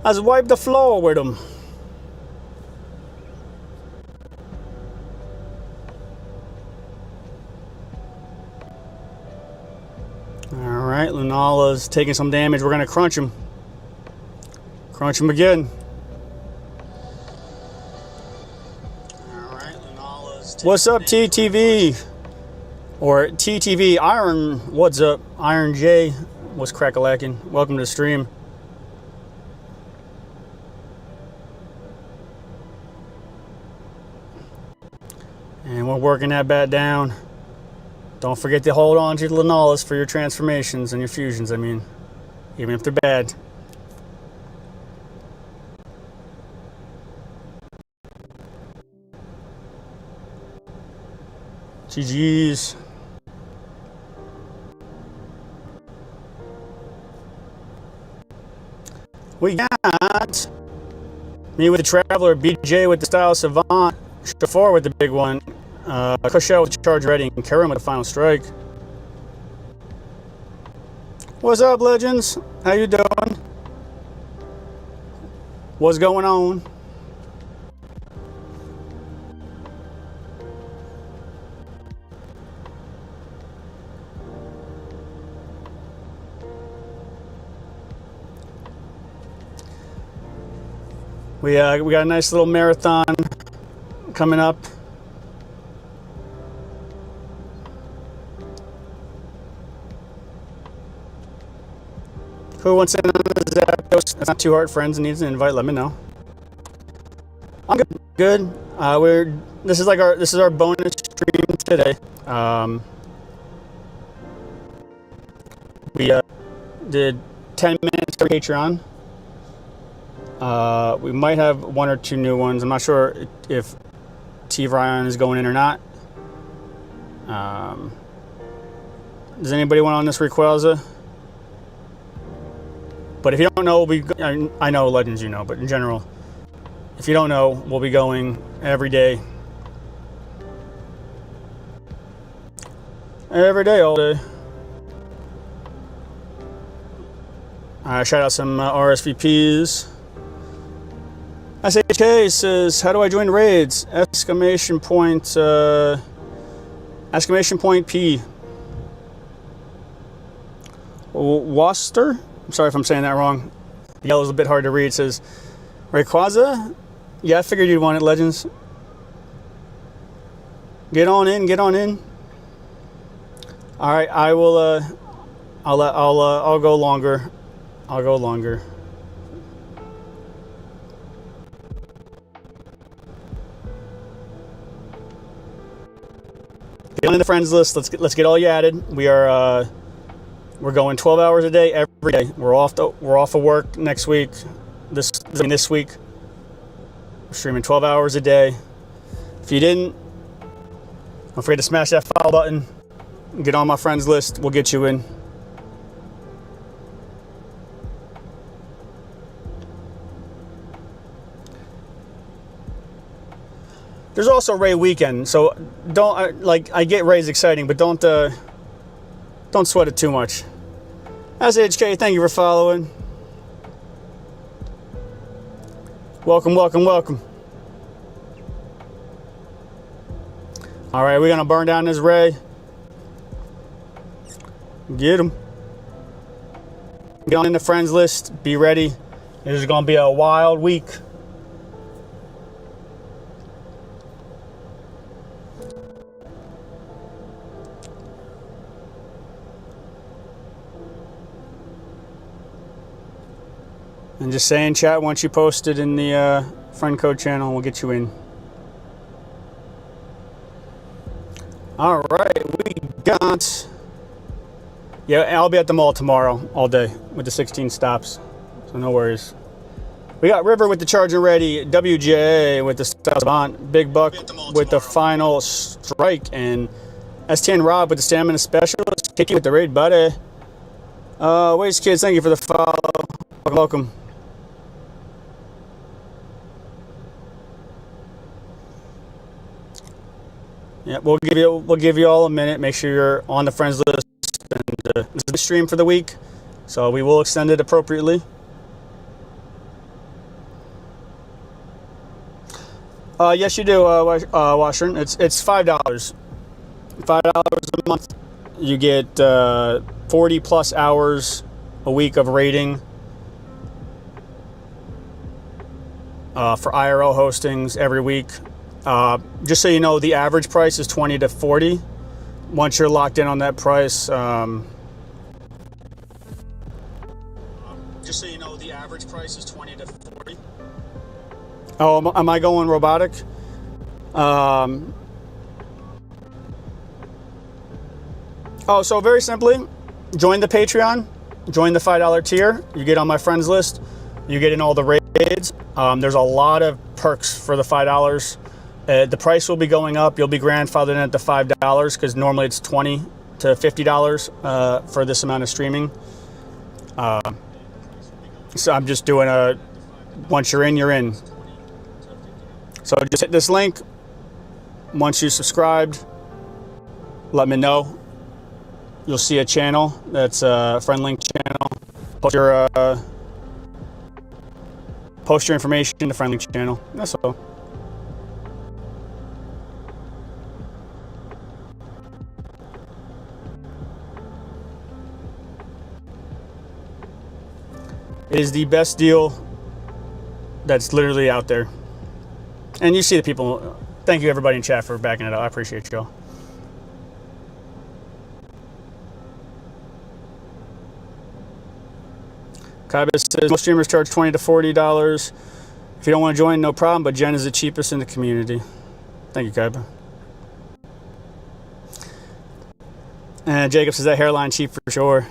Let's wipe the floor with them. All right, Lunala's taking some damage. We're gonna crunch him. Crunch him again. All right, Lunala's. What's up, TTV? Or TTV Iron? What's up, Iron J? What's crack-a-lacking? Welcome to the stream. And we're working that bat down. Don't forget to hold on to the Lunalis for your transformations and your fusions, I mean. Even if they're bad. GG's. We got me with the Traveler, BJ with the Style Savant, Shafar with the big one, Kushel with the Charge Ready, and Karen with the Final Strike. What's up, Legends? How you doing? What's going on? We got a nice little marathon coming up. Who wants in on the Zapdos? That's not too hard. Friends needs an invite. Let me know. I'm good. Good. This is our bonus stream today. We did 10 minutes for Patreon. We might have one or two new ones. I'm not sure if T Ryan is going in or not. Does anybody want on this Rayquaza? But if you don't know, I know Legends you know, but in general, if you don't know, we'll be going every day. Every day, all day. Shout out some RSVPs. SHK says, how do I join raids? Exclamation point P. Waster? I'm sorry if I'm saying that wrong. The yellow's a bit hard to read. It says, Rayquaza? Yeah, I figured you'd want it, Legends. Get on in, get on in. All right, I will, I'll go longer. I'll go longer. Get on the friends list. Let's get all you added. We're going 12 hours a day every day. We're off of work next week. This week. We're streaming 12 hours a day. If you didn't, don't forget to smash that follow button. Get on my friends list. We'll get you in. There's also Ray Weekend, so don't I get Ray's exciting, but don't sweat it too much. SHK, thank you for following. Welcome, welcome, welcome. All right, we're gonna burn down this Ray. Get him. Get on in the friends list. Be ready. This is gonna be a wild week. And just say in chat once you post it in the friend code channel, we'll get you in. All right, we got... Yeah, I'll be at the mall tomorrow all day with the 16 stops, so no worries. We got River with the charger ready, WJ with the Style Savant, Big Buck with the final strike, and S10 Rob with the stamina specialist, Kiki with the raid buddy. Waste Kids, thank you for the follow. Welcome. Yeah, we'll give you all a minute. Make sure you're on the friends list. And, this is the stream for the week, so we will extend it appropriately. Yes, you do, Washington. It's $5. $5 a month. You get 40 plus hours a week of rating for IRL hostings every week. Just so you know, the average price is 20 to 40. Once you're locked in on that price, just so you know, the average price is 20 to 40. Oh, am I going robotic? So very simply, join the Patreon, join the $5 tier. You get on my friends list. You get in all the raids. There's a lot of perks for the $5. The price will be going up. You'll be grandfathered in at the $5 because normally it's $20 to $50 for this amount of streaming. So I'm just doing once you're in, you're in. So just hit this link. Once you subscribed, let me know. You'll see a channel that's a friend link channel. Post your information in the friend link channel. That's all. It is the best deal that's literally out there. And you see the people. Thank you everybody in chat for backing it up. I appreciate y'all. Kybus says most streamers charge $20 to $40. If you don't want to join, no problem, but Jen is the cheapest in the community. Thank you, Kybus. And Jacob says that hairline cheap for sure.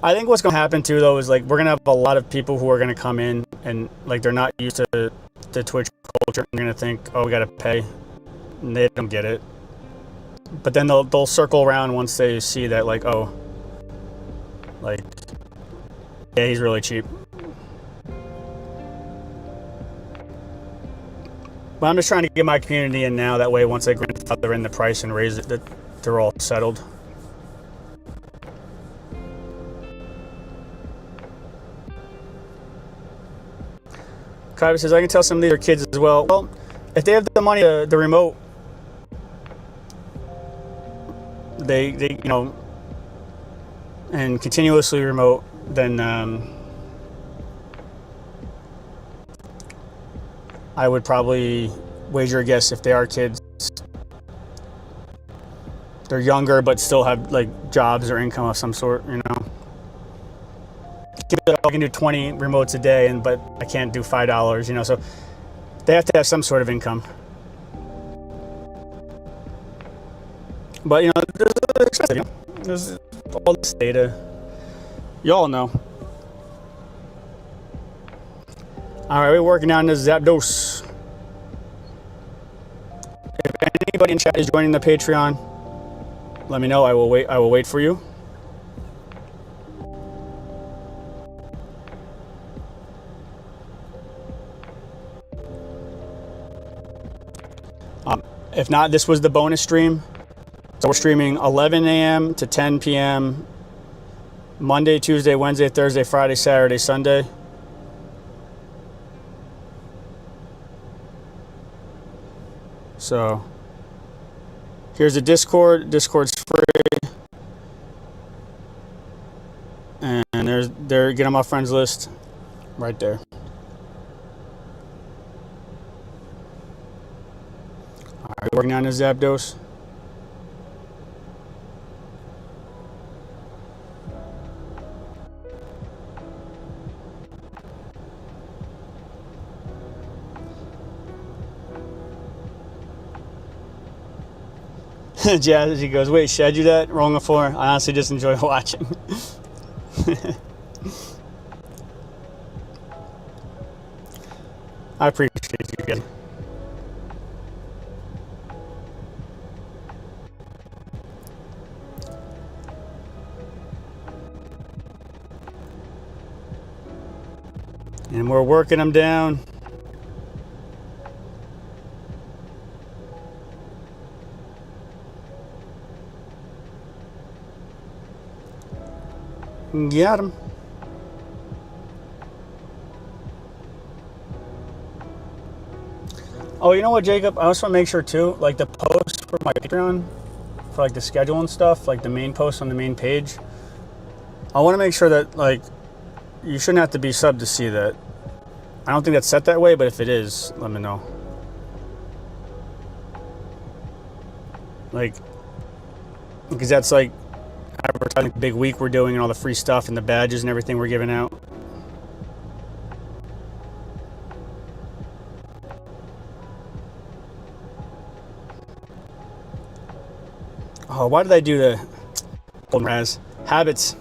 I think what's going to happen too, though, is like we're going to have a lot of people who are going to come in and like they're not used to the Twitch culture. They're going to think, oh, we got to pay. And they don't get it. But then they'll circle around once they see that, like, oh, like, yeah, he's really cheap. But I'm just trying to get my community in now. That way, once they grandfather in the price and raise it, that they're all settled. Kyber says, I can tell some of these are kids as well. Well, if they have the money, the remote, they you know, and continuously remote, then I would probably wager a guess if they are kids, they're younger but still have like jobs or income of some sort, you know. I can do 20 remotes a day, but I can't do $5, you know, so they have to have some sort of income. But, you know, there's expensive, you know? There's all this data. You all know. All right, we're working on this Zapdos. If anybody in chat is joining the Patreon, let me know. I will wait for you. If not, this was the bonus stream. So we're streaming 11 a.m. to 10 p.m. Monday, Tuesday, Wednesday, Thursday, Friday, Saturday, Sunday. So here's the Discord. Discord's free. And there, get on my friends list right there. All right, working on the Zapdos. Jazz, he goes, wait, should I do that? Rolling the floor. I honestly just enjoy watching. I appreciate you guys. And we're working them down. Got him. Oh, you know what, Jacob? I also want to make sure too, like the post for my Patreon, for like the schedule and stuff, like the main post on the main page. I want to make sure that like you shouldn't have to be sub to see that. I don't think that's set that way, but if it is, let me know. Like, because that's like advertising the big week we're doing and all the free stuff and the badges and everything we're giving out. Oh, why did I do the Golden Raz? Habits.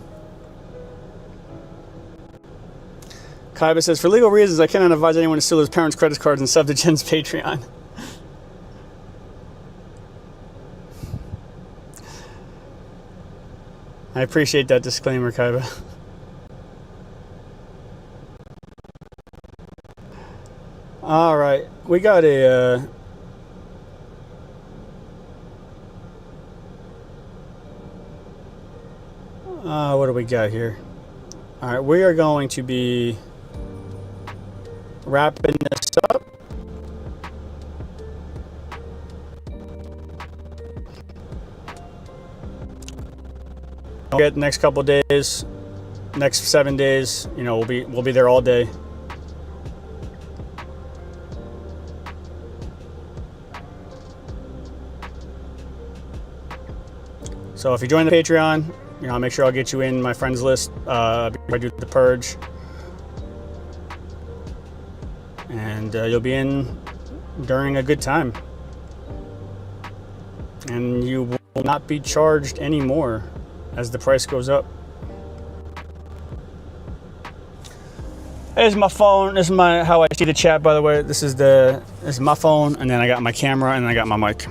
Kaiba says, for legal reasons, I cannot advise anyone to steal his parents' credit cards and sub to Jen's Patreon. I appreciate that disclaimer, Kaiba. All right, we got a... what do we got here? All right, we are going to be wrapping this up. Get the next couple days, next 7 days, you know, we'll be there all day. So if you join the Patreon, you know, I'll make sure I'll get you in my friends list before I do the purge. And you'll be in during a good time. And you will not be charged anymore as the price goes up. Here's my phone. This is how I see the chat, by the way. This is my phone, and then I got my camera, and then I got my mic.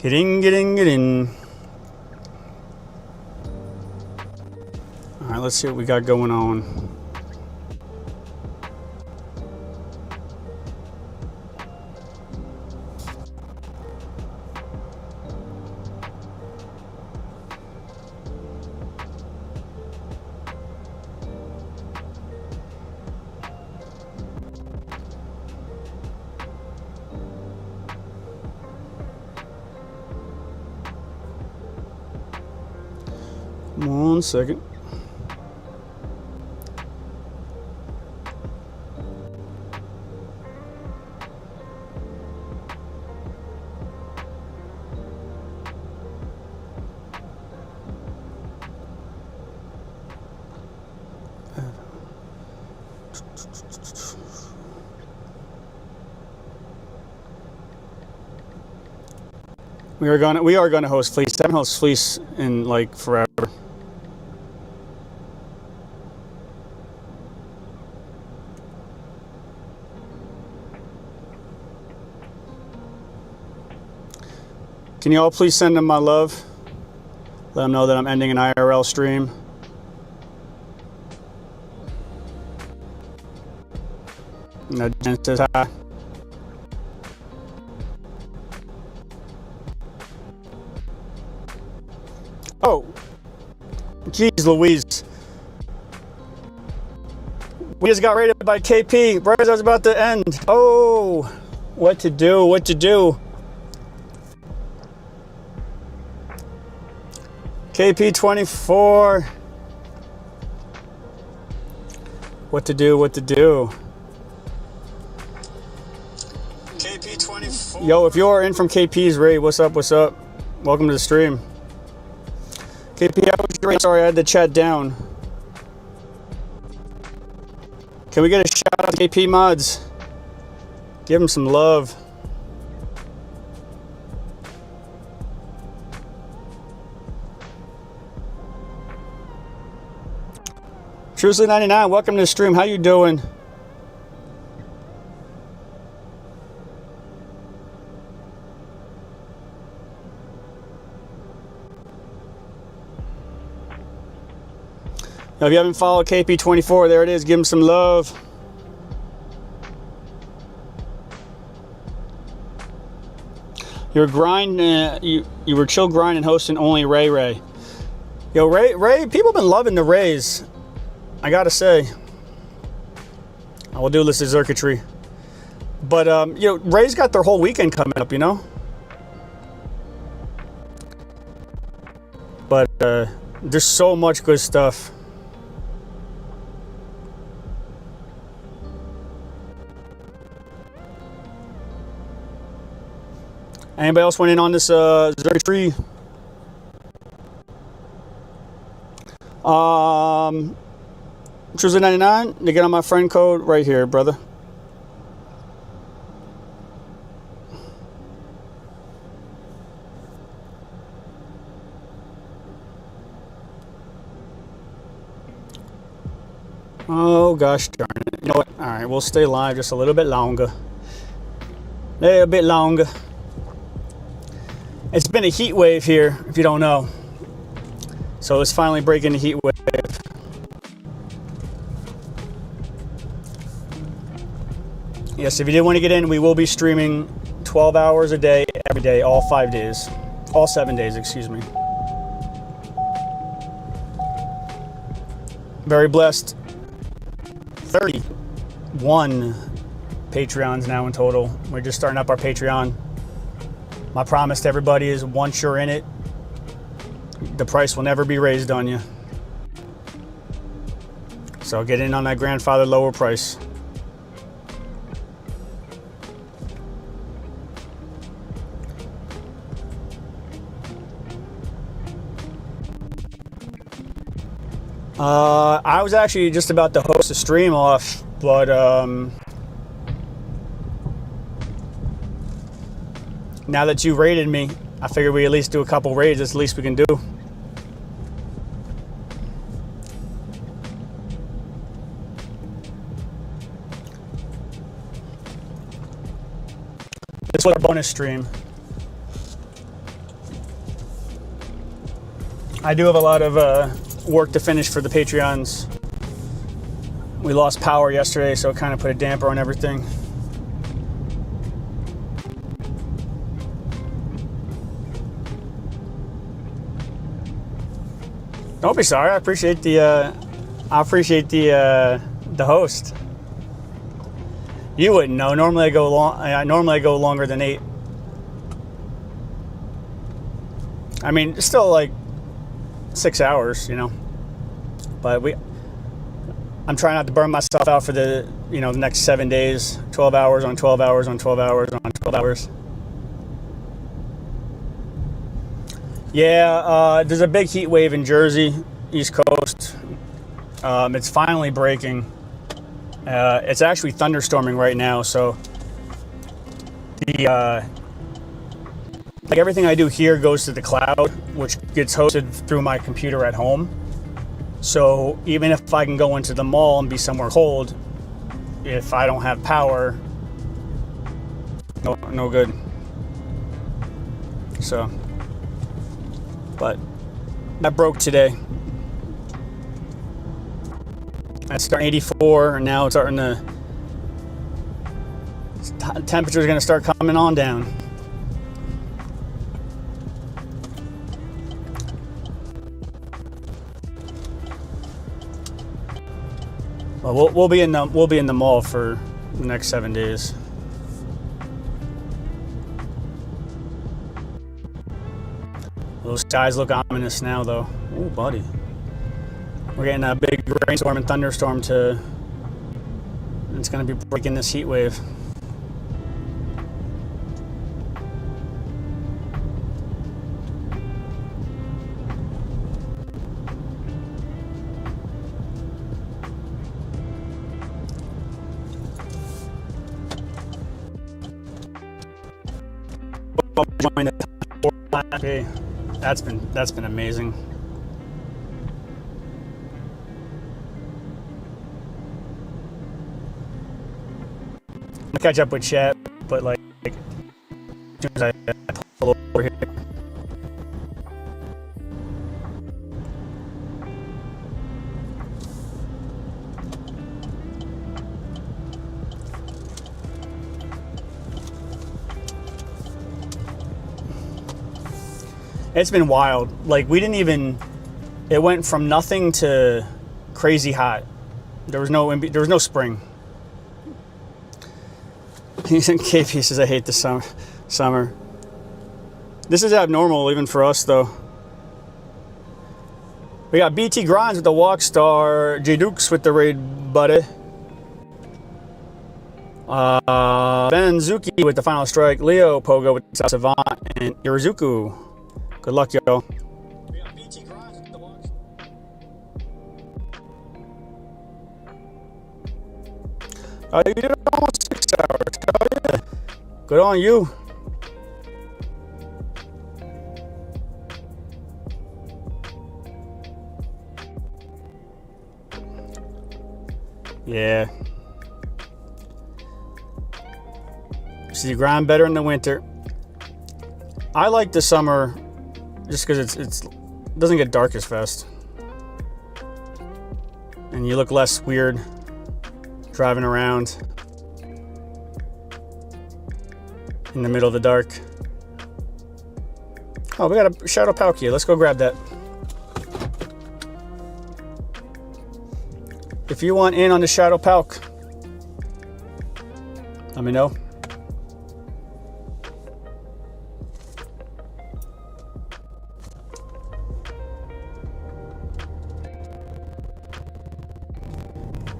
Get in. All right, let's see what we got going on. One second. We are gonna host Fleece. I haven't hosted Fleece in like forever. Can you all please send them my love? Let them know that I'm ending an IRL stream. And Jen says hi. Oh, geez Louise. We just got raided by KP right as I was about to end. Oh, what to do? KP24. What to do? KP24. Yo, if you're in from KP's raid, what's up? Welcome to the stream. KP, how was your raid? Sorry, I had to chat down. Can we get a shout out to KP Mods? Give him some love. Trusley99, welcome to the stream. How you doing? Now, if you haven't followed KP24, there it is. Give him some love. You were you were chill grinding, hosting only Ray. Yo, Ray, people have been loving the Rays. I gotta say. I will do this as circuitry. But, you know, Ray's got their whole weekend coming up, you know? But, there's so much good stuff. Anybody else went in on this circuitry? Trusley 99, you get on my friend code right here, brother. Oh gosh darn it. You know what? Alright, we'll stay live just a little bit longer. A little bit longer. It's been a heat wave here, if you don't know. So it's finally breaking the heat wave. Yes, if you did want to get in, we will be streaming 12 hours a day, every day, all 5 days. All 7 days, excuse me. Very blessed. 31 Patreons now in total. We're just starting up our Patreon. My promise to everybody is once you're in it, the price will never be raised on you. So get in on that grandfather lower price. I was actually just about to host a stream off, but now that you raided me, I figured we at least do a couple raids. That's the least we can do. This was our bonus stream. I do have a lot of work to finish for the Patreons. We lost power yesterday, so it kind of put a damper on everything. Don't be sorry. I appreciate the host. You wouldn't know. Normally I go longer than 8. I mean, it's still like 6 hours, you know. But I'm trying not to burn myself out for the next 7 days. 12 hours on 12 hours on 12 hours on 12 hours. Yeah, there's a big heat wave in Jersey, East Coast. It's finally breaking. It's actually thunderstorming right now, so like everything I do here goes to the cloud, which gets hosted through my computer at home. So even if I can go into the mall and be somewhere cold, if I don't have power, no good. So, but that broke today. It's starting 84, and now it's starting to. Temperature's going to start coming on down. Well, we'll be in the mall for the next 7 days. Those skies look ominous now, though. Oh, buddy. We're getting a big rainstorm and thunderstorm it's going to be breaking this heat wave. join the okay. That's been amazing. I'll catch up with chat, but like as soon as I pull over here. It's been wild. Like we didn't even. It went from nothing to crazy hot. There was no spring. KP says I hate the summer. This is abnormal even for us though. We got BT Grinds with the walk star, J Dukes with the raid buddy. Ben Zuki with the final strike, Leo Pogo with the Savant, and Irizuku. Good luck, y'all. We got BT Grinds with the walk star. You did it almost 6 hours. Oh, yeah. Good on you. Yeah. So you grind better in the winter. I like the summer just because it doesn't get dark as fast. And you look less weird driving around in the middle of the dark. Oh, we got a Shadow Palkia. Let's go grab that. If you want in on the Shadow Palk, let me know.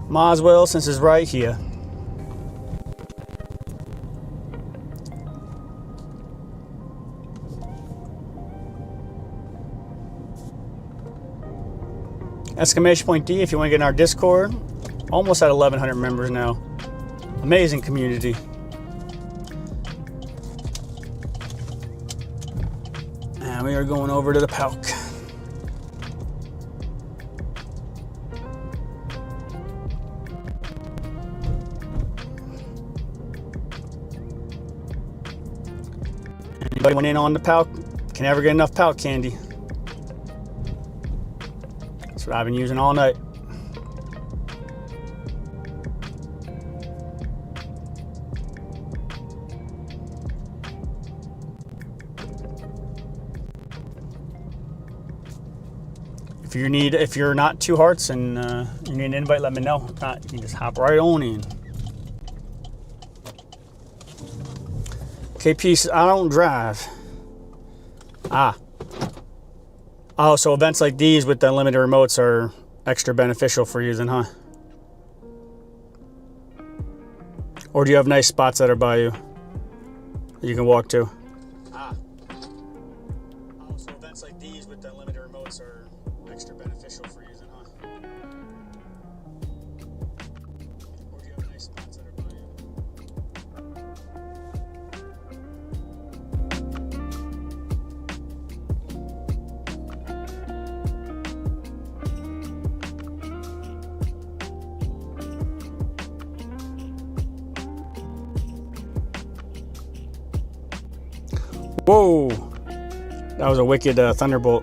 Might as well since it's right here. Exclamation point D if you want to get in our Discord. Almost at 1,100 members now. Amazing community. And we are going over to the Palk. Anybody went in on the Palk? Can never get enough Palk candy. That's what I've been using all night. If you're not 2 hearts and you need an invite, let me know. If not, you can just hop right on in. KP says, I don't drive. Oh, so events like these with the unlimited remotes are extra beneficial for you then, huh? Or do you have nice spots that are by you that you can walk to? Oh, so events like these with the unlimited remotes are extra beneficial for you then, huh? Or do you have nice spots that are by you? Whoa, that was a wicked thunderbolt.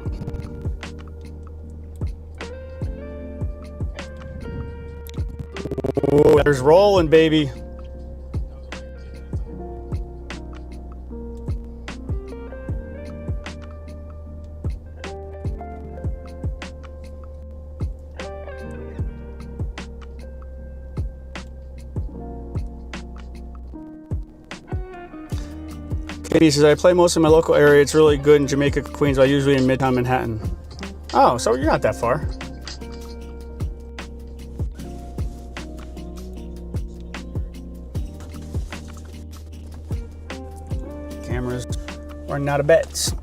Whoa, there's rolling, baby. Katie says, I play most in my local area. It's really good in Jamaica, Queens. I'm usually in Midtown Manhattan. Oh, so you're not that far. Cameras running out of bets.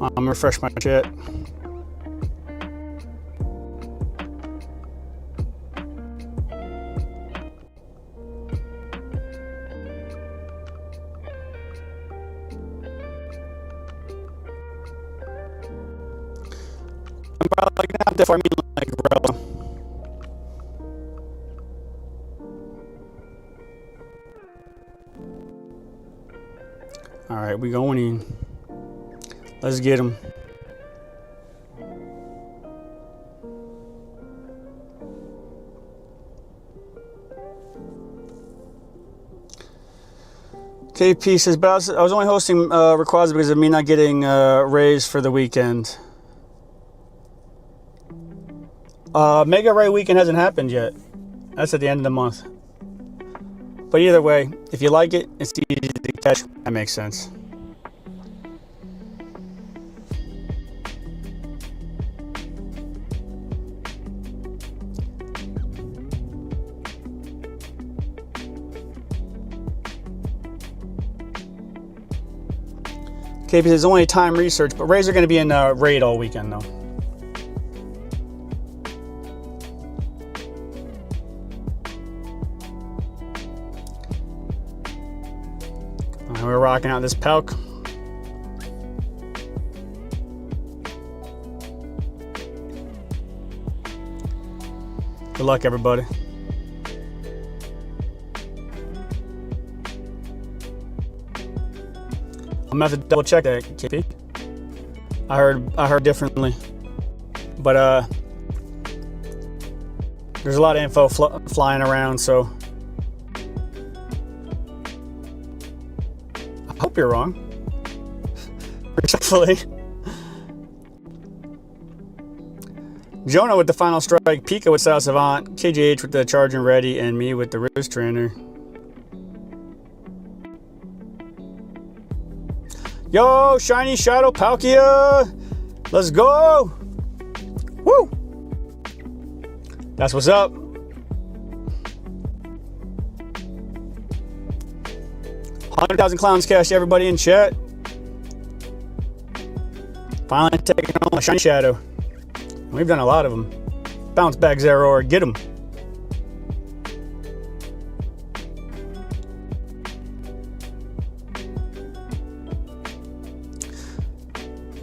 I'm gonna refresh my chat. Probably not that far. I mean, like, all right, we going in. Let's get him. KP says, but I was only hosting Rayquaza because of me not getting raised for the weekend. Mega Ray weekend hasn't happened yet. That's at the end of the month. But either way, if you like it, it's easy to catch. That makes sense. KP says, only time research, but Rays are going to be in raid all weekend though. We're rocking out this Palk. Good luck, everybody. I'm gonna have to double check that, KP. I heard differently, but there's a lot of info flying around, so I hope you're wrong. Respectfully. Jonah with the final strike, Pika with Style Savant, KJH with the Charging Ready, and me with the Wrist Trainer. Yo, Shiny Shadow Palkia! Let's go! Woo! That's what's up. $100,000 clowns cash, everybody in chat. Finally taking on a Shiny Shadow. We've done a lot of them. Bounce back Zero or get them.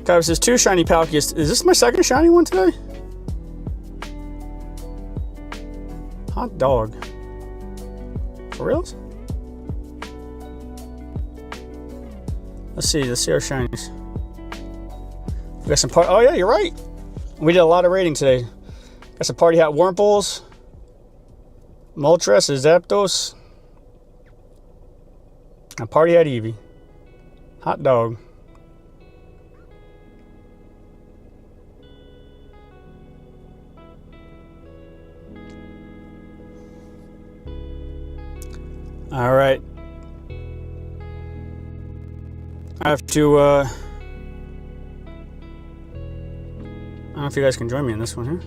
Kyber says 2 shiny Palkias. Is this my second shiny one today? Hot dog. For reals? Let's see our shinies. We got some oh yeah, you're right. We did a lot of rating today. Got some Party Hat Wurmples, Moltres, Zapdos, and Party Hat Eevee. Hot dog. All right. I have to, I don't know if you guys can join me in this one here.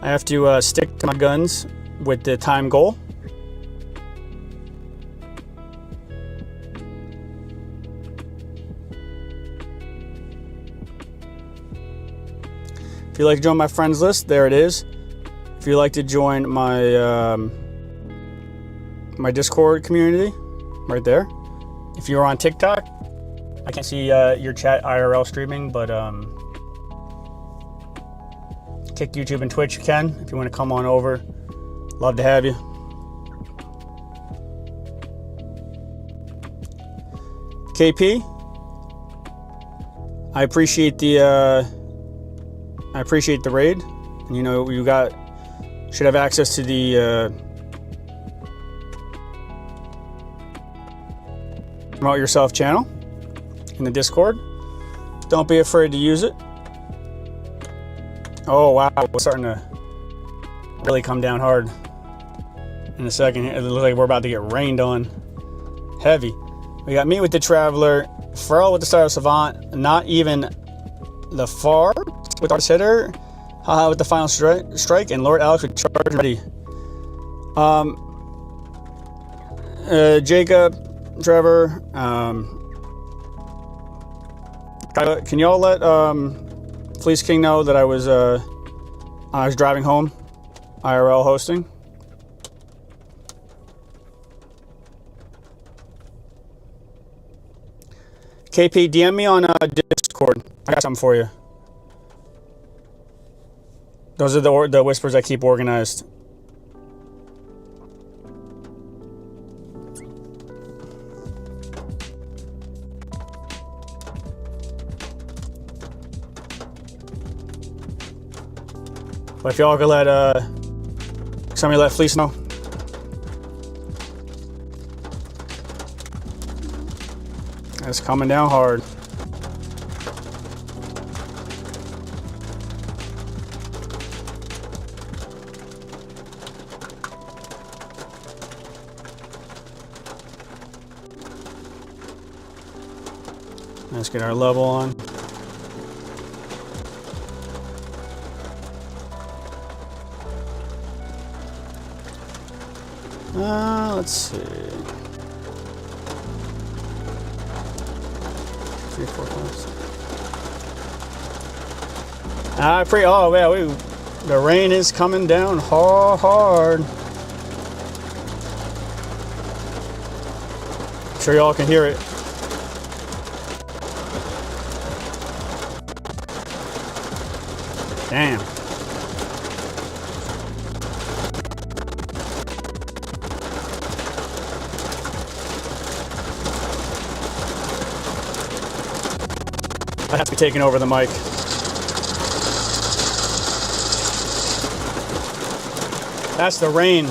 I have to stick to my guns with the time goal. If you'd like to join my friends list, there it is. If you'd like to join my my Discord community, right there. If you're on TikTok, I can't see your chat IRL streaming, but Kick, YouTube, and Twitch you can. If you want to come on over, love to have you. KP, I appreciate the raid, and you know you should have access to the Promote Yourself channel in the Discord. Don't be afraid to use it. Oh wow, we're starting to really come down hard in a second. It looks like we're about to get rained on heavy. We got me with the Traveler, Pharrell with the Style Savant, not even the Far with Artist Hitter, Haha with the Final Strike, and Lord Alex with Charge Ready. Jacob, Trevor, can y'all let Fleece King know that I was driving home, IRL hosting? KP, DM me on Discord. I got something for you. Those are the whispers I keep organized. But if y'all could let somebody let Fleece know. It's coming down hard. Let's get our level on. Let's see. 3, 4, 5, 6. Oh yeah, the rain is coming down hard. I'm sure y'all can hear it. Damn. I have to be taking over the mic. That's the rain.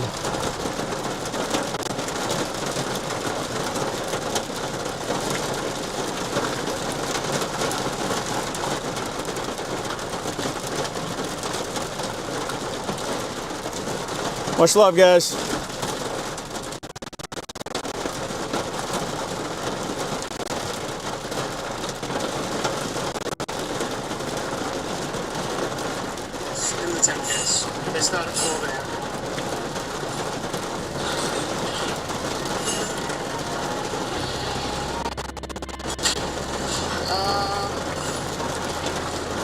Much love, guys. In the 10 case. It's not a full van.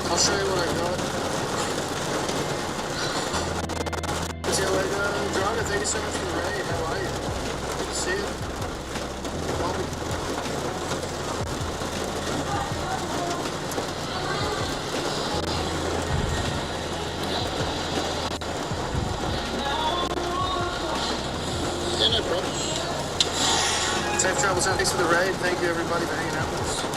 I'll show you what I got. See you later, John. Thank you so much for the raid. How are you? Good to see you. Yeah, no problem. Safe travels out. Thanks for the raid. Thank you, everybody, for hanging out with us.